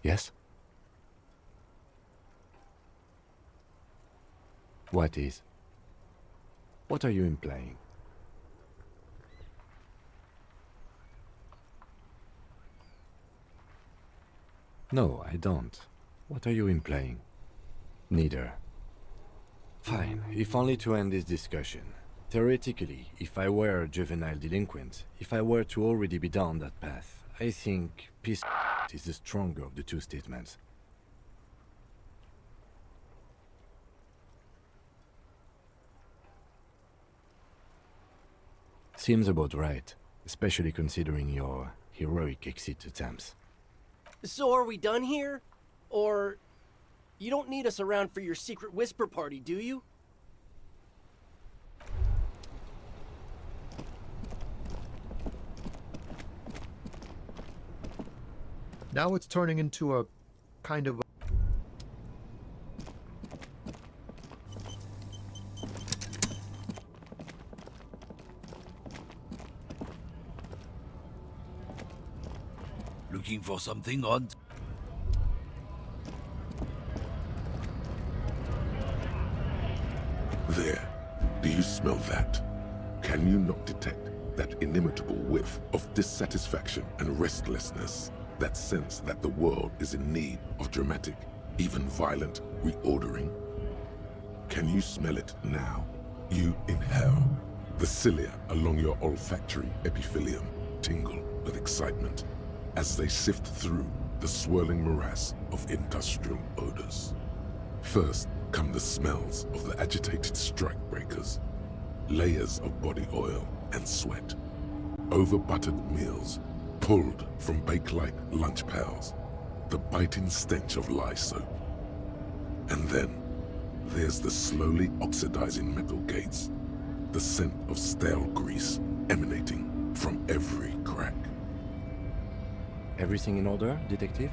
Yes? What is? What are you implying? No, I don't. What are you implying? Neither. Fine, if only to end this discussion. Theoretically, if I were a juvenile delinquent, if I were to already be down that path, I think peace is the stronger of the two statements. Seems about right, especially considering your heroic exit attempts. So are we done here? Or you don't need us around for your secret whisper party, do you? Now it's turning into a kind of... Looking for something odd? There. Do you smell that? Can you not detect that inimitable whiff of dissatisfaction and restlessness? That sense that the world is in need of dramatic, even violent, reordering? Can you smell it now? You inhale. The cilia along your olfactory epithelium tingle with excitement as they sift through the swirling morass of industrial odors. First come the smells of the agitated strikebreakers, layers of body oil and sweat, over-buttered meals pulled from bake-like lunch pails, the biting stench of lye soap. And then there's the slowly oxidizing metal gates, the scent of stale grease emanating from every crack. Everything in order, detective?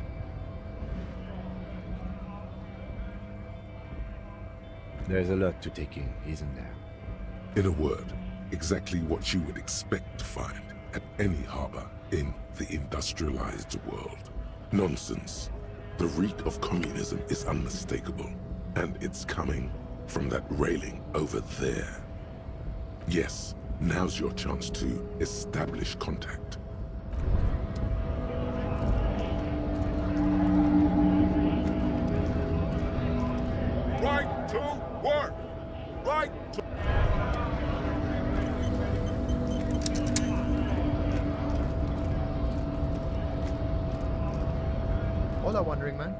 There's a lot to take in, isn't there? In a word, exactly what you would expect to find at any harbor in the industrialized world. Nonsense. The reek of communism is unmistakable, and it's coming from that railing over there. Yes, now's your chance to establish contact. Right to work! Right to... Hola, Wandering Man.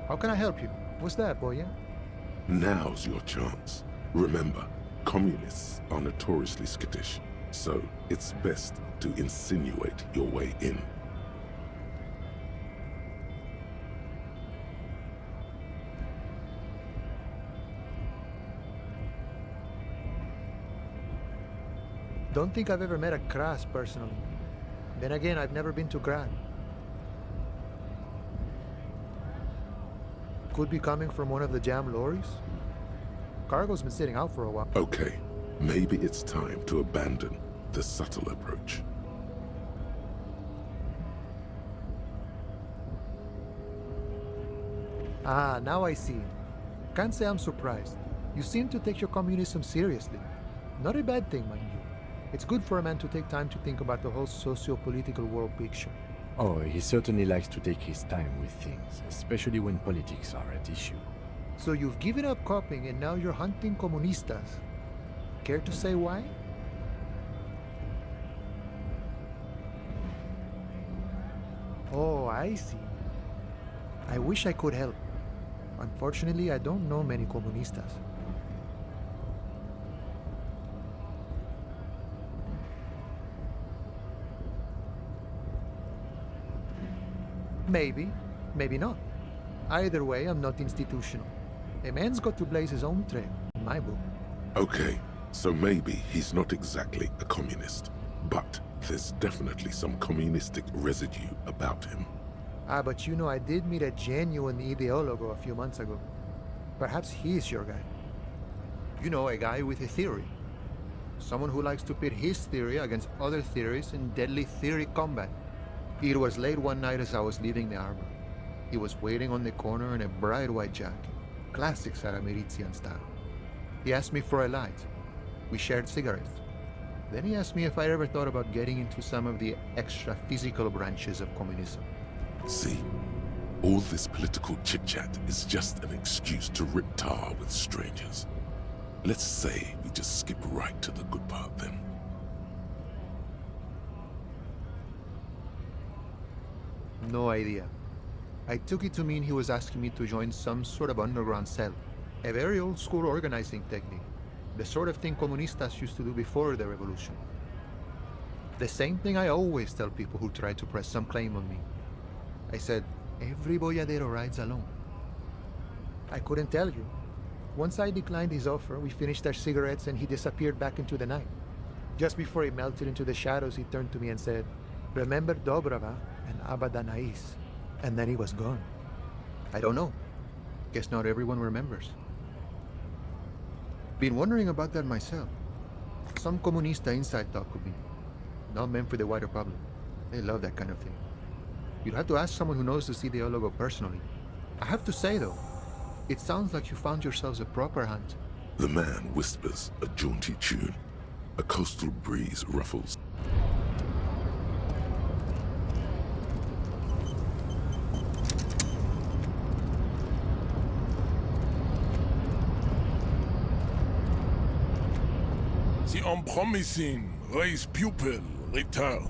How can I help you? What's that, boy, yeah? Now's your chance. Remember, communists are notoriously skittish, so it's best to insinuate your way in. Don't think I've ever met a Kras personally. Then again, I've never been to Gran. Could be coming from one of the jam lorries. Cargo's been sitting out for a while. Okay, maybe it's time to abandon the subtle approach. Ah, now I see. Can't say I'm surprised. You seem to take your communism seriously. Not a bad thing, mind you. It's good for a man to take time to think about the whole socio-political world picture. Oh, he certainly likes to take his time with things, especially when politics are at issue. So you've given up copying and now you're hunting comunistas. Care to say why? Oh, I see. I wish I could help. Unfortunately, I don't know many comunistas. Maybe, maybe not. Either way, I'm not institutional. A man's got to blaze his own trail, in my book. Okay, so maybe he's not exactly a communist, but there's definitely some communistic residue about him. Ah, but you know, I did meet a genuine ideologo a few months ago. Perhaps he's your guy. You know, a guy with a theory. Someone who likes to pit his theory against other theories in deadly theory combat. It was late one night as I was leaving the arbor. He was waiting on the corner in a bright white jacket, classic Saramirizian style. He asked me for a light. We shared cigarettes. Then he asked me if I ever thought about getting into some of the extra physical branches of communism. See, all this political chit-chat is just an excuse to rip tar with strangers. Let's say we just skip right to the good part then. No idea. I took it to mean he was asking me to join some sort of underground cell. A very old school organizing technique. The sort of thing comunistas used to do before the revolution. The same thing I always tell people who try to press some claim on me. I said, every boyadero rides alone. I couldn't tell you. Once I declined his offer, we finished our cigarettes and he disappeared back into the night. Just before he melted into the shadows, he turned to me and said, "Remember Dobrava and Abadanais." And then he was gone. I don't know. Guess not everyone remembers. Been wondering about that myself. Some comunista inside talk with me. Not meant for the wider public. They love that kind of thing. You'd have to ask someone who knows the ideologo personally. I have to say though, it sounds like you found yourselves a proper hunt. The man whispers a jaunty tune. A coastal breeze ruffles. The unpromising race pupil return.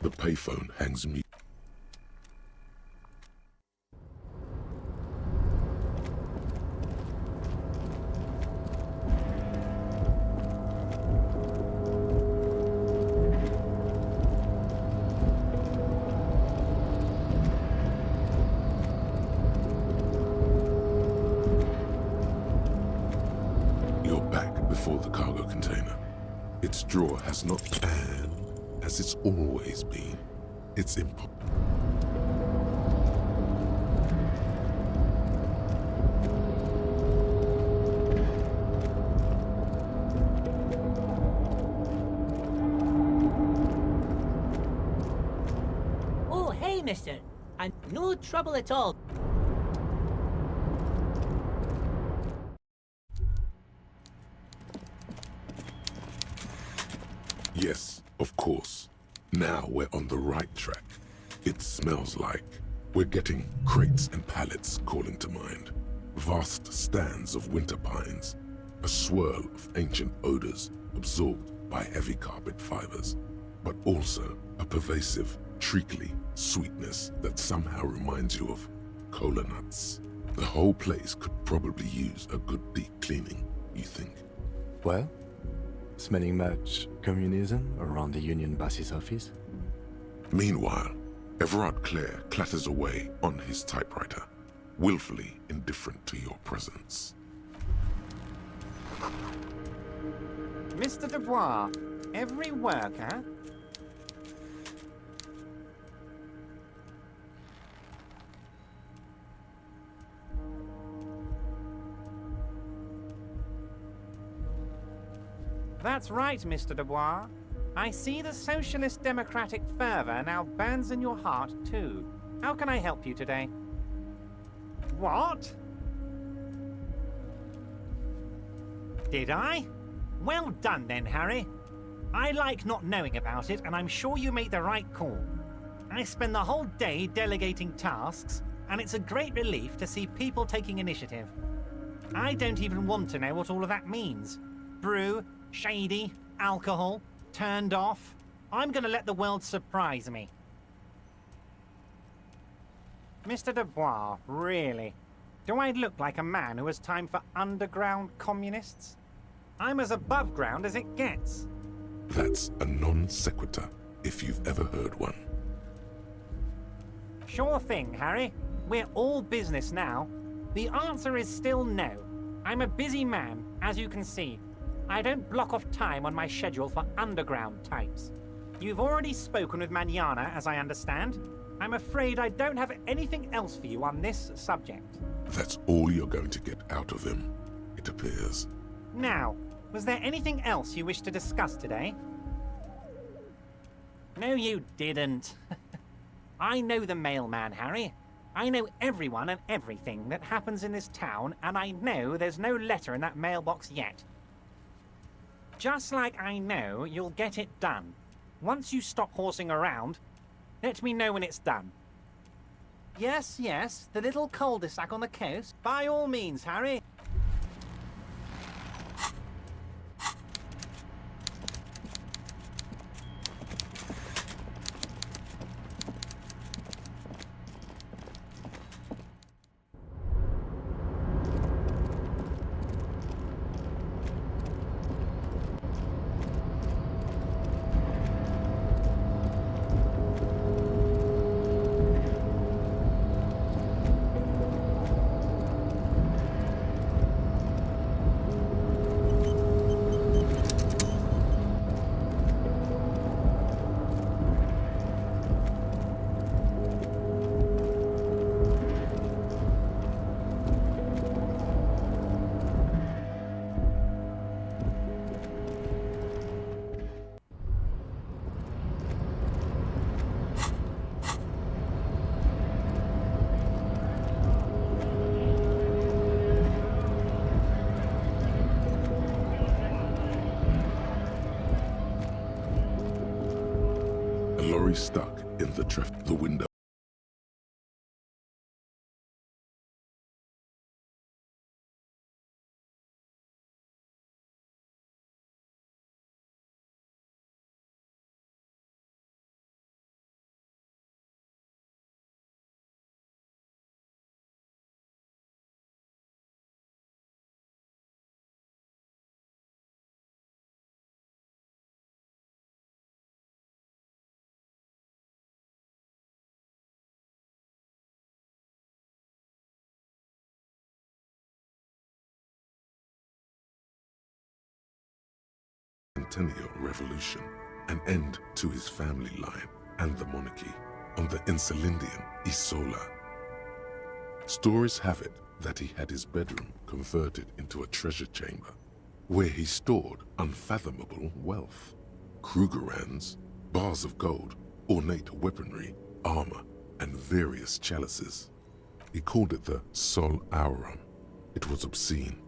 The payphone hangs me. You're back before the cargo container. Its drawer has not and as it's always been. It's impossible. Oh, hey, mister. And no trouble at all. Yes, of course. Now we're on the right track. It smells like we're getting crates and pallets calling to mind. Vast stands of winter pines. A swirl of ancient odors absorbed by heavy carpet fibers. But also a pervasive, treacly sweetness that somehow reminds you of cola nuts. The whole place could probably use a good deep cleaning, you think? Well, smelling much communism around the Union boss's office? Meanwhile, Everard Clare clatters away on his typewriter, willfully indifferent to your presence. Mr. Dubois, every worker... That's right, Mr. Dubois. I see the socialist democratic fervor now burns in your heart, too. How can I help you today? What? Did I? Well done then, Harry. I like not knowing about it, and I'm sure you made the right call. I spend the whole day delegating tasks, and it's a great relief to see people taking initiative. I don't even want to know what all of that means. Brew, shady, alcohol, turned off. I'm gonna let the world surprise me. Mr. Dubois, really? Do I look like a man who has time for underground communists? I'm as above ground as it gets. That's a non sequitur, if you've ever heard one. Sure thing, Harry. We're all business now. The answer is still no. I'm a busy man, as you can see. I don't block off time on my schedule for underground types. You've already spoken with Manana, as I understand. I'm afraid I don't have anything else for you on this subject. That's all you're going to get out of him, it appears. Now, was there anything else you wish to discuss today? No, you didn't. I know the mailman, Harry. I know everyone and everything that happens in this town, and I know there's no letter in that mailbox yet. Just like I know you'll get it done. Once you stop horsing around, let me know when it's done. Yes, yes, the little cul-de-sac on the coast. By all means, Harry. A lorry stuck in the window. Centennial Revolution, an end to his family line and the monarchy on the Insulindian Isola. Stories have it that he had his bedroom converted into a treasure chamber where he stored unfathomable wealth. Krugerrands, bars of gold, ornate weaponry, armor, and various chalices. He called it the Sol Auron. It was obscene.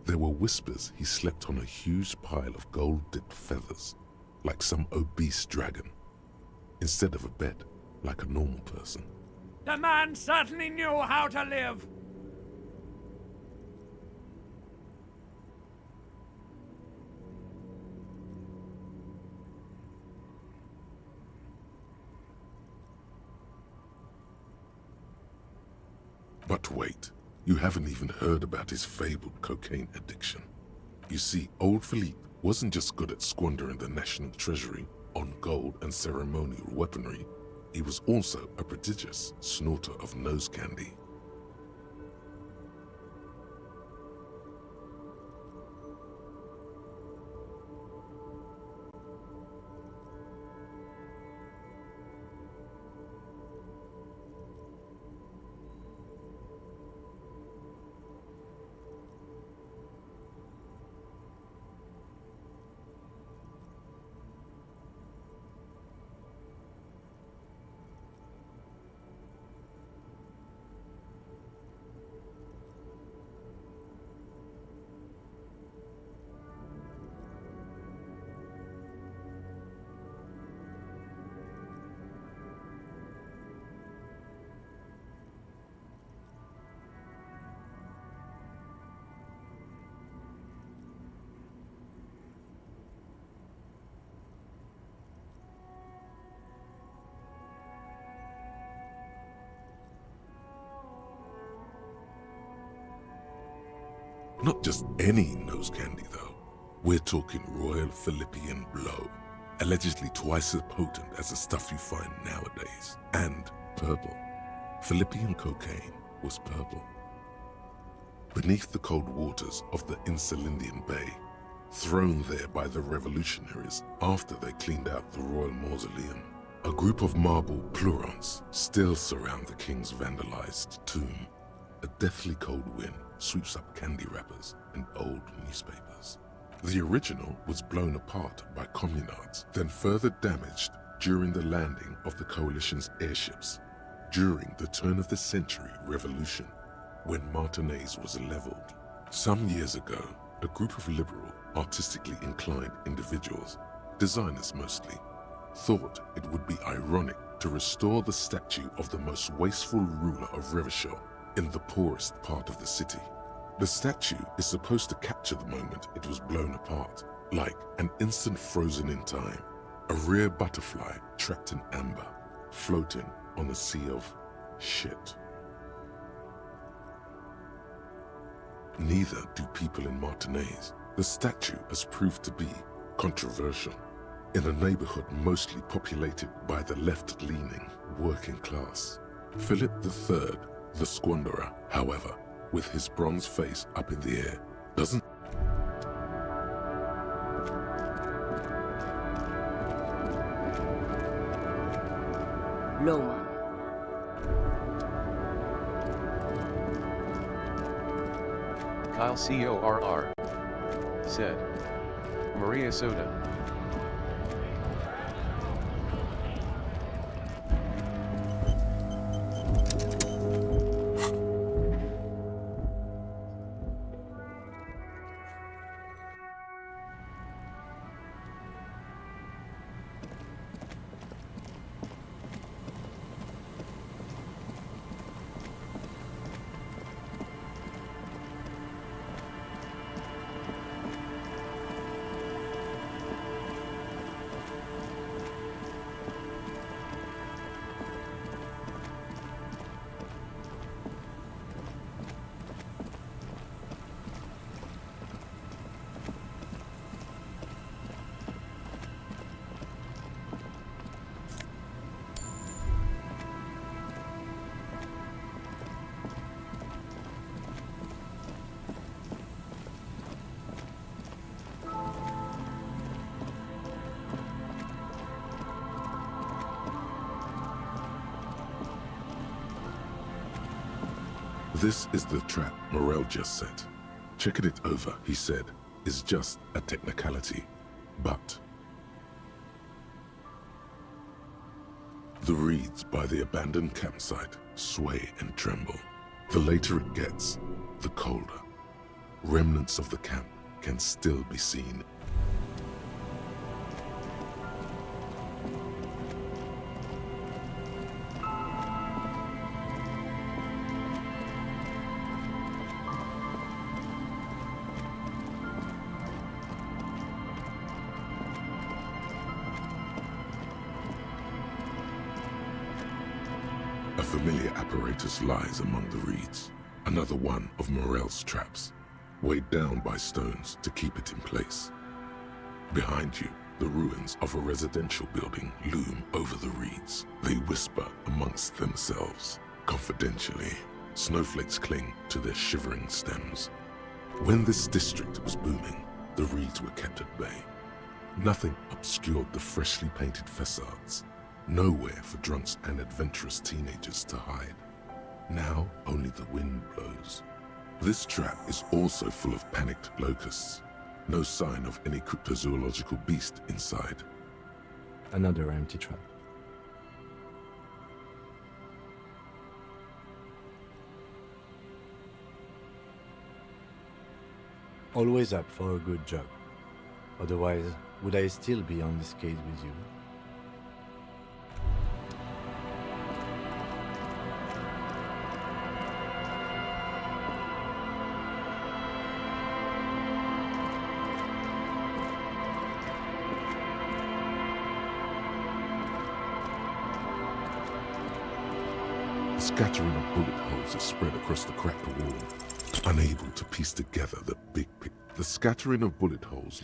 There were whispers he slept on a huge pile of gold-dipped feathers, like some obese dragon, instead of a bed, like a normal person. The man certainly knew how to live. But wait, you haven't even heard about his fabled cocaine addiction. You see, old Philippe wasn't just good at squandering the national treasury on gold and ceremonial weaponry, he was also a prodigious snorter of nose candy. Not just any nose candy, though. We're talking Royal Philippian Blow, allegedly twice as potent as the stuff you find nowadays. And purple. Philippian cocaine was purple. Beneath the cold waters of the Insulindian Bay, thrown there by the revolutionaries after they cleaned out the royal mausoleum, a group of marble pleurons still surround the king's vandalized tomb. A deathly cold wind sweeps up candy wrappers and old newspapers. The original was blown apart by communards, then further damaged during the landing of the coalition's airships during the turn-of-the-century revolution, when Martinez was leveled. Some years ago, a group of liberal, artistically inclined individuals, designers mostly, thought it would be ironic to restore the statue of the most wasteful ruler of Revachol in the poorest part of the city. The statue is supposed to capture the moment it was blown apart, like an instant frozen in time, a rare butterfly trapped in amber, floating on a sea of shit. Neither do people in Martinez. The statue has proved to be controversial in a neighborhood mostly populated by the left-leaning working class. Philip III, the squanderer, however, with his bronze face up in the air, doesn't Loma. Kyle CORR said. Maria Soda. This is the trap Morel just set. Checking it over, he said, is just a technicality. But the reeds by the abandoned campsite sway and tremble. The later it gets, the colder. Remnants of the camp can still be seen. A familiar apparatus lies among the reeds, another one of Morel's traps, weighed down by stones to keep it in place. Behind you, the ruins of a residential building loom over the reeds. They whisper amongst themselves, confidentially. Snowflakes cling to their shivering stems. When this district was booming, the reeds were kept at bay. Nothing obscured the freshly painted facades. Nowhere for drunks and adventurous teenagers to hide. Now only the wind blows. This trap is also full of panicked locusts. No sign of any cryptozoological beast inside. Another empty trap. Always up for a good job. Otherwise, would I still be on this case with you? A scattering of bullet holes is spread across the cracked wall. unable to piece together the big picture. The scattering of bullet holes.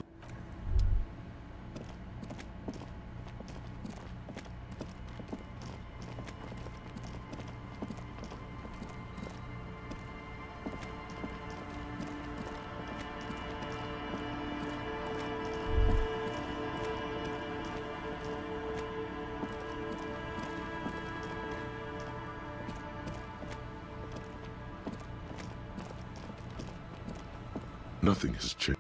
Nothing has changed.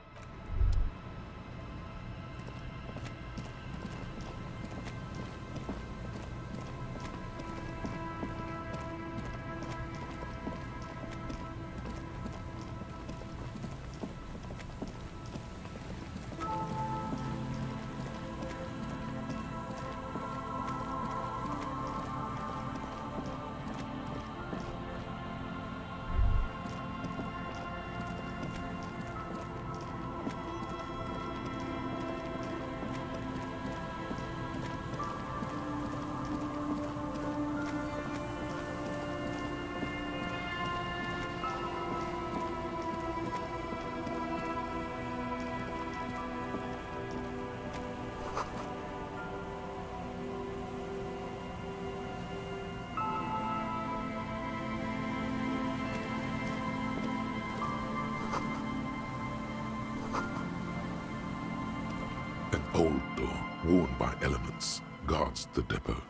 An old door, worn by elements, guards the depot.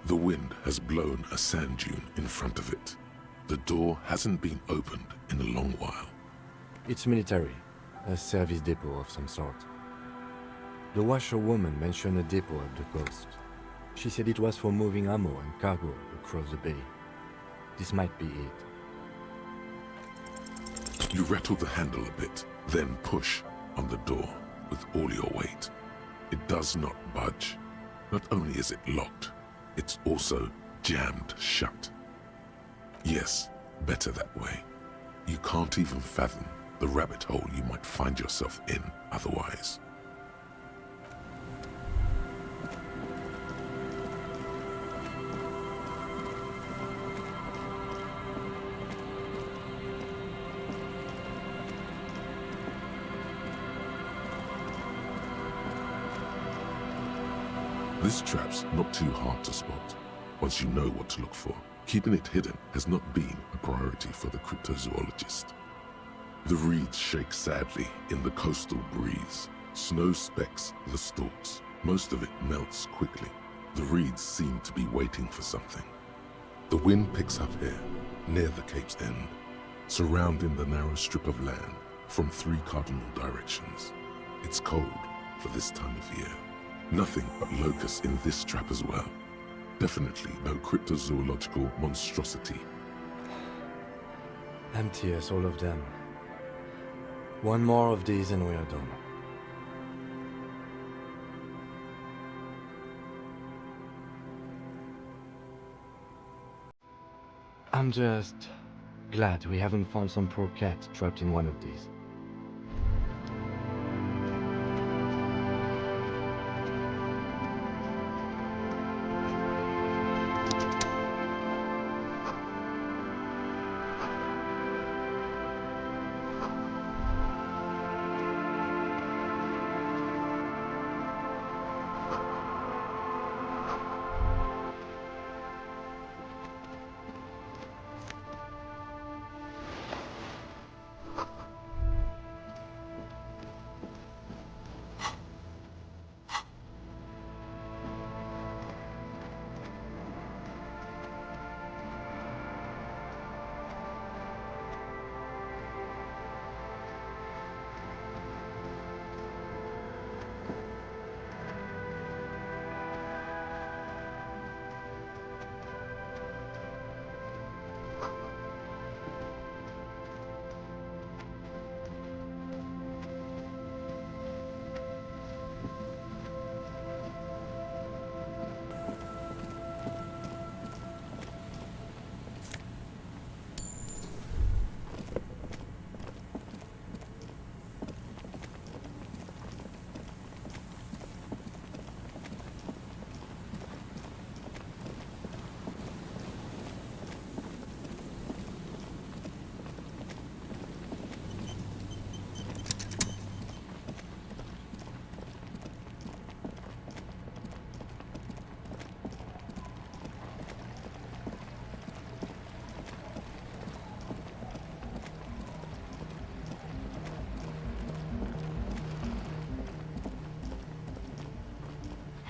The wind has blown a sand dune in front of it. The door hasn't been opened in a long while. It's military, a service depot of some sort. The washerwoman mentioned a depot at the coast. She said it was for moving ammo and cargo across the bay. This might be it. You rattle the handle a bit, then push on the door with all your weight. It does not budge. Not only is it locked, it's also jammed shut. Yes, better that way. You can't even fathom the rabbit hole you might find yourself in otherwise. This trap's not too hard to spot, once you know what to look for. Keeping it hidden has not been a priority for the cryptozoologist. The reeds shake sadly in the coastal breeze. Snow specks the stalks. Most of it melts quickly. The reeds seem to be waiting for something. The wind picks up here, near the cape's end, surrounding the narrow strip of land from 3 cardinal directions. It's cold for this time of year. Nothing but locusts in this trap as well. Definitely no cryptozoological monstrosity. Empty as all of them. One more of these and we are done. I'm just glad we haven't found some poor cat trapped in one of these.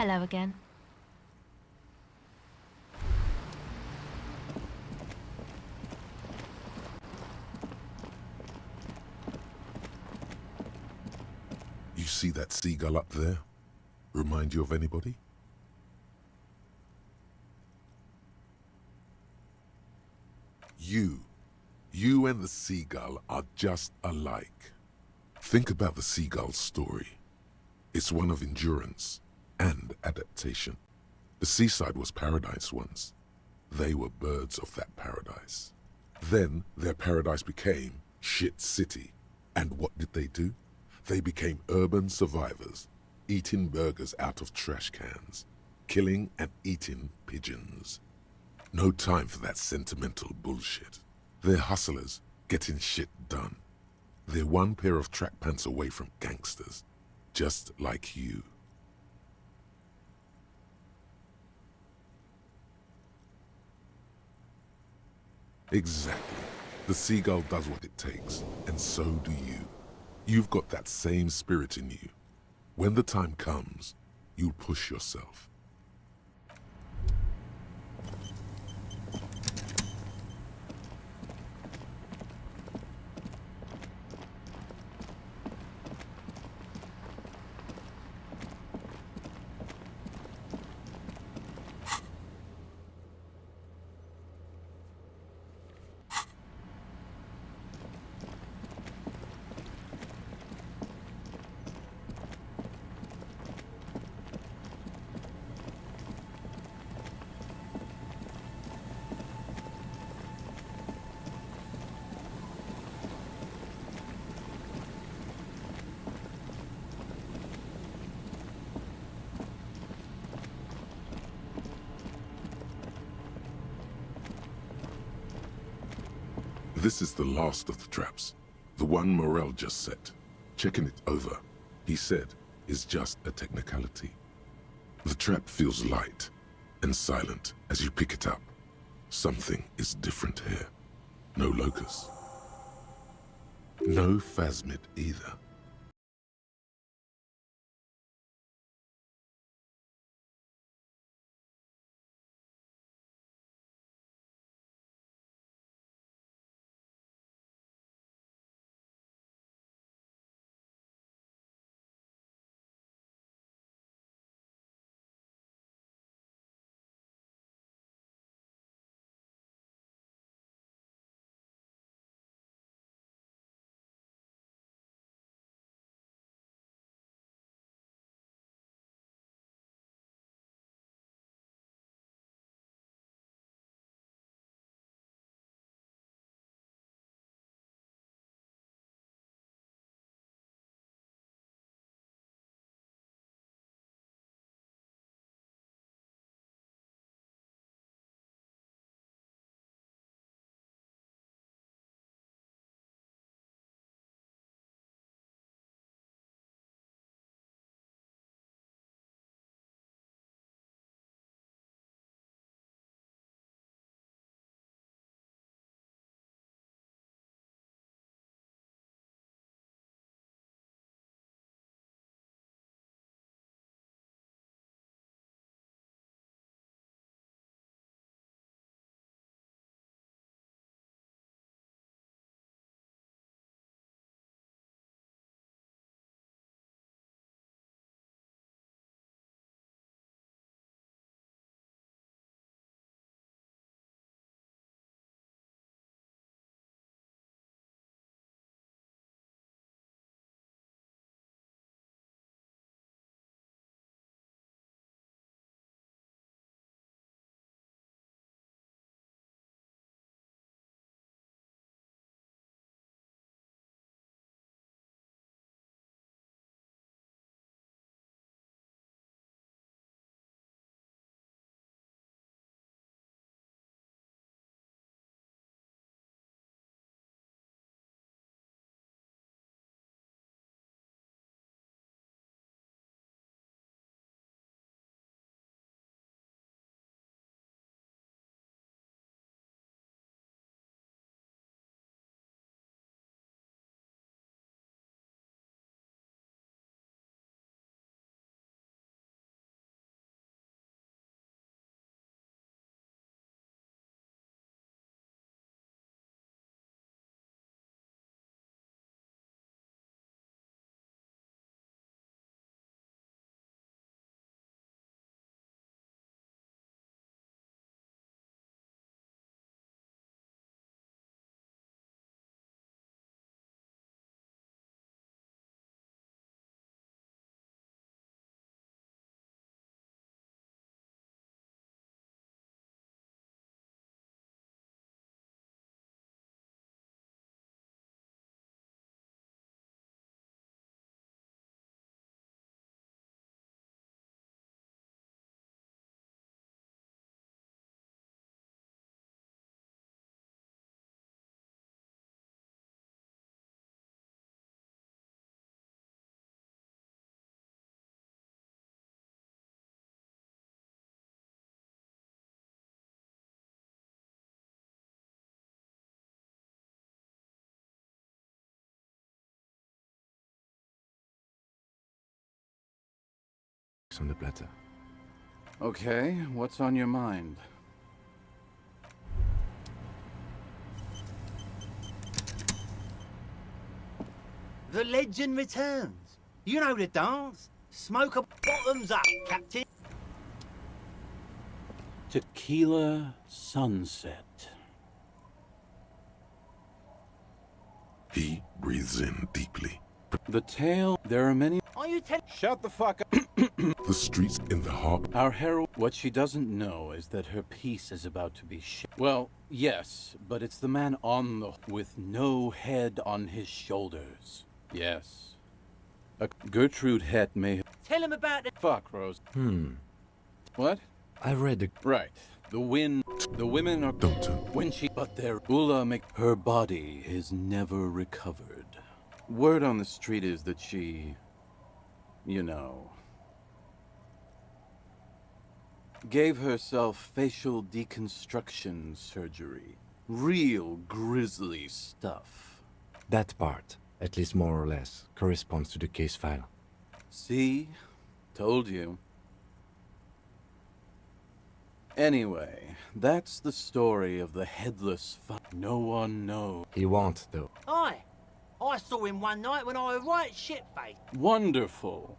Hello again. You see that seagull up there? Remind you of anybody? You and the seagull are just alike. Think about the seagull's story. It's one of endurance and adaptation. The seaside was paradise once. They were birds of that paradise. Then their paradise became shit city. And what did they do? They became urban survivors, eating burgers out of trash cans, killing and eating pigeons. No time for that sentimental bullshit. They're hustlers, getting shit done. They're one pair of track pants away from gangsters, just like you. Exactly. The seagull does what it takes, and so do you. You've got that same spirit in you. When the time comes, you'll push yourself. This is the last of the traps. The one Morel just set. Checking it over, he said, is just a technicality. The trap feels light and silent as you pick it up. Something is different here. No locust. No phasmid either. on the platter. Okay, what's on your mind? The legend returns. You know the dance. Smoke a bottoms up, Captain. Tequila sunset. He breathes in deeply. The tale, there are many... Are you telling... Shut the fuck up. The streets in the harbor. Our hero, what she doesn't know is that her piece is about to be Well, yes, but it's the man on the... with no head on his shoulders. Yes. Gertrude Het may... Tell him about the... Fuck, Rose. What? I read the... Right. The women are... Don't turn. When she... But their Ula make... Her body is never recovered. Word on the street is that she... You know... gave herself facial deconstruction surgery. Real grisly stuff. That part, at least more or less, corresponds to the case file. See? Told you. Anyway, that's the story of the headless no one knows. He won't, though. Aye. I saw him one night when I was right shit-faced. Wonderful.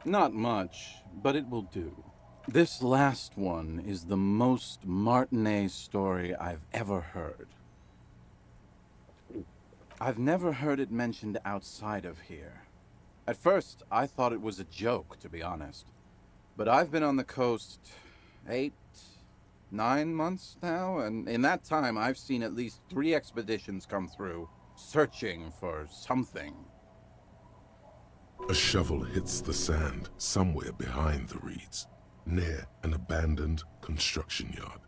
Not much, but it will do. This last one is the most Martinet story I've ever heard. I've never heard it mentioned outside of here. At first, I thought it was a joke, to be honest. But I've been on the coast 8, 9 months now, and in that time I've seen at least 3 expeditions come through, searching for something. A shovel hits the sand somewhere behind the reeds, near an abandoned construction yard.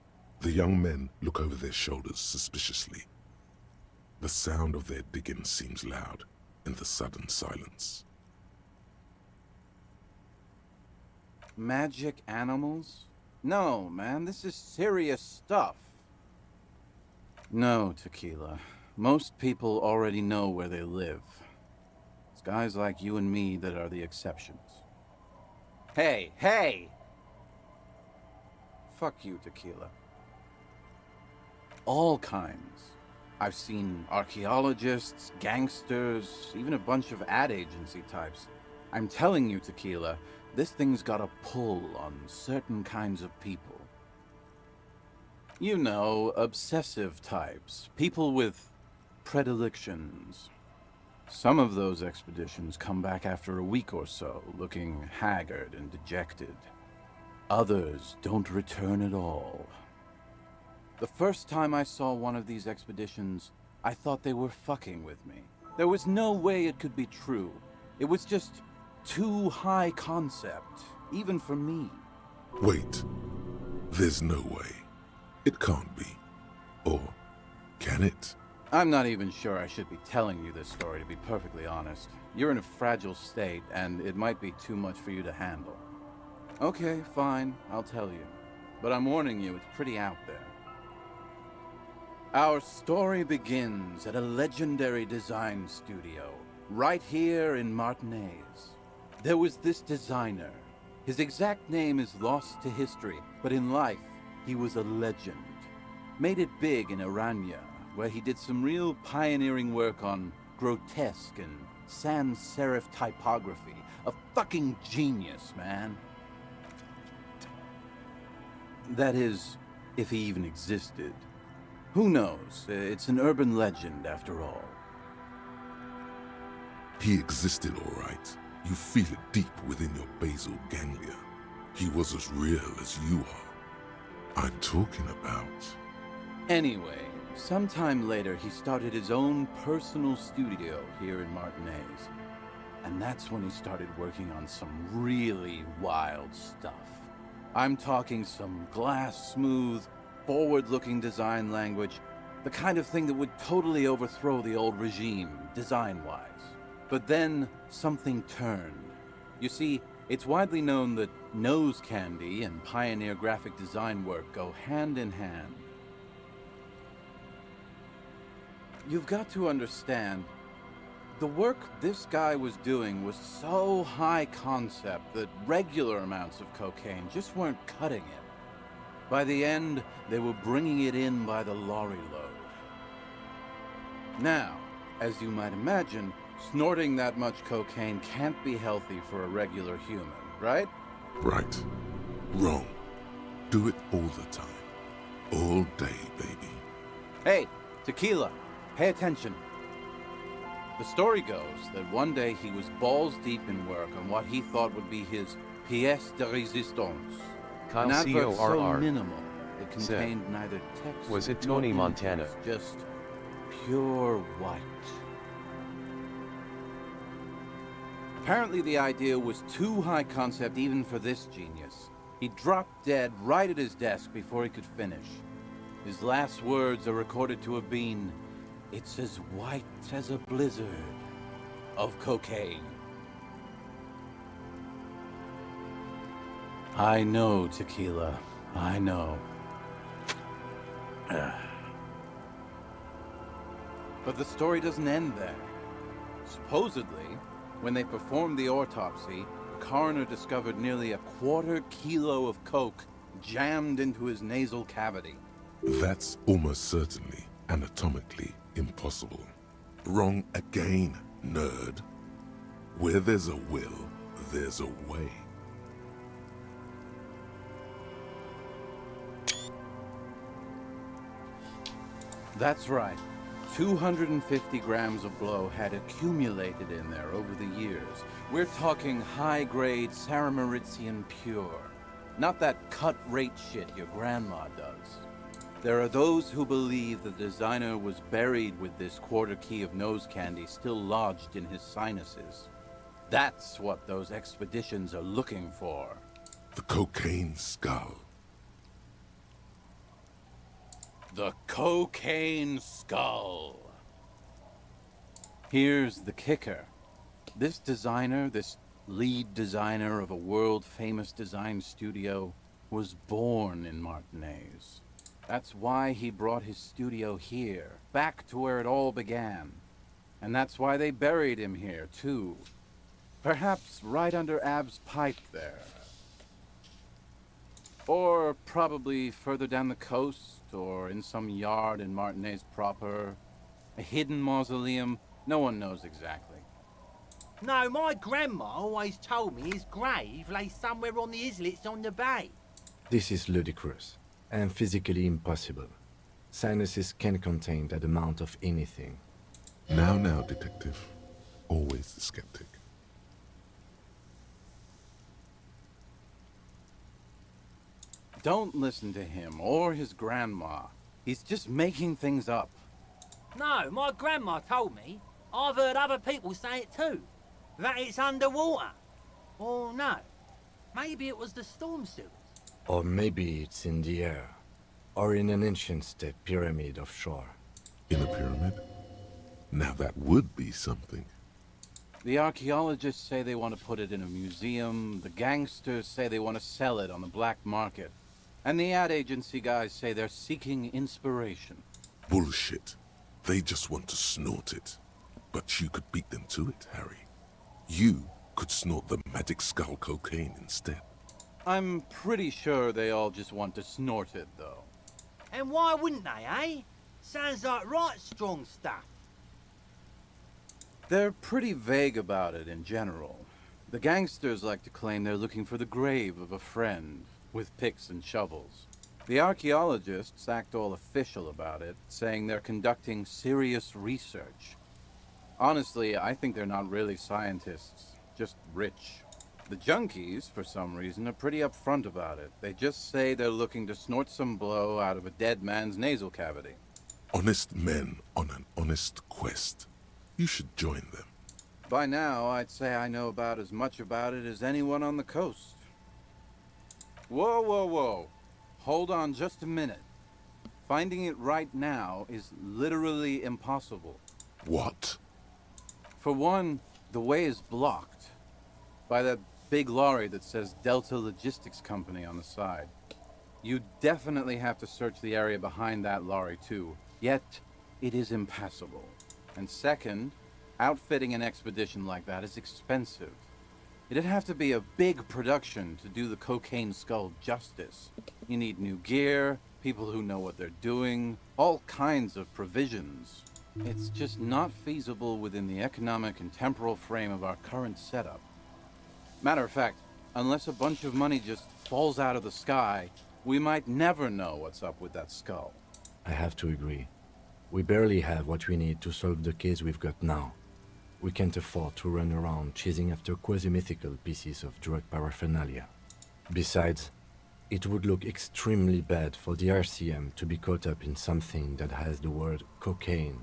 The young men look over their shoulders suspiciously. The sound of their digging seems loud in the sudden silence. Magic animals? No, man, this is serious stuff. No, Tequila. Most people already know where they live. It's guys like you and me that are the exceptions. Hey, hey! Fuck you, Tequila. All kinds. I've seen archaeologists, gangsters, even a bunch of ad agency types. I'm telling you, Tequila, this thing's got a pull on certain kinds of people. You know, obsessive types. People with predilections. Some of those expeditions come back after a week or so, looking haggard and dejected. Others don't return at all. The first time I saw one of these expeditions, I thought they were fucking with me. There was no way it could be true. It was just too high concept, even for me. Wait. There's no way. It can't be. Or can it? I'm not even sure I should be telling you this story, to be perfectly honest. You're in a fragile state, and it might be too much for you to handle. Okay, fine, I'll tell you. But I'm warning you, it's pretty out there. Our story begins at a legendary design studio, right here in Martinez. There was this designer. His exact name is lost to history, but in life, he was a legend. Made it big in Aranya, where he did some real pioneering work on grotesque and sans serif typography. A fucking genius, man. That is, if he even existed. Who knows? It's an urban legend, after all. He existed, all right. You feel it deep within your basal ganglia. He was as real as you are. I'm talking about... Anyway, sometime later he started his own personal studio here in Martinez. And that's when he started working on some really wild stuff. I'm talking some glass-smooth, forward-looking design language, the kind of thing that would totally overthrow the old regime, design-wise. But then, something turned. You see, it's widely known that nose candy and pioneer graphic design work go hand in hand. You've got to understand, The work this guy was doing was so high concept that regular amounts of cocaine just weren't cutting it. By the end, they were bringing it in by the lorry load. Now, as you might imagine, snorting that much cocaine can't be healthy for a regular human, right? Right. Wrong. Do it all the time. All day, baby. Hey, Tequila, pay attention. The story goes that one day he was balls deep in work on what he thought would be his pièce de résistance. An advert so minimal it contained neither text Was it nor Tony images, Montana? just pure white. Apparently the idea was too high concept even for this genius. He dropped dead right at his desk before he could finish. His last words are recorded to have been, "It's as white as a blizzard of cocaine." I know, Tequila. I know. But the story doesn't end there. Supposedly, when they performed the autopsy, the coroner discovered nearly 1/4 kilo of coke jammed into his nasal cavity. That's almost certainly anatomically impossible. Wrong again, nerd. Where there's a will, there's a way. That's right. 250 grams of blow had accumulated in there over the years. We're talking high-grade Saramaritsian pure. Not that cut-rate shit your grandma does. There are those who believe the designer was buried with this 1/4 key of nose candy still lodged in his sinuses. That's what those expeditions are looking for. The cocaine skull. The cocaine skull. Here's the kicker. This designer, this lead designer of a world-famous design studio, was born in Martinez. That's why he brought his studio here, back to where it all began. And that's why they buried him here, too. Perhaps right under Ab's pipe there. Or probably further down the coast, or in some yard in Martinez proper. A hidden mausoleum, no one knows exactly. No, my grandma always told me his grave lay somewhere on the islets on the bay. This is ludicrous and physically impossible. Sinuses can contain that amount of anything. Now, detective. Always the skeptic. Don't listen to him or his grandma. He's just making things up. No, my grandma told me. I've heard other people say it too. That it's underwater. Or no, maybe it was the storm sewers. Or maybe it's in the air. Or in an ancient state pyramid offshore. In a pyramid? Now that would be something. The archaeologists say they want to put it in a museum. The gangsters say they want to sell it on the black market. And the ad agency guys say they're seeking inspiration. Bullshit. They just want to snort it. But you could beat them to it, Harry. You could snort the magic skull cocaine instead. I'm pretty sure they all just want to snort it, though. And why wouldn't they, eh? Sounds like right strong stuff. They're pretty vague about it in general. The gangsters like to claim they're looking for the grave of a friend, with picks and shovels. The archaeologists act all official about it, saying they're conducting serious research. Honestly, I think they're not really scientists, just rich. The junkies, for some reason, are pretty upfront about it. They just say they're looking to snort some blow out of a dead man's nasal cavity. Honest men on an honest quest. You should join them. By now, I'd say I know about as much about it as anyone on the coast. Whoa, whoa, whoa. Hold on just a minute. Finding it right now is literally impossible. What? For one, the way is blocked by that big lorry that says Delta Logistics Company on the side. You definitely have to search the area behind that lorry too, yet it is impassable. And second, Outfitting an expedition like that is expensive. It'd have to be a big production to do the cocaine skull justice. You need new gear, people who know what they're doing, all kinds of provisions. It's just not feasible within the economic and temporal frame of our current setup. Matter of fact, unless a bunch of money just falls out of the sky, we might never know what's up with that skull. I have to agree. We barely have what we need to solve the case we've got now. We can't afford to run around chasing after quasi-mythical pieces of drug paraphernalia. Besides, it would look extremely bad for the RCM to be caught up in something that has the word cocaine.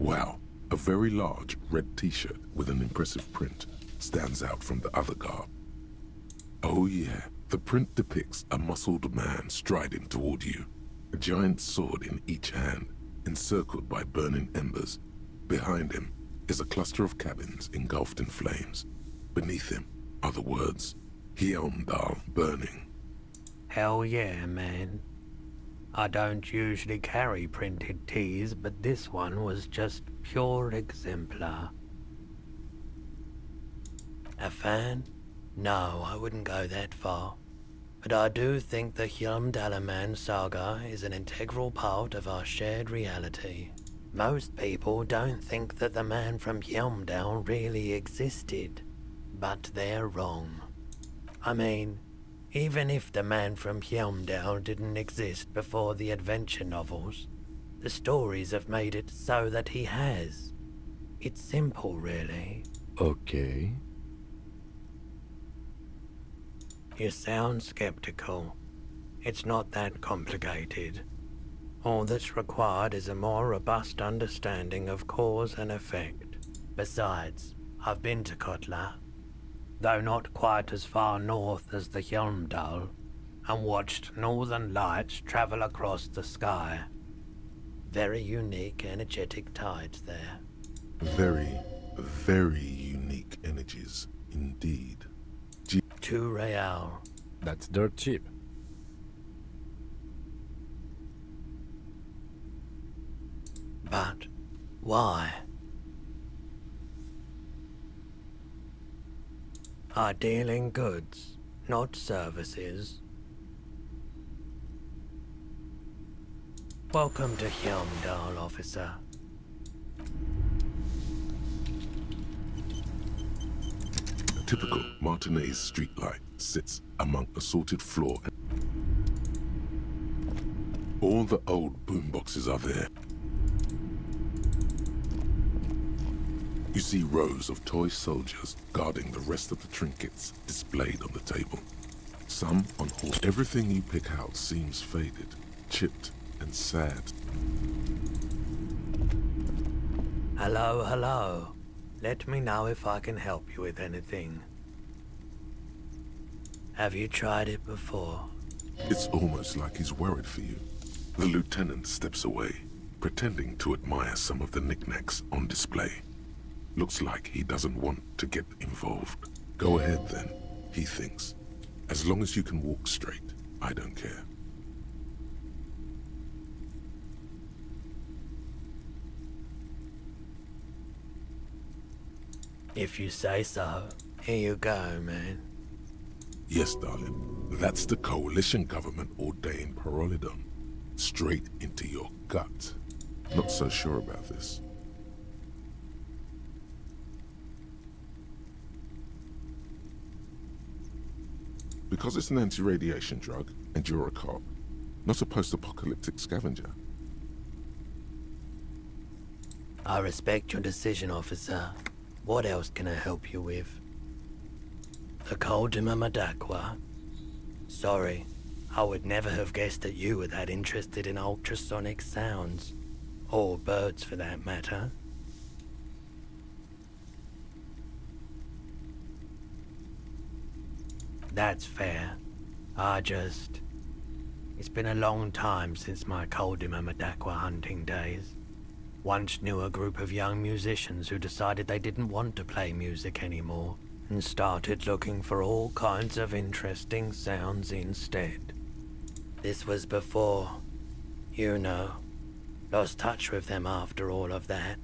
Wow, a very large red t-shirt with an impressive print stands out from the other garb. Oh yeah, the print depicts a muscled man striding toward you, a giant sword in each hand, encircled by burning embers. Behind him is a cluster of cabins engulfed in flames. Beneath him are the words, Hjelmdal burning. Hell yeah, man. I don't usually carry printed tees, but this one was just pure exemplar. A fan? No, I wouldn't go that far. But I do think the Hjelmdalaman saga is an integral part of our shared reality. Most people don't think that the man from Hjelmdal really existed, but they're wrong. I mean, even if the man from Hjelmdal didn't exist before the adventure novels, the stories have made it so that he has. It's simple, really. Okay. You sound skeptical. It's not that complicated. All that's required is a more robust understanding of cause and effect. Besides, I've been to Kotla, though not quite as far north as the Hjelmdal, and watched northern lights travel across the sky. Very unique, energetic tides there. Very, very unique energies indeed. 2 real. That's dirt cheap. But why? I deal in goods, not services. Welcome to Hjelmdal, officer. A typical Martinez streetlight sits among assorted floor and All the old boomboxes are there. You see rows of toy soldiers guarding the rest of the trinkets displayed on the table. Some on horse. Everything you pick out seems faded, chipped, and sad. Hello, hello. Let me know if I can help you with anything. Have you tried it before? It's almost like he's worried for you. The lieutenant steps away, pretending to admire some of the knickknacks on display. Looks like he doesn't want to get involved. Go ahead then, he thinks. As long as you can walk straight, I don't care. If you say so. Here you go, man. Yes, darling. That's the coalition government ordained Parolidon. Straight into your gut. Not so sure about this. Because it's an anti-radiation drug, and you're a cop, not a post-apocalyptic scavenger. I respect your decision, officer. What else can I help you with? The Coldima Madakwa? Sorry, I would never have guessed that you were that interested in ultrasonic sounds. Or birds, for that matter. That's fair. It's been a long time since my Coldima Madakwa hunting days. Once knew a group of young musicians who decided they didn't want to play music anymore and started looking for all kinds of interesting sounds instead. This was before, you know, lost touch with them after all of that.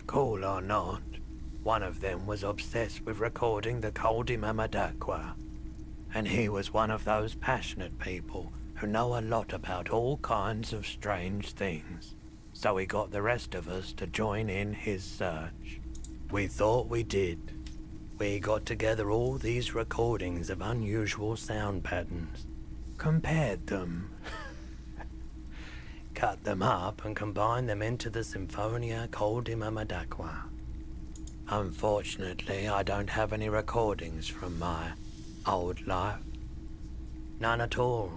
Cool or not, one of them was obsessed with recording the Coldima Madakwa, and he was one of those passionate people who know a lot about all kinds of strange things. So he got the rest of us to join in his search. We thought we did. We got together all these recordings of unusual sound patterns, compared them, cut them up and combined them into the Symphonia Coldima Madakwa. Unfortunately, I don't have any recordings from my old life. None at all.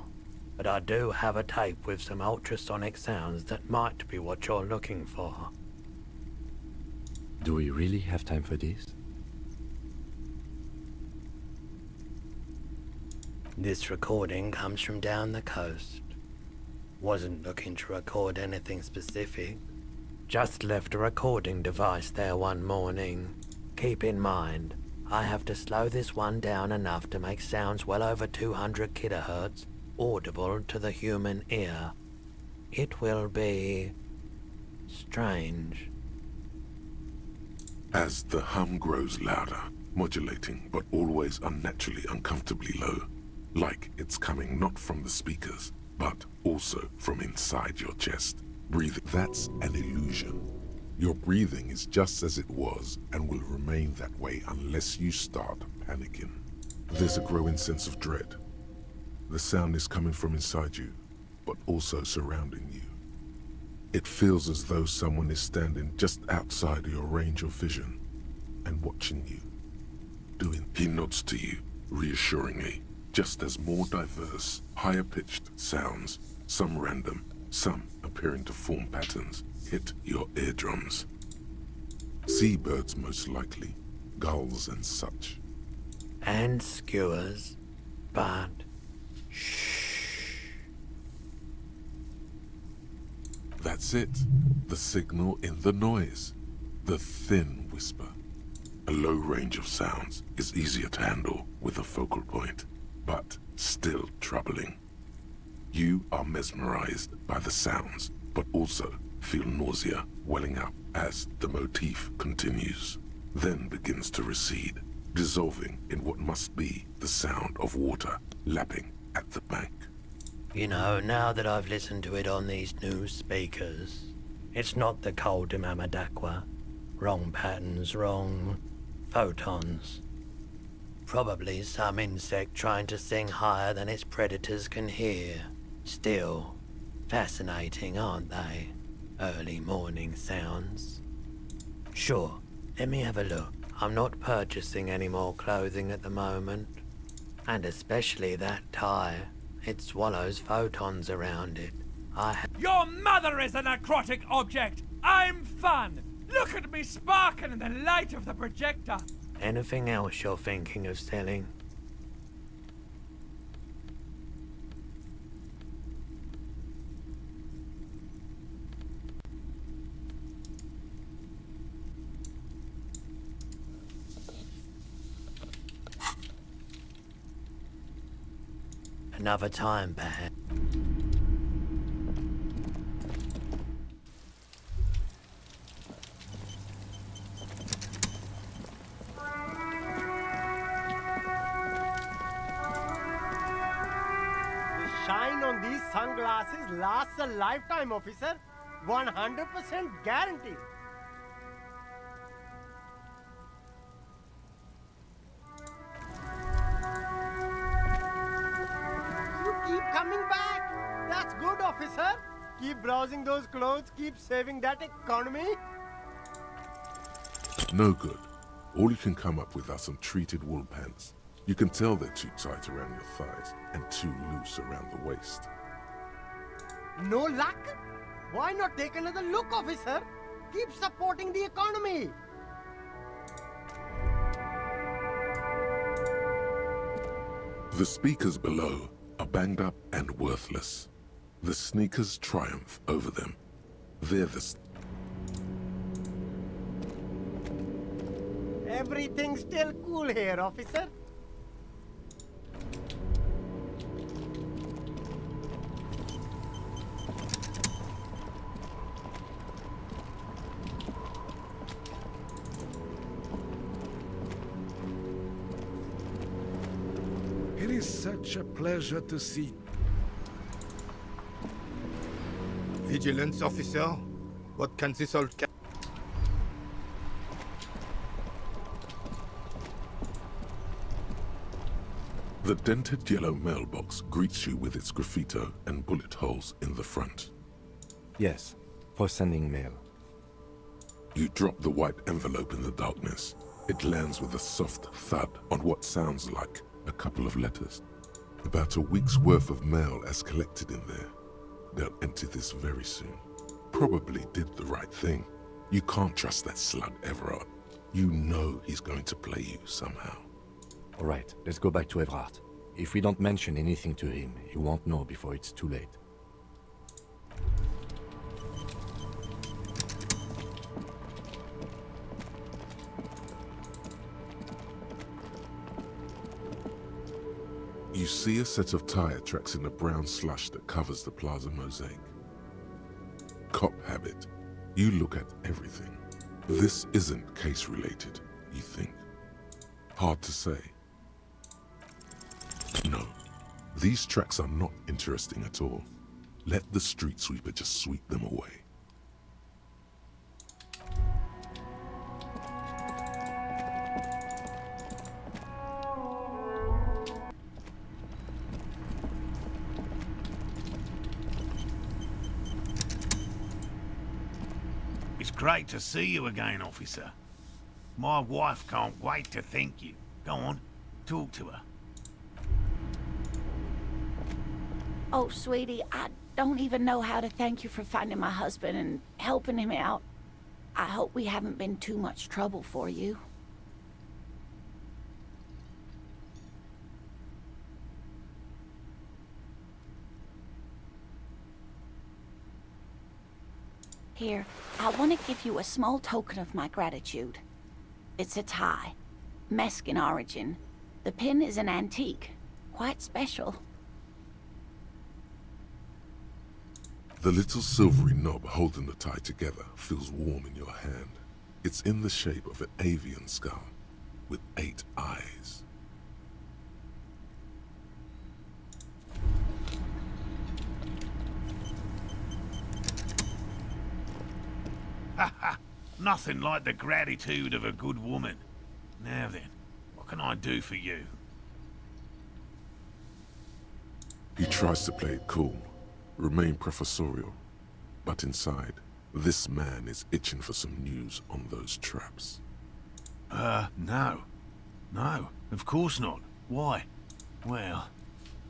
But I do have a tape with some ultrasonic sounds that might be what you're looking for. Do we really have time for this? This recording comes from down the coast. Wasn't looking to record anything specific. Just left a recording device there one morning. Keep in mind, I have to slow this one down enough to make sounds well over 200 kilohertz audible to the human ear. It will be strange. As the hum grows louder, modulating but always unnaturally uncomfortably low, like it's coming not from the speakers, but also from inside your chest. Breathing, that's an illusion. Your breathing is just as it was and will remain that way unless you start panicking. There's a growing sense of dread. The sound is coming from inside you, but also surrounding you. It feels as though someone is standing just outside your range of vision and watching you. He nods to you, reassuringly, just as more diverse, higher-pitched sounds, some random, some appearing to form patterns, hit your eardrums. Seabirds most likely, gulls and such. And skewers, but That's it. The signal in the noise. The thin whisper. A low range of sounds is easier to handle with a focal point, but still troubling. You are mesmerized by the sounds, but also feel nausea welling up as the motif continues, then begins to recede, dissolving in what must be the sound of water lapping at the bank. you know, now that I've listened to it on these new speakers, it's not the Coldima Madakwa. Wrong patterns, wrong photons. Probably some insect trying to sing higher than its predators can hear. Still, fascinating, aren't they? Early morning sounds. Sure, let me have a look. I'm not purchasing any more clothing at the moment. And especially that tie. It swallows photons around it. Your mother is a necrotic object! I'm fun! Look at me sparkle in the light of the projector! Anything else you're thinking of selling? Another time, perhaps. The shine on these sunglasses lasts a lifetime, officer. 100% guaranteed. You keep coming back. That's good, officer. Keep browsing those clothes, keep saving that economy. No good. All you can come up with are some treated wool pants. You can tell they're too tight around your thighs and too loose around the waist. No luck? Why not take another look, officer? Keep supporting the economy. The speakers below are banged up and worthless. The sneakers triumph over them. They're the... Everything's still cool here, officer. It is such a pleasure to see. Vigilance officer, what can this all... The dented yellow mailbox greets you with its graffito and bullet holes in the front. Yes, for sending mail. You drop the white envelope in the darkness. It lands with a soft thud on what sounds like a couple of letters. About a week's worth of mail as collected in there. They'll empty this very soon. Probably did the right thing. You can't trust that slug, Everard. You know he's going to play you somehow. All right, let's go back to Everard. If we don't mention anything to him, he won't know before it's too late. You see a set of tire tracks in the brown slush that covers the plaza mosaic. Cop habit. You look at everything. This isn't case-related, you think. Hard to say. No, these tracks are not interesting at all. Let the street sweeper just sweep them away. It's great to see you again, officer. My wife can't wait to thank you. Go on, talk to her. Oh, sweetie, I don't even know how to thank you for finding my husband and helping him out. I hope we haven't been too much trouble for you. Here, I want to give you a small token of my gratitude. It's a tie, Mexican origin. The pin is an antique, quite special. The little silvery knob holding the tie together feels warm in your hand. It's in the shape of an avian skull with 8 eyes. Ha ha! Nothing like the gratitude of a good woman. Now then, I can I do for you? He tries to play it cool, remain professorial, but inside, this man is itching for some news on those traps. No. No, of course not. Why? Well,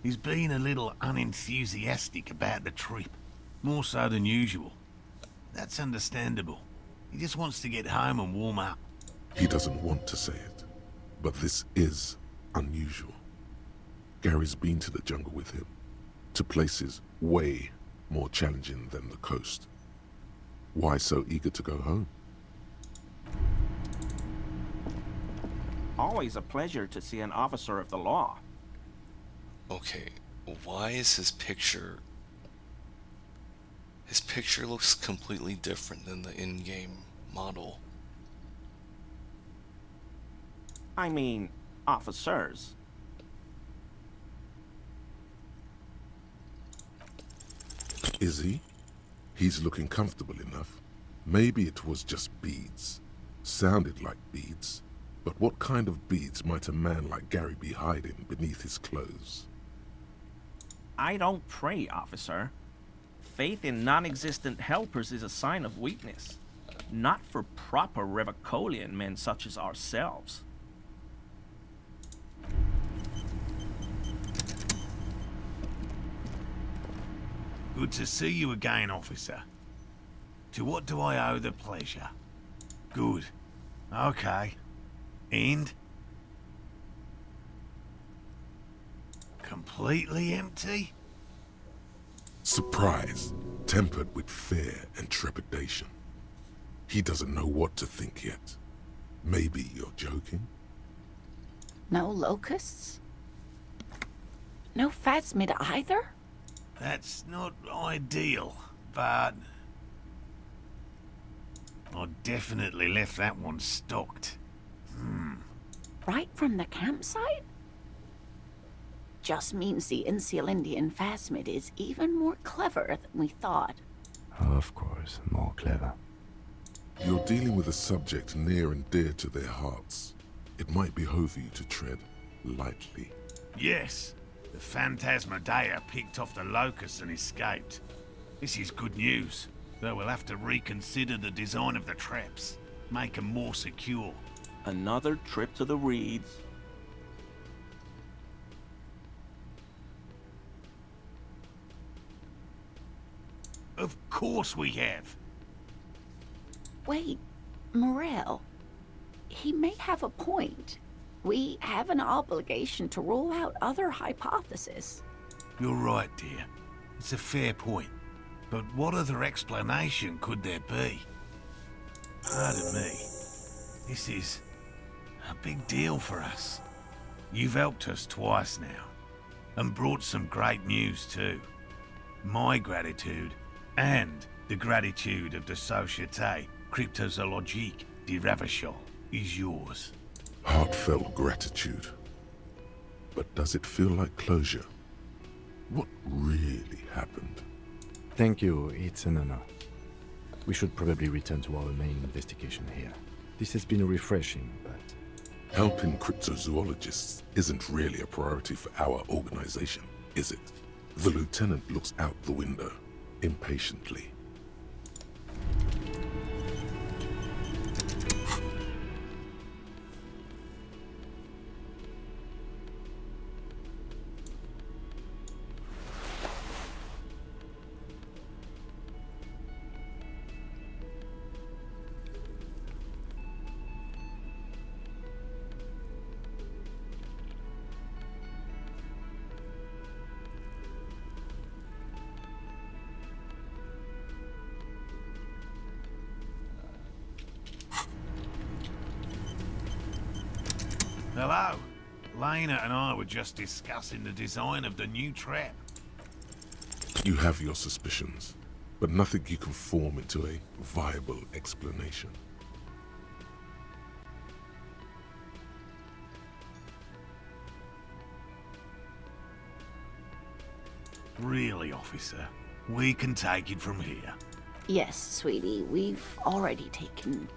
he's been a little unenthusiastic about the trip. More so than usual. That's understandable. He just wants to get home and warm up. He doesn't want to say it, but this is unusual. Gary's been to the jungle with him, to places way more challenging than the coast. Why so eager to go home? Always a pleasure to see an officer of the law. Okay, why is his picture... His picture looks completely different than the in-game model. I mean, officers. Is he? He's looking comfortable enough. Maybe it was just beads. Sounded like beads. But what kind of beads might a man like Gary be hiding beneath his clothes? I don't pray, officer. Faith in non-existent helpers is a sign of weakness. Not for proper Revicolian men such as ourselves. Good to see you again, officer. To what do I owe the pleasure? Good. Okay. And? Completely empty? Surprise, tempered with fear and trepidation. He doesn't know what to think yet. Maybe you're joking? No locusts? No phasmid either? That's not ideal, but... I definitely left that one stocked. Right from the campsite? Just means the Insulindian phasmid is even more clever than we thought. Of course, more clever. You're dealing with a subject near and dear to their hearts. It might behove you to tread lightly. Yes, the Phantasmadeia picked off the locusts and escaped. This is good news, though we'll have to reconsider the design of the traps, make them more secure. Another trip to the reeds. Of course we have. Wait, Morel. He may have a point. We have an obligation to rule out other hypotheses. You're right, dear. It's a fair point. But what other explanation could there be? Pardon me. This is a big deal for us. You've helped us twice now, and brought some great news too. My gratitude, and the gratitude of the Société Cryptozoologique de Ravachol, is yours. Heartfelt gratitude. But does it feel like closure? What really happened? Thank you, it's an honor. We should probably return to our main investigation here. This has been refreshing, but... Helping cryptozoologists isn't really a priority for our organization, is it? The lieutenant looks out the window, impatiently. Hello. Lena and I were just discussing the design of the new trap. You have your suspicions, but nothing you can form into a viable explanation. Really, officer? We can take it from here. Yes, sweetie, we've already taken...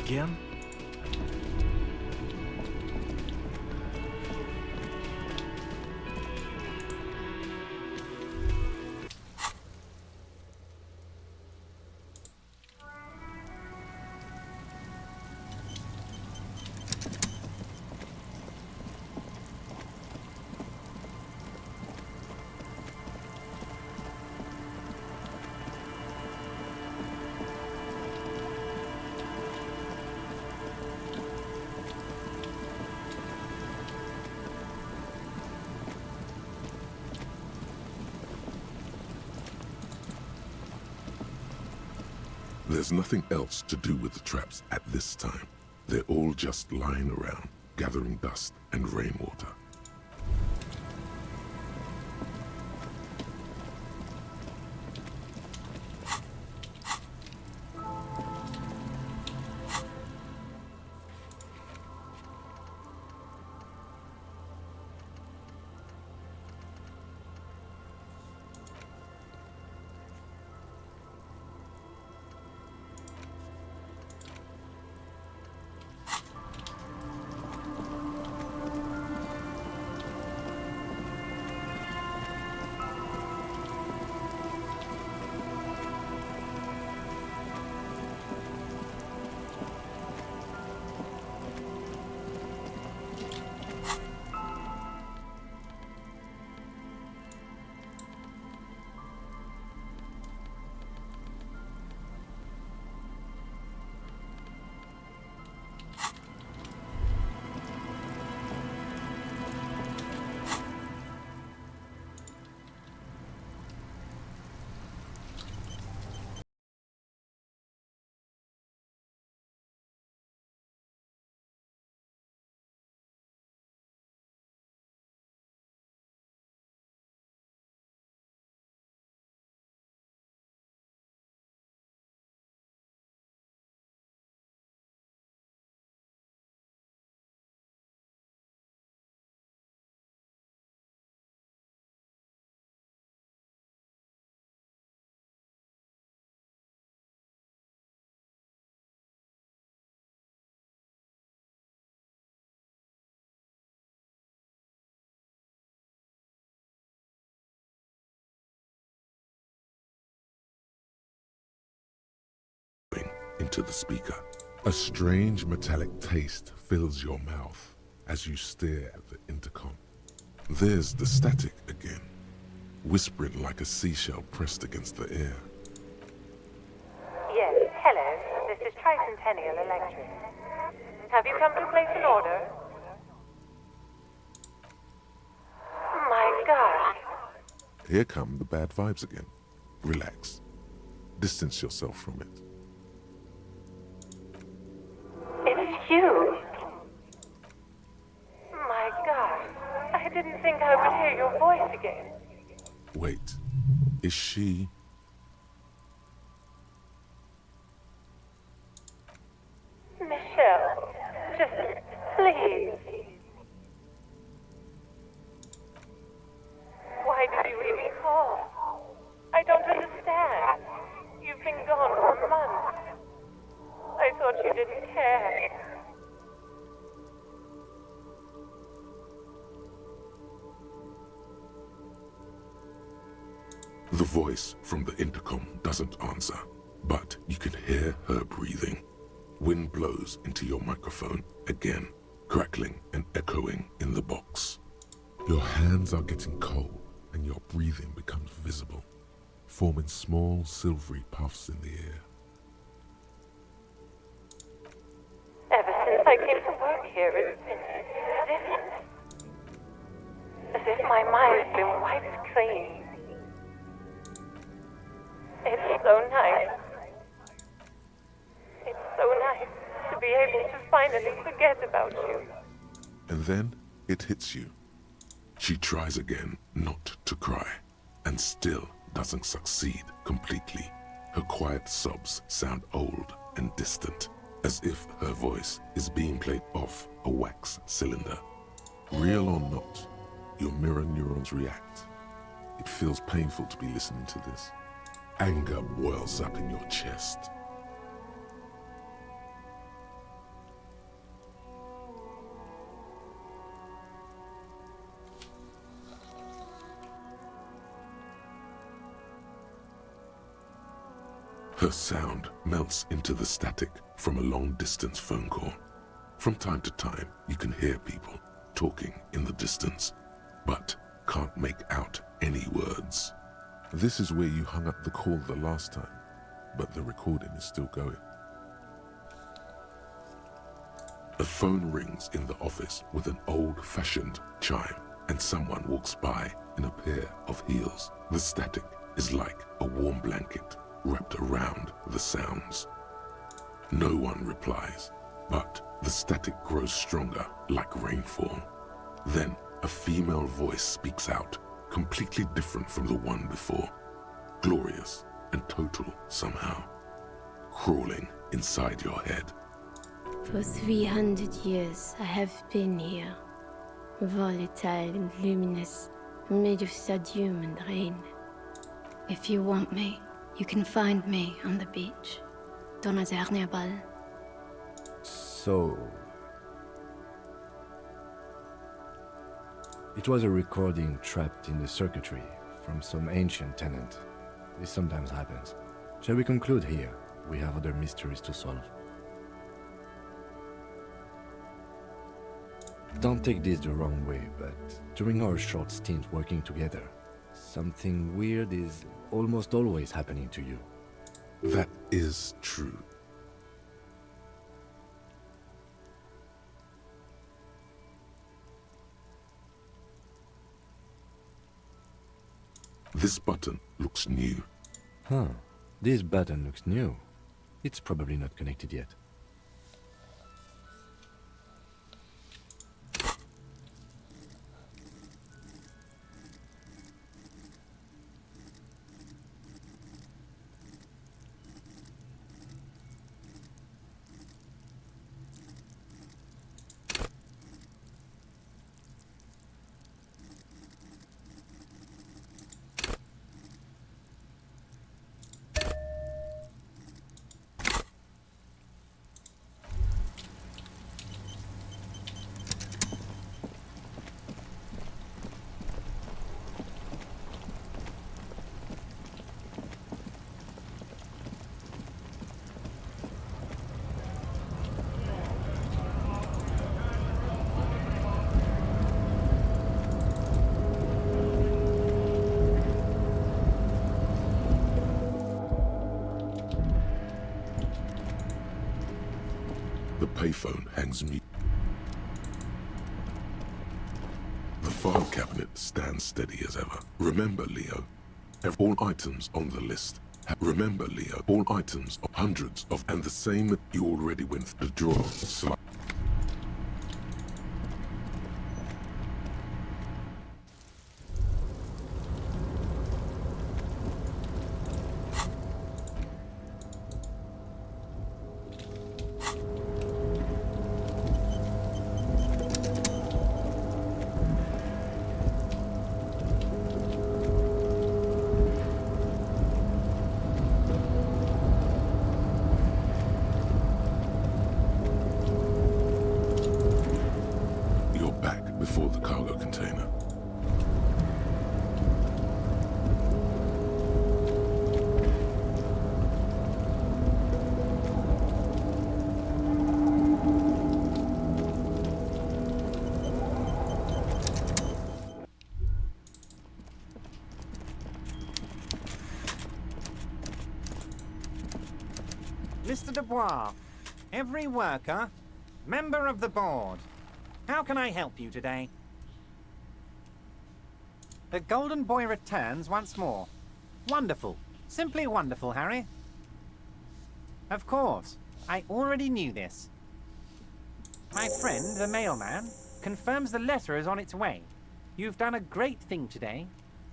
Again? There's nothing else to do with the traps at this time. They're all just lying around, gathering dust and rainwater. Into the speaker. A strange metallic taste fills your mouth as you stare at the intercom. There's the static again, whispering like a seashell pressed against the air. Yes, hello. This is Tricentennial Electric. Have you come to place an order? My God. Here come the bad vibes again. Relax. Distance yourself from it. It's you. My God. I didn't think I would hear your voice again. Wait, is she... Michelle, just please. Why did you even call? I don't understand. You've been gone for months. I thought you didn't care. The voice from the intercom doesn't answer, but you can hear her breathing. Wind blows into your microphone again, crackling and echoing in the box. Your hands are getting cold and your breathing becomes visible, forming small silvery puffs in the air. Ever since I came to work here, it's been different. As if my mind's been wiped clean. It's so nice. It's so nice to be able to finally forget about you. And then it hits you. She tries again not to cry, and still doesn't succeed completely. Her quiet sobs sound old and distant, as if her voice is being played off a wax cylinder. Real or not, your mirror neurons react. It feels painful to be listening to this. Anger boils up in your chest. Her sound melts into the static from a long-distance phone call. From time to time, you can hear people talking in the distance, but can't make out any words. This is where you hung up the call the last time, but the recording is still going. A phone rings in the office with an old-fashioned chime, and someone walks by in a pair of heels. The static is like a warm blanket wrapped around the sounds. No one replies, but the static grows stronger like rainfall. Then a female voice speaks out, completely different from the one before, glorious and total somehow, crawling inside your head. For 300 years I have been here, volatile and luminous, made of sodium and rain. If you want me, you can find me on the beach, dans la dernière balle. So... it was a recording trapped in the circuitry from some ancient tenant. This sometimes happens. Shall we conclude here? We have other mysteries to solve. Don't take this the wrong way, but during our short stint working together, something weird is almost always happening to you. That is true. This button looks new. Huh. This button looks new. It's probably not connected yet. The payphone hangs mute. The file cabinet stands steady as ever. Remember, Leo, all items on the list. Remember, Leo, all items of hundreds of, and the same that you already went through the drawer. Before the cargo container. Mr. Dubois, every worker, member of the board. How can I help you today? The Golden Boy returns once more. Wonderful. Simply wonderful, Harry. Of course. I already knew this. My friend, the mailman, confirms the letter is on its way. You've done a great thing today.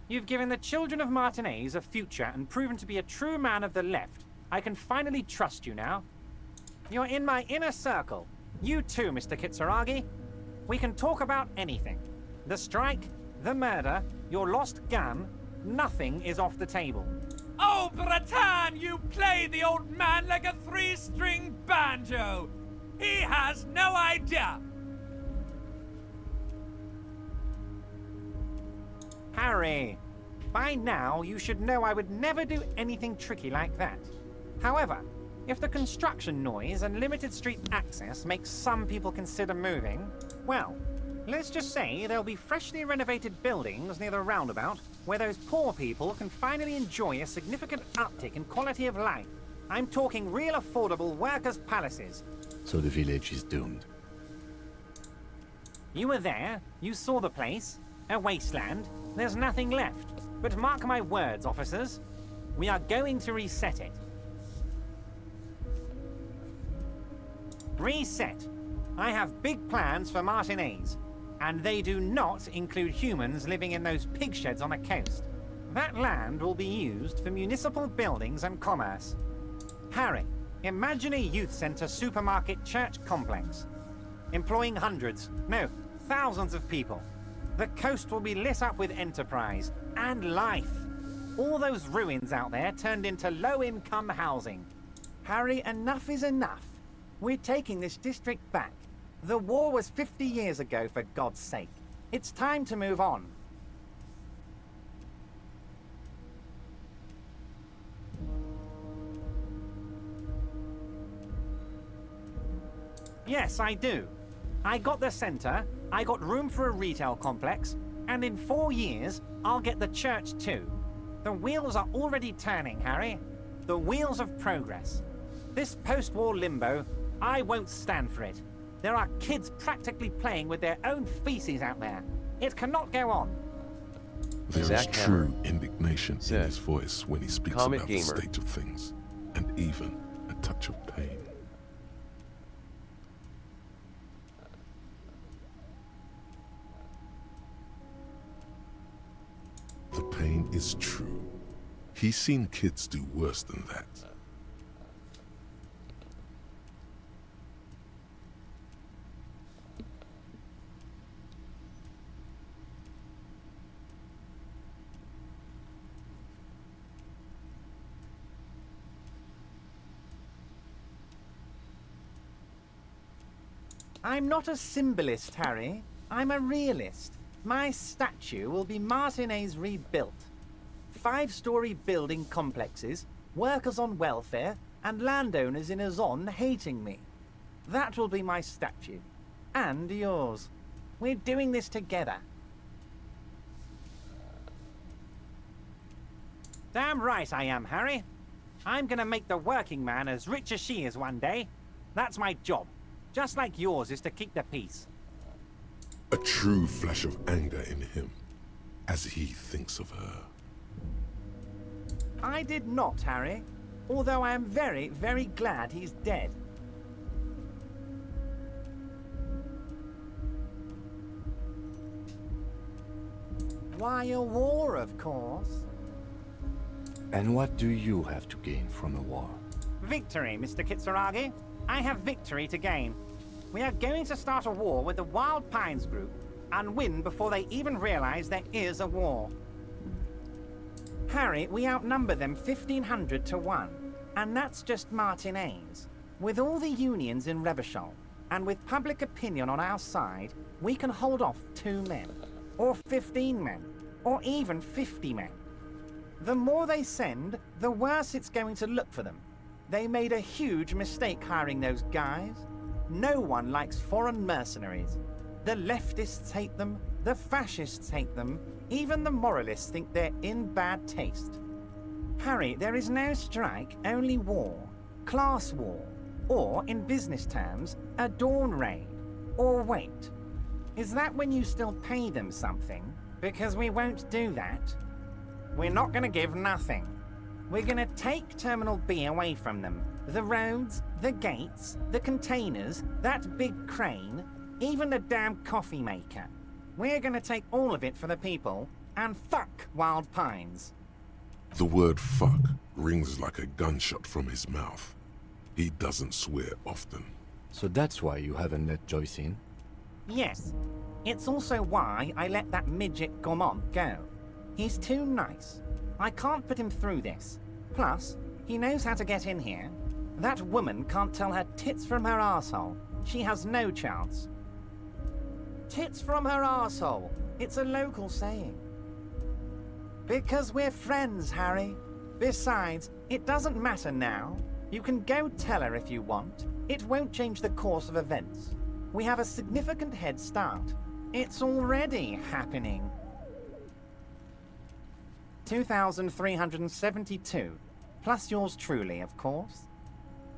You've given the children of Martinez a future and proven to be a true man of the left. I can finally trust you now. You're in my inner circle. You too, Mr. Kitsuragi. We can talk about anything. The strike, the murder, your lost gun, nothing is off the table. Oh, Bratan, you play the old man like a three-string banjo. He has no idea. Harry, by now you should know I would never do anything tricky like that. However, if the construction noise and limited street access makes some people consider moving, well, let's just say there'll be freshly renovated buildings near the roundabout where those poor people can finally enjoy a significant uptick in quality of life. I'm talking real affordable workers' palaces. So the village is doomed. You were there, you saw the place, a wasteland, there's nothing left. But mark my words, officers, we are going to reset it. Reset. I have big plans for Martinez, and they do not include humans living in those pig sheds on the coast. That land will be used for municipal buildings and commerce. Harry, imagine a youth centre supermarket church complex, employing hundreds, no, thousands of people. The coast will be lit up with enterprise and life. All those ruins out there turned into low-income housing. Harry, enough is enough. We're taking this district back. The war was 50 years ago, for God's sake. It's time to move on. Yes, I do. I got the centre, I got room for a retail complex, and in 4 years, I'll get the church too. The wheels are already turning, Harry. The wheels of progress. This post-war limbo, I won't stand for it. There are kids practically playing with their own feces out there. It cannot go on. There is Zach true Hammer indignation in said, his voice when he speaks Comet about Gamer. the state of things, and even a touch of pain. The pain is true. He's seen kids do worse than that. I'm not a symbolist, Harry. I'm a realist. My statue will be Martinez rebuilt. 5-story building complexes, workers on welfare, and landowners in Azon hating me. That will be my statue. And yours. We're doing this together. Damn right I am, Harry. I'm gonna make the working man as rich as she is one day. That's my job. Just like yours is to keep the peace. A true flash of anger in him, as he thinks of her. I did not, Harry. Although I am very, very glad he's dead. Why a war, of course. And what do you have to gain from a war? Victory, Mr. Kitsuragi. I have victory to gain. We are going to start a war with the Wild Pines group and win before they even realize there is a war. Harry, we outnumber them 1,500 to 1, and that's just Martinez. With all the unions in Revachol, and with public opinion on our side, we can hold off 2 men, or 15 men, or even 50 men. The more they send, the worse it's going to look for them. They made a huge mistake hiring those guys. No one likes foreign mercenaries. The leftists hate them, the fascists hate them, even the moralists think they're in bad taste. Harry, there is no strike, only war. Class war. Or, in business terms, a dawn raid. Or wait. Is that when you still pay them something? Because we won't do that. We're not gonna give nothing. We're gonna take Terminal B away from them. The roads, the gates, the containers, that big crane, even the damn coffee maker. We're gonna take all of it for the people, and fuck Wild Pines. The word fuck rings like a gunshot from his mouth. He doesn't swear often. So that's why you haven't let Joyce in? Yes. It's also why I let that midget Gaumont go. He's too nice. I can't put him through this. Plus, he knows how to get in here. That woman can't tell her tits from her arsehole. She has no chance. Tits from her arsehole. It's a local saying. Because we're friends, Harry. Besides, it doesn't matter now. You can go tell her if you want. It won't change the course of events. We have a significant head start. It's already happening. 2,372. Plus yours truly, of course.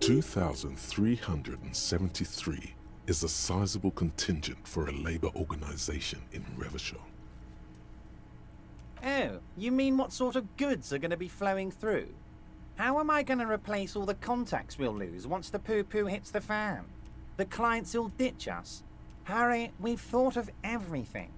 2,373 is a sizable contingent for a labor organization in Revachol. Oh, you mean what sort of goods are going to be flowing through? How am I going to replace all the contacts we'll lose once the poo-poo hits the fan? The clients will ditch us. Harry, we've thought of everything.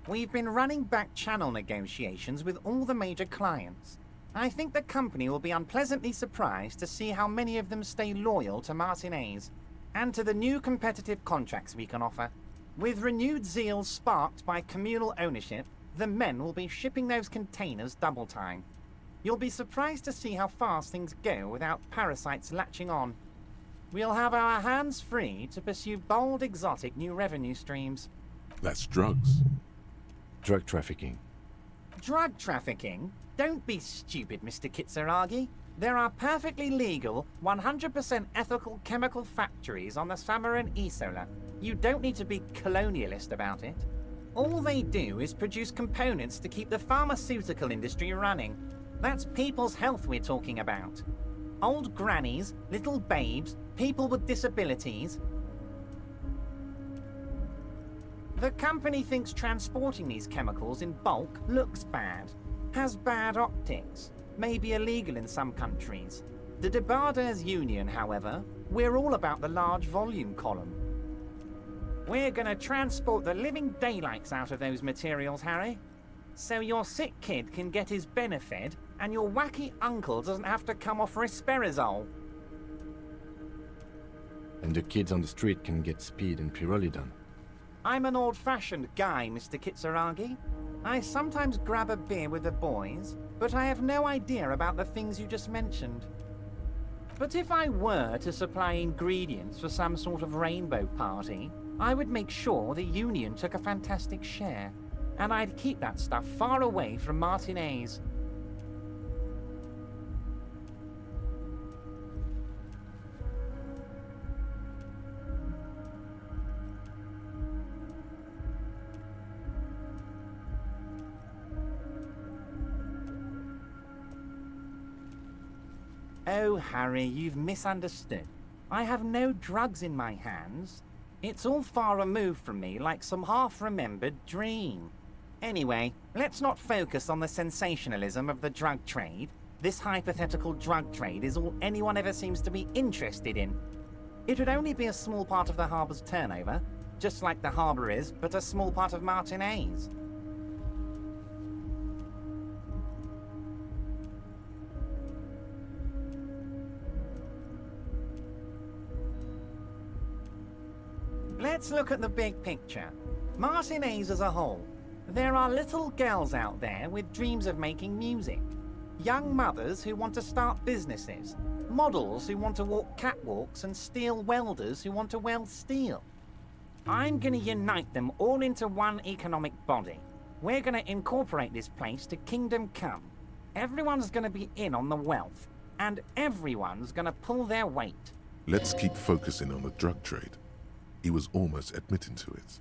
We've been running back channel negotiations with all the major clients. I think the company will be unpleasantly surprised to see how many of them stay loyal to Martinez and to the new competitive contracts we can offer. With renewed zeal sparked by communal ownership, the men will be shipping those containers double time. You'll be surprised to see how fast things go without parasites latching on. We'll have our hands free to pursue bold, exotic new revenue streams. That's drugs. Drug trafficking. Drug trafficking? Don't be stupid, Mr. Kitsuragi. There are perfectly legal, 100% ethical chemical factories on the Samaran Isola. You don't need to be colonialist about it. All they do is produce components to keep the pharmaceutical industry running. That's people's health we're talking about. Old grannies, little babes, people with disabilities. The company thinks transporting these chemicals in bulk looks bad, has bad optics, may be illegal in some countries. The Debarders Union, however, we're all about the large volume column. We're gonna transport the living daylights out of those materials, Harry. So your sick kid can get his Benefed, and your wacky uncle doesn't have to come off risperidone. And the kids on the street can get speed and pyrrolidone. I'm an old-fashioned guy, Mr. Kitsuragi. I sometimes grab a beer with the boys, but I have no idea about the things you just mentioned. But if I were to supply ingredients for some sort of rainbow party, I would make sure the Union took a fantastic share, and I'd keep that stuff far away from Martinez. Oh, Harry, you've misunderstood. I have no drugs in my hands. It's all far removed from me, like some half-remembered dream. Anyway, let's not focus on the sensationalism of the drug trade. This hypothetical drug trade is all anyone ever seems to be interested in. It would only be a small part of the harbor's turnover, just like the harbor is, but a small part of Martinez. Let's look at the big picture. Martinez as a whole. There are little girls out there with dreams of making music. Young mothers who want to start businesses. Models who want to walk catwalks and steel welders who want to weld steel. I'm gonna unite them all into one economic body. We're gonna incorporate this place to Kingdom Come. Everyone's gonna be in on the wealth, and everyone's gonna pull their weight. Let's keep focusing on the drug trade. He was almost admitting to it.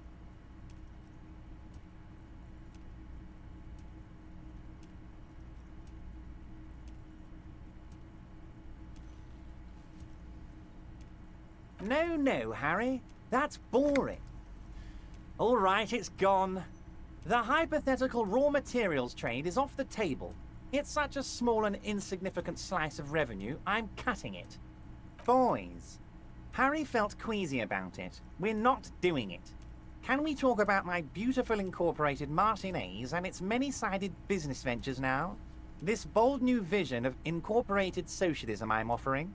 No, Harry. That's boring. All right, it's gone. The hypothetical raw materials trade is off the table. It's such a small and insignificant slice of revenue, I'm cutting it. Boys, Harry felt queasy about it. We're not doing it. Can we talk about my beautiful incorporated Martinez and its many-sided business ventures now? This bold new vision of incorporated socialism I'm offering?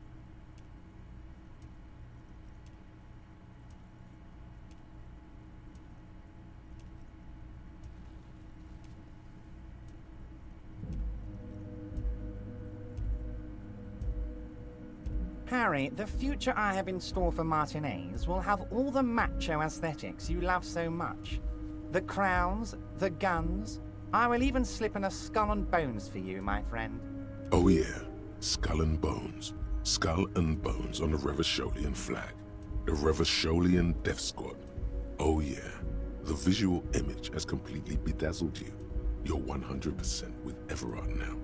Harry, the future I have in store for Martinez will have all the macho aesthetics you love so much. The crowns, the guns. I will even slip in a skull and bones for you, my friend. Oh yeah, skull and bones. Skull and bones on a Revacholian flag. The Revacholian Death Squad. Oh yeah, the visual image has completely bedazzled you. You're 100% with Everard now.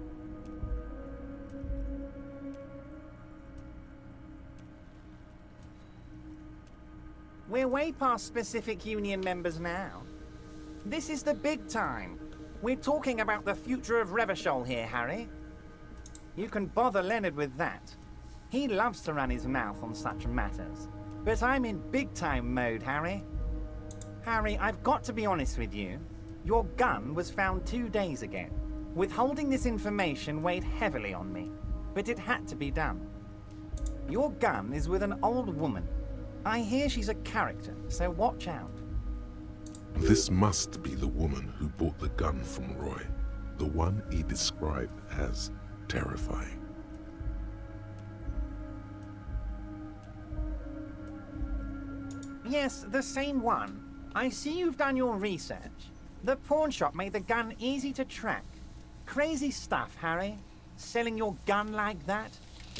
We're way past specific Union members now. This is the big time. We're talking about the future of Revachol here, Harry. You can bother Leonard with that. He loves to run his mouth on such matters. But I'm in big-time mode, Harry. Harry, I've got to be honest with you. Your gun was found 2 days ago. Withholding this information weighed heavily on me, but it had to be done. Your gun is with an old woman. I hear she's a character, so watch out. This must be the woman who bought the gun from Roy. The one he described as terrifying. Yes, the same one. I see you've done your research. The pawn shop made the gun easy to track. Crazy stuff, Harry. Selling your gun like that?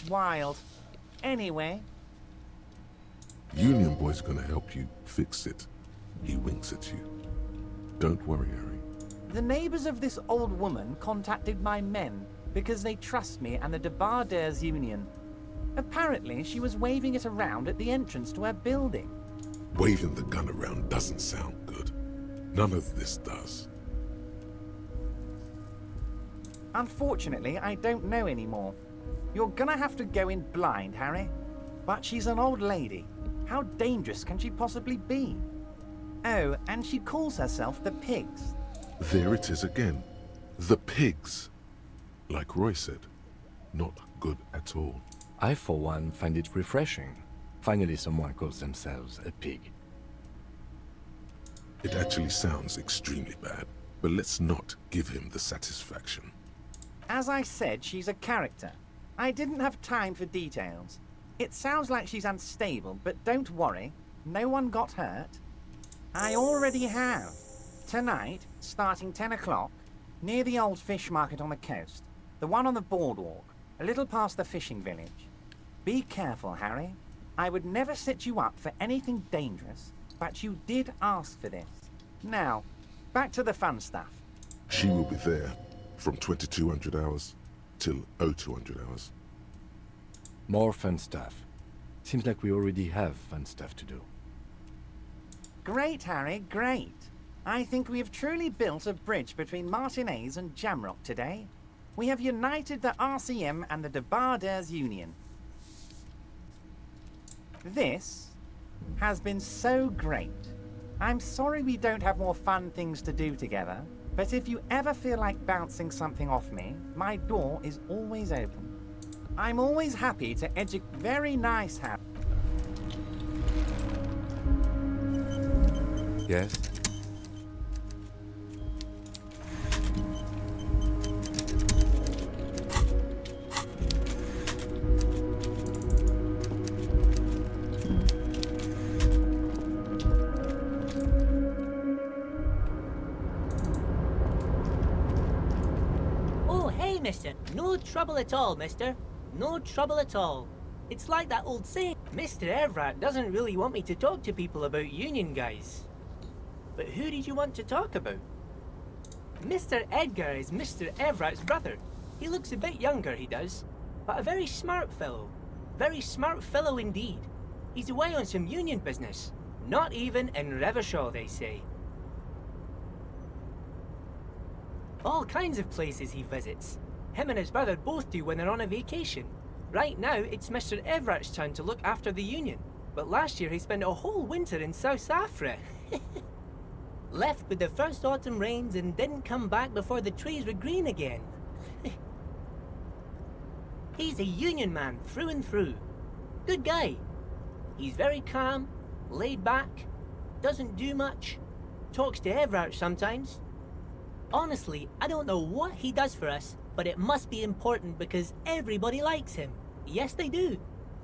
Wild. Anyway. Union Boy's gonna help you fix it. He winks at you. Don't worry, Harry. The neighbors of this old woman contacted my men because they trust me and the Debarders Union. Apparently, she was waving it around at the entrance to her building. Waving the gun around doesn't sound good. None of this does. Unfortunately, I don't know anymore. You're gonna have to go in blind, Harry. But she's an old lady. How dangerous can she possibly be? Oh, and she calls herself the Pigs. There it is again. The Pigs. Like Roy said, not good at all. I, for one, find it refreshing. Finally, someone calls themselves a pig. It actually sounds extremely bad, but let's not give him the satisfaction. As I said, she's a character. I didn't have time for details. It sounds like she's unstable, but don't worry. No one got hurt. I already have. Tonight, starting 10 o'clock, near the old fish market on the coast. The one on the boardwalk, a little past the fishing village. Be careful, Harry. I would never set you up for anything dangerous, but you did ask for this. Now, back to the fun stuff. She will be there from 2200 hours till 0200 hours. More fun stuff. Seems like we already have fun stuff to do. Great, Harry, great. I think we have truly built a bridge between Martinez and Jamrock today. We have united the RCM and the Debarders Union. This has been so great. I'm sorry we don't have more fun things to do together, but if you ever feel like bouncing something off me, my door is always open. I'm always happy to educate. Very nice, Harry. Yes? Oh, hey, mister. No trouble at all, mister. No trouble at all. It's like that old saying. Mr. Everett doesn't really want me to talk to people about Union guys. But who did you want to talk about? Mr. Edgar is Mr. Everett's brother. He looks a bit younger, he does. But a very smart fellow. Very smart fellow indeed. He's away on some Union business. Not even in Revachol, they say. All kinds of places he visits. Him and his brother both do when they're on a vacation. Right now, it's Mr. Everett's turn to look after the Union. But last year he spent a whole winter in South Africa. Left with the first autumn rains and didn't come back before the trees were green again. He's a Union man through and through. Good guy. He's very calm, laid back, doesn't do much, talks to Everett sometimes. Honestly, I don't know what he does for us, but it must be important because everybody likes him. Yes, they do.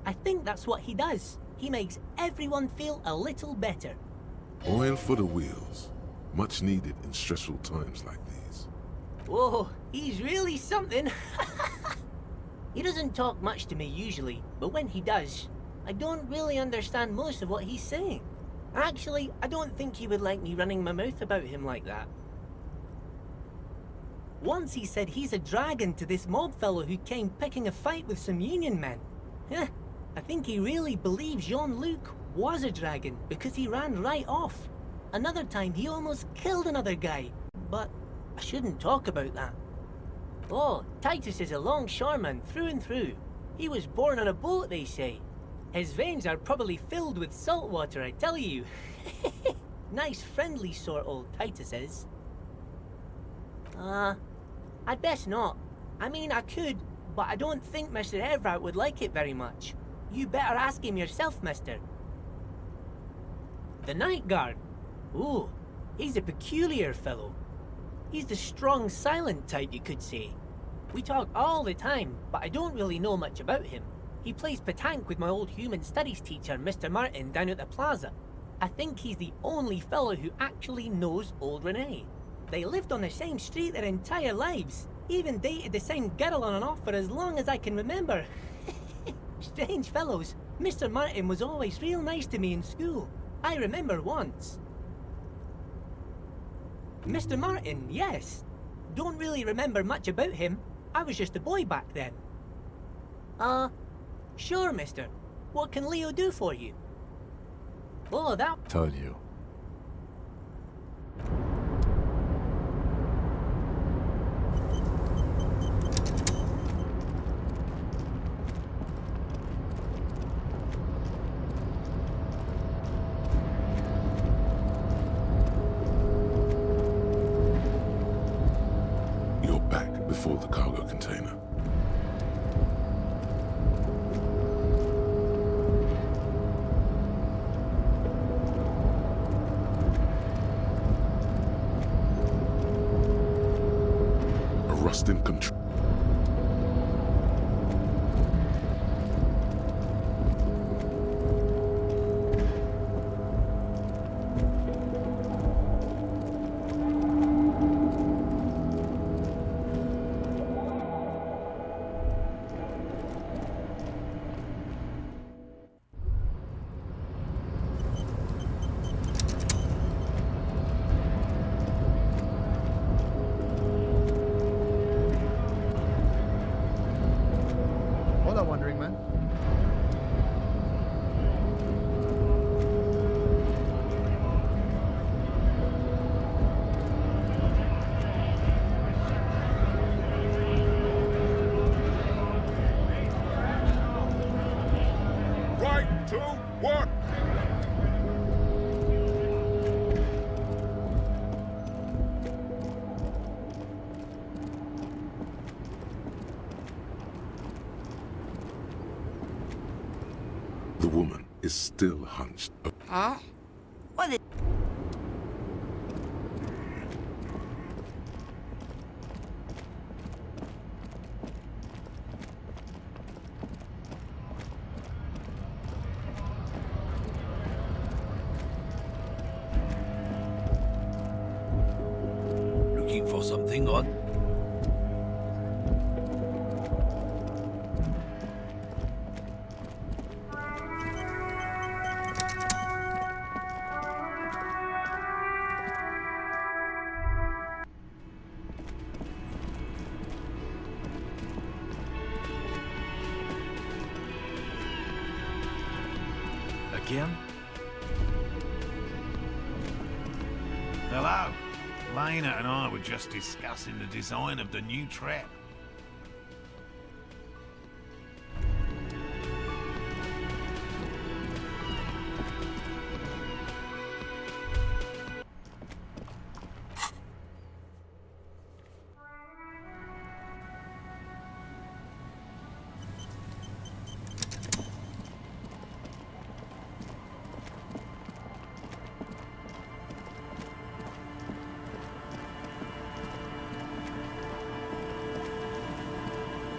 I think that's what he does. He makes everyone feel a little better. Oil for the wheels. Much needed in stressful times like these. Whoa, he's really something. He doesn't talk much to me usually, but when he does, I don't really understand most of what he's saying. Actually, I don't think he would like me running my mouth about him like that. Once he said he's a dragon to this mob fellow who came picking a fight with some Union men. I think he really believes Jean-Luc was a dragon because he ran right off. Another time he almost killed another guy, but I shouldn't talk about that. Oh, Titus is a longshoreman through and through. He was born on a boat, they say. His veins are probably filled with salt water, I tell you. Nice friendly sort, old Titus is. I'd best not. I mean, I could, but I don't think Mr. Everett would like it very much. You better ask him yourself, mister. The Night Guard? Ooh, he's a peculiar fellow. He's the strong, silent type, you could say. We talk all the time, but I don't really know much about him. He plays petanque with my old human studies teacher, Mr. Martin, down at the plaza. I think he's the only fellow who actually knows old Renee. They lived on the same street their entire lives. Even dated the same girl on and off for as long as I can remember. Strange fellows. Mr. Martin was always real nice to me in school. I remember once. Mr. Martin, yes. Don't really remember much about him. I was just a boy back then. Sure, mister. What can Leo do for you? Oh, that... Told you. You're back before the cargo container. A rusting control. Hola, Wandering Man. Right to work! The woman is still hunched. Huh? What the... Looking for something odd? Again? Hello. Lena and I were just discussing the design of the new trap.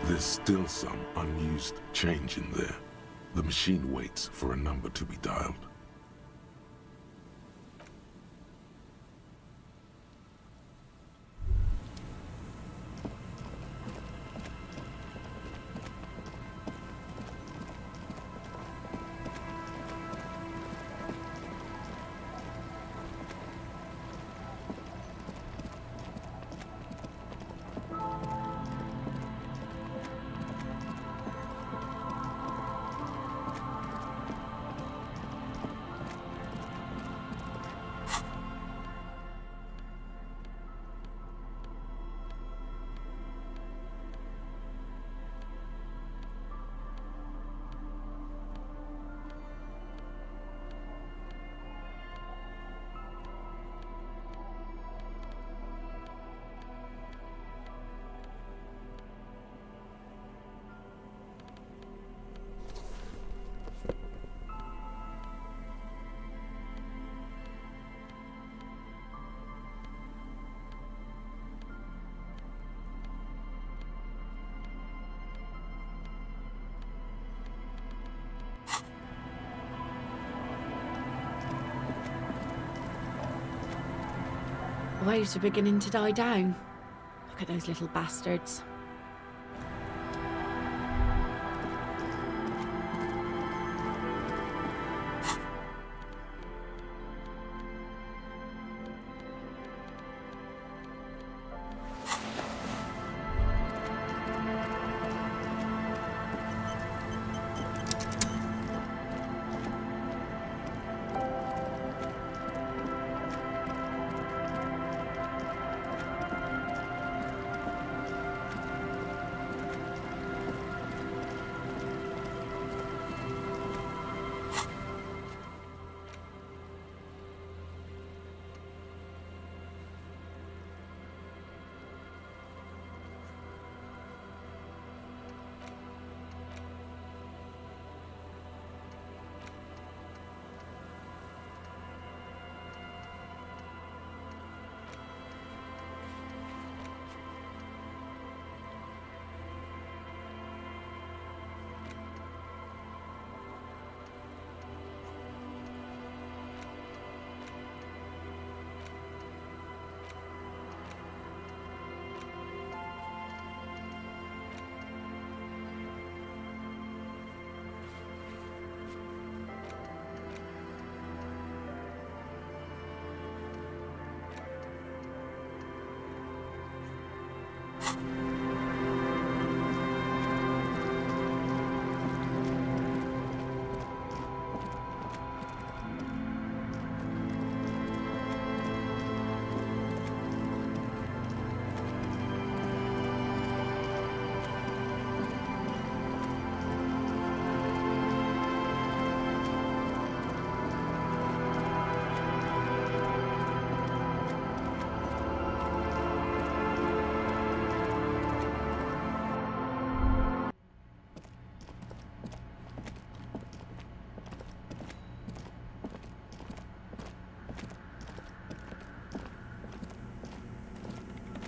There's still some unused change in there. The machine waits for a number to be dialed. waves are beginning to die down. Look at those little bastards.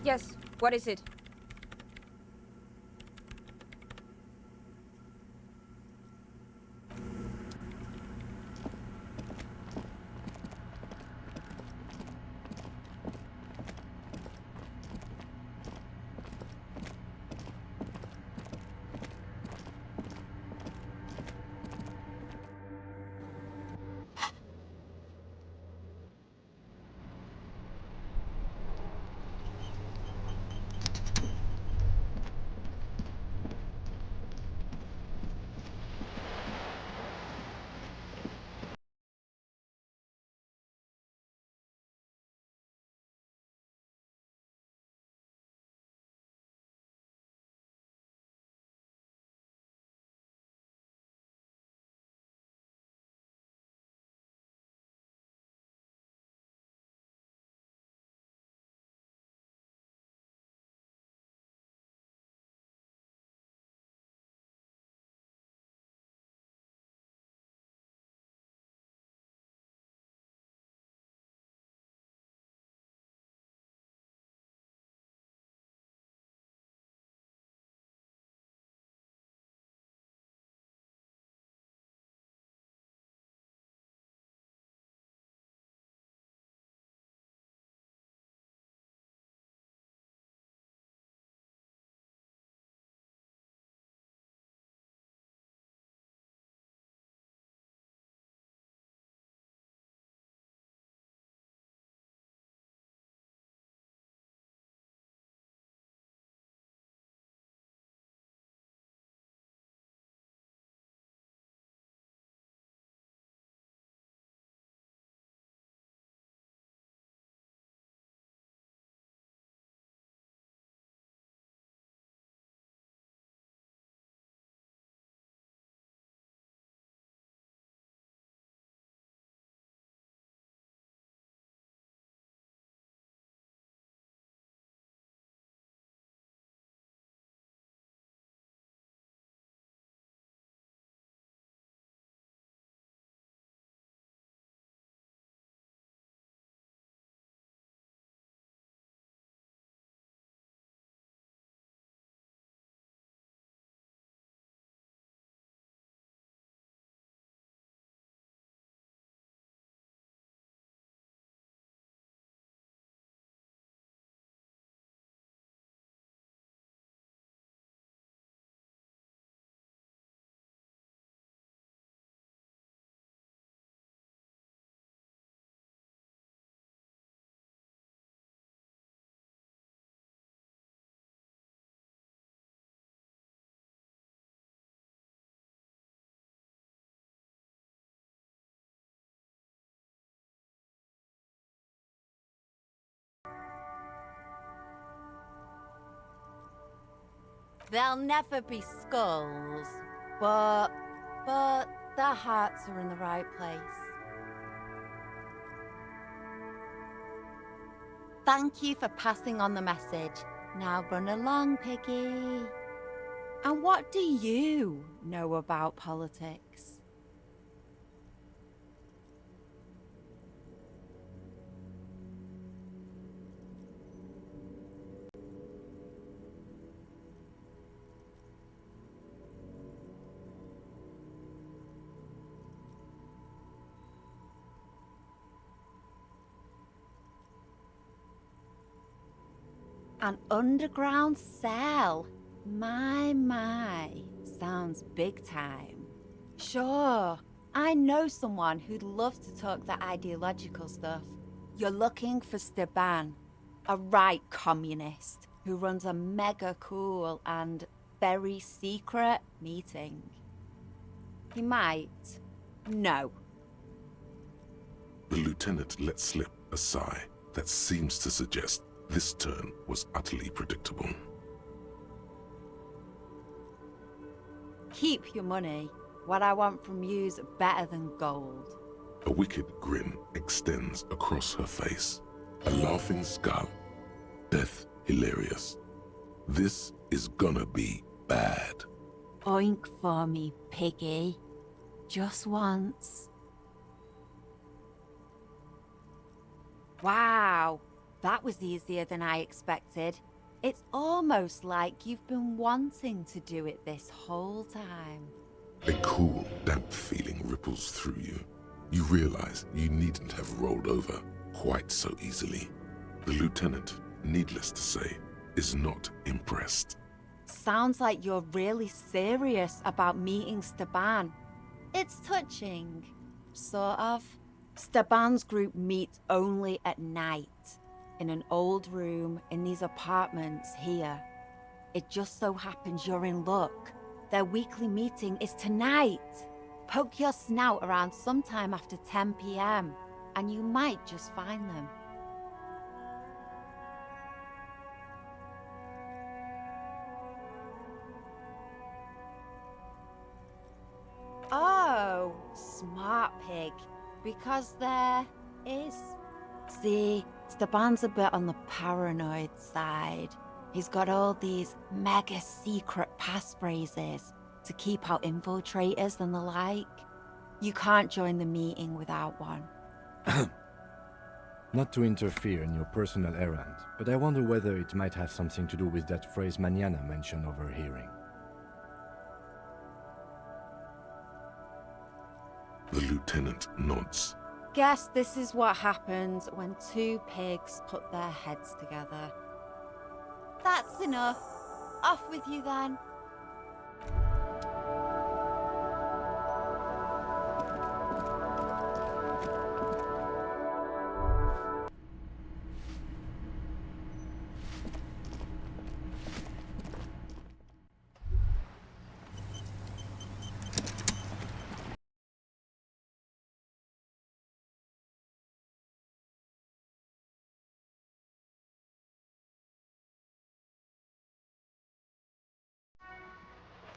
Yes, what is it? There'll never be skulls, but their hearts are in the right place. Thank you for passing on the message. Now run along, Piggy. And what do you know about politics? An underground cell. My. Sounds big time. Sure, I know someone who'd love to talk the ideological stuff. You're looking for Steban, a right communist who runs a mega cool and very secret meeting. He might. No. The lieutenant let slip a sigh that seems to suggest this turn was utterly predictable. Keep your money. What I want from you's better than gold. A wicked grin extends across her face. A laughing skull. Death hilarious. This is gonna be bad. Oink for me, Piggy. Just once. Wow, that was easier than I expected. It's almost like you've been wanting to do it this whole time. A cool, damp feeling ripples through you. You realize you needn't have rolled over quite so easily. The lieutenant, needless to say, is not impressed. Sounds like you're really serious about meeting Steban. It's touching, sort of. Steban's group meets only at night, in an old room in these apartments here. It just so happens you're in luck. Their weekly meeting is tonight. Poke your snout around sometime after 10 p.m. and you might just find them. Oh, smart pig. Because there is. See, Steban's a bit on the paranoid side. He's got all these mega secret passphrases to keep out infiltrators and the like. You can't join the meeting without one. Not to interfere in your personal errand, but I wonder whether it might have something to do with that phrase mañana mentioned overhearing. The lieutenant nods. Guess this is what happens when two pigs put their heads together. That's enough. Off with you then.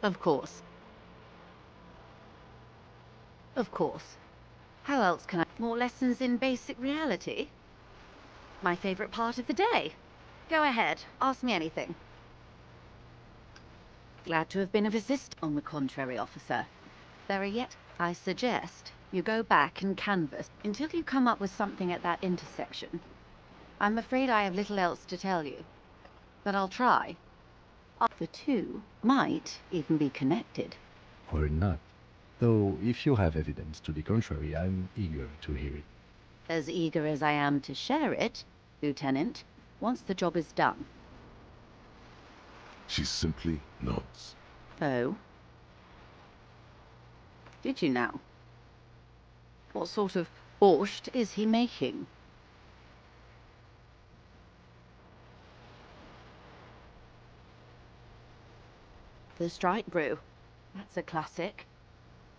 Of course. Of course. How else can I... More lessons in basic reality? My favorite part of the day. Go ahead, ask me anything. Glad to have been of assist. On the contrary, officer. There are yet... I suggest you go back and canvass until you come up with something at that intersection. I'm afraid I have little else to tell you, but I'll try. The two might even be connected. Or not. Though, if you have evidence to the contrary, I'm eager to hear it. As eager as I am to share it, Lieutenant, once the job is done. She simply nods. Oh? Did you now? What sort of borscht is he making? The strike brew. That's a classic.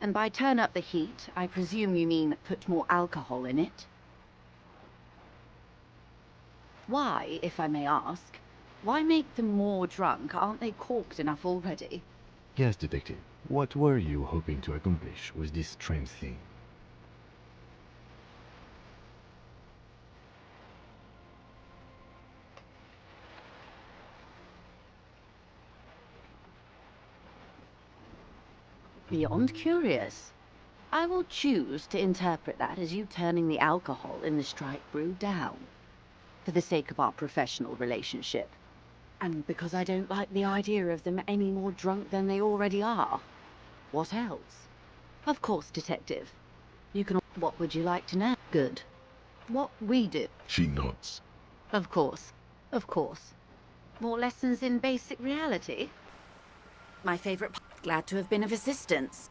And by turn up the heat, I presume you mean put more alcohol in it? Why, if I may ask, Why make them more drunk? Aren't they corked enough already? Yes, Detective. What were you hoping to accomplish with this strange thing? Beyond curious. I will choose to interpret that as you turning the alcohol in the strike brew down, for the sake of our professional relationship, and because I don't like the idea of them any more drunk than they already are. What else? Of course, Detective. You can... What would you like to know? Good. What we do. She nods. Of course. Of course. More lessons in basic reality? My favorite part. Glad to have been of assistance.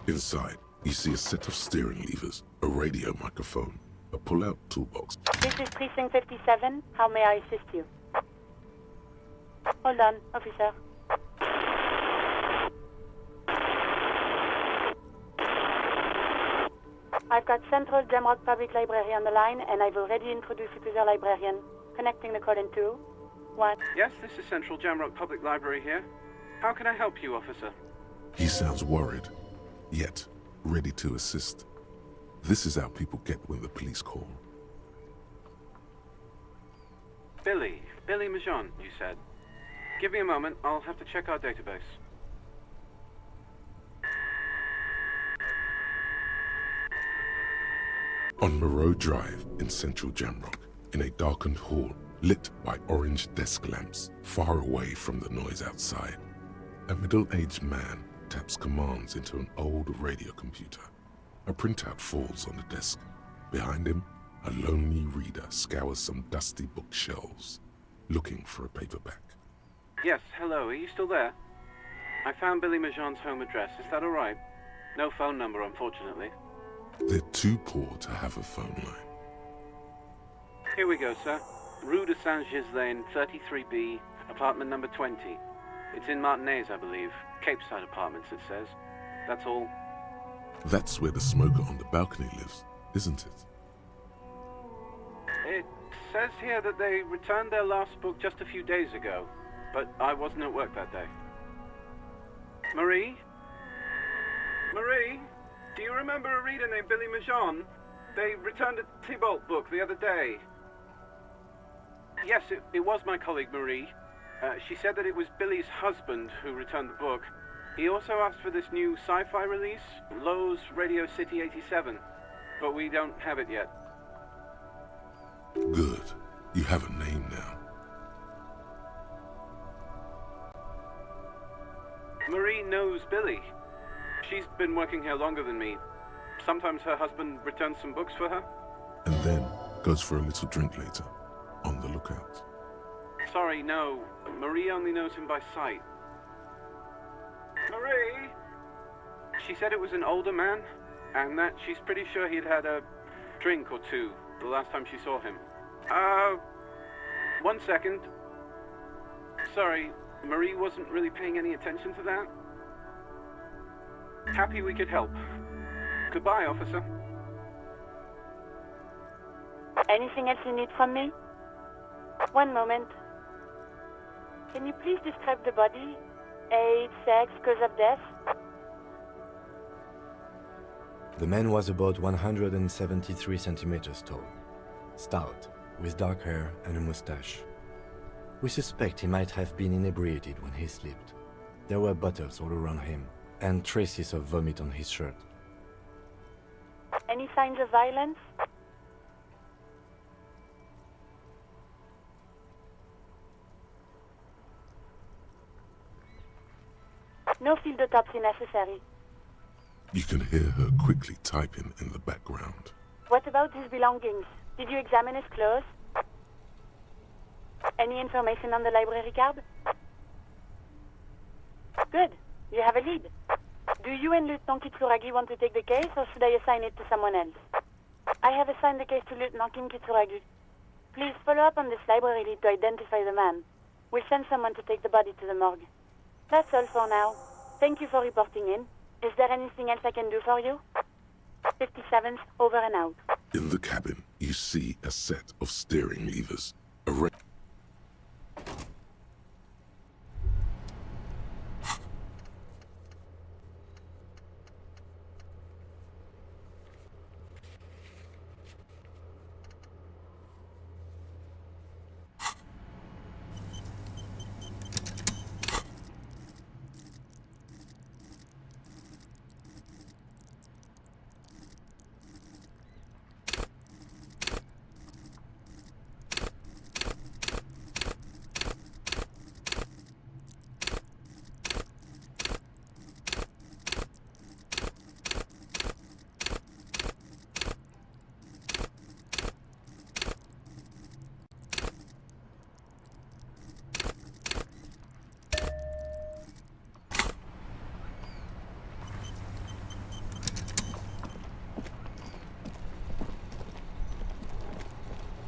Inside, you see a set of steering levers, a radio microphone, a pull-out toolbox. This is Precinct 57. How may I assist you? Hold on, officer. I've got Central Jamrock Public Library on the line, and I've already introduced you to the librarian. Connecting the call in 2, 1. Yes, this is Central Jamrock Public Library here. How can I help you, officer? He sounds worried, yet ready to assist. This is how people get when the police call. Billy Majon, you said. Give me a moment, I'll have to check our database. On Moreau Drive in central Jamrock, in a darkened hall lit by orange desk lamps far away from the noise outside, a middle-aged man taps commands into an old radio computer. A printout falls on the desk. Behind him, a lonely reader scours some dusty bookshelves, looking for a paperback. Yes, hello, are you still there? I found Billy Majon's home address, is that alright? No phone number, unfortunately. They're too poor to have a phone line. Here we go, sir. Rue de Saint-Ghislain, 33B, apartment number 20. It's in Martinez, I believe. Capeside Apartments, it says. That's all. That's where the smoker on the balcony lives, isn't it? It says here that they returned their last book just a few days ago, but I wasn't at work that day. Marie? Marie? Do you remember a reader named Billy Majon? They returned a Tybalt book the other day. Yes, it was my colleague Marie. She said that it was Billy's husband who returned the book. He also asked for this new sci-fi release, Lowe's Radio City 87, but we don't have it yet. Good. You have a name now. Marie knows Billy. She's been working here longer than me. Sometimes her husband returns some books for her. And then goes for a little drink later. On the lookout. Sorry, no. Marie only knows him by sight. Marie? She said it was an older man, and that she's pretty sure he'd had a drink or two the last time she saw him. 1 second. Sorry, Marie wasn't really paying any attention to that. Happy we could help. Goodbye, officer. Anything else you need from me? One moment. Can you please describe the body? Age, sex, cause of death? The man was about 173 centimeters tall, stout, with dark hair and a mustache. We suspect he might have been inebriated when he slept. There were bottles all around him, and traces of vomit on his shirt. Any signs of violence? No field autopsy necessary. You can hear her quickly typing in the background. What about his belongings? Did you examine his clothes? Any information on the library card? Good. You have a lead. Do you and Lieutenant Kitsuragi want to take the case, or should I assign it to someone else? I have assigned the case to Lieutenant Kim Kitsuragi. Please follow up on this library lead to identify the man. We'll send someone to take the body to the morgue. That's all for now. Thank you for reporting in. Is there anything else I can do for you? 57th, over and out. In the cabin, you see a set of steering levers.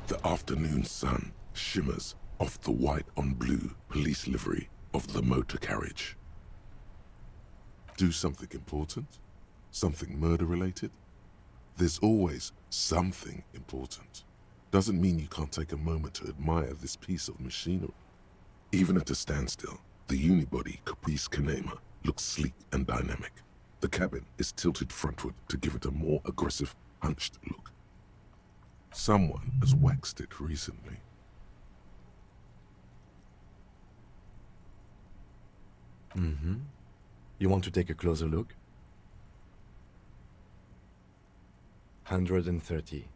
The afternoon sun shimmers off the white on blue police livery of the motor carriage. Do something important? Something murder-related? There's always something important. Doesn't mean you can't take a moment to admire this piece of machinery. Even at a standstill, the unibody Caprice Kanema looks sleek and dynamic. The cabin is tilted frontward to give it a more aggressive, hunched look. Someone has waxed it recently. Mm-hmm. You want to take a closer look? 130.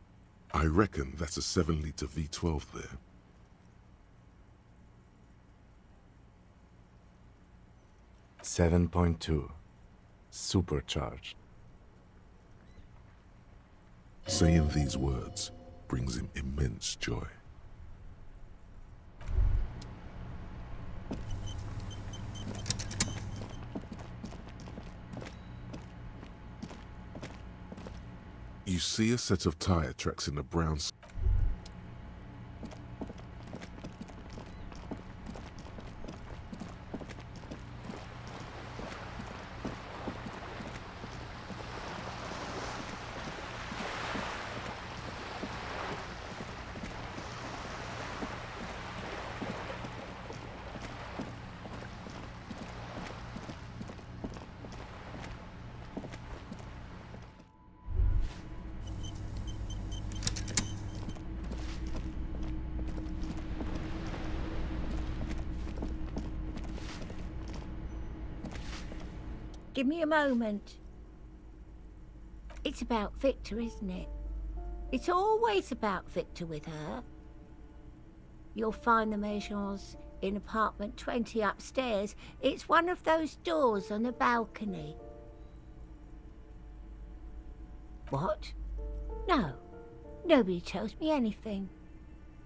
I reckon that's a 7-liter V12 there. .2. Supercharged. Saying these words brings him immense joy. You see a set of tire tracks in the brown. Give me a moment. It's about Victor, isn't it? It's always about Victor with her. You'll find the Maisons in apartment 20 upstairs. It's one of those doors on the balcony. What? No. Nobody tells me anything.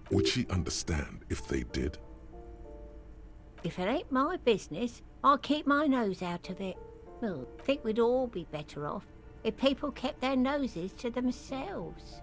Would she understand if they did? If it ain't my business, I'll keep my nose out of it. Well, I think we'd all be better off if people kept their noses to themselves.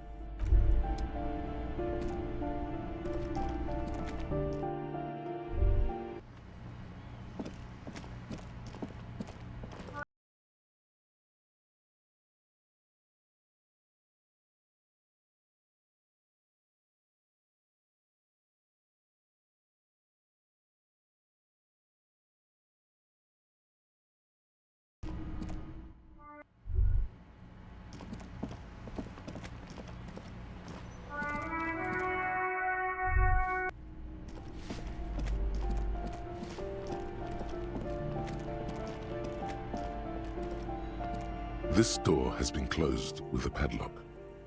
This door has been closed with a padlock.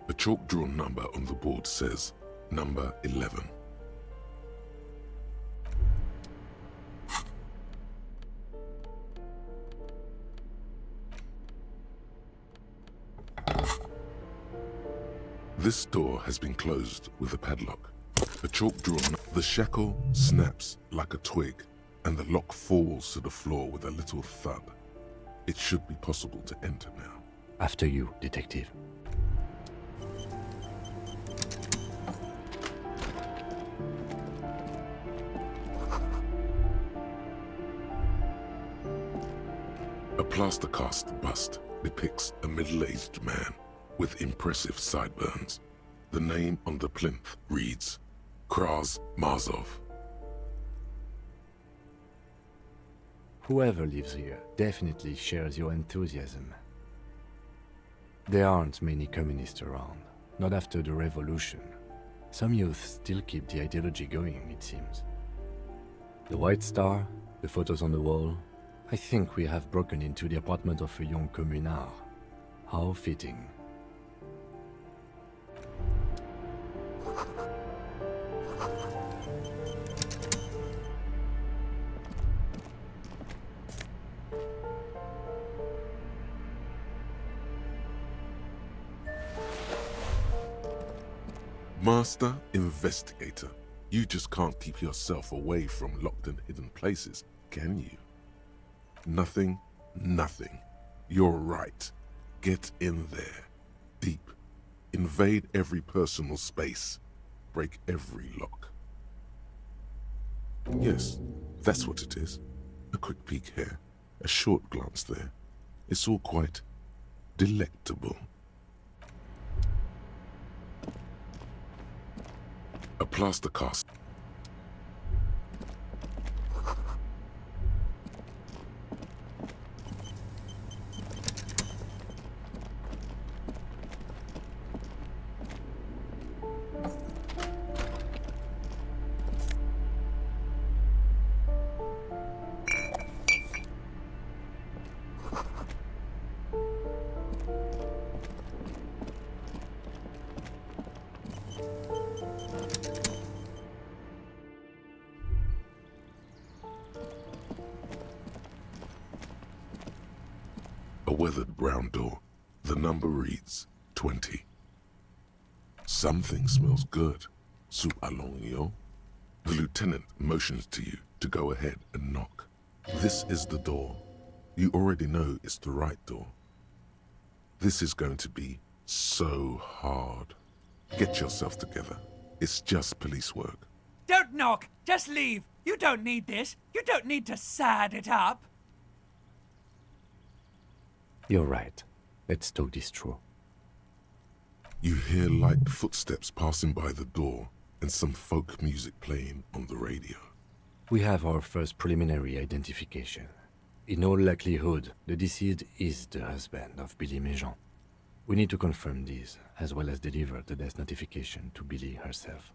A chalk-drawn number on the board says number 11. This door has been closed with a padlock. A chalk-drawn, the shackle snaps like a twig, and the lock falls to the floor with a little thud. It should be possible to enter now. After you, detective. A plaster cast bust depicts a middle-aged man with impressive sideburns. The name on the plinth reads Kraz Marzov. Whoever lives here definitely shares your enthusiasm. There aren't many communists around, not after the revolution. Some youth still keep the ideology going, it seems. The White Star, the photos on the wall. I think we have broken into the apartment of a young communard. How fitting. Master Investigator, you just can't keep yourself away from locked and hidden places, can you? Nothing. You're right. Get in there. Deep. Invade every personal space. Break every lock. Yes, that's what it is. A quick peek here. A short glance there. It's all quite delectable. A plaster cast. A weathered brown door. The number reads 20. Something smells good. Soup allongio. The lieutenant motions to you to go ahead and knock. This is the door. You already know it's the right door. This is going to be so hard. Get yourself together. It's just police work. Don't knock! Just leave! You don't need this! You don't need to sad it up! You're right. Let's talk this through. You hear light footsteps passing by the door and some folk music playing on the radio. We have our first preliminary identification. In all likelihood, the deceased is the husband of Billy Méjean. We need to confirm this, as well as deliver the death notification to Billy herself.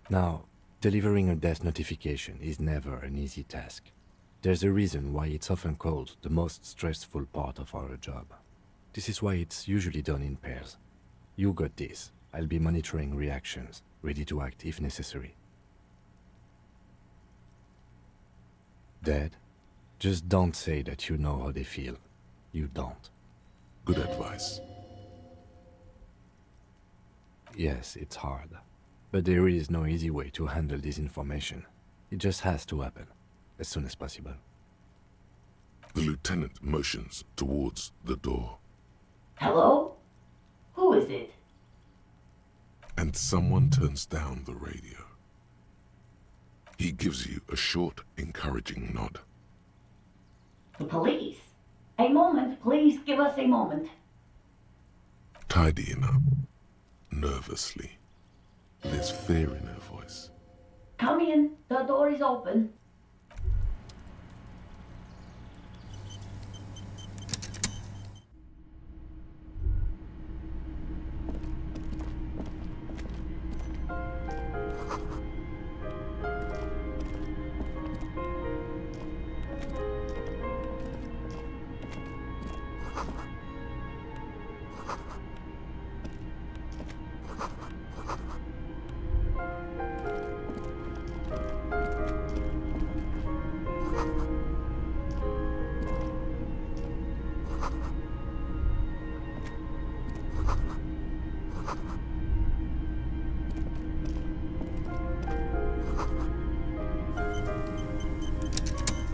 Now, delivering a death notification is never an easy task. There's a reason why it's often called the most stressful part of our job. This is why it's usually done in pairs. You got this. I'll be monitoring reactions, ready to act if necessary. Dad, just don't say that you know how they feel. You don't. Good advice. Yes, it's hard. But there is no easy way to handle this information. It just has to happen. As soon as possible. The lieutenant motions towards the door. Hello? Who is it? And someone turns down the radio. He gives you a short, encouraging nod. The police? A moment, please give us a moment. Tidying up, nervously. There's fear in her voice. Come in, the door is open.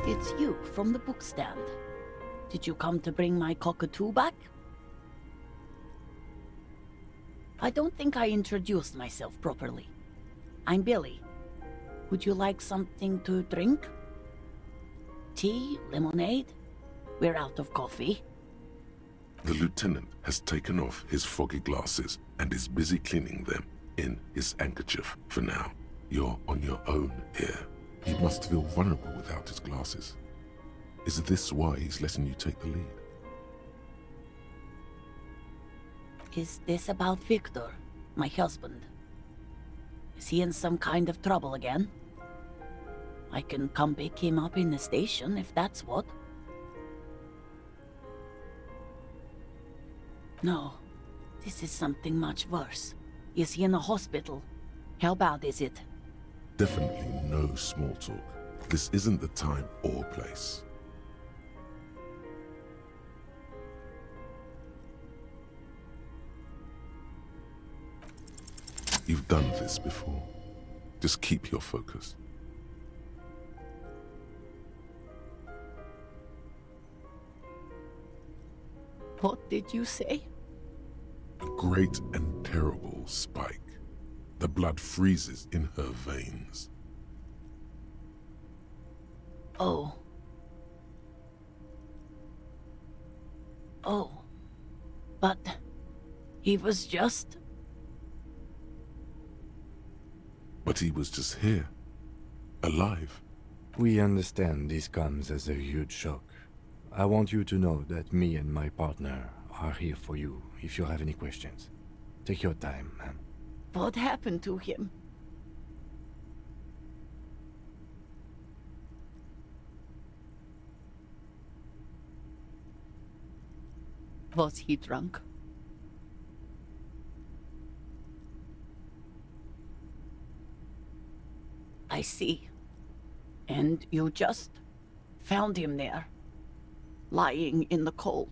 It's you from the bookstand. Did you come to bring my cockatoo back? I don't think I introduced myself properly. I'm Billy. Would you like something to drink? Tea? Lemonade? We're out of coffee. The lieutenant has taken off his foggy glasses and is busy cleaning them in his handkerchief for now. You're on your own here. He must feel vulnerable without his glasses. Is this why he's letting you take the lead? Is this about Victor, my husband? Is he in some kind of trouble again? I can come pick him up in the station if that's what. No, this is something much worse. Is he in a hospital? How bad is it? Definitely no small talk. This isn't the time or place. You've done this before. Just keep your focus. What did you say? A great and terrible spike. The blood freezes in her veins. Oh. Oh. But he was just... But he was just here. Alive. We understand this comes as a huge shock. I want you to know that me and my partner are here for you if you have any questions. Take your time, ma'am. What happened to him? Was he drunk? I see. And you just found him there, lying in the cold.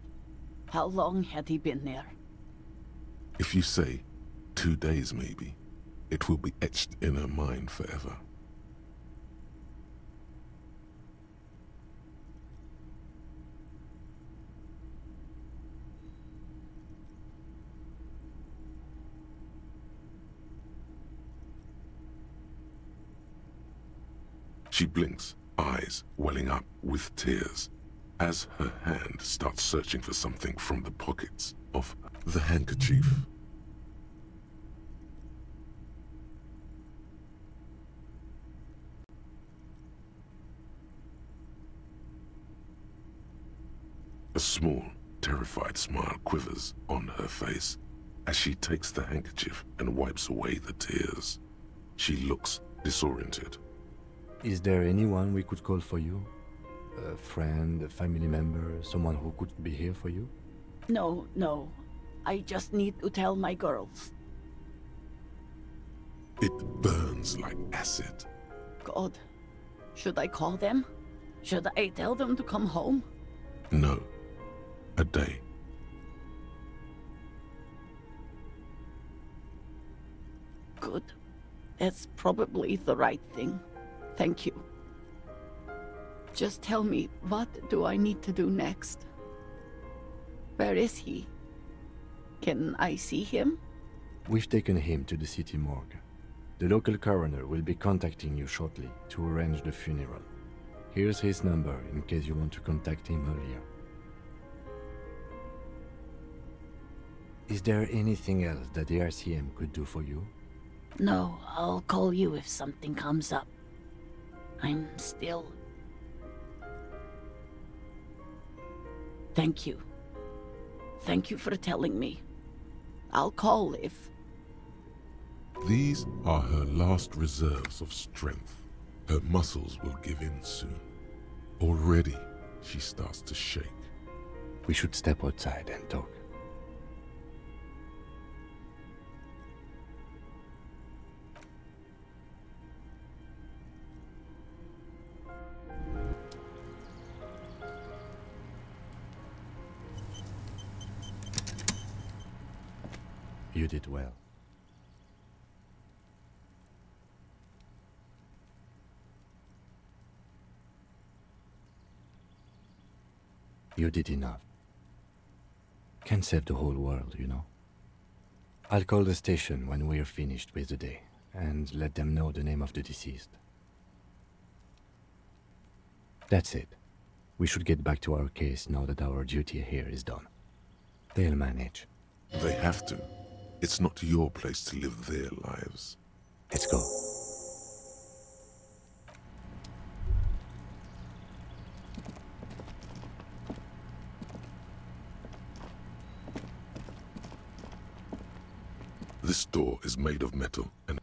How long had he been there? If you say 2 days maybe, it will be etched in her mind forever. She blinks, eyes welling up with tears, as her hand starts searching for something from the pockets of the handkerchief. A small, terrified smile quivers on her face as she takes the handkerchief and wipes away the tears. She looks disoriented. Is there anyone we could call for you? A friend, a family member, someone who could be here for you? No, no. I just need to tell my girls. It burns like acid. God. Should I call them? Should I tell them to come home? No. A day. Good. That's probably the right thing. Thank you. Just tell me, what do I need to do next? Where is he? Can I see him? We've taken him to the city morgue. The local coroner will be contacting you shortly to arrange the funeral. Here's his number in case you want to contact him earlier. Is there anything else that the RCM could do for you? No, I'll call you if something comes up. I'm still... Thank you. Thank you for telling me. I'll call if... These are her last reserves of strength. Her muscles will give in soon. Already, she starts to shake. We should step outside and talk. You did well. You did enough. Can't save the whole world, you know. I'll call the station when we're finished with the day, and let them know the name of the deceased. That's it. We should get back to our case now that our duty here is done. They'll manage. They have to. It's not your place to live their lives. Let's go. This door is made of metal and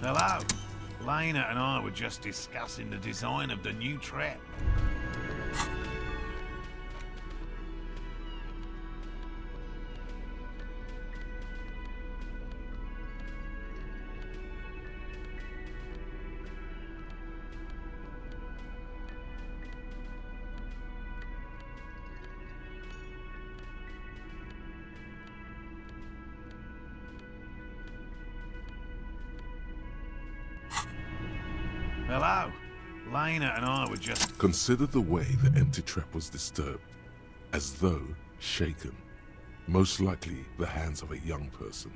Hello. Lena and I were just discussing the design of the new trap. Hello. Lena and I were just... Consider the way the empty trap was disturbed, as though shaken. Most likely the hands of a young person.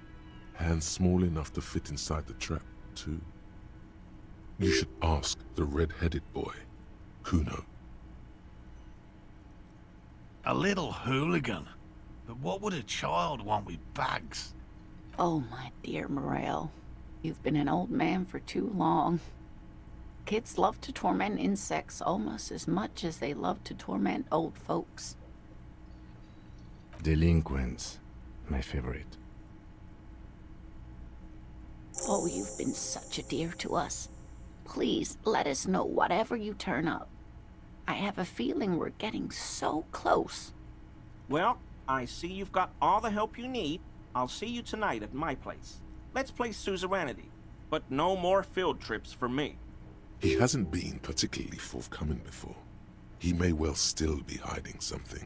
Hands small enough to fit inside the trap, too. You should ask the red-headed boy, Kuno. A little hooligan. But what would a child want with bugs? Oh, my dear Morel. You've been an old man for too long. Kids love to torment insects almost as much as they love to torment old folks. Delinquents, my favorite. Oh, you've been such a dear to us. Please, let us know whatever you turn up. I have a feeling we're getting so close. Well, I see you've got all the help you need. I'll see you tonight at my place. Let's play suzerainty, but no more field trips for me. He hasn't been particularly forthcoming before. He may well still be hiding something.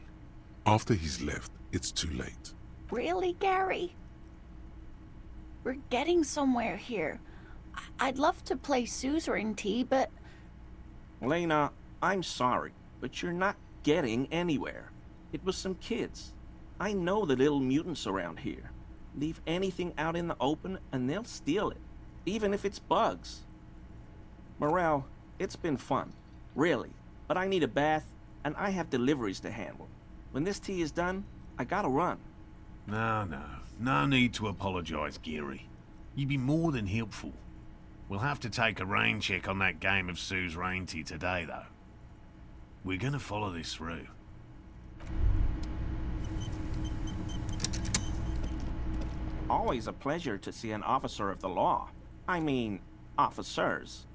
After he's left, it's too late. Really, Gary? We're getting somewhere here. I'd love to play suzerainty, but... Lena, I'm sorry, but you're not getting anywhere. It was some kids. I know the little mutants around here. Leave anything out in the open and they'll steal it, even if it's bugs. Morel, it's been fun, really, but I need a bath and I have deliveries to handle. When this tea is done, I gotta run. No need to apologize, Geary. You'd be more than helpful. We'll have to take a rain check on that game of suzerainty today, though. We're gonna follow this through. Always a pleasure to see an officer of the law. I mean, officers.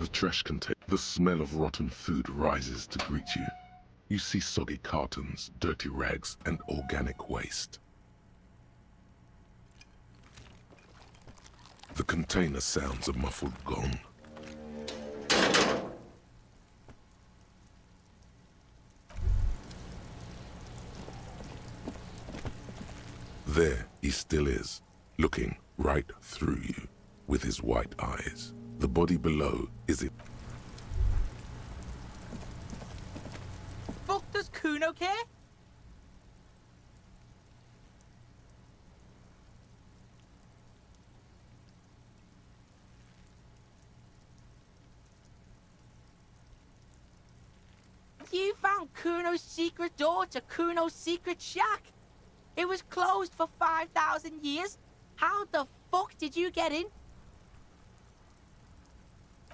The trash container. The smell of rotten food rises to greet you. You see soggy cartons, dirty rags, and organic waste. The container sounds a muffled gong. There he still is, looking right through you with his white eyes. The body below is it. Fuck does Kuno care? You found Kuno's secret door to Kuno's secret shack. It was closed for 5,000 years. How the fuck did you get in?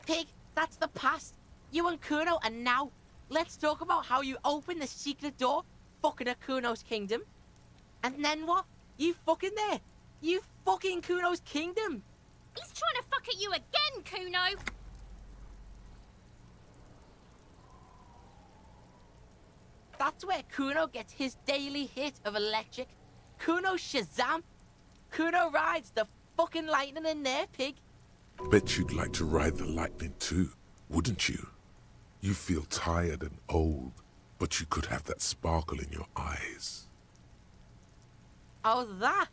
Pig, that's the past. You and Kuno are now. Let's talk about how you opened the secret door, fucking at Kuno's kingdom. And then what? You fucking there. You fucking Kuno's kingdom. He's trying to fuck at you again, Kuno. That's where Kuno gets his daily hit of electric. Kuno Shazam. Kuno rides the fucking lightning in there, pig. Bet you'd like to ride the lightning too, wouldn't you? You feel tired and old, but you could have that sparkle in your eyes. Oh, that?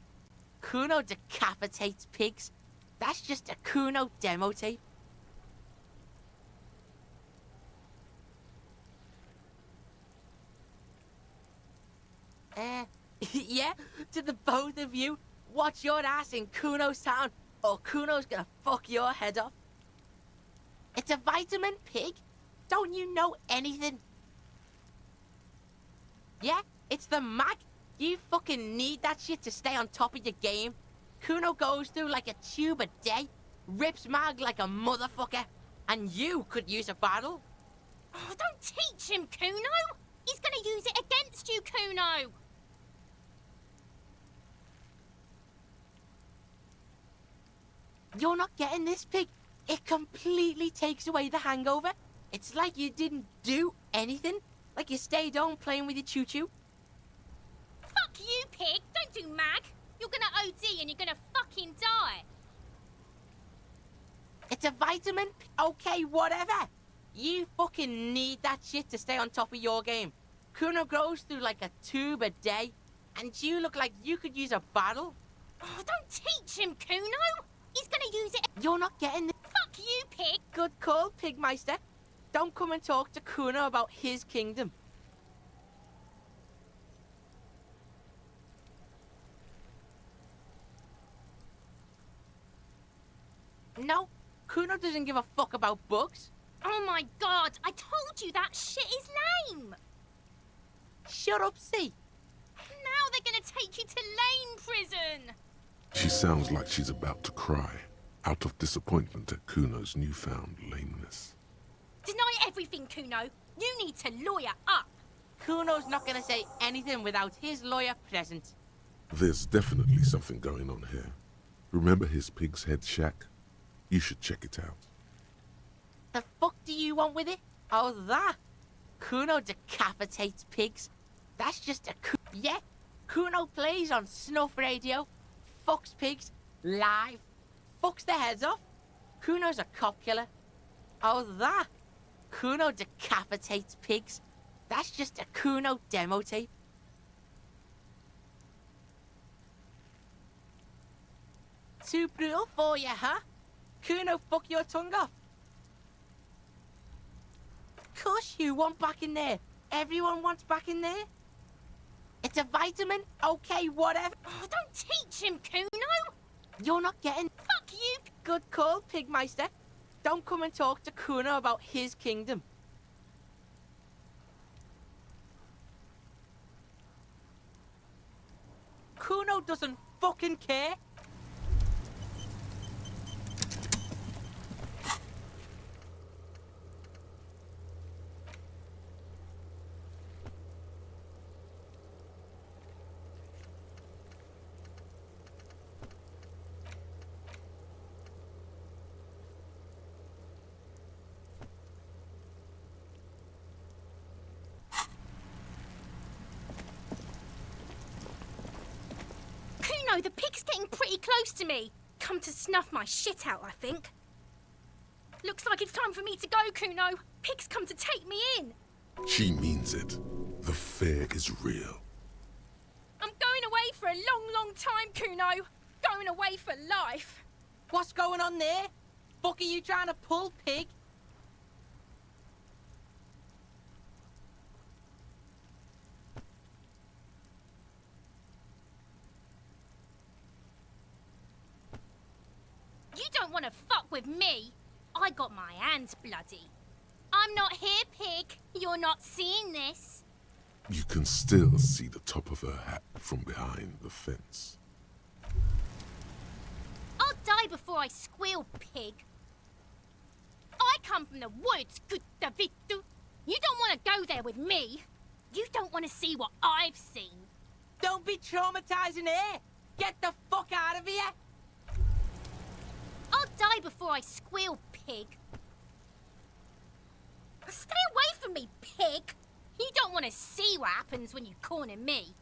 Kuno decapitates pigs. That's just a Kuno demo tape. Yeah, to the both of you, watch your ass in Kuno's town, or Kuno's gonna fuck your head off. It's a vitamin, pig. Don't you know anything? Yeah, it's the mag. You fucking need that shit to stay on top of your game. Kuno goes through like a tube a day, rips mag like a motherfucker, and you could use a battle. Oh, don't teach him, Kuno. He's gonna use it against you, Kuno. You're not getting this, pig. It completely takes away the hangover. It's like you didn't do anything. Like you stayed home playing with your choo-choo. Fuck you, pig. Don't do mag. You're gonna OD and you're gonna fucking die. It's a vitamin. Okay, whatever. You fucking need that shit to stay on top of your game. Kuno goes through like a tube a day, and you look like you could use a battle. Oh, don't teach him, Kuno. He's gonna use it. You're not getting this. Fuck you, pig. Good call, Pigmeister. Don't come and talk to Kuno about his kingdom. No, Kuno doesn't give a fuck about books. Oh my god, I told you that shit is lame. Shut up, see. Now they're gonna take you to lame prison. She sounds like she's about to cry, out of disappointment at Kuno's newfound lameness. Deny everything, Kuno. You need to lawyer up. Kuno's not gonna say anything without his lawyer present. There's definitely something going on here. Remember his pig's head shack? You should check it out. The fuck do you want with it? Oh, that? Kuno decapitates pigs. That's just a yeah, Kuno plays on snuff radio, fucks pigs, live, fucks their heads off. Kuno's a cop killer. Oh, that? Kuno decapitates pigs. That's just a Kuno demo tape. Too brutal for you, huh? Kuno fuck your tongue off. Of course you want back in there. Everyone wants back in there. It's a vitamin. Okay, whatever. Oh, don't teach him, Kuno. You're not getting... Fuck you. Good call, Pigmeister. Don't come and talk to Kuno about his kingdom. Kuno doesn't fucking care. know, the pig's getting pretty close to me. Come to snuff my shit out, I think. Looks like it's time for me to go, Kuno. Pig's come to take me in. She means it. The fear is real. I'm going away for a long, long time, Kuno. Going away for life. What's going on there? Fuck are you trying to pull, pig? You don't want to fuck with me. I got my hands bloody. I'm not here, pig. You're not seeing this. You can still see the top of her hat from behind the fence. I'll die before I squeal, pig. I come from the woods, good Davidu. You don't want to go there with me. You don't want to see what I've seen. Don't be traumatizing her. Get the fuck out of here. I'll die before I squeal, pig. Stay away from me, pig. You don't want to see what happens when you corner me.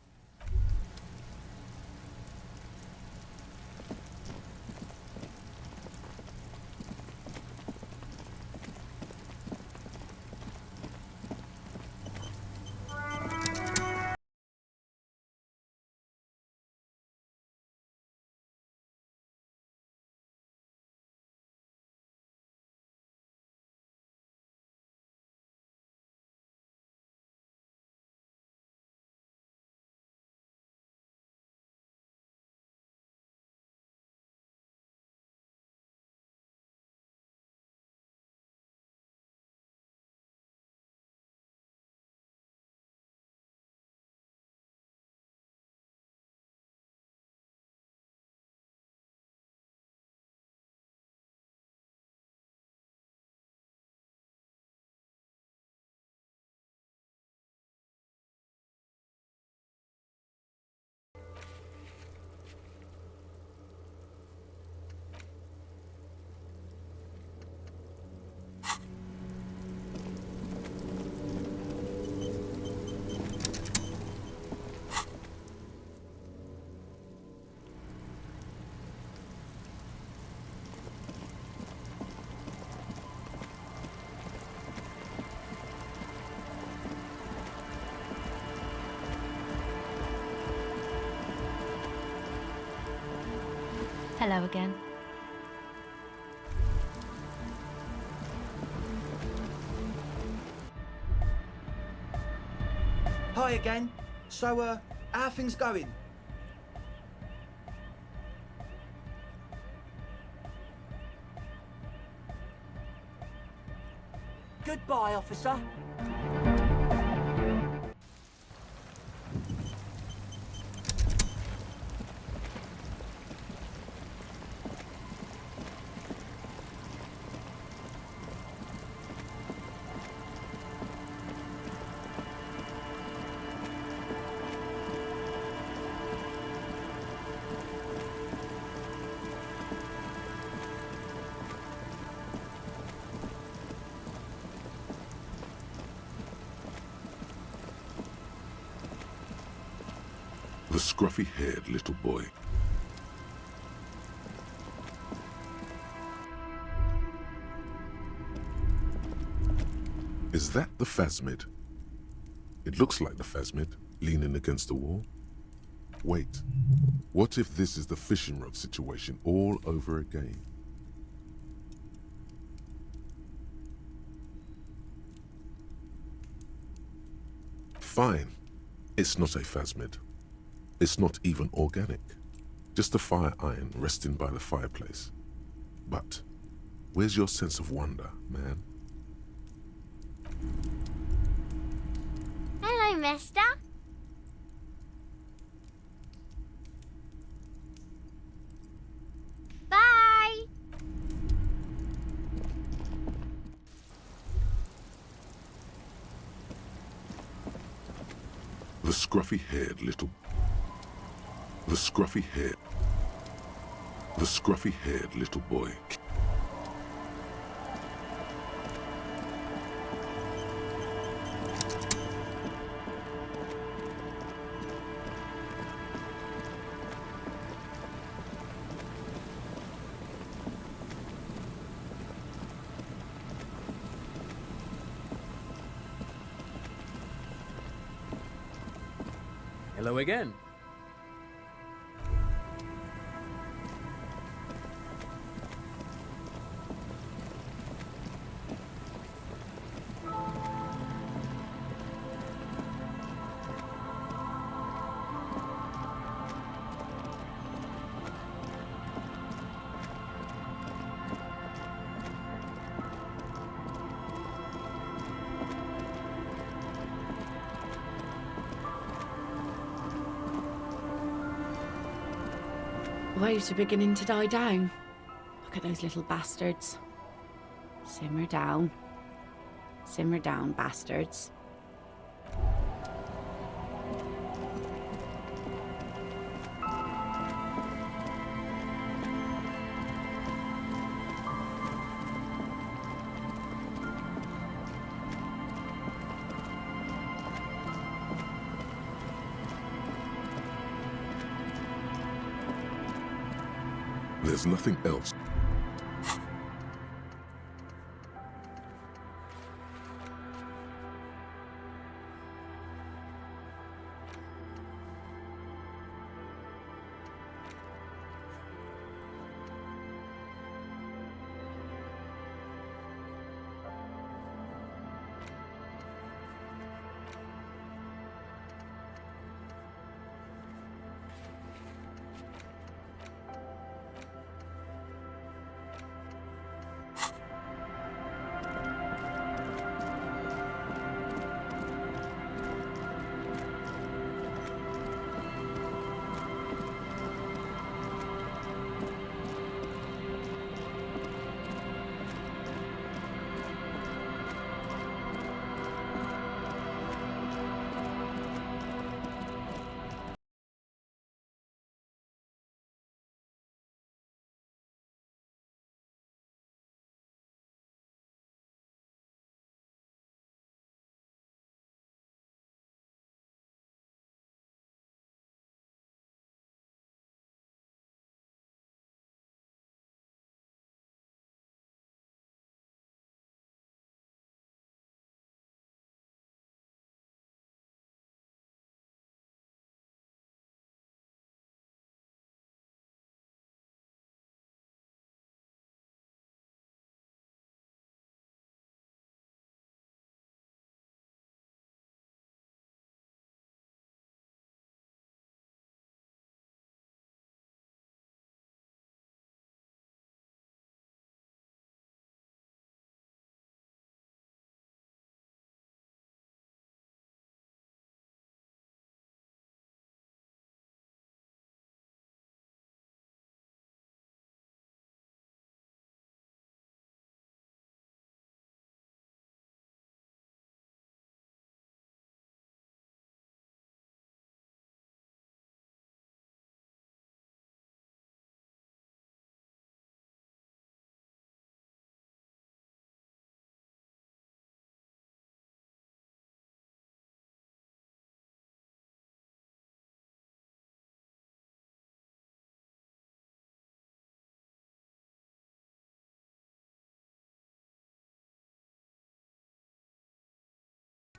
Hello again. Hi again. So, how are things going? Goodbye, officer. The scruffy-haired little boy. Is that the phasmid? It looks like the phasmid, leaning against the wall. Wait, what if this is the fishing rod situation all over again? Fine, it's not a phasmid. It's not even organic. Just a fire iron resting by the fireplace. But where's your sense of wonder, man? Hello, mister. Bye. The scruffy-haired little... The scruffy-haired little boy. Hello again. Waves are beginning to die down. Look at those little bastards. Simmer down. Simmer down, bastards. There's nothing else.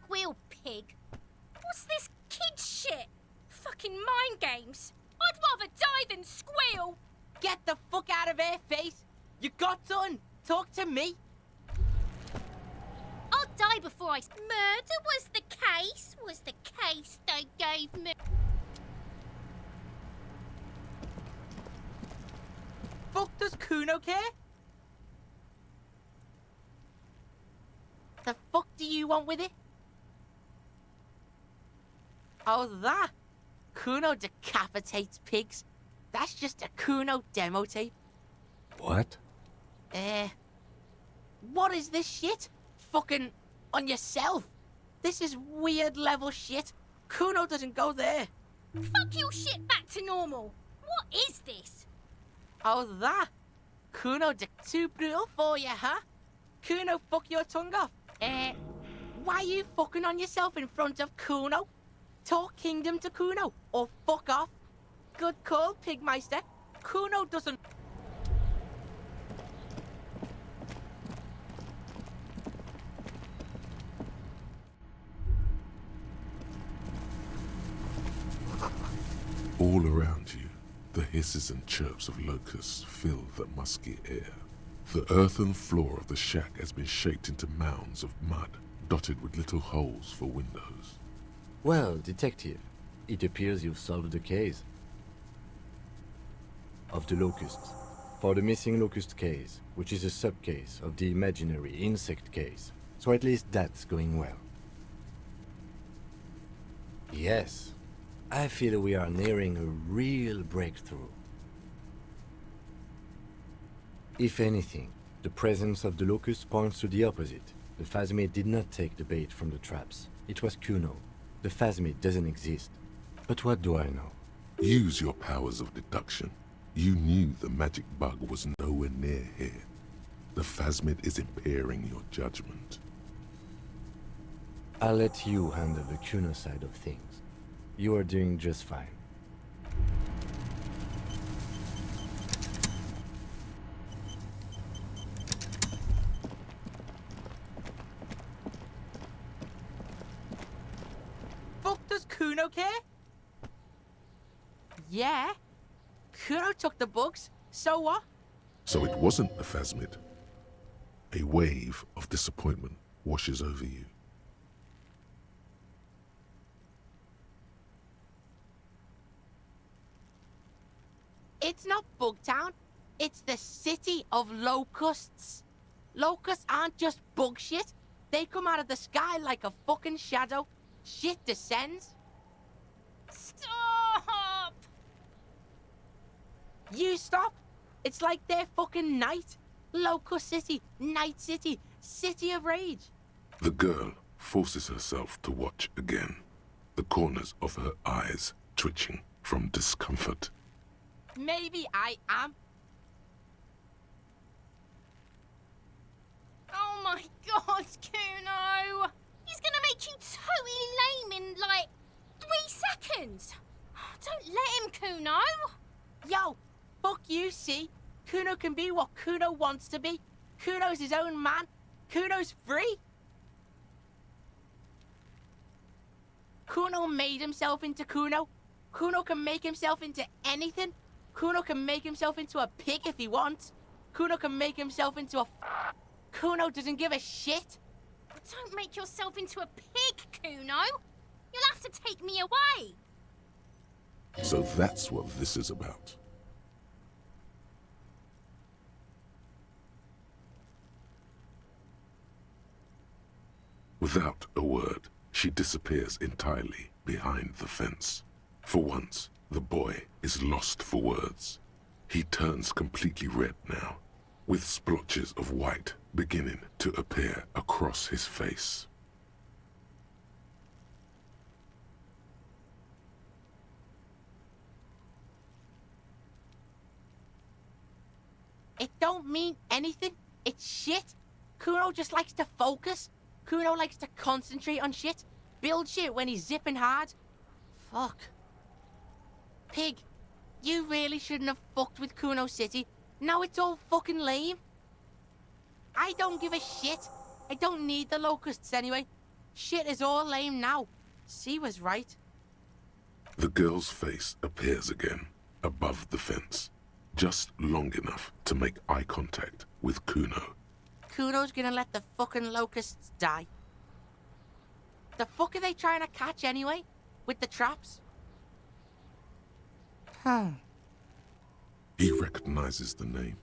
Squeal pig. What's this kid shit? Fucking mind games. I'd rather die than squeal. Get the fuck out of here, face. You got done. Talk to me. I'll die before I... Murder was the case they gave me. Fuck does Kuno care? The fuck do you want with it? Oh, that? Kuno decapitates pigs. That's just a Kuno demo tape. What? What is this shit? Fucking on yourself. This is weird level shit. Kuno doesn't go there. Fuck your shit back to normal. What is this? Oh, that? Kuno too brutal for you, huh? Kuno fuck your tongue off. Why you fucking on yourself in front of Kuno? Talk kingdom to Kuno, or fuck off. Good call, Pigmeister. Kuno doesn't... All around you, the hisses and chirps of locusts fill the musky air. The earthen floor of the shack has been shaped into mounds of mud, dotted with little holes for windows. Well, detective, it appears you've solved the case. Of the locusts. For the missing locust case, which is a sub-case of the imaginary insect case. So at least that's going well. Yes, I feel we are nearing a real breakthrough. If anything, the presence of the locust points to the opposite. The phasmid did not take the bait from the traps. It was Kuno. The phasmid doesn't exist. But what do I know? Use your powers of deduction. You knew the magic bug was nowhere near here. The phasmid is impairing your judgment. I'll let you handle the Kuno side of things. You are doing just fine. Fuck does Kuno care? Yeah. Kuno took the bugs, so what? So it wasn't a phasmid. A wave of disappointment washes over you. It's not Bugtown. It's the city of locusts. Locusts aren't just bug shit. They come out of the sky like a fucking shadow. Shit descends. Stop! You stop. It's like their fucking night. Locust City, Night City, City of Rage. The girl forces herself to watch again, the corners of her eyes twitching from discomfort. Maybe I am. Oh my god, Kuno! He's gonna make you totally lame in, like, 3 seconds! Don't let him, Kuno! Yo, fuck you, see? Kuno can be what Kuno wants to be. Kuno's his own man. Kuno's free. Kuno made himself into Kuno. Kuno can make himself into anything. Kuno can make himself into a pig if he wants. Kuno can make himself into a... Kuno doesn't give a shit. Don't make yourself into a pig, Kuno! You'll have to take me away! So that's what this is about. Without a word, she disappears entirely behind the fence. For once, the boy is lost for words. He turns completely red now, with splotches of white beginning to appear across his face. It don't mean anything. It's shit. Kuno just likes to focus. Kuno likes to concentrate on shit. Build shit when he's zipping hard. Fuck. Pig, you really shouldn't have fucked with Kuno City. Now it's all fucking lame. I don't give a shit. I don't need the locusts anyway. Shit is all lame now. She was right. The girl's face appears again, above the fence, just long enough to make eye contact with Kuno. Kuno's gonna let the fucking locusts die. The fuck are they trying to catch anyway? With the traps? Huh. He recognizes the name.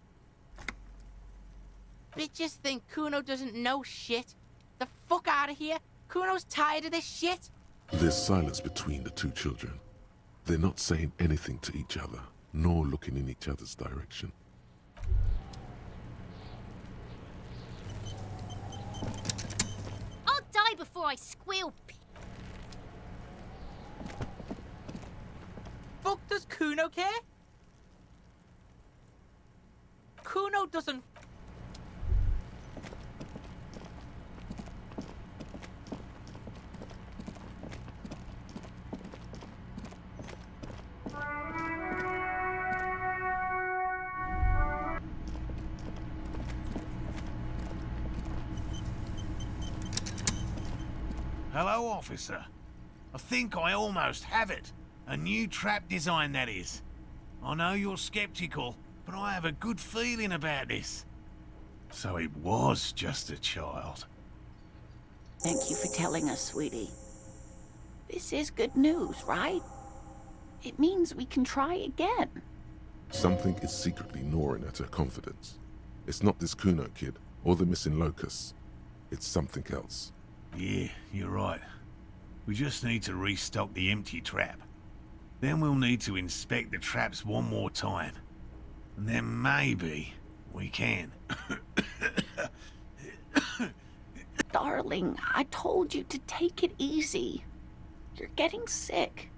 Bitches think Kuno doesn't know shit. The fuck out of here. Kuno's tired of this shit. There's silence between the two children. They're not saying anything to each other, nor looking in each other's direction. I'll die before I squeal, Fuck does Kuno care? Kuno doesn't... Hello, officer. I think I almost have it. A new trap design, that is. I know you're skeptical, but I have a good feeling about this. So it was just a child. Thank you for telling us, sweetie. This is good news, right? It means we can try again. Something is secretly gnawing at her confidence. It's not this Kuno kid or the missing locusts. It's something else. Yeah, you're right. We just need to restock the empty trap. Then we'll need to inspect the traps one more time. And then maybe we can. Darling, I told you to take it easy. You're getting sick.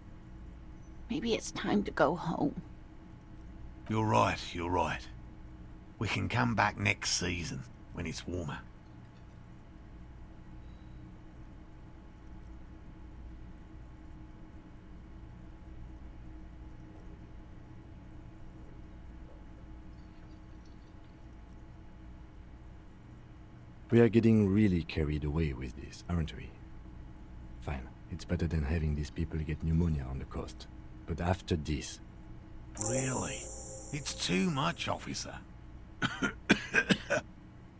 Maybe it's time to go home. You're right, you're right. We can come back next season, when it's warmer. We are getting really carried away with this, aren't we? Fine, it's better than having these people get pneumonia on the coast. But after this... Really? It's too much, officer.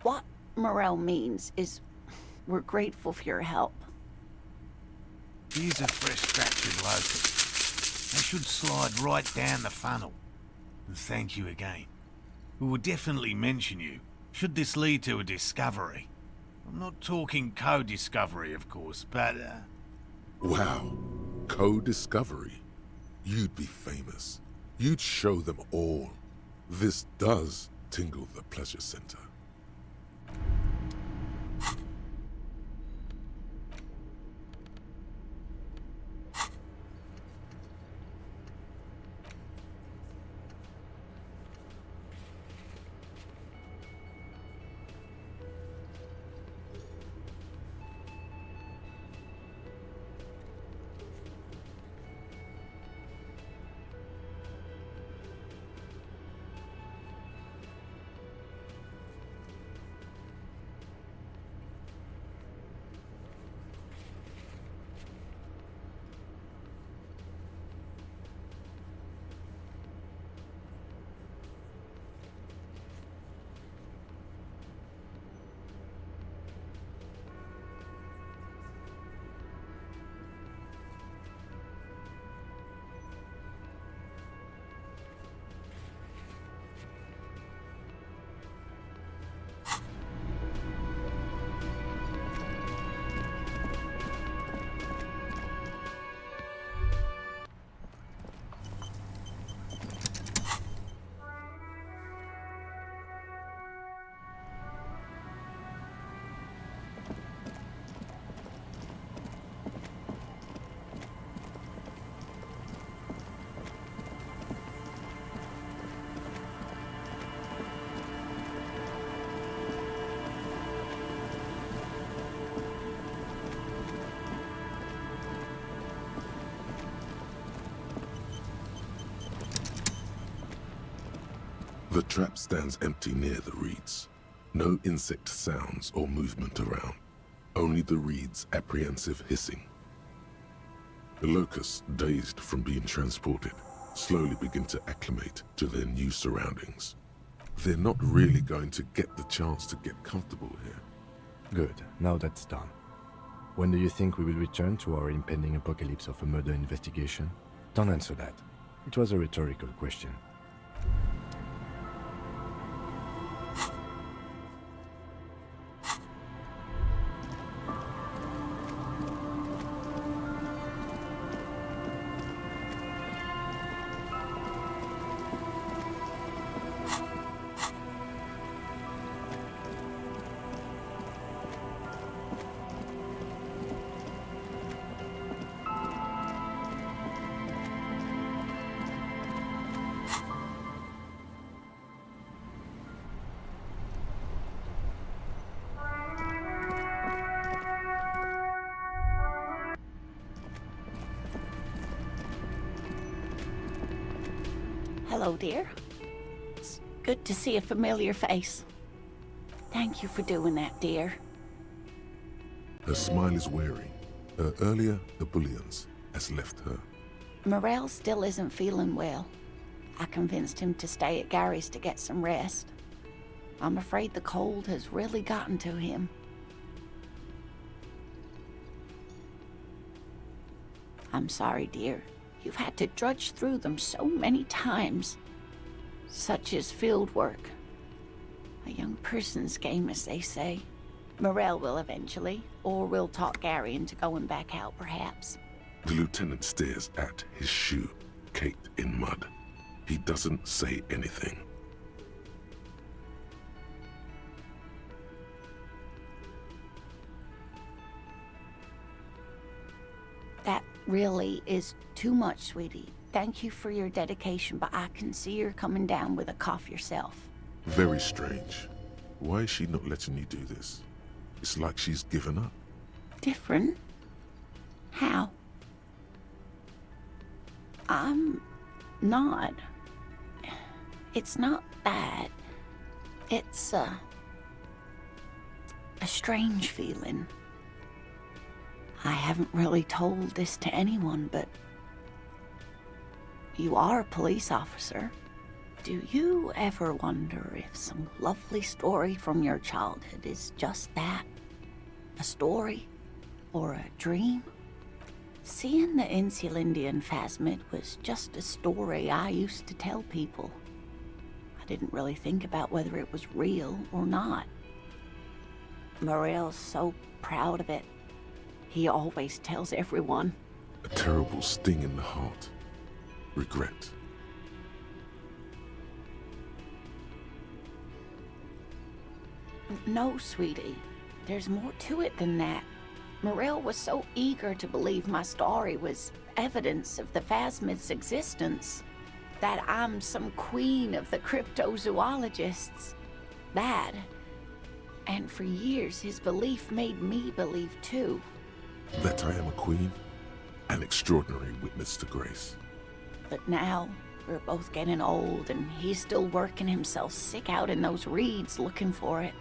What Morel means is we're grateful for your help. Here's a fresh fractured locust. They should slide right down the funnel. And thank you again. We will definitely mention you, should this lead to a discovery. I'm not talking co-discovery, of course, but, Wow. Co-discovery. You'd be famous. You'd show them all. This does tingle the pleasure center. The trap stands empty near the reeds. No insect sounds or movement around. Only the reeds' apprehensive hissing. The locusts, dazed from being transported, slowly begin to acclimate to their new surroundings. They're not really going to get the chance to get comfortable here. Good, now that's done. When do you think we will return to our impending apocalypse of a murder investigation? Don't answer that. It was a rhetorical question. Hello, dear. It's good to see a familiar face. Thank you for doing that, dear. Her smile is weary. Her earlier ebullience has left her. Morel still isn't feeling well. I convinced him to stay at Gary's to get some rest. I'm afraid the cold has really gotten to him. I'm sorry, dear. You've had to drudge through them so many times. Such is field work. A young person's game, as they say. Morel will eventually, or we'll talk Gary into going back out, perhaps. The lieutenant stares at his shoe, caked in mud. He doesn't say anything. That really is too much, sweetie. Thank you for your dedication, but I can see you're coming down with a cough yourself. Very strange. Why is she not letting you do this? It's like she's given up. Different? How? I'm not. It's not that. It's a strange feeling. I haven't really told this to anyone, but you are a police officer. Do you ever wonder if some lovely story from your childhood is just that? A story? Or a dream? Seeing the Insulindian phasmid was just a story I used to tell people. I didn't really think about whether it was real or not. Morel's so proud of it. He always tells everyone. A terrible sting in the heart. Regret. No, sweetie. There's more to it than that. Morel was so eager to believe my story was evidence of the phasmid's existence, that I'm some queen of the cryptozoologists. That. And for years, his belief made me believe too. That I am a queen? An extraordinary witness to grace. But now, we're both getting old, and he's still working himself sick out in those reeds looking for it.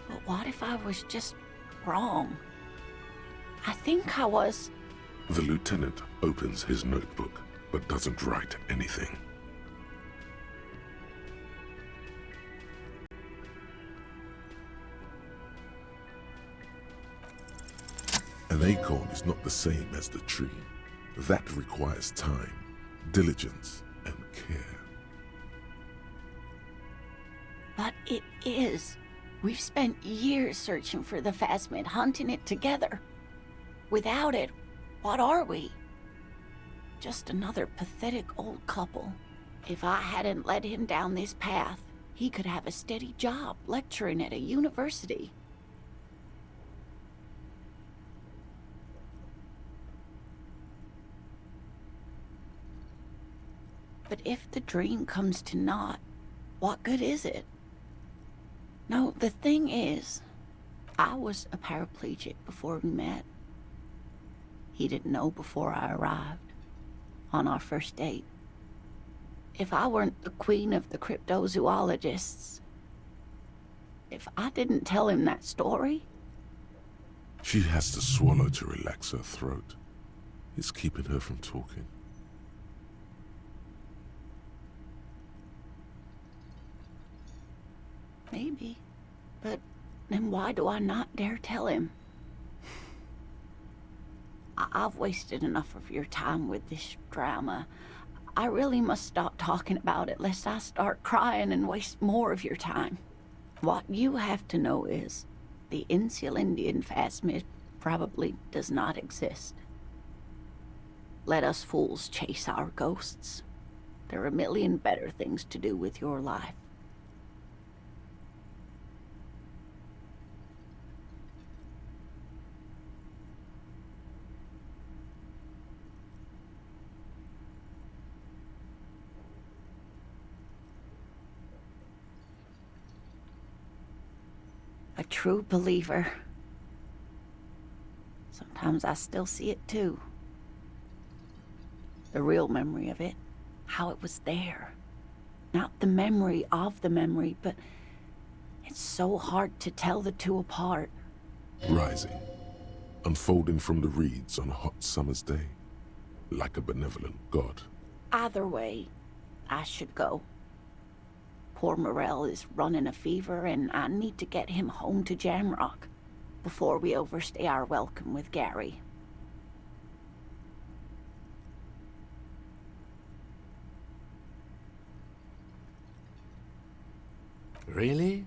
But what if I was just wrong? I think I was. The lieutenant opens his notebook, but doesn't write anything. An acorn is not the same as the tree. That requires time, diligence, and care. But it is. We've spent years searching for the phasmid, hunting it together. Without it, what are we? Just another pathetic old couple. If I hadn't led him down this path, he could have a steady job lecturing at a university. But if the dream comes to naught, what good is it? No, the thing is, I was a paraplegic before we met. He didn't know before I arrived, on our first date. If I weren't the queen of the cryptozoologists, if I didn't tell him that story... She has to swallow to relax her throat. It's keeping her from talking. Maybe. But then why do I not dare tell him? I've wasted enough of your time with this drama. I really must stop talking about it lest I start crying and waste more of your time. What you have to know is the Insulindian phasmid probably does not exist. Let us fools chase our ghosts. There are a million better things to do with your life. A true believer. Sometimes I still see it too. The real memory of it, how it was there. Not the memory of the memory, but it's so hard to tell the two apart. Rising, unfolding from the reeds on a hot summer's day. like a benevolent god. Either way, I should go. Poor Morel is running a fever, and I need to get him home to Jamrock before we overstay our welcome with Gary. Really?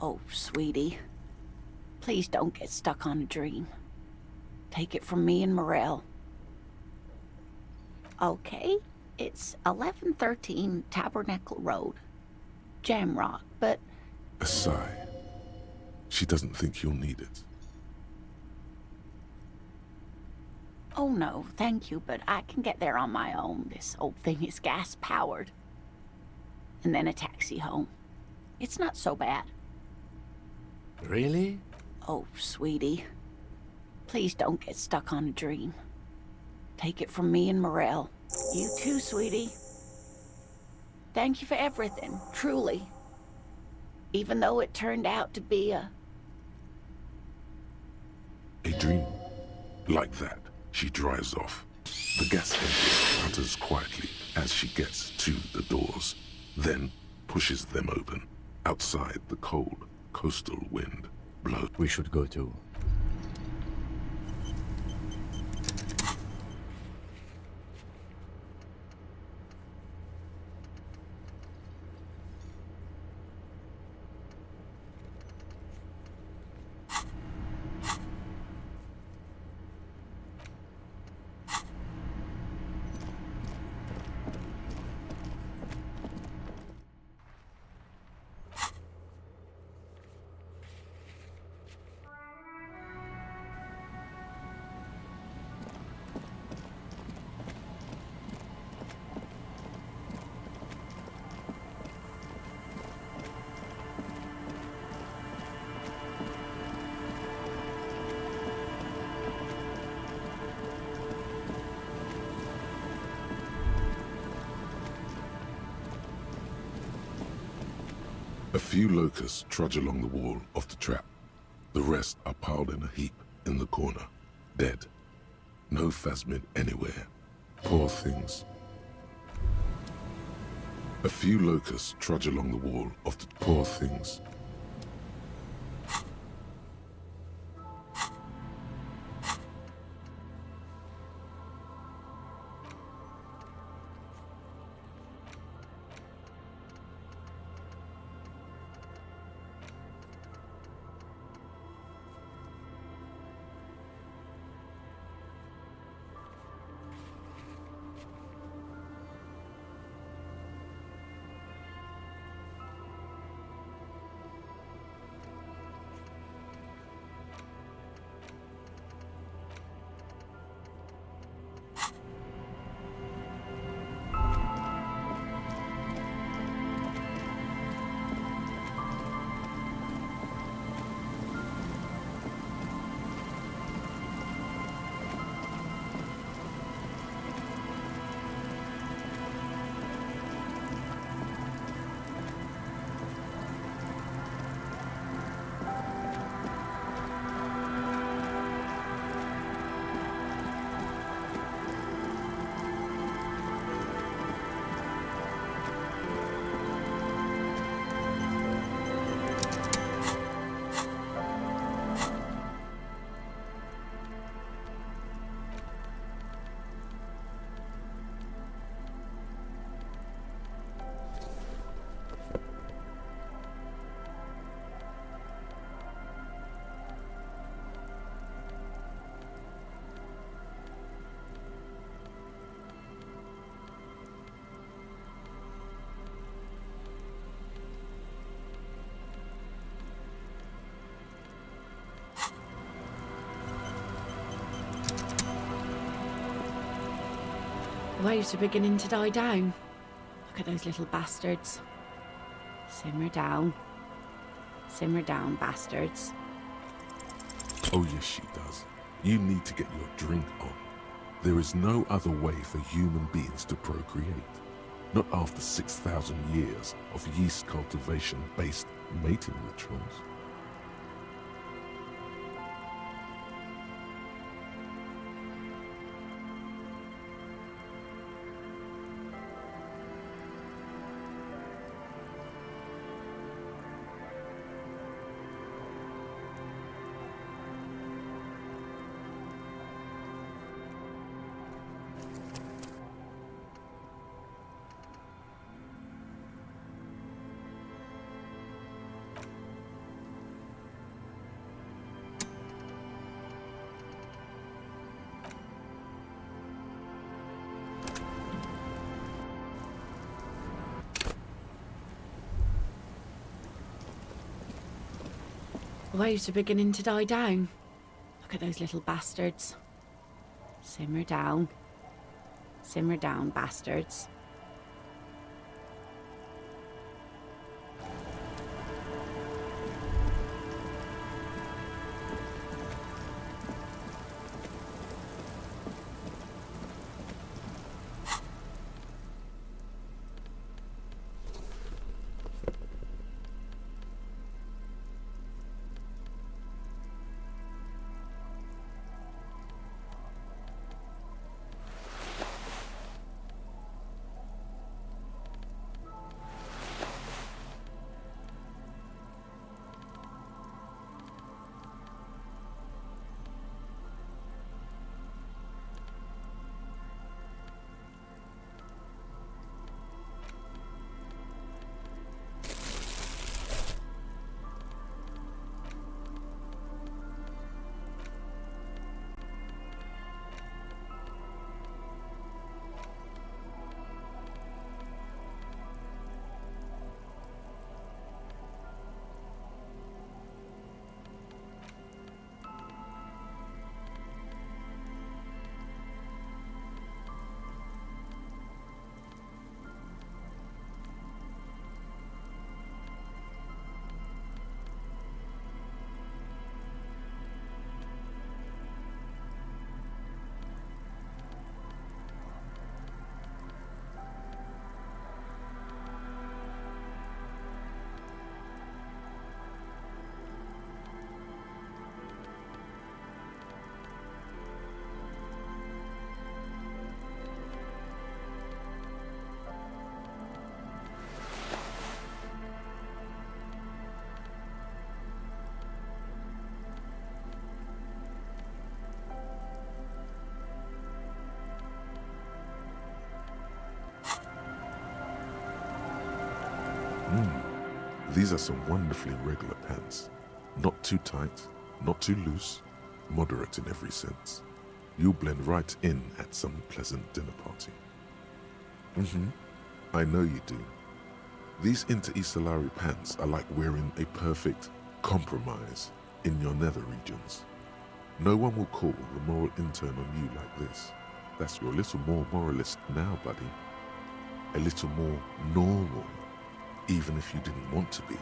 Oh, sweetie. Please don't get stuck on a dream. Take it from me and Morel. Okay, it's 1113 Tabernacle Road, Jamrock, but... A sigh. She doesn't think you'll need it. Oh no, thank you, but I can get there on my own. This old thing is gas-powered. And then a taxi home. It's not so bad. Really? Oh, sweetie. Please don't get stuck on a dream. Take it from me and Morel. You too, sweetie. Thank you for everything, truly. Even though it turned out to be a dream. Like that, she drives off. The gas engine putters quietly as she gets to the doors, then pushes them open. Outside, the cold, coastal wind blows. We should go too. A few locusts trudge along the wall of the trap. The rest are piled in a heap in the corner, dead. No phasmid anywhere. Poor things. A few locusts trudge along the wall of the poor things. The waves are beginning to die down. Look at those little bastards. Simmer down, bastards. Oh yes, she does. You need to get your drink on. There is no other way for human beings to procreate. Not after 6,000 years of yeast cultivation-based mating rituals. The waves are beginning to die down. Look at those little bastards. Simmer down. Simmer down, bastards. These are some wonderfully regular pants. Not too tight, not too loose, moderate in every sense. You'll blend right in at some pleasant dinner party. I know you do. These inter-Isolari pants are like wearing a perfect compromise in your nether regions. No one will call the moral intern on you like this. That's you're a little more moralist now, buddy. A little more normal, even if you didn't want to be.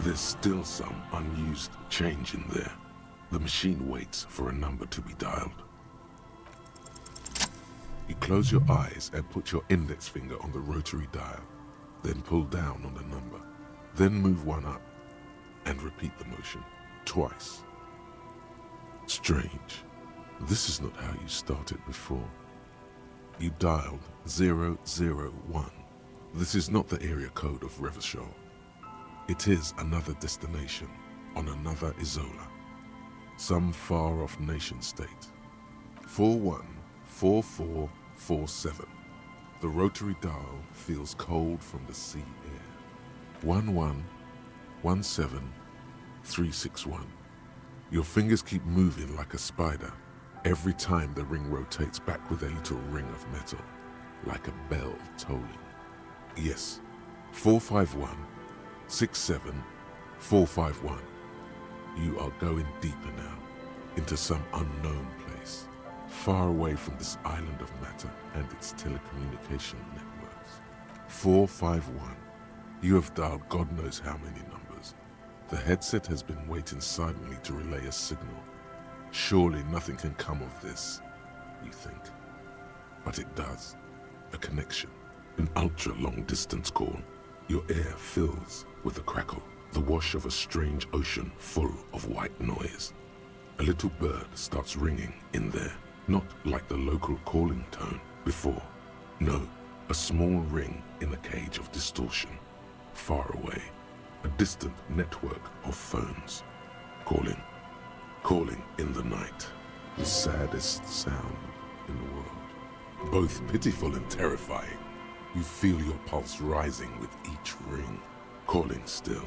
There's still some unused change in there. The machine waits for a number to be dialed. You close your eyes and put your index finger on the rotary dial, then pull down on the number, then move one up, and repeat the motion twice. Strange. This is not how you started before. You dialed 001. This is not the area code of Revachol. It is another destination on another Isola, some far-off nation-state. 414447. The rotary dial feels cold from the sea air. 1117361. Your fingers keep moving like a spider every time the ring rotates back with a little ring of metal, like a bell tolling. Yes, 45167451. You are going deeper now. into some unknown place, far away from this island of matter and its telecommunication networks. 451. You have dialed God knows how many numbers. The headset has been waiting silently to relay a signal. Surely nothing can come of this, you think. But it does. A connection. An ultra-long distance call. Your air fills with a crackle, the wash of a strange ocean full of white noise. A little bird starts ringing in there, not like the local calling tone before. No, a small ring in a cage of distortion, far away. A distant network of phones. Calling in the night. The saddest sound in the world. Both pitiful and terrifying. You feel your pulse rising with each ring. Calling still.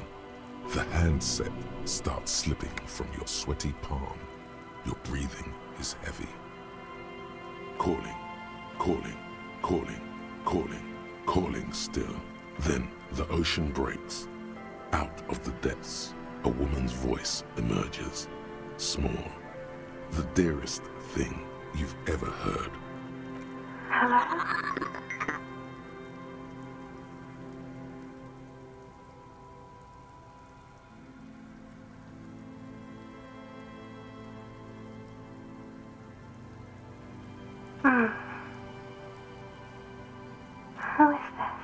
The handset starts slipping from your sweaty palm. Your breathing is heavy. Calling still. Then the ocean breaks. Out of the depths, a woman's voice emerges. Small. The dearest thing you've ever heard. Hello? Who is this?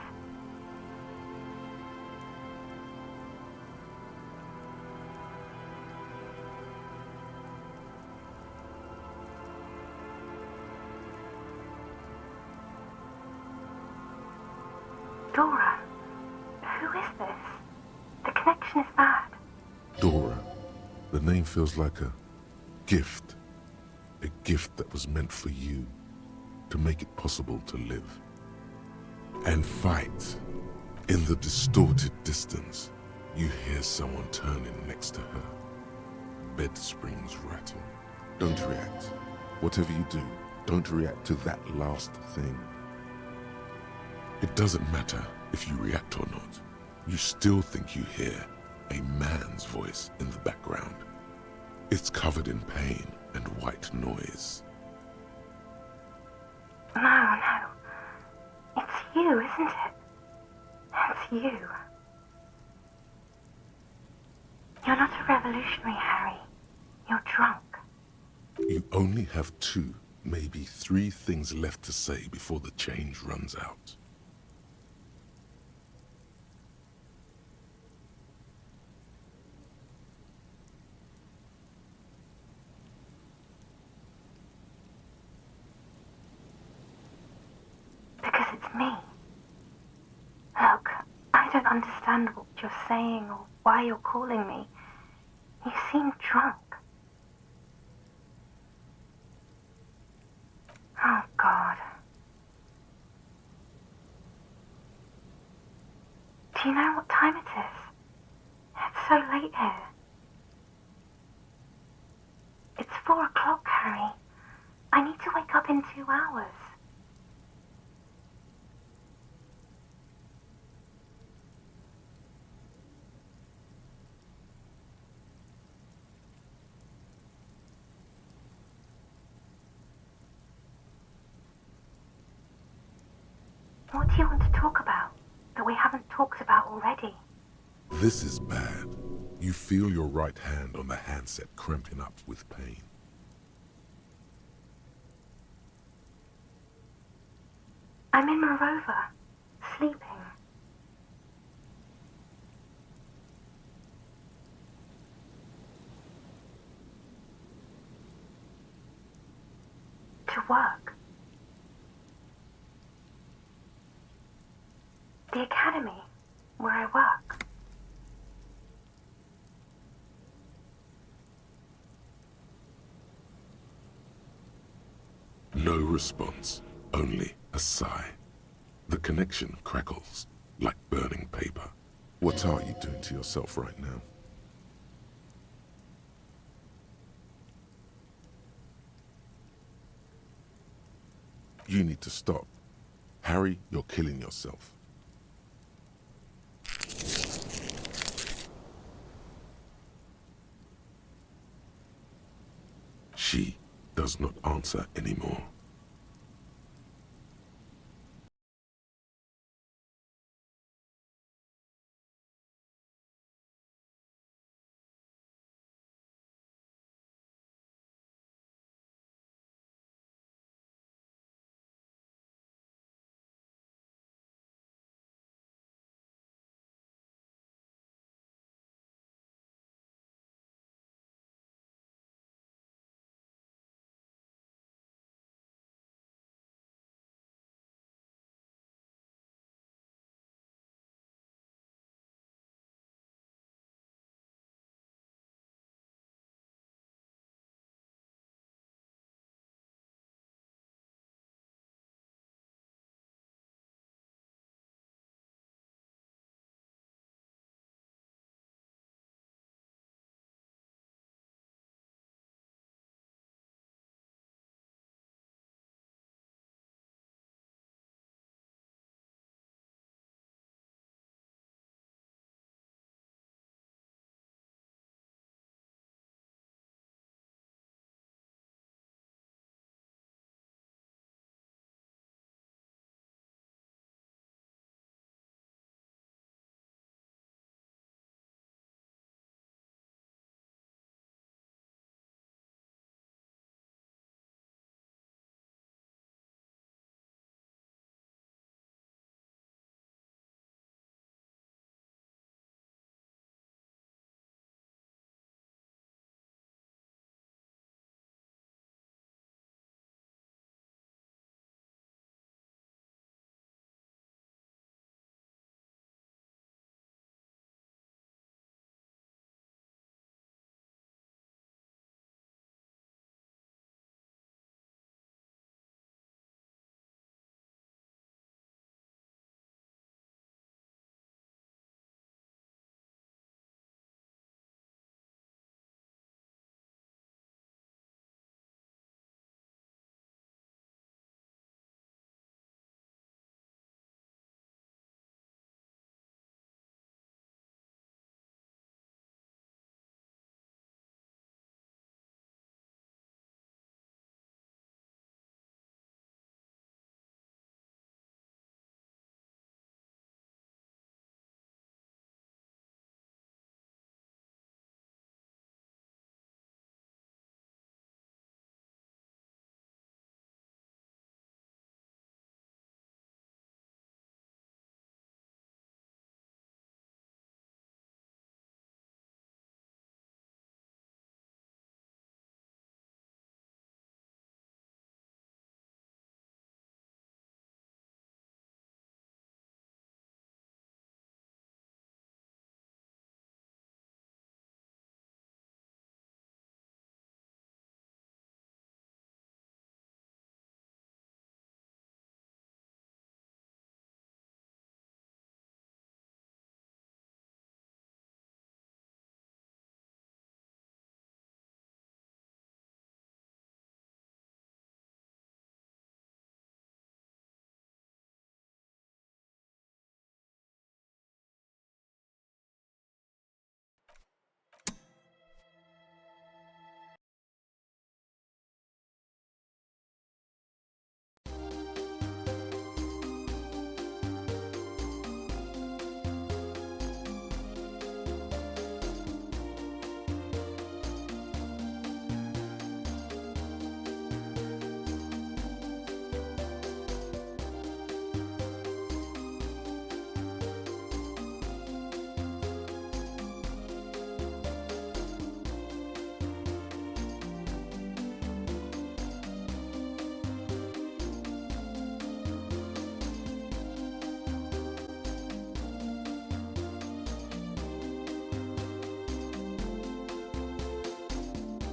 Dora, who is this? The connection is bad. Dora. The name feels like a gift. A gift that was meant for you, to make it possible to live. And fight. In the distorted distance, you hear someone turning next to her. Bed springs rattle. Don't react. Whatever you do, don't react to that last thing. It doesn't matter if you react or not. You still think you hear a man's voice in the background. It's covered in pain and white noise. No. It's you, isn't it? It's you. You're not a revolutionary, Harry. You're drunk. You only have 2, maybe 3 things left to say before the change runs out. Because it's me. Look, I don't understand what you're saying or why you're calling me. You seem drunk. Oh, God. Do you know what time it is? It's so late here. It's 4 o'clock, Harry. I need to wake up in 2 hours. What do you want to talk about that we haven't talked about already? This is bad. You feel your right hand on the handset cramping up with pain. I'm in my rover, sleeping. To work. The academy, where I work. No response, only a sigh. The connection crackles like burning paper. What are you doing to yourself right now? You need to stop. Harry, you're killing yourself. She does not answer anymore.